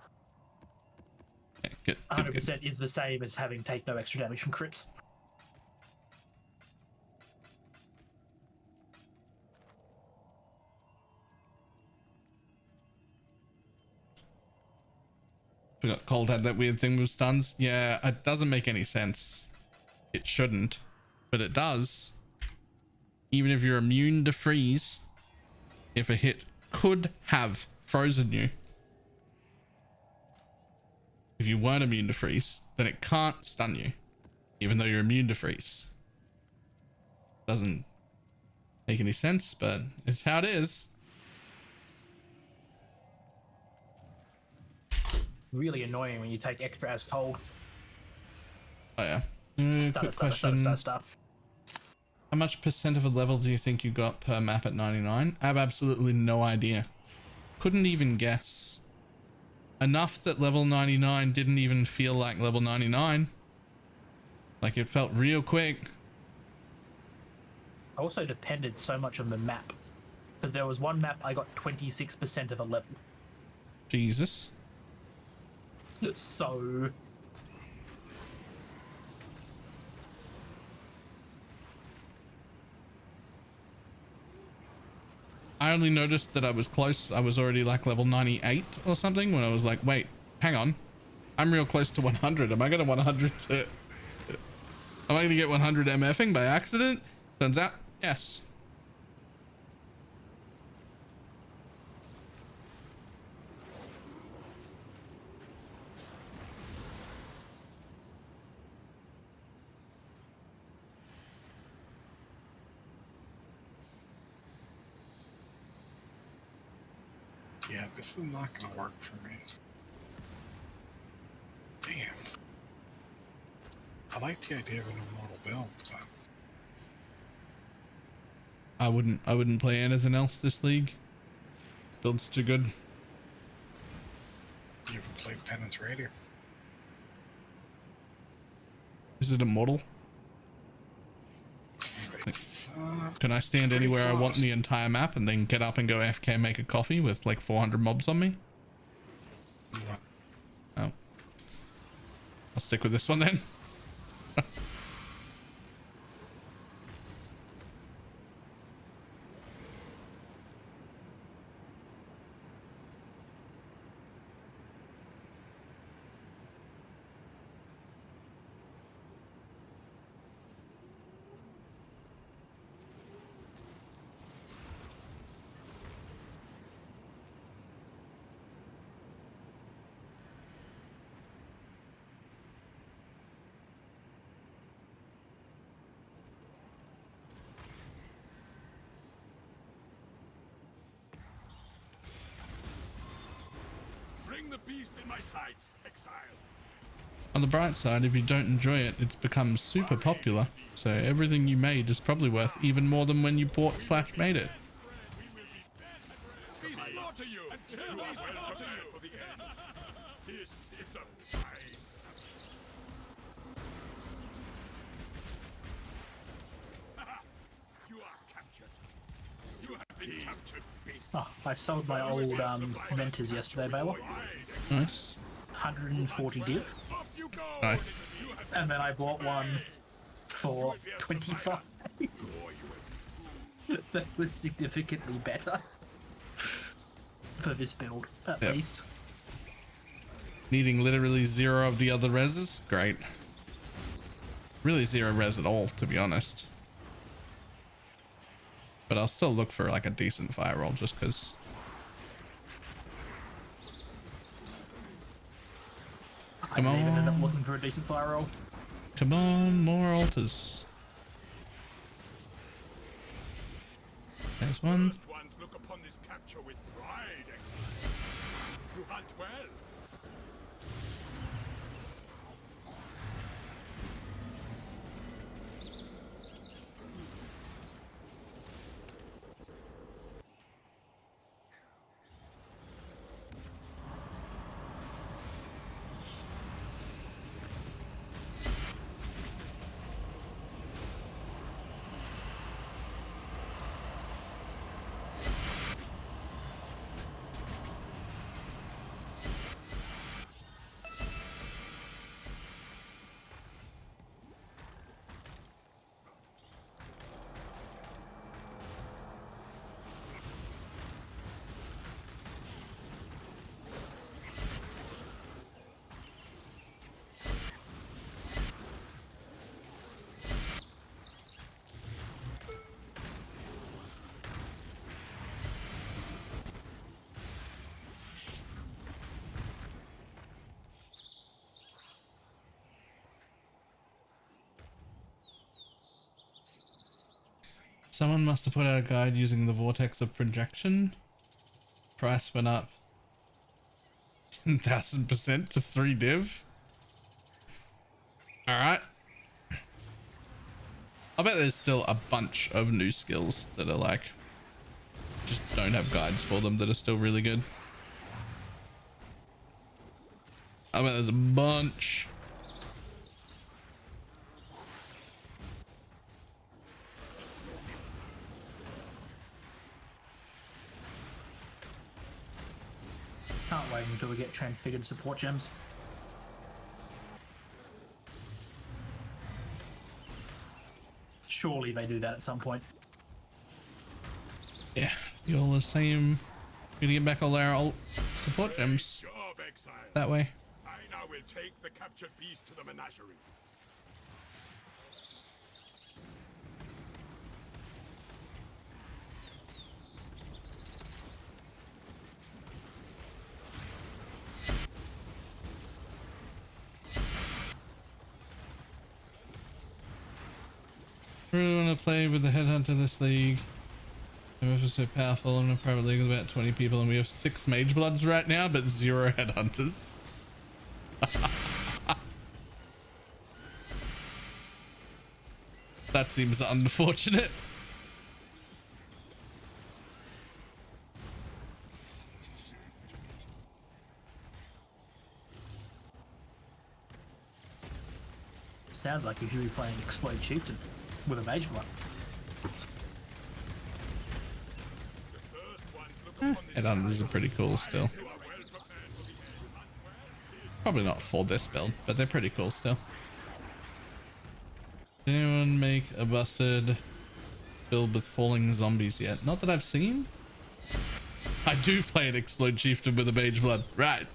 Yeah, good, 100% is the same as having take no extra damage from crits. Forgot Cold had that weird thing with stuns. Yeah, it doesn't make any sense. It shouldn't, but it does. Even if you're immune to freeze, if a hit could have frozen you, if you weren't immune to freeze, then it can't stun you, even though you're immune to freeze. Doesn't make any sense, but it's how it is. Really annoying when you take extra as cold. Oh yeah. Stutter. How much percent of a level do you think you got per map at 99? I have absolutely no idea. Couldn't even guess. Enough that level 99 didn't even feel like level 99. Like it felt real quick. Also depended so much on the map. Because there was one map I got 26% of a level. Jesus. So... I only noticed that I was close. I was already like level 98 or something when I was like, wait, hang on. I'm real close to 100. Am I going to 100 to... Am I going to get 100 MFing by accident? Turns out, yes. Yeah, this is not going to work for me. Damn. I like the idea of an immortal build, but... I wouldn't play anything else this league. Build's too good. You ever played Penance Radio? Is it immortal? It's, Can I stand pretty anywhere I want in close. the entire map and then get up and go AFK and make a coffee with like 400 mobs on me? No. Oh. I'll stick with this one then. Bring the beast in my sights, exile. On the bright side, if you don't enjoy it, it's become super popular. So everything you made is probably worth even more than when you bought/made it. We slaughter you until we slaughter you for the end. This is a fine. You are captured. You have been captured, beast. Oh, I sold my old Venters yesterday, Baylor. Nice. 140 div. Off you go. Nice. And then I bought one for 25. That was significantly better. for this build, at Yep. least. Needing literally 0 of the other reses? Great. Really 0 res at all, to be honest. But I'll still look for like a decent fire roll just because. I didn't even end up looking for a decent fire roll. Come on, more altars. There's one. First ones look upon this capture with pride, Exile. You hunt well. Someone must have put out a guide using the vortex of projection. Price went up 10,000% to 3 div. Alright. I bet there's still a bunch of new skills that are like, just don't have guides for them that are still really good. I bet there's a bunch. Can't wait until we get transfigured support gems. Surely they do that at some point. Yeah, you're the same. Gonna get back all our old support gems Job, Exile. that way. I now will take the captured beast to the menagerie. Really want to play with the headhunter this league. MF is so powerful. I'm in a private league with about 20 people and we have 6 mage bloods right now, but 0 headhunters. That seems unfortunate. Sounds like you should be playing Explode Chieftain with a mage blood. Headhunters are pretty cool still. Probably not for this build, but they're pretty cool still. Did anyone make a busted build with falling zombies yet? Not that I've seen. I do play an Explode Chieftain with a mage blood, right?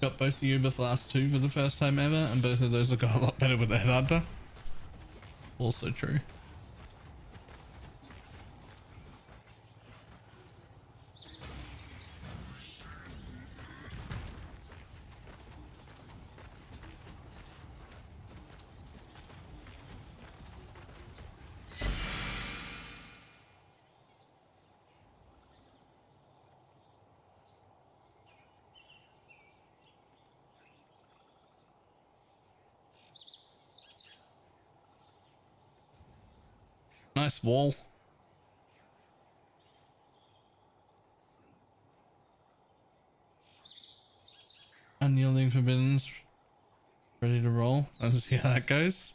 Got both the Uber Flask 2 for the first time ever, and both of those have got a lot better with the Headhunter. Also true. Nice wall. Unyielding forbiddens. Ready to roll. Let's see how that goes.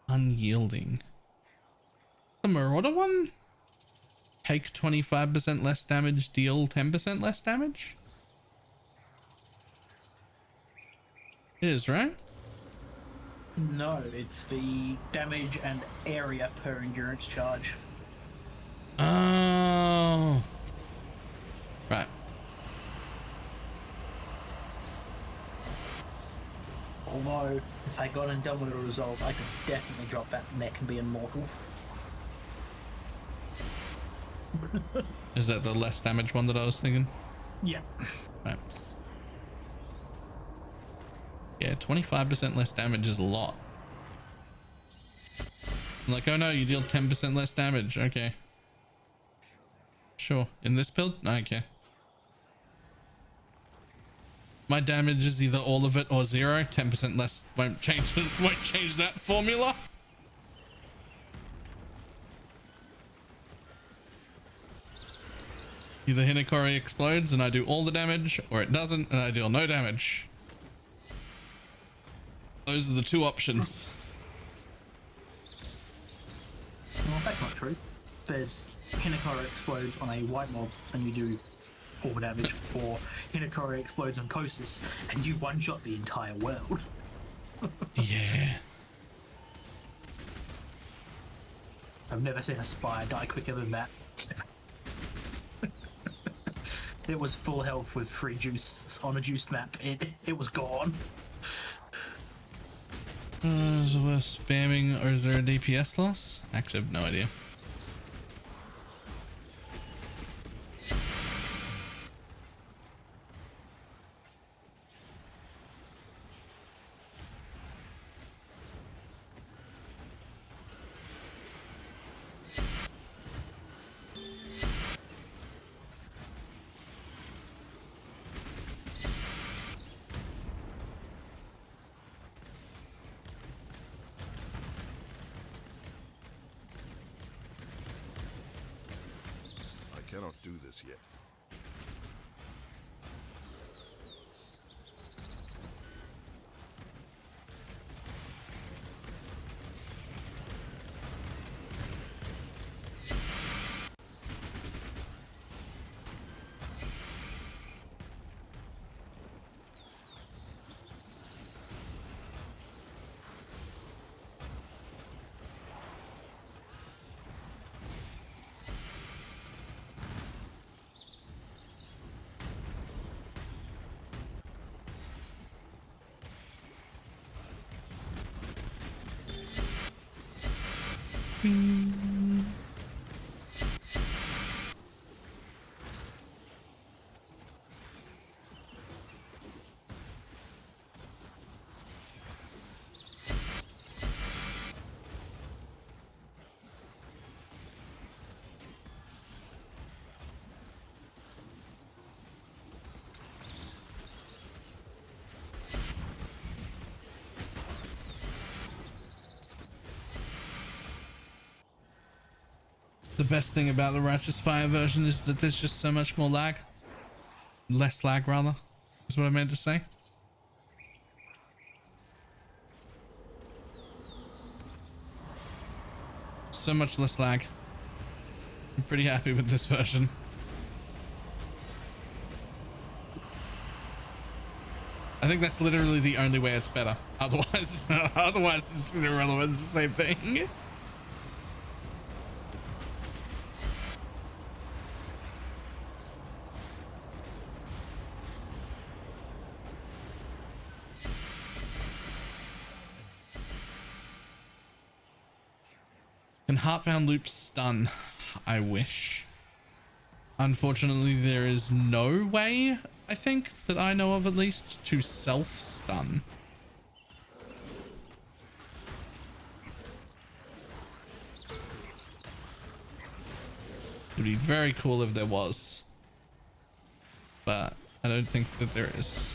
Unyielding. The Marauder one? Take 25% less damage, deal 10% less damage? It is, right? No, it's the damage and area per endurance charge. Oh. Right. Although, if I got and done with a resolve, I could definitely drop that neck and be immortal. Is that the less damage one that I was thinking? Yeah. Right. Yeah, 25% less damage is a lot. I'm like, oh no, you deal 10% less damage. Okay. Sure. In this build? Okay. My damage is either all of it or 0. 10% less won't change that formula. Either Hinekori explodes and I do all the damage, or it doesn't and I deal no damage. Those are the two options. Well, that's not true. There's Hinekori explodes on a white mob and you do all the damage, or Hinekori explodes on Kostas and you one-shot the entire world. Yeah. I've never seen a spire die quicker than that. It was full health with free juice on a juiced map. It was gone. Is it worth spamming, or is there a DPS loss? Actually, I have no idea. I cannot do this yet. The best thing about the Righteous Fire version is that there's just so much more lag. Less lag, rather, is what I meant to say. So much less lag. I'm pretty happy with this version. I think that's literally the only way it's better. Otherwise, it's irrelevant. It's the same thing. Can Heartbound Loop stun? I wish. Unfortunately, there is no way, I think, that I know of at least, to self-stun. It'd be very cool if there was, but I don't think that there is.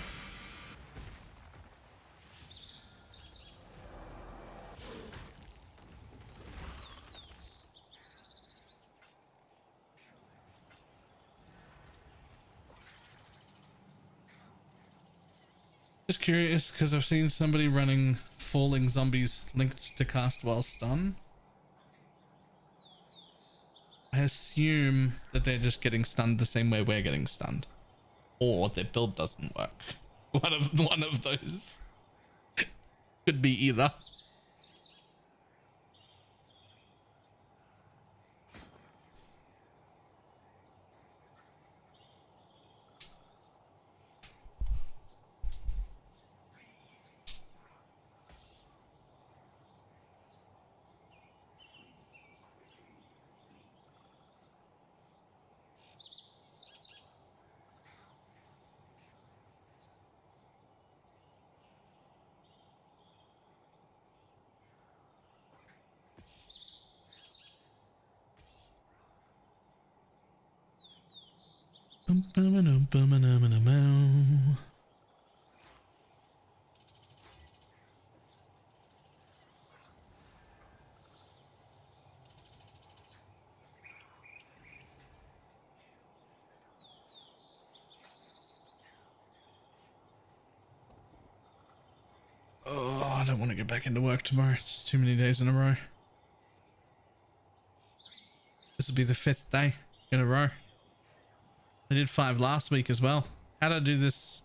Just curious because I've seen somebody running falling zombies linked to cast while stun. I assume that they're just getting stunned the same way we're getting stunned, or their build doesn't work. One of those. Could be either. Oh, I don't want to get back into work tomorrow. It's too many days in a row. This will be the 5th day in a row. I did 5 last week as well. How'd I do this?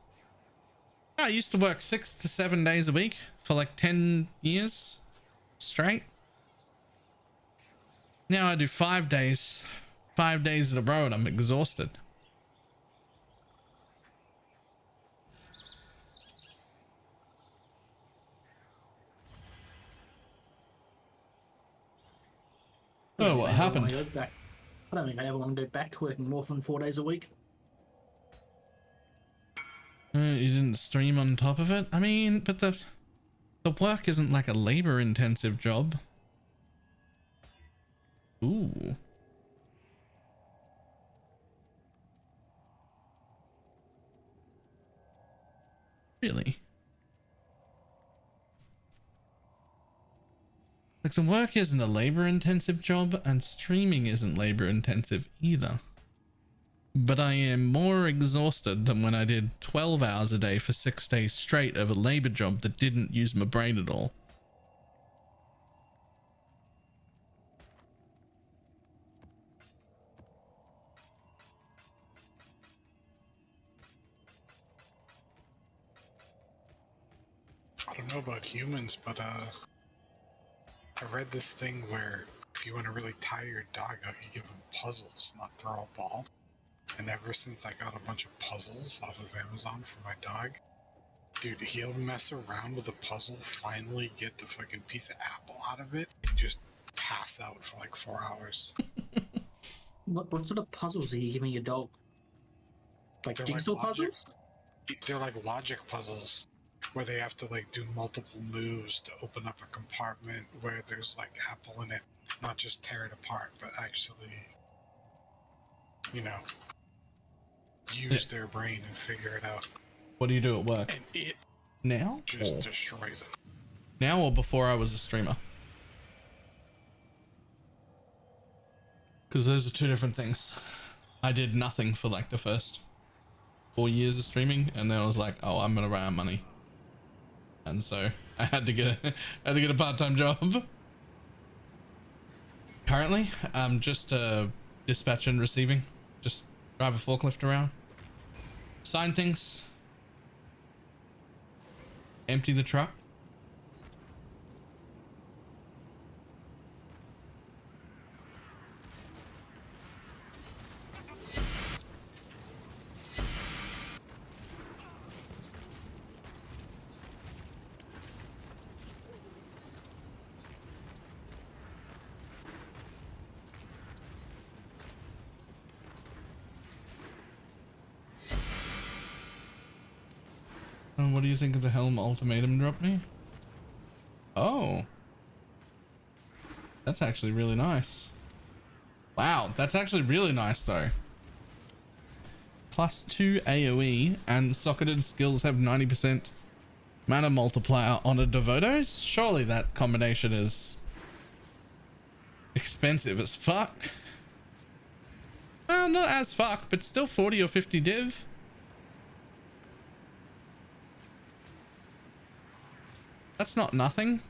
I used to work 6 to 7 days a week for like 10 years straight. Now I do 5 days. 5 days in a row and I'm exhausted. Oh, what happened? I don't think I ever want to go back to working more than 4 days a week. You didn't stream on top of it? I mean, but the work isn't like a labor intensive job. Ooh. Really? Like, the work isn't a labor intensive job and streaming isn't labor intensive either. But I am more exhausted than when I did 12 hours a day for 6 days straight of a labor job that didn't use my brain at all. I don't know about humans, but I read this thing where if you want to really tire your dog out, you give him puzzles, not throw a ball. And ever since I got a bunch of puzzles off of Amazon for my dog, dude, he'll mess around with a puzzle, finally get the fucking piece of apple out of it, and just pass out for like 4 hours. What sort of puzzles are you giving your dog? Like They're jigsaw like logic, puzzles? They're like logic puzzles, where they have to like do multiple moves to open up a compartment where there's like apple in it, not just tear it apart, but actually, you know, use their brain and figure it out. What do you do at work? And it Now? just destroys it. Now or before I was a streamer? Because those are 2 different things. I did nothing for like the first 4 years of streaming, and then I was like, oh, I'm gonna run out of money. And so I had to get a part-time job. Currently, I'm just dispatch and receiving. Just drive a forklift around, sign things, empty the truck. What do you think of the Helm Ultimatum drop me? Oh. That's actually really nice. Wow, that's actually really nice though. +2 AoE and socketed skills have 90% mana multiplier on a Devotos? Surely that combination is expensive as fuck. Well, not as fuck, but still 40 or 50 div. That's not nothing.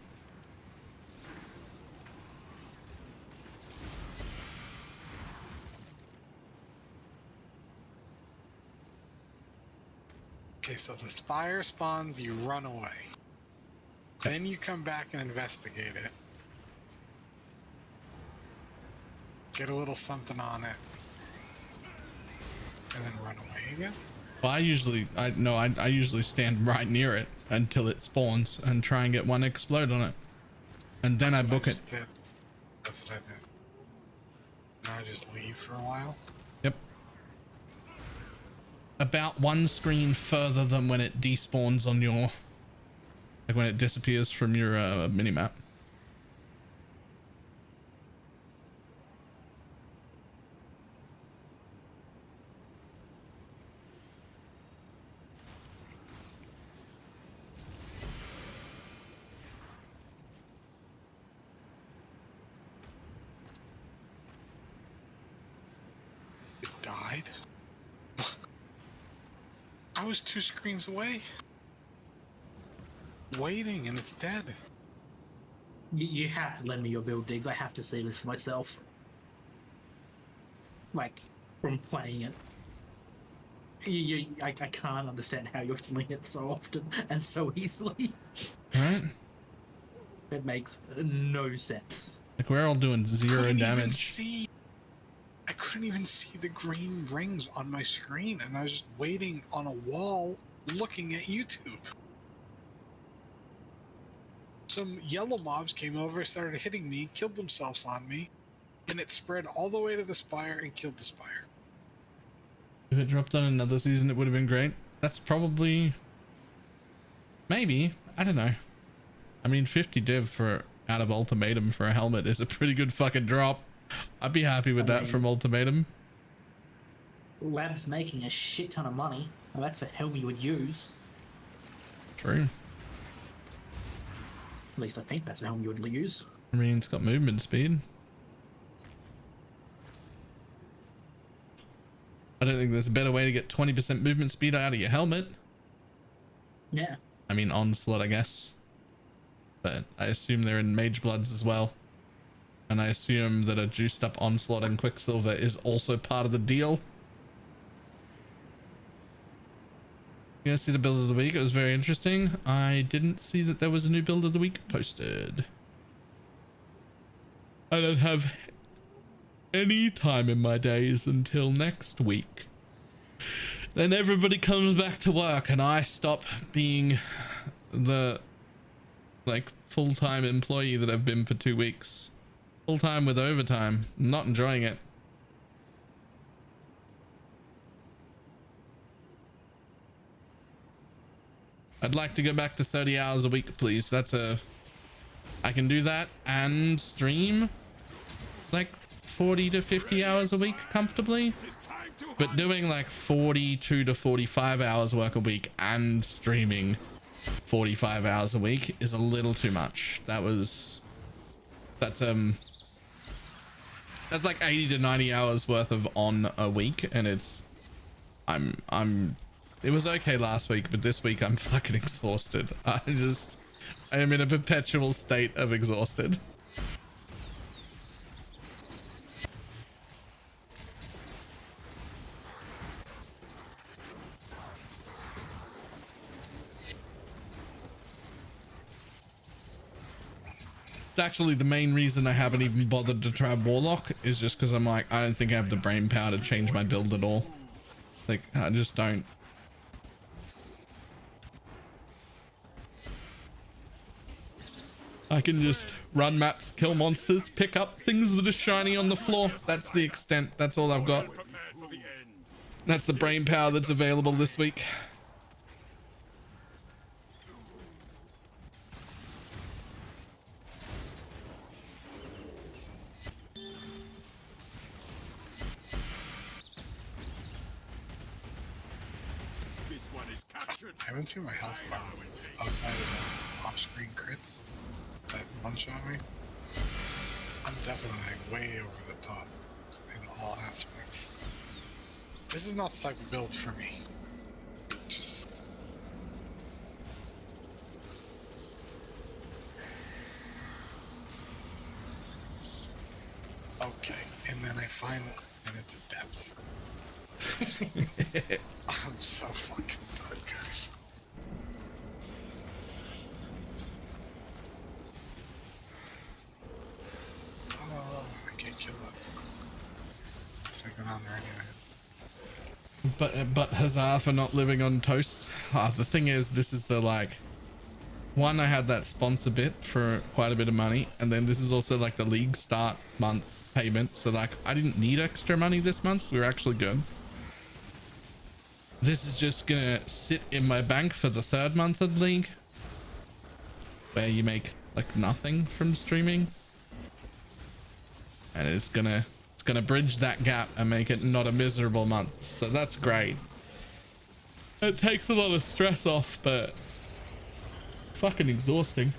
Okay, so the spire spawns, you run away. Then you come back and investigate it. Get a little something on it. And then run away again? Well, I usually stand right near it until it spawns and try and get one explode on it. And then I book it. That's what I did. Now I just leave for a while. Yep. About one screen further than when it despawns on your, like when it disappears from your minimap. It died? I was 2 screens away. Waiting and it's dead. You have to lend me your build digs. I have to see this for myself. Like, from playing it. I can't understand how you're killing it so often and so easily. Right? It makes no sense. Like we're all doing 0 damage. I couldn't even see the green rings on my screen, and I was just waiting on a wall looking at YouTube. Some yellow mobs came over, started hitting me, killed themselves on me, and it spread all the way to the spire and killed the spire. If it dropped on another season, it would have been great. That's probably... maybe. I don't know. I mean, 50 div for out of Ultimatum for a helmet is a pretty good fucking drop. I'd be happy with that from Ultimatum. Lab's making a shit ton of money. Well, that's the helm you would use. True. At least I think that's the helm you would use. I mean, it's got movement speed. I don't think there's a better way to get 20% movement speed out of your helmet. Yeah. I mean, Onslaught, I guess. But I assume they're in Mage Bloods as well. And I assume that a juiced up Onslaught and Quicksilver is also part of the deal. You guys see the build of the week? It was very interesting. I didn't see that there was a new build of the week posted. I don't have any time in my days until next week. Then everybody comes back to work and I stop being the like full-time employee that I've been for 2 weeks. Full-time with overtime. I'm not enjoying it. I'd like to go back to 30 hours a week, please. I can do that and stream like 40 to 50 hours a week comfortably. But doing like 42 to 45 hours work a week and streaming 45 hours a week is a little too much. That's like 80 to 90 hours worth of on a week, and it was okay last week, but this week I'm fucking exhausted. I am in a perpetual state of exhausted. Actually, the main reason I haven't even bothered to try Warlock is just because I'm like, I don't think I have the brain power to change my build at all. Like, I just don't. I can just run maps, kill monsters, pick up things that are shiny on the floor. That's the extent. That's all I've got. That's the brain power that's available this week. I haven't seen my health bar outside of those off-screen crits that one-shot me. I'm definitely way over the top in all aspects. This is not the type of build for me. Just... Okay, and then I find that it's a depth. I'm so fucking done, guys. Oh, I can't kill that thing. Did I go down there anyway? But huzzah for not living on toast. The thing is, this is the like one, I had that sponsor bit for quite a bit of money, and then this is also like the league start month payment, so like I didn't need extra money this month. We were actually good. This is just gonna sit in my bank for the third month of league, where you make like nothing from streaming, and it's gonna bridge that gap and make it not a miserable month. So that's great. It takes a lot of stress off, but fucking exhausting.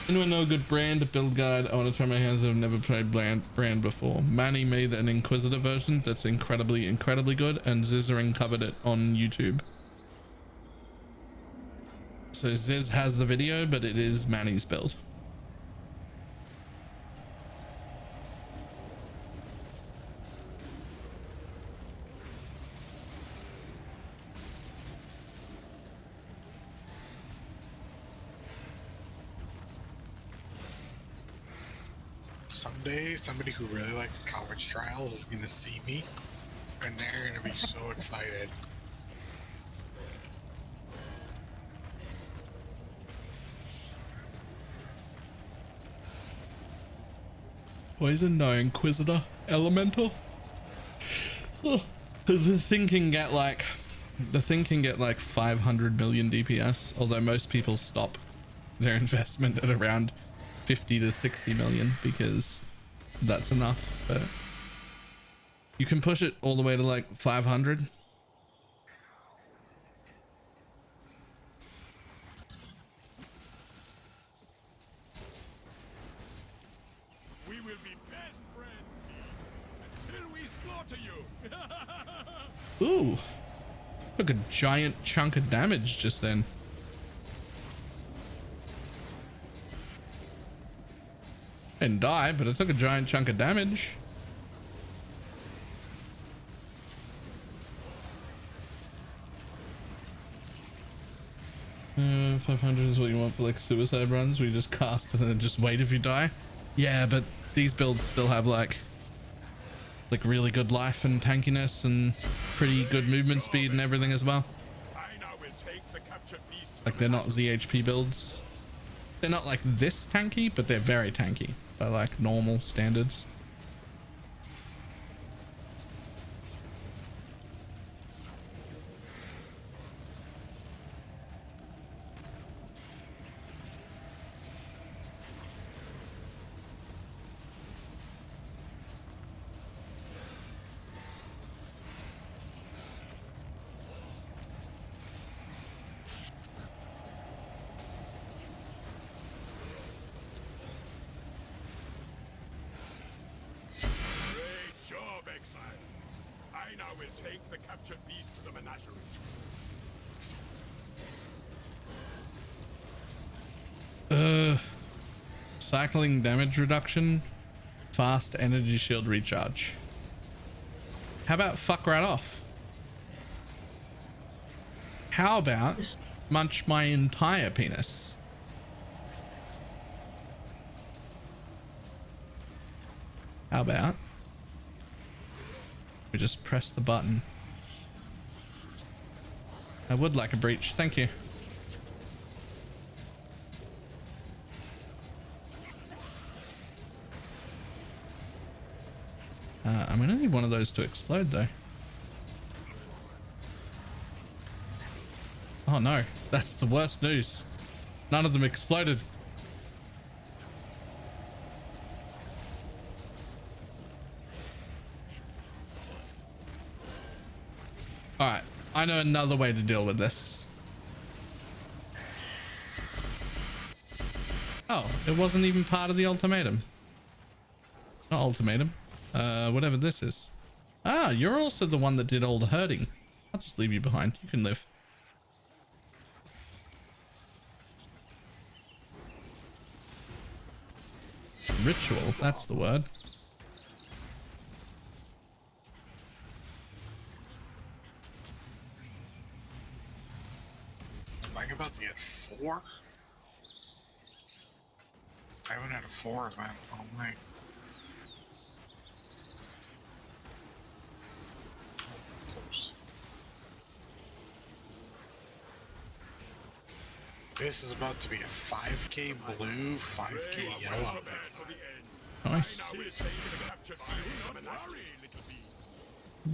Anyone know a good brand build guide? I want to try my hands. I've never played brand before. Manny made an Inquisitor version that's incredibly good, and Zizzering covered it on YouTube. So Ziz has the video, but it is Manny's build. Someday, somebody who really likes college trials is gonna see me, and they're gonna be so excited. Poison? No. Inquisitor? Elemental? Oh, the thing can get like 500 million DPS, although most people stop their investment at around 50 to 60 million because that's enough. But you can push it all the way to like 500. We will be best friends until we slaughter you. Ooh, took a giant chunk of damage just then. Didn't die, but it took a giant chunk of damage. Uh, 500 is what you want for like suicide runs. We just cast and then just wait if you die. Yeah, but these builds still have like really good life and tankiness and pretty good movement speed and everything as well. Like they're not ZHP builds. They're not like this tanky, but they're very tanky by like normal standards. Cycling damage reduction, fast energy shield recharge. How about fuck right off? How about munch my entire penis? How about we just press the button? I would like a breach, thank you. I'm gonna need one of those to explode though. Oh no, that's the worst news. None of them exploded. I know another way to deal with this. Oh, it wasn't even part of the ultimatum. Not ultimatum. Whatever this is. Ah, you're also the one that did all the herding. I'll just leave you behind. You can live. Ritual, that's the word. Am I about to get 4? I haven't had a 4 event all night. Close. This is about to be a 5k blue, 5k yellow. Nice.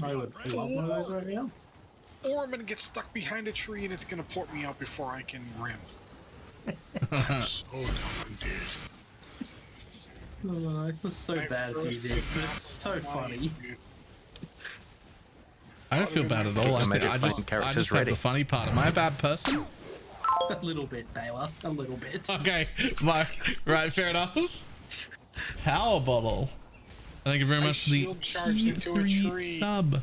I would love one of those right now. Or I'm gonna get stuck behind a tree and it's gonna port me out before I can rim. I'm so done, dude. Oh, I feel so bad if you did. It's so funny. I don't feel bad at all. I just have the funny part. Am I a bad person? A little bit, Baylor. A little bit. Okay, right, fair enough. Power bottle. Thank you very much for the shield charged into a tree. sub.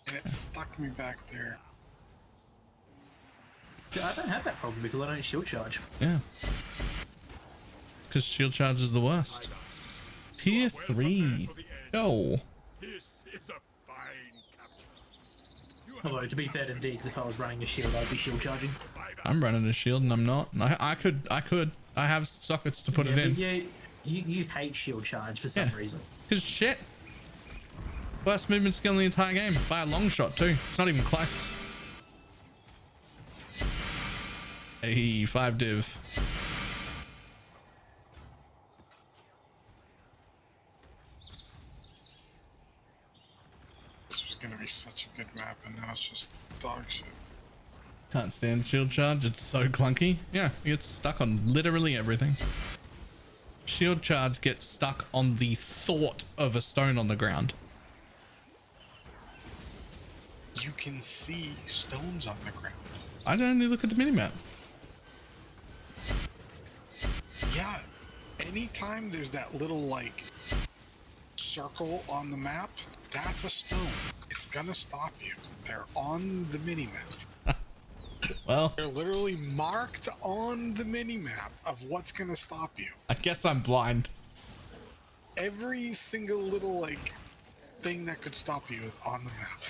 And it stuck me back there. I don't have that problem because I don't shield charge. Yeah. Because shield charge is the worst. Tier 3. Yo. This is a fine capture. Although, to be fair to Diggs, if I was running a shield, I'd be shield charging. I'm running a shield and I'm not. I could. I have sockets to put it in. Yeah, you hate shield charge for some reason. Because shit. Worst movement skill in the entire game. By a long shot too. It's not even close. Hey, 5 div. This was gonna be such a good map and now it's just dog shit. Can't stand shield charge. It's so clunky. Yeah, it gets stuck on literally everything. Shield charge gets stuck on the thought of a stone on the ground. You can see stones on the ground. I don't only look at the minimap. Yeah, anytime there's that little like circle on the map, that's a stone. It's gonna stop you. They're on the minimap. Well, they're literally marked on the minimap of what's gonna stop you. I guess I'm blind. Every single little like thing that could stop you is on the map.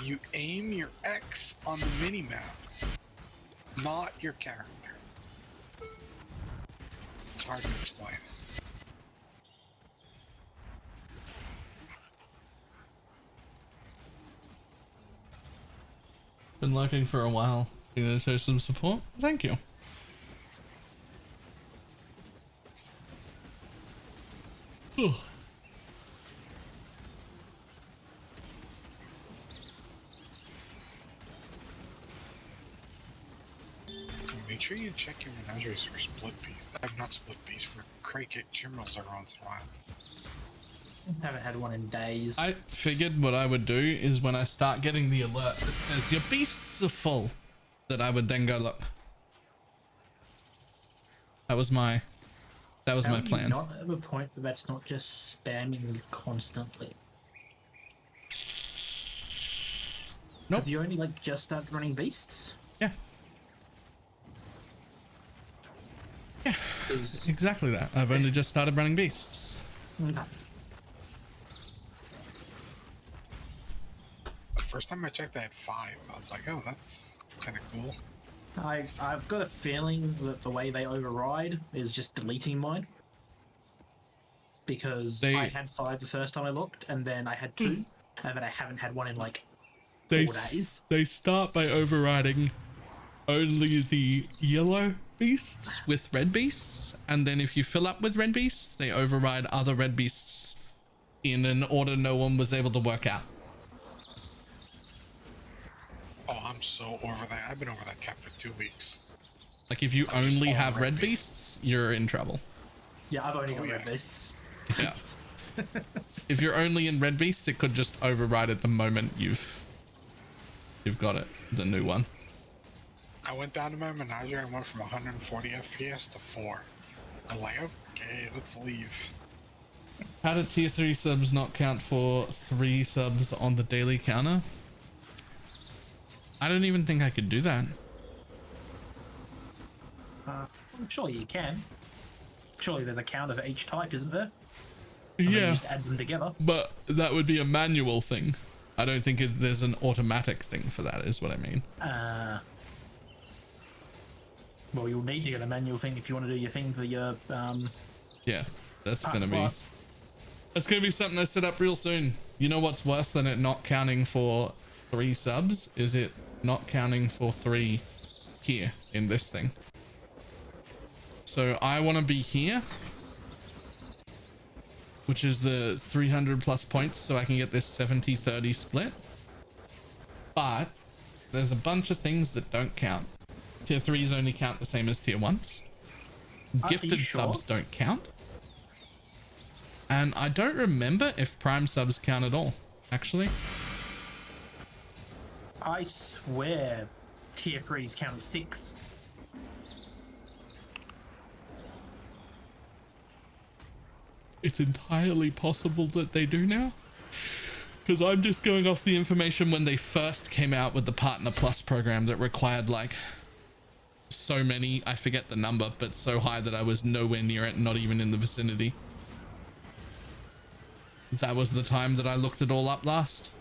You aim your X on the minimap, not your character. It's hard to explain. Been lurking for a while. You gonna show some support? Thank you. Whew. Make sure you check your menageries for split beast. I'm not split beast, for crate kick chimrels every once in a while. Haven't had one in days. I figured what I would do is when I start getting the alert that says your beasts are full, that I would then go look. That was my plan. Not at a point that that's not just spamming constantly. Nope. Have you only like just started running beasts? Yeah. Yeah. Exactly that. I've only just started running beasts. Okay. The first time I checked, I had 5. I was like, oh, that's kind of cool. I've got a feeling that the way they override is just deleting mine. Because I had 5 the first time I looked, and then I had 2, and then I haven't had one in like 4 days. They start by overriding only the yellow beasts with red beasts, and then if you fill up with red beasts, they override other red beasts in an order no one was able to work out. Oh, I'm so over that. I've been over that cap for 2 weeks. Like if you only have red beasts, you're in trouble. Yeah, I've only got yeah. red beasts. Yeah. If you're only in red beasts, it could just override at the moment you've got it, the new one. I went down to my menagerie. I went from 140 FPS to 4. I was like, okay, let's leave. How do tier 3 subs not count for 3 subs on the daily counter? I don't even think I could do that. I'm sure you can. Surely there's a counter for each type, isn't there? And then you Yeah, just add them together. but that would be a manual thing. I don't think there's an automatic thing for that, is what I mean. Well, you'll need to get a manual thing if you want to do your thing for your Yeah, that's partner gonna be plus. that's gonna be something I set up real soon. You know what's worse than it not counting for 3 subs? Is it not counting for 3 here in this thing? So I want to be here, which is the 300 plus points, so I can get this 70-30 split. But there's a bunch of things that don't count. Tier 3s only count the same as tier 1s. Gifted subs don't count. And I don't remember if prime subs count at all, actually. I swear tier 3s count as 6. It's entirely possible that they do now, because I'm just going off the information when they first came out with the Partner Plus program that required like so many, I forget the number, but so high that I was nowhere near it, not even in the vicinity. That was the time that I looked it all up last,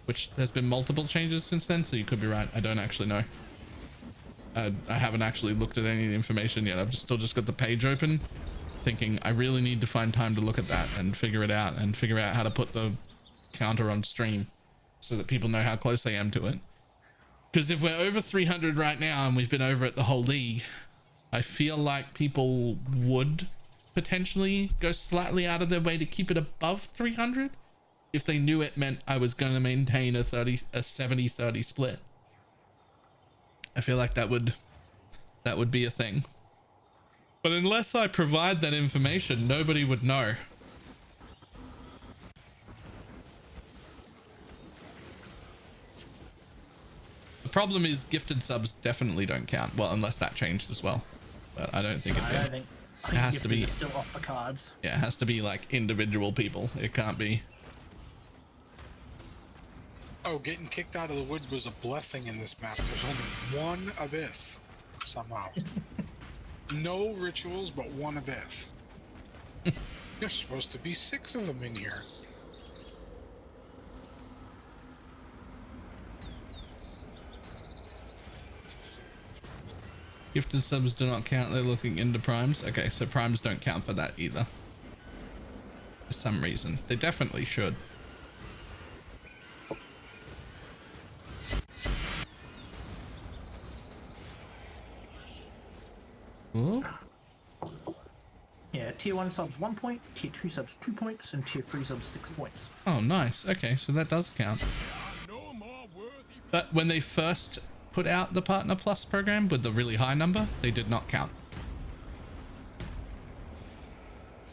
which there's been multiple changes since then, so you could be right. I don't actually know. I haven't actually looked at any of the information yet. I've still just got the page open, thinking I really need to find time to look at that and figure it out, and figure out how to put the counter on stream so that people know how close I am to it. Because if we're over 300 right now and we've been over it the whole league, I feel like people would potentially go slightly out of their way to keep it above 300 if they knew it meant I was going to maintain a 70-30 split. I feel like that would be a thing. But unless I provide that information, nobody would know. The problem is gifted subs definitely don't count. Well, unless that changed as well. But I don't think it did. I think has to be still off the cards. Yeah, it has to be like individual people. It can't be. Oh, getting kicked out of the wood was a blessing in this map. There's only one abyss, somehow. No rituals, but one abyss. There's supposed to be 6 of them in here. Gifted subs do not count. They're looking into primes. Okay, so primes don't count for that either. For some reason. They definitely should. Ooh. Yeah, tier 1 subs 1 point, tier 2 subs 2 points, and tier 3 subs 6 points. Oh, nice. Okay, so that does count. But when they first put out the Partner Plus program with the really high number, they did not count.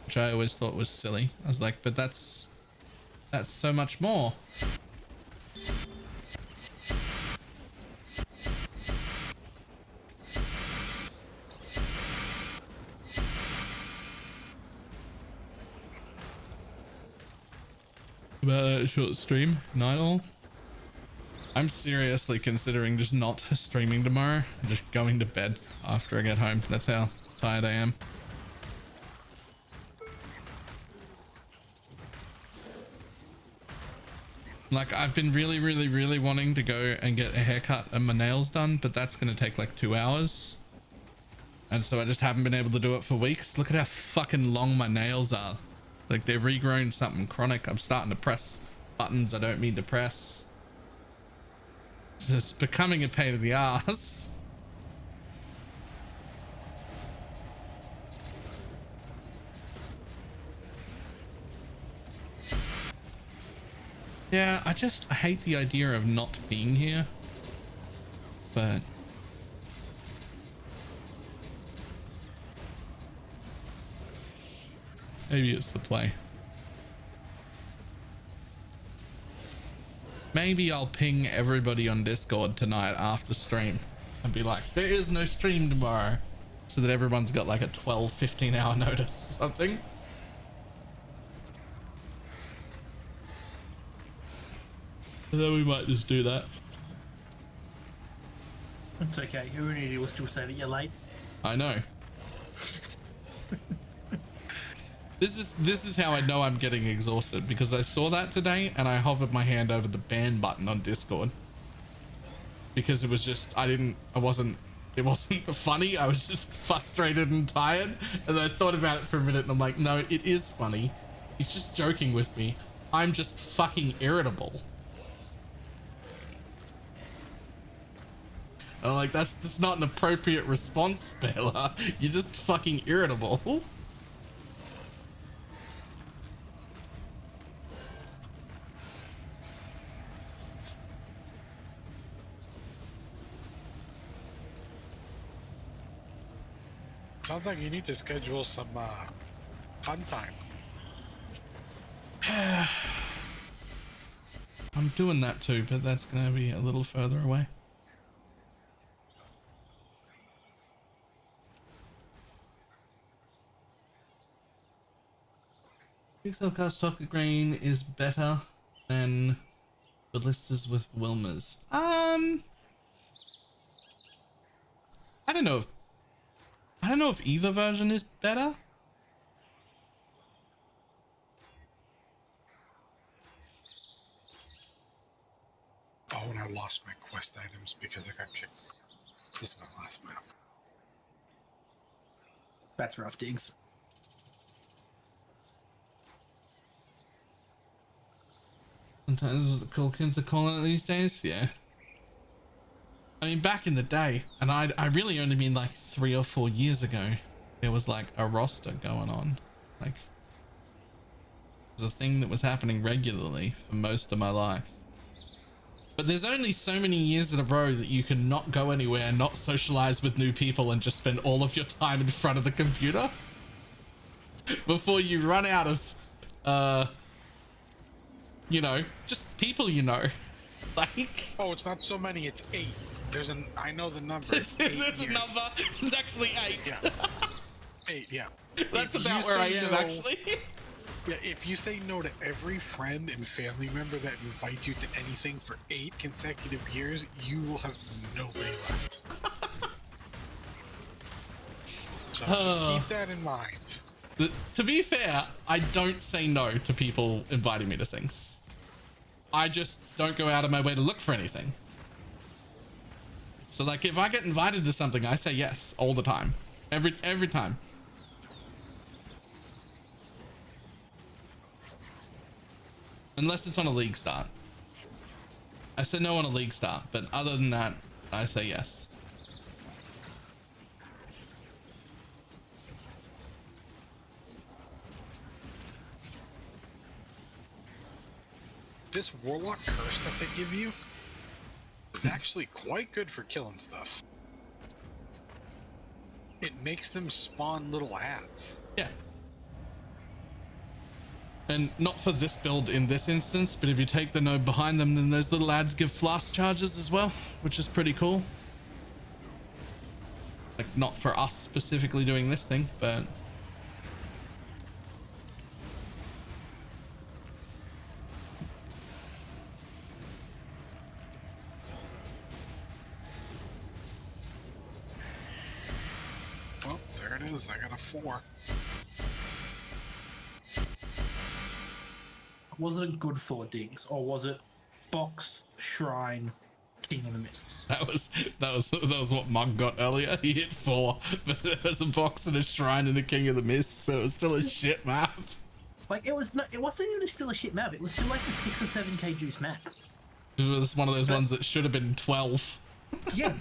Which I always thought was silly. I was like, but that's so much more. About that short stream, night all. I'm seriously considering just not streaming tomorrow, just going to bed after I get home. That's how tired I am. Like, I've been really wanting to go and get a haircut and my nails done, but that's going to take like 2 hours. And so I just haven't been able to do it for weeks. Look at how fucking long my nails are. Like, they've regrown something chronic. I'm starting to press buttons I don't mean to press. It's becoming a pain in the ass. Yeah, I hate the idea of not being here. But Maybe it's the play. Maybe I'll ping everybody on Discord tonight after stream and be like, there is no stream tomorrow, so that everyone's got like a 12-15 hour notice or something. And then we might just do that. It's okay. Unity will still say that you're late. I know. This is how I know I'm getting exhausted, because I saw that today and I hovered my hand over the ban button on Discord because it was just it wasn't funny. I was just frustrated and tired, and I thought about it for a minute and I'm like, no, it is funny. He's just joking with me. I'm just fucking irritable. And I'm like, that's not an appropriate response, Baylor. You're just fucking irritable. Sounds like you need to schedule some fun time. I'm doing that too, but that's gonna be a little further away. Pixelcast Toca Green is better than ballistas with Wilmers. I don't know if either version is better. Oh, and I lost my quest items because I got kicked. This was my last map. That's rough, Diggs. Sometimes the cool kids are calling it these days, yeah. I mean, back in the day, and I really only mean like 3 or 4 years ago, there was like a roster going on. Like, it was a thing that was happening regularly for most of my life. But there's only so many years in a row that you can not go anywhere, not socialize with new people, and just spend all of your time in front of the computer before you run out of, you know, just people you know. Like, oh, it's not so many, it's 8. I know the number. There's a number. It's actually 8. Yeah. 8, yeah. That's about where I am, actually. Yeah, if you say no to every friend and family member that invites you to anything for 8 consecutive years, you will have nobody left. So just keep that in mind. To be fair, I don't say no to people inviting me to things. I just don't go out of my way to look for anything. So like, if I get invited to something, I say yes all the time. Every time. Unless it's on a league start. I say no on a league start, but other than that, I say yes. This Warlock curse that they give you is actually quite good for killing stuff. It makes them spawn little ads. Yeah. And not for this build in this instance, but if you take the node behind them, then those little ads give flask charges as well, which is pretty cool. Like, not for us specifically doing this thing, but... Well, there it is. I got a 4. Was it a good 4, Diggs, or was it box, shrine, King of the Mists? That was what Mug got earlier. He hit 4, but there was a box and a shrine and a King of the Mist, so it was still a shit map. Like, it wasn't even still a shit map. It was still like a 6 or 7k juice map. It was one of those ones that should have been 12. Yeah.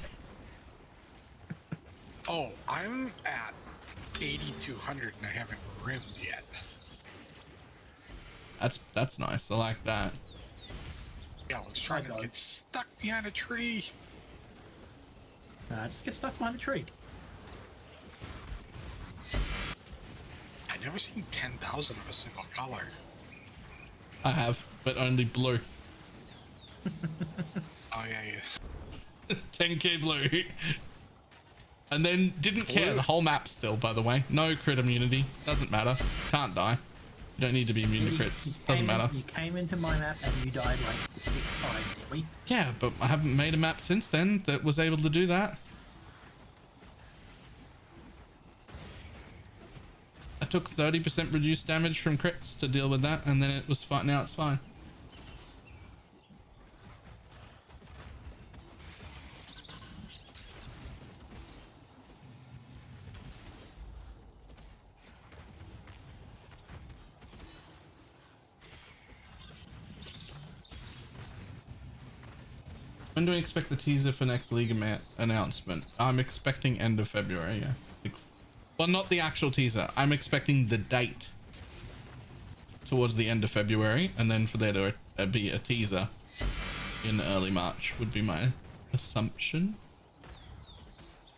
Oh, I'm at 8,200 and I haven't rimmed yet. That's nice. I like that. Yeah, let's try to get stuck behind a tree. Just get stuck behind a tree. I never seen 10,000 of a single color. I have, but only blue. Oh yeah. 10k blue. And then didn't care the whole map still, by the way. No crit immunity. Doesn't matter. Can't die. You don't need to be immune to crits. Doesn't matter. You came into my map and you died like 6 times, did we? Yeah, but I haven't made a map since then that was able to do that. I took 30% reduced damage from crits to deal with that, and then it was fine. Now it's fine. When do we expect the teaser for next league announcement? I'm expecting end of February, yeah. Well, not the actual teaser. I'm expecting the date towards the end of February, and then for there to be a teaser in early March would be my assumption.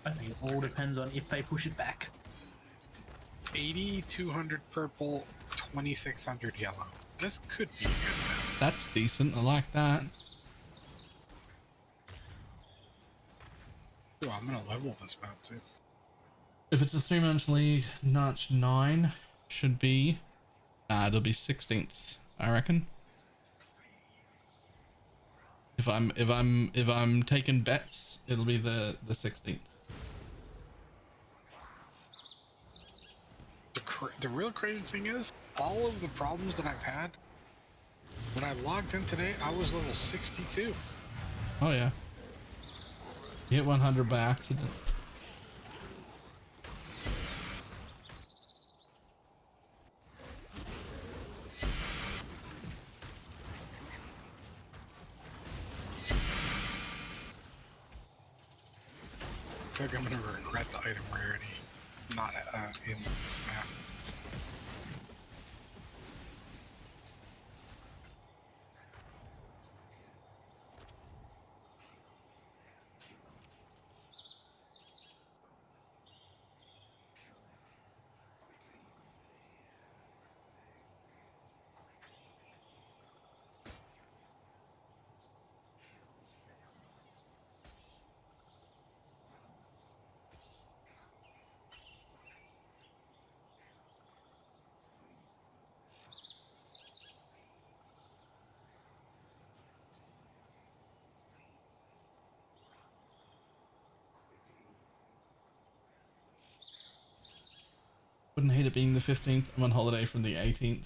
I think it all depends on if they push it back. 8,200 purple, 2,600 yellow. This could be a good map. That's decent. I like that. Oh, I'm gonna level this map too. If it's a 3-month league, notch 9 should be. It'll be 16th, I reckon. If I'm taking bets, it'll be the 16th. The real crazy thing is, all of the problems that I've had, when I logged in today, I was level 62. Oh yeah. You hit 100 by accident. I feel like I'm gonna regret the item rarity not in this map. Wouldn't hate it being the 15th. I'm on holiday from the 18th.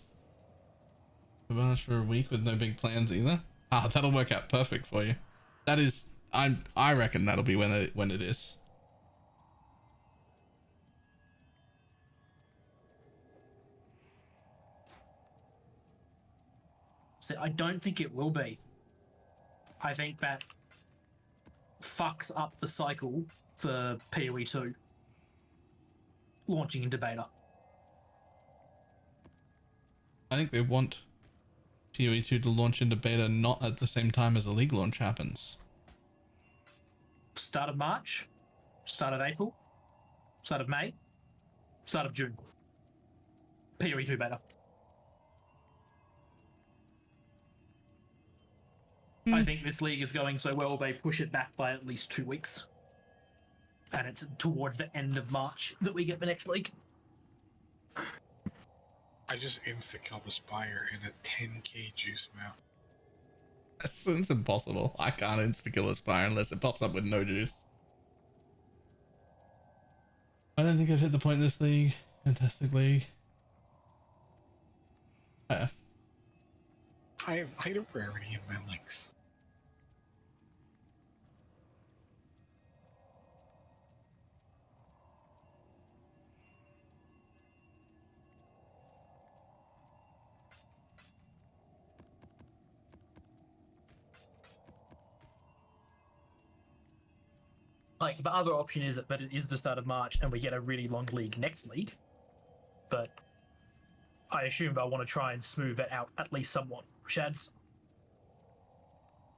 I've asked for a week with no big plans either. That'll work out perfect for you. That is, I reckon that'll be when it is. So I don't think it will be. I think that fucks up the cycle for PoE 2 launching into beta. I think they want PoE 2 to launch into beta not at the same time as the league launch happens. Start of March, start of April, start of May, start of June. PoE 2 beta. I think this league is going so well they push it back by at least 2 weeks. And it's towards the end of March that we get the next league. I just insta-killed the Spire in a 10k juice map. It's impossible. I can't insta-kill a Spire unless it pops up with no juice. I don't think I've hit the point in this league. Fantastic league. I have item rarity in my links. Like, the other option is that it is the start of March and we get a really long league next league. But I assume they'll want to try and smooth that out at least somewhat. Shads?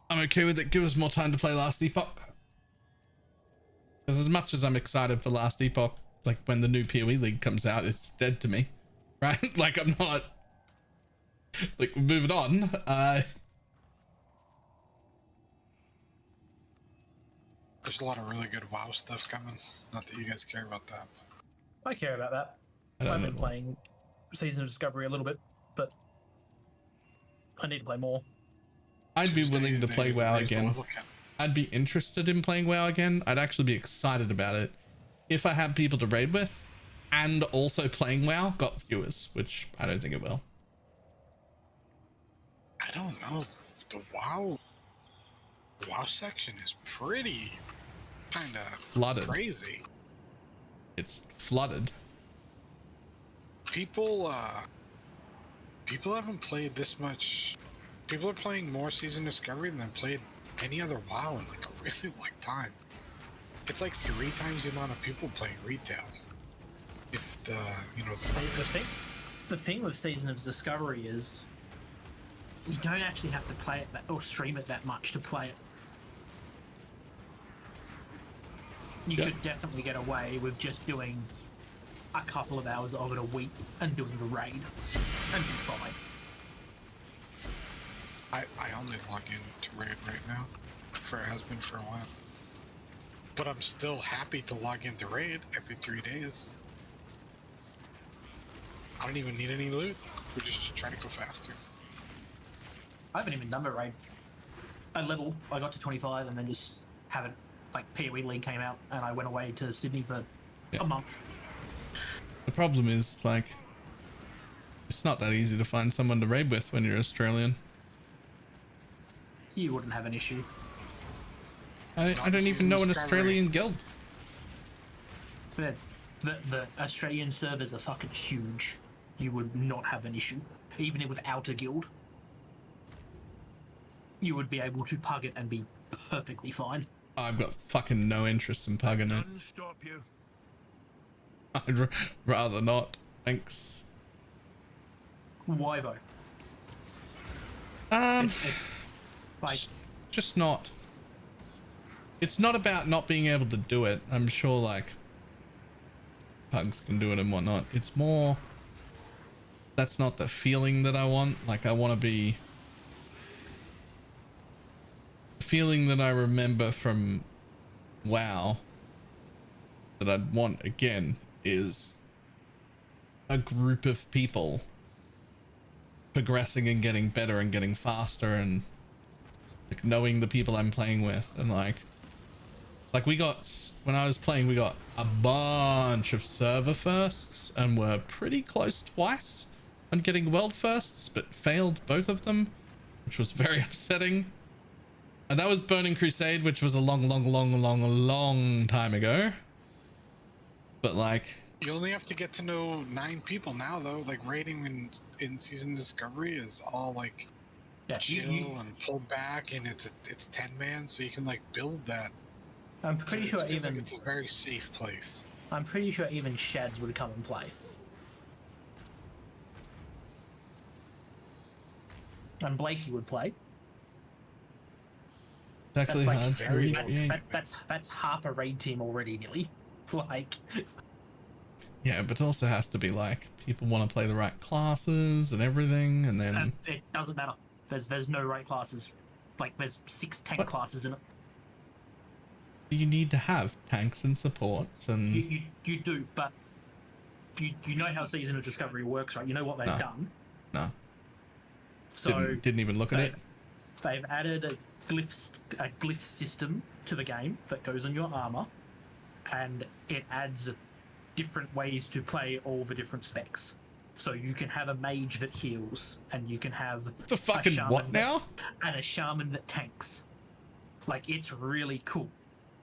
I'm okay with it. Give us more time to play Last Epoch. Because as much as I'm excited for Last Epoch, like when the new PoE League comes out, it's dead to me. right? Like I'm not like moving on. There's a lot of really good WoW stuff coming. Not that you guys care about that. I care about that. I don't I've been know. playing Season of Discovery a little bit, but I need to play more. I'd be Tuesday, willing to they play WoW raised the again. level cap. I'd be interested in playing WoW again. I'd actually be excited about it if I had people to raid with, and also playing WoW got viewers, which I don't think it will. I don't know. The WoW section is pretty kind of Flooded. crazy. It's flooded. People haven't played this much. People are playing more Season Discovery than played any other WoW in like a really long time. It's like 3 times the amount of people playing retail. If the The thing with Season of Discovery is you don't actually have to play it or stream it that much to play it. You could definitely get away with just doing a couple of hours of it a week and doing the raid and be fine. I only log into raid right now. It has been for a while. But I'm still happy to log into raid every 3 days. I don't even need any loot. We're just trying to go faster. I haven't even done the raid. I got to 25 and then just haven't, like PoE League came out and I went away to Sydney for a month. The problem is, like, it's not that easy to find someone to raid with when you're Australian. You wouldn't have an issue. I don't even know an Australian guild. The Australian servers are fucking huge. You would not have an issue. Even without a guild, you would be able to pug it and be perfectly fine. I've got fucking no interest in pugging it. Doesn't stop you. I'd rather not. Thanks. Why though? Like, just not. It's not about not being able to do it. I'm sure like pugs can do it and whatnot. It's more, that's not the feeling that I want. Like I want to be, the feeling that I remember from WoW that I'd want again is a group of people progressing and getting better and getting faster, and like knowing the people I'm playing with, and like we got, when I was playing, we got a bunch of server firsts and were pretty close twice on getting world firsts, but failed both of them, which was very upsetting. And that was Burning Crusade, which was a long time ago. But like, you only have to get to know 9 people now, though. Like raiding in Season Discovery is all like chill and pulled back, and it's 10 man, so you can like build that. I'm pretty sure even it's a very safe place. I'm pretty sure even Shads would come and play. And Blakey would play. It's actually that's half a raid team already, nearly. Like, yeah, but it also has to be like people want to play the right classes and everything, and then it doesn't matter. There's no right classes. Like there's 6 tank classes in it. You need to have tanks and supports, and you do, but you know how Season of Discovery works, right? You know what they've done. No. So didn't even look at it. They've added a glyph system to the game that goes on your armor, and it adds different ways to play all the different specs. So you can have a mage that heals, and you can have the fucking what now? And a shaman that tanks. Like, it's really cool.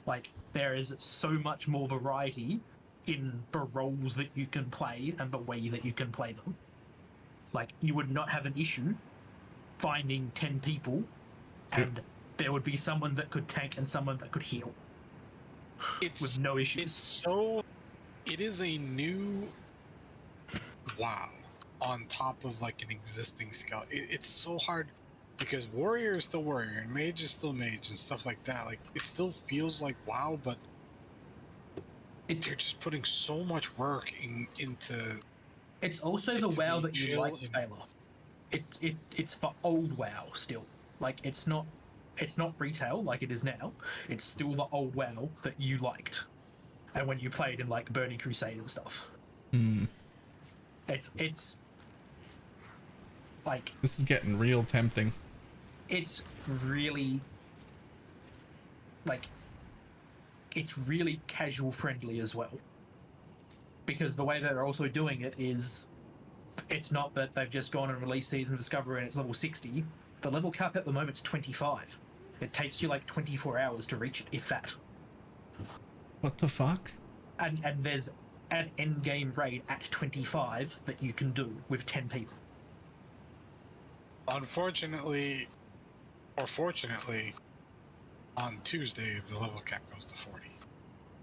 Like, there is so much more variety in the roles that you can play and the way that you can play them. Like, you would not have an issue finding 10 people, and there would be someone that could tank and someone that could heal. With no issues. It is a new WoW on top of like an existing skill. It's so hard because warrior is still warrior and mage is still mage and stuff like that. Like, it still feels like WoW, but they're just putting so much work into It's also the WoW that you like, Baylor. It's for old WoW still. Like it's not retail like it is now. It's still the old WoW that you liked, and when you played in like Burning Crusade and stuff. It's like this is getting real tempting. It's really like it's really casual friendly as well, because the way that they're also doing it is it's not that they've just gone and released Season of Discovery and it's level 60. The level cap at the moment is 25. It takes you like 24 hours to reach it, if that. What the fuck? And there's an endgame raid at 25 that you can do with 10 people. Unfortunately, or fortunately, on Tuesday the level cap goes to 40.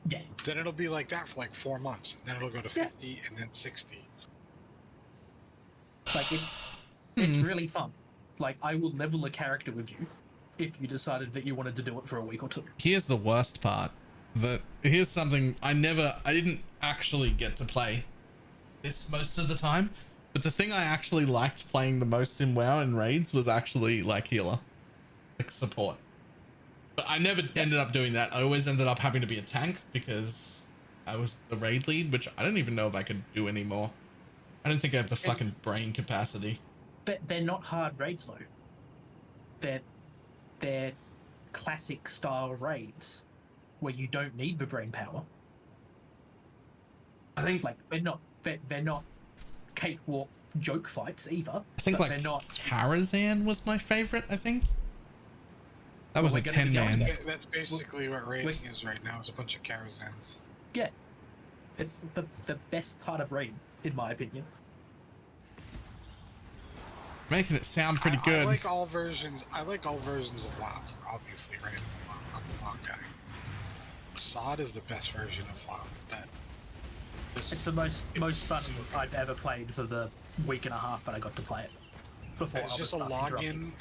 Yeah. Then it'll be like that for like 4 months. Then it'll go to 50 and then 60. Like it's really fun. Like I will level a character with you if you decided that you wanted to do it for a week or two. Here's the worst part. Here's something I didn't actually get to play this most of the time, but the thing I actually liked playing the most in WoW and raids was actually like healer, like support. But I never ended up doing that. I always ended up having to be a tank because I was the raid lead, which I don't even know if I could do anymore. I don't think I have the fucking brain capacity. But they're not hard raids though. They're classic style raids where you don't need the brain power. I think like they're not cakewalk joke fights either. I think like they're not. Karazhan was my favorite. I think that was like 10 man. That's basically what raiding is right now. Is a bunch of Karazhans. Yeah, it's the best part of raiding, in my opinion. Making it sound pretty good. I like all versions. I like all versions of WoW. Obviously, right? I'm a WoW guy. Sod is the best version of WoW. It's the most fun I've ever played for the week and a half that I got to play it. Before it's just a login.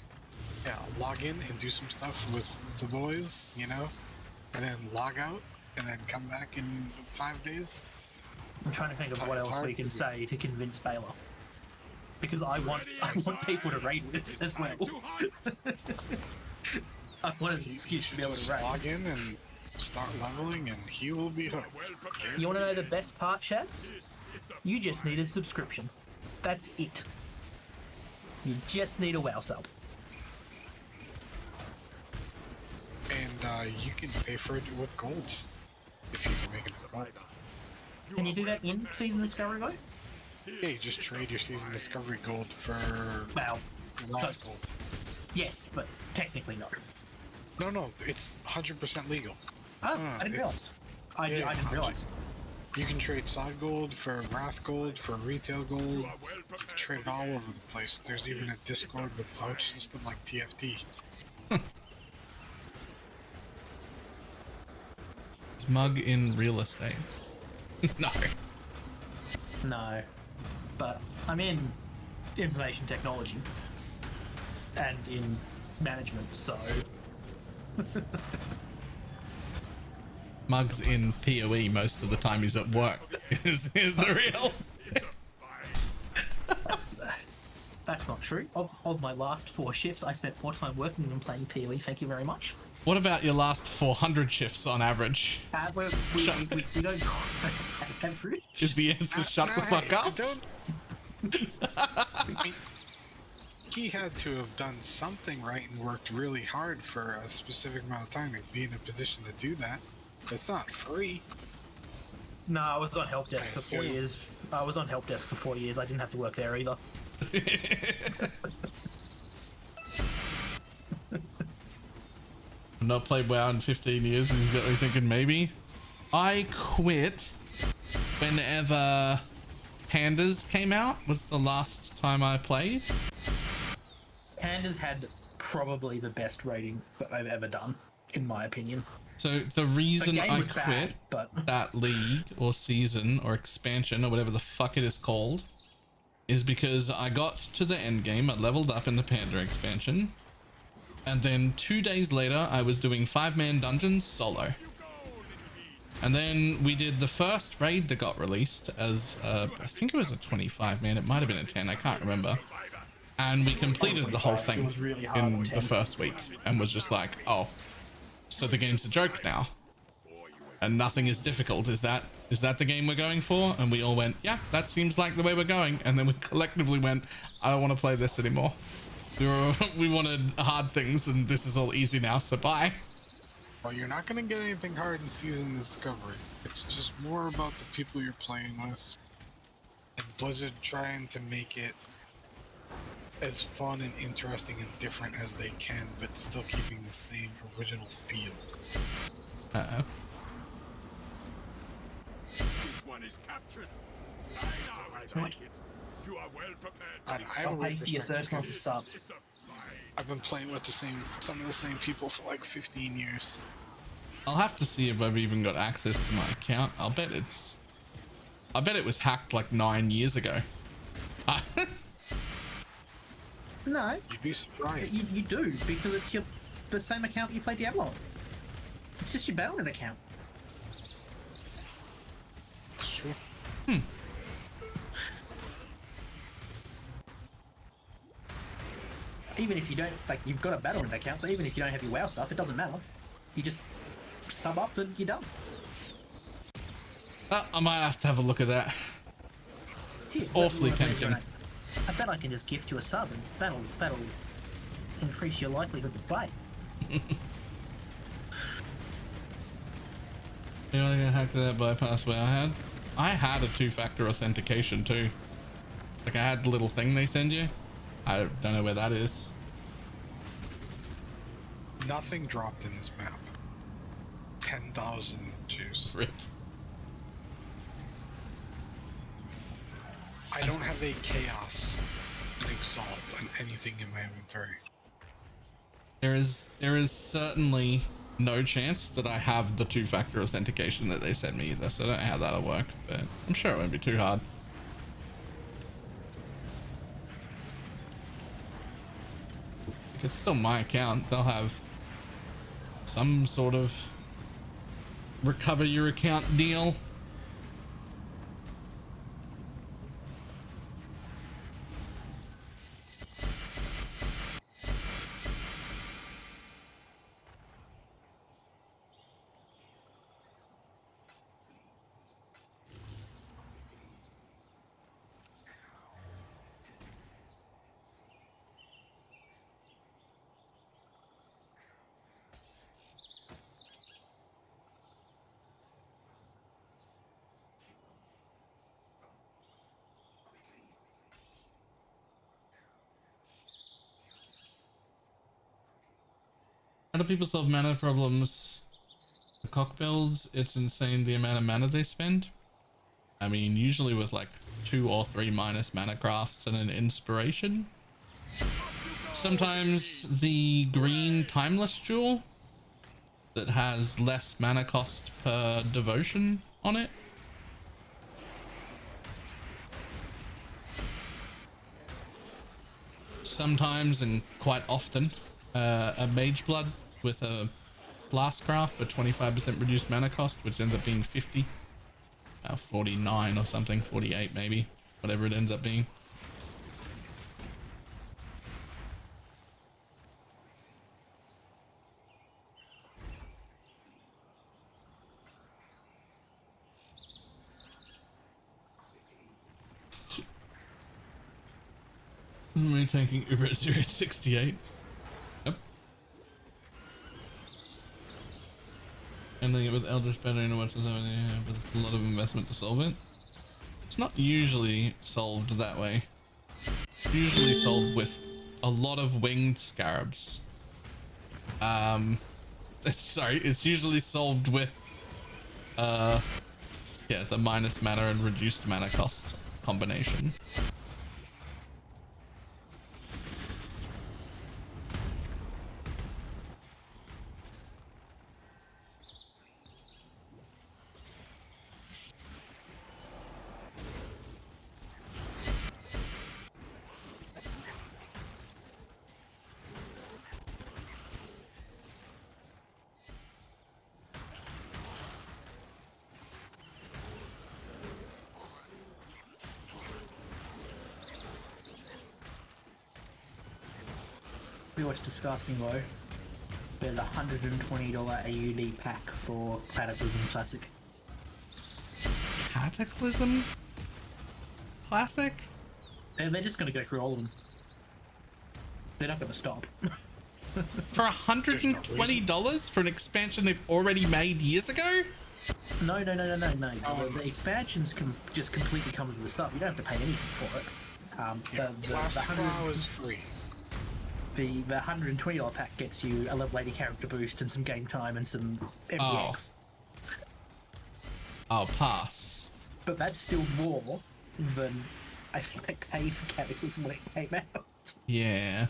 Yeah, log in and do some stuff with the boys, you know, and then log out and then come back in 5 days. I'm trying to think of what else we can say to convince Baylor. Because I want people to raid with as well. I want an excuse to be able to raid. Log in and start leveling and he will be hooked. You want to know the best part, Shads? You just need a subscription. That's it. You just need a WoW sub. And you can pay for it with gold. If you can make it with gold. Can you do that in Season Discovery though? Yeah, you just trade your Season Discovery gold for live gold. Yes, but technically no. No, it's 100% legal. Oh, I didn't realize. I didn't realize. You can trade sod gold for Wrath gold, for retail gold. You can trade it all over the place. There's even a Discord with vouch system like TFT. Smug in real estate. No. No. But I'm in information technology and in management, so Mug's in PoE most of the time he's at work. is the real that's not true. Of my last 4 shifts, I spent more time working than playing PoE. Thank you very much. What about your last 400 shifts on average? We don't average. Is the answer shut the fuck up? He had to have done something right and worked really hard for a specific amount of time to be in a position to do that. It's not free. No, I was on help desk for 4 years. I was on help desk for 4 years. I didn't have to work there either. I've not played WoW in 15 years and he's got me thinking maybe. I quit whenever Pandas came out, was the last time I played. Pandas had probably the best rating that they've ever done, in my opinion. So the reason I quit but that league or season or expansion or whatever the fuck it is called is because I got to the end game, I leveled up in the Panda expansion, and then 2 days later I was doing 5-man dungeons solo. And then we did the first raid that got released as I think it was a 25 man, it might have been a 10, I can't remember. And we completed the whole thing in the first week and was just like, oh, so the game's a joke now and nothing is difficult. Is that the game we're going for? And we all went, yeah, that seems like the way we're going. And then we collectively went, I don't want to play this anymore. We wanted hard things and this is all easy now, so bye. Well, you're not going to get anything hard in Season Discovery. It's just more about the people you're playing with. And Blizzard trying to make it as fun and interesting and different as they can, but still keeping the same original feel. Uh-oh. This one is captured. I now will take it. You are well prepared. I have a I'll pay for your first month's sub. It's a fight. I've been playing with some of the same people for like 15 years. I'll have to see if I've even got access to my account. I bet it was hacked like 9 years ago. No, You'd be surprised. you do, because it's the same account you play Diablo on. It's just your BalorMage account. It's true. Even if you don't, like, you've got a BalorMage account, so even if you don't have your WoW stuff, it doesn't matter. You just sub up and you're done. I might have to have a look at that. It's awfully tempting. I bet I can just gift you a sub, and that'll increase your likelihood to play. You want to get hacked that bypass where I had a 2-factor authentication too. Like I had the little thing they send you. I don't know where that is. Nothing dropped in this map. 10,000 juice. Rip. I don't have a chaos, an exalt, and anything in my inventory. There is certainly no chance that I have the 2-factor authentication that they sent me either, so I don't know how that'll work, but I'm sure it won't be too hard. It's still my account. They'll have some sort of recover your account deal. How do people solve mana problems? The cock builds, it's insane the amount of mana they spend. I mean, usually with like 2 or 3 minus mana crafts and an inspiration. Sometimes the green timeless jewel that has less mana cost per devotion on it. Sometimes and quite often a mage blood with a blast craft for 25% reduced mana cost, which ends up being 50, 49 or something, 48 maybe, whatever it ends up being. Me taking Uber at 068. Yep. Ending it with Eldritch better in a way, but it's a lot of investment to solve it. It's not usually solved that way. It's usually solved with a lot of winged scarabs. It's usually solved with yeah, the minus mana and reduced mana cost combination. what's disgusting though? There's a $120 AUD pack for Cataclysm Classic. Cataclysm Classic? They're just going to go through all of them. They're not going to stop. For $120 for an expansion they've already made years ago? No. The expansions can just completely come with the stuff. You don't have to pay anything for it. The Classic WoW is free. The $120 pack gets you a level 80 character boost and some game time and some MTX. I'll pass. But that's still more than I think I paid for Cataclysm when it came out. Yeah.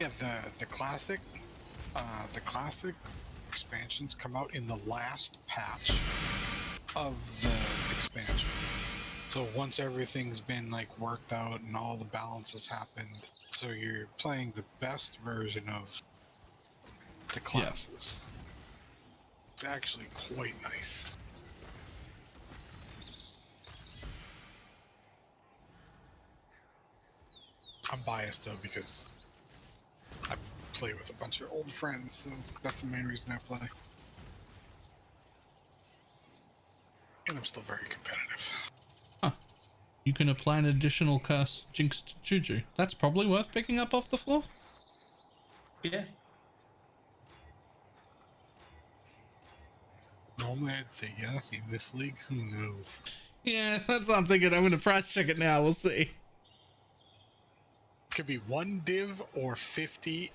Yeah, the classic expansions come out in the last patch of the expansion. So once everything's been like worked out and all the balances happened, so you're playing the best version of the classes. Yeah. It's actually quite nice. I'm biased though because I play with a bunch of old friends, so that's the main reason I play. And I'm still very competitive. Huh. You can apply an additional curse jinxed juju. That's probably worth picking up off the floor. Yeah. Normally I'd say yeah, in this league, who knows? Yeah, that's what I'm thinking. I'm gonna price check it now, we'll see. Could be 1 div or 50.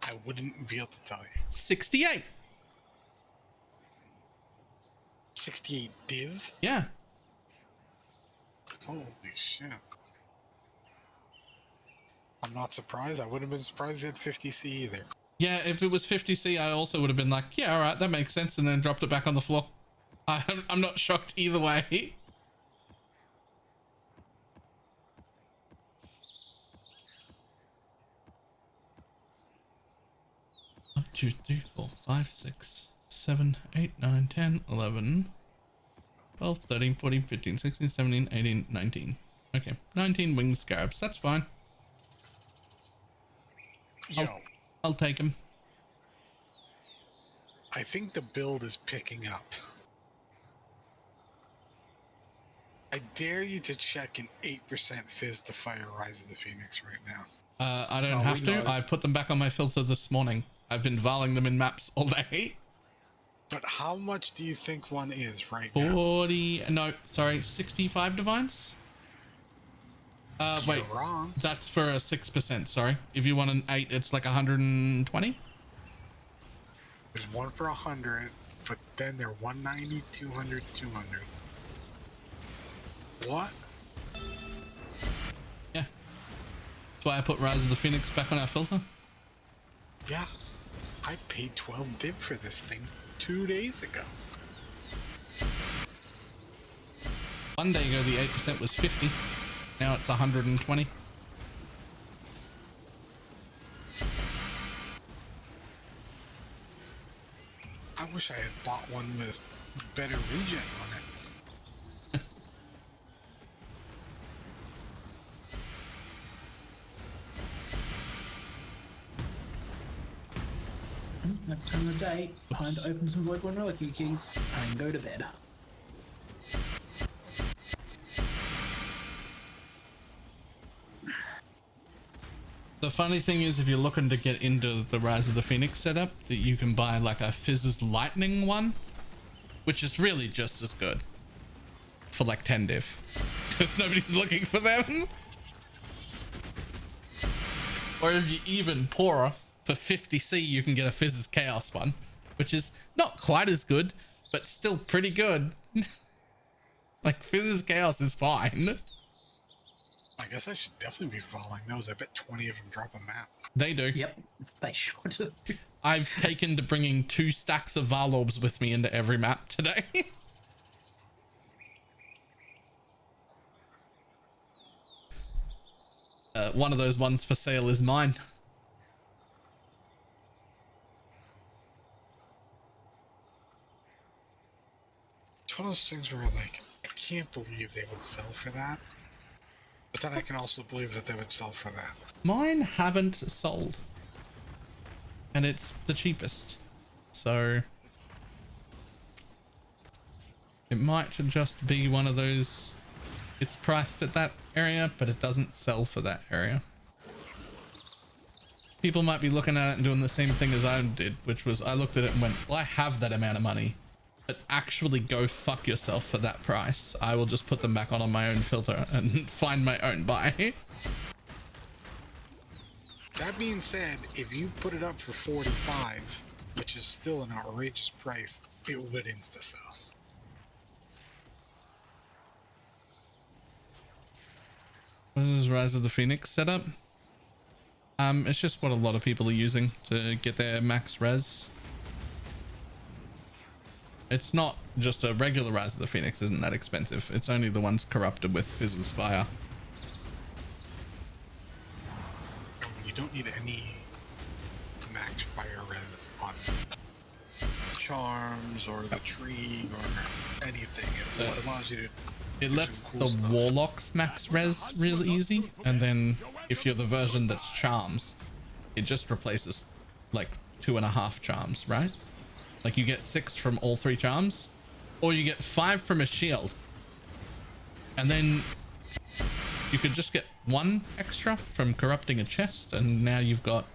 I wouldn't be able to tell you. 68. 68 div? Yeah. Holy shit. I'm not surprised. I wouldn't have been surprised at 50C either. Yeah, if it was 50C, I also would have been like, yeah, all right, that makes sense, and then dropped it back on the floor. I'm not shocked either way. 1, 2, 3, 4, 5, 6, 7, 8, 9, 10, 11, 12, 13, 14, 15, 16, 17, 18, 19. Okay, 19 winged scarabs. That's fine. Yo, I'll take them. I think the build is picking up. I dare you to check an 8% fizz to fire Rise of the Phoenix right now. I don't have to. I put them back on my filter this morning. I've been voling them in maps all day. But how much do you think one is right 40, no, sorry, 65 divines? Wait, wrong. That's for a 6%, sorry. If you want an 8, it's like 120? There's one for 100, but then they're 190, 200, 200. What? Yeah. That's why I put Rise of the Phoenix back on our filter. Yeah. I paid 12 div for this thing 2 days ago. One day ago, the 8% was 50. Now it's 120. I wish I had bought one with better regen on it. Next time of the day, time to open some Void One Reliquary keys and go to bed. The funny thing is, if you're looking to get into the Rise of the Phoenix setup, that you can buy like a Fizz's Lightning one, which is really just as good for like 10 div, because nobody's looking for them. Or if you're even poorer, for 50C you can get a Fizz's Chaos one, which is not quite as good, but still pretty good. Like Fizz's Chaos is fine. I guess I should definitely be following those. I bet 20 of them drop a map. They do. Yep, they sure do. I've taken to bringing 2 stacks of Varlorbs with me into every map today. One of those ones for sale is mine. It's one of those things where like, I can't believe they would sell for that. But then I can also believe that they would sell for that. Mine haven't sold. And it's the cheapest. So it might just be one of those, it's priced at that area, but it doesn't sell for that area. People might be looking at it and doing the same thing as I did, which was I looked at it and went, well, I have that amount of money, but actually go fuck yourself for that price. I will just put them back on my own filter and find my own buy. That being said, if you put it up for 45, which is still an outrageous price, it would insta-sell. What is Rise of the Phoenix setup? It's just what a lot of people are using to get their max res. It's not just a regular Rise of the Phoenix, isn't that expensive. It's only the ones corrupted with Fizz's Fire. You don't need any max fire res on charms or the tree or anything. It allows you to. It lets the Warlocks max res real easy, and then if you're the version that's charms, it just replaces like 2.5 charms, right? Like you get 6 from all 3 charms, or you get 5 from a shield, and then you could just get 1 extra from corrupting a chest, and now you've got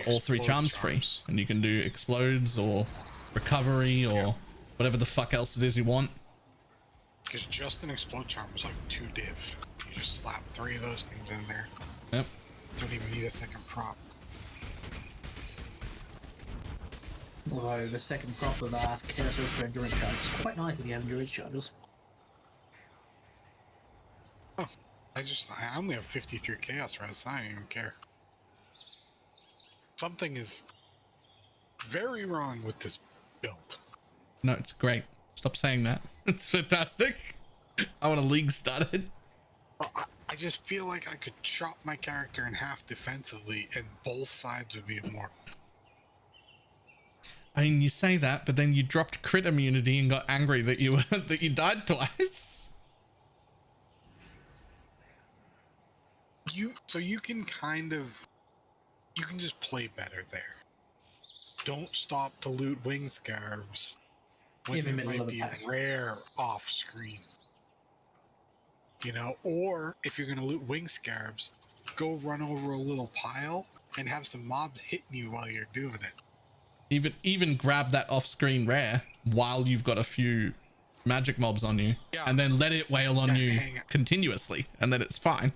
all 3 charms free, and you can do explodes or recovery or whatever the fuck else it is you want. Because just an explode charm is like 2 div. You just slap 3 of those things in there. Yep. Don't even need a second prop. Although the second prop of Chaos for endurance charge is quite nice if you have endurance charges. Oh, I only have 53 chaos res. I don't even care. Something is very wrong with this build. No, it's great. Stop saying that. It's fantastic. I want a league started. Well, I just feel like I could chop my character in half defensively and both sides would be immortal. I mean, you say that, but then you dropped crit immunity and got angry that you that you died twice. So you can just play better there. Don't stop to loot wing scarabs when it might be rare off screen. You know, or if you're gonna loot wing scarabs, go run over a little pile and have some mobs hitting you while you're doing it. Even grab that off-screen rare while you've got a few magic mobs on you, and then let it wail on you continuously, and then it's fine.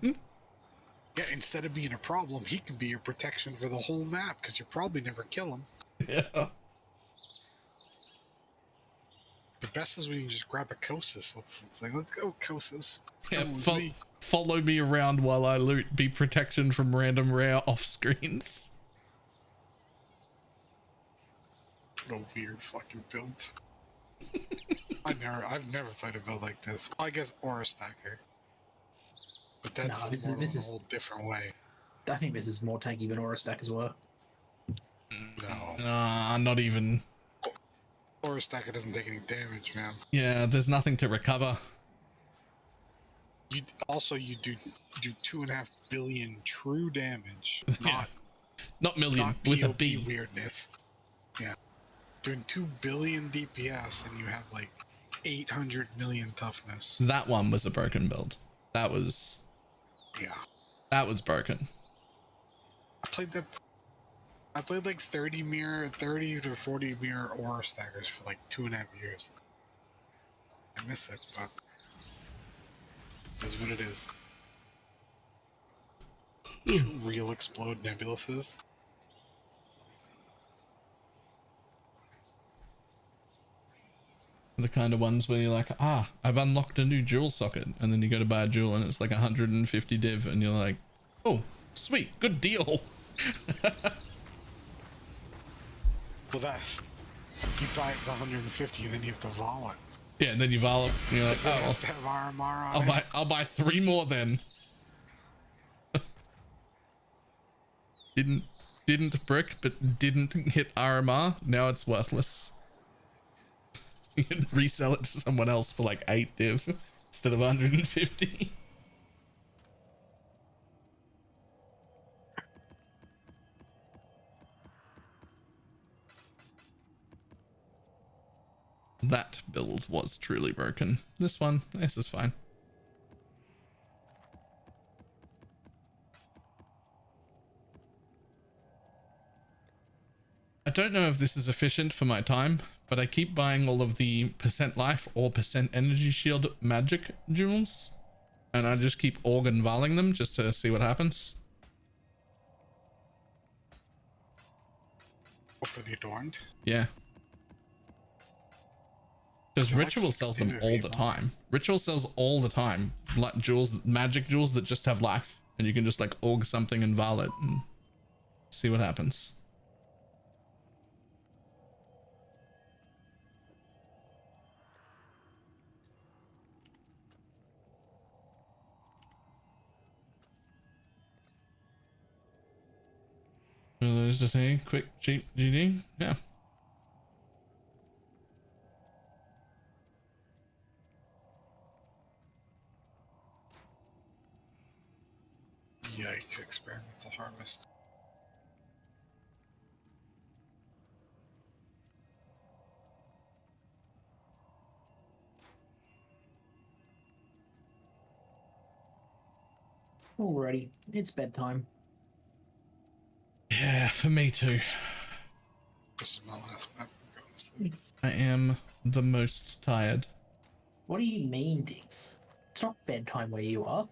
Yeah, instead of being a problem, he can be your protection for the whole map because you probably never kill him. Yeah. The best is when you can just grab a Kosis. Let's go, Kosis. Yeah, follow me around while I loot. Be protection from random rare off screens. The weird fucking build. I've never played a build like this. I guess Aura Stacker. But that's a whole different way. I think this is more tanky than Aura Stack as well. No. Not even. Aura Stacker doesn't take any damage, man. Yeah, there's nothing to recover. You do 2.5 billion true damage, not million, not with a POP B. weirdness. Yeah, doing 2 billion DPS and you have like 800 million toughness. That one was a broken build. That was broken. I played like 30 to 40 mirror Aura Stackers for like 2.5 years. I miss it, but that's what it is. Real explode nebuluses. The kind of ones where you're like, I've unlocked a new jewel socket, and then you go to buy a jewel and it's like 150 div, and you're like, oh, sweet, good deal. Well, you buy it for 150, and then you have to vol it. Yeah, and then you vol it. And you're like, it has to have RMR on it. I'll buy 3 more then. Didn't brick, but didn't hit RMR. Now it's worthless. You can resell it to someone else for like 8 div instead of 150. that build was truly broken. This is fine. I don't know if this is efficient for my time, but I keep buying all of the percent life or percent energy shield magic jewels, and I just keep organ valing them just to see what happens. For the adorned? Yeah. Because They're Ritual like sells them 16 if all you the want. time. Ritual sells all the time. Like jewels, magic jewels that just have life. And you can just like org something and val it and see what happens. There's the thing. Quick, cheap, GD. Yeah. Yikes, experimental harvest. Alrighty, it's bedtime. Yeah, for me too. This is my last map. I'm going to sleep. I am the most tired. What do you mean, Dix? It's not bedtime where you are.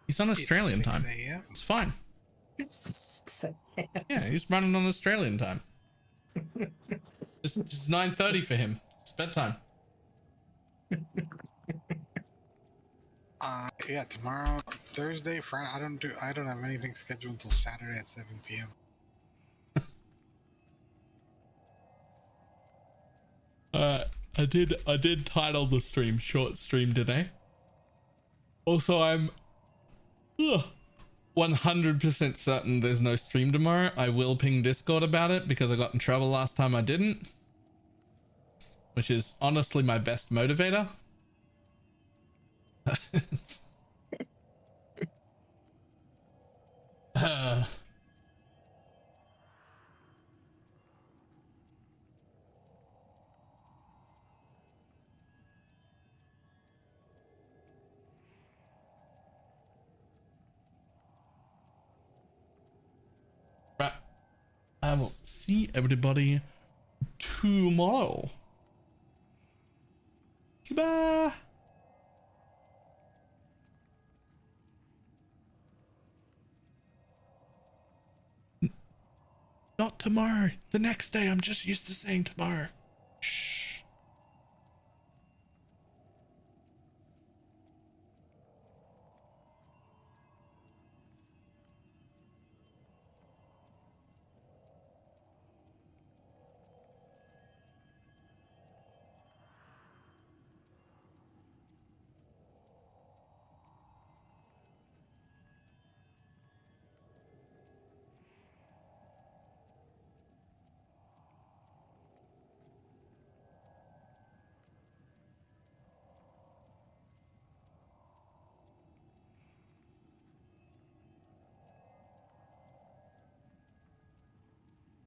He's on Australian It's 6 time. a.m. It's fine. It's 6 a.m. Yeah, he's running on Australian time. It's 9:30 for him. It's bedtime. Yeah, tomorrow, Thursday, Friday. I don't have anything scheduled until Saturday at 7 p.m. I did title the stream short stream today. Also, I'm 100% certain there's no stream tomorrow. I will ping Discord about it because I got in trouble last time I didn't, which is honestly my best motivator. Right. I will see everybody tomorrow. Goodbye. Not tomorrow. The next day. I'm just used to saying tomorrow.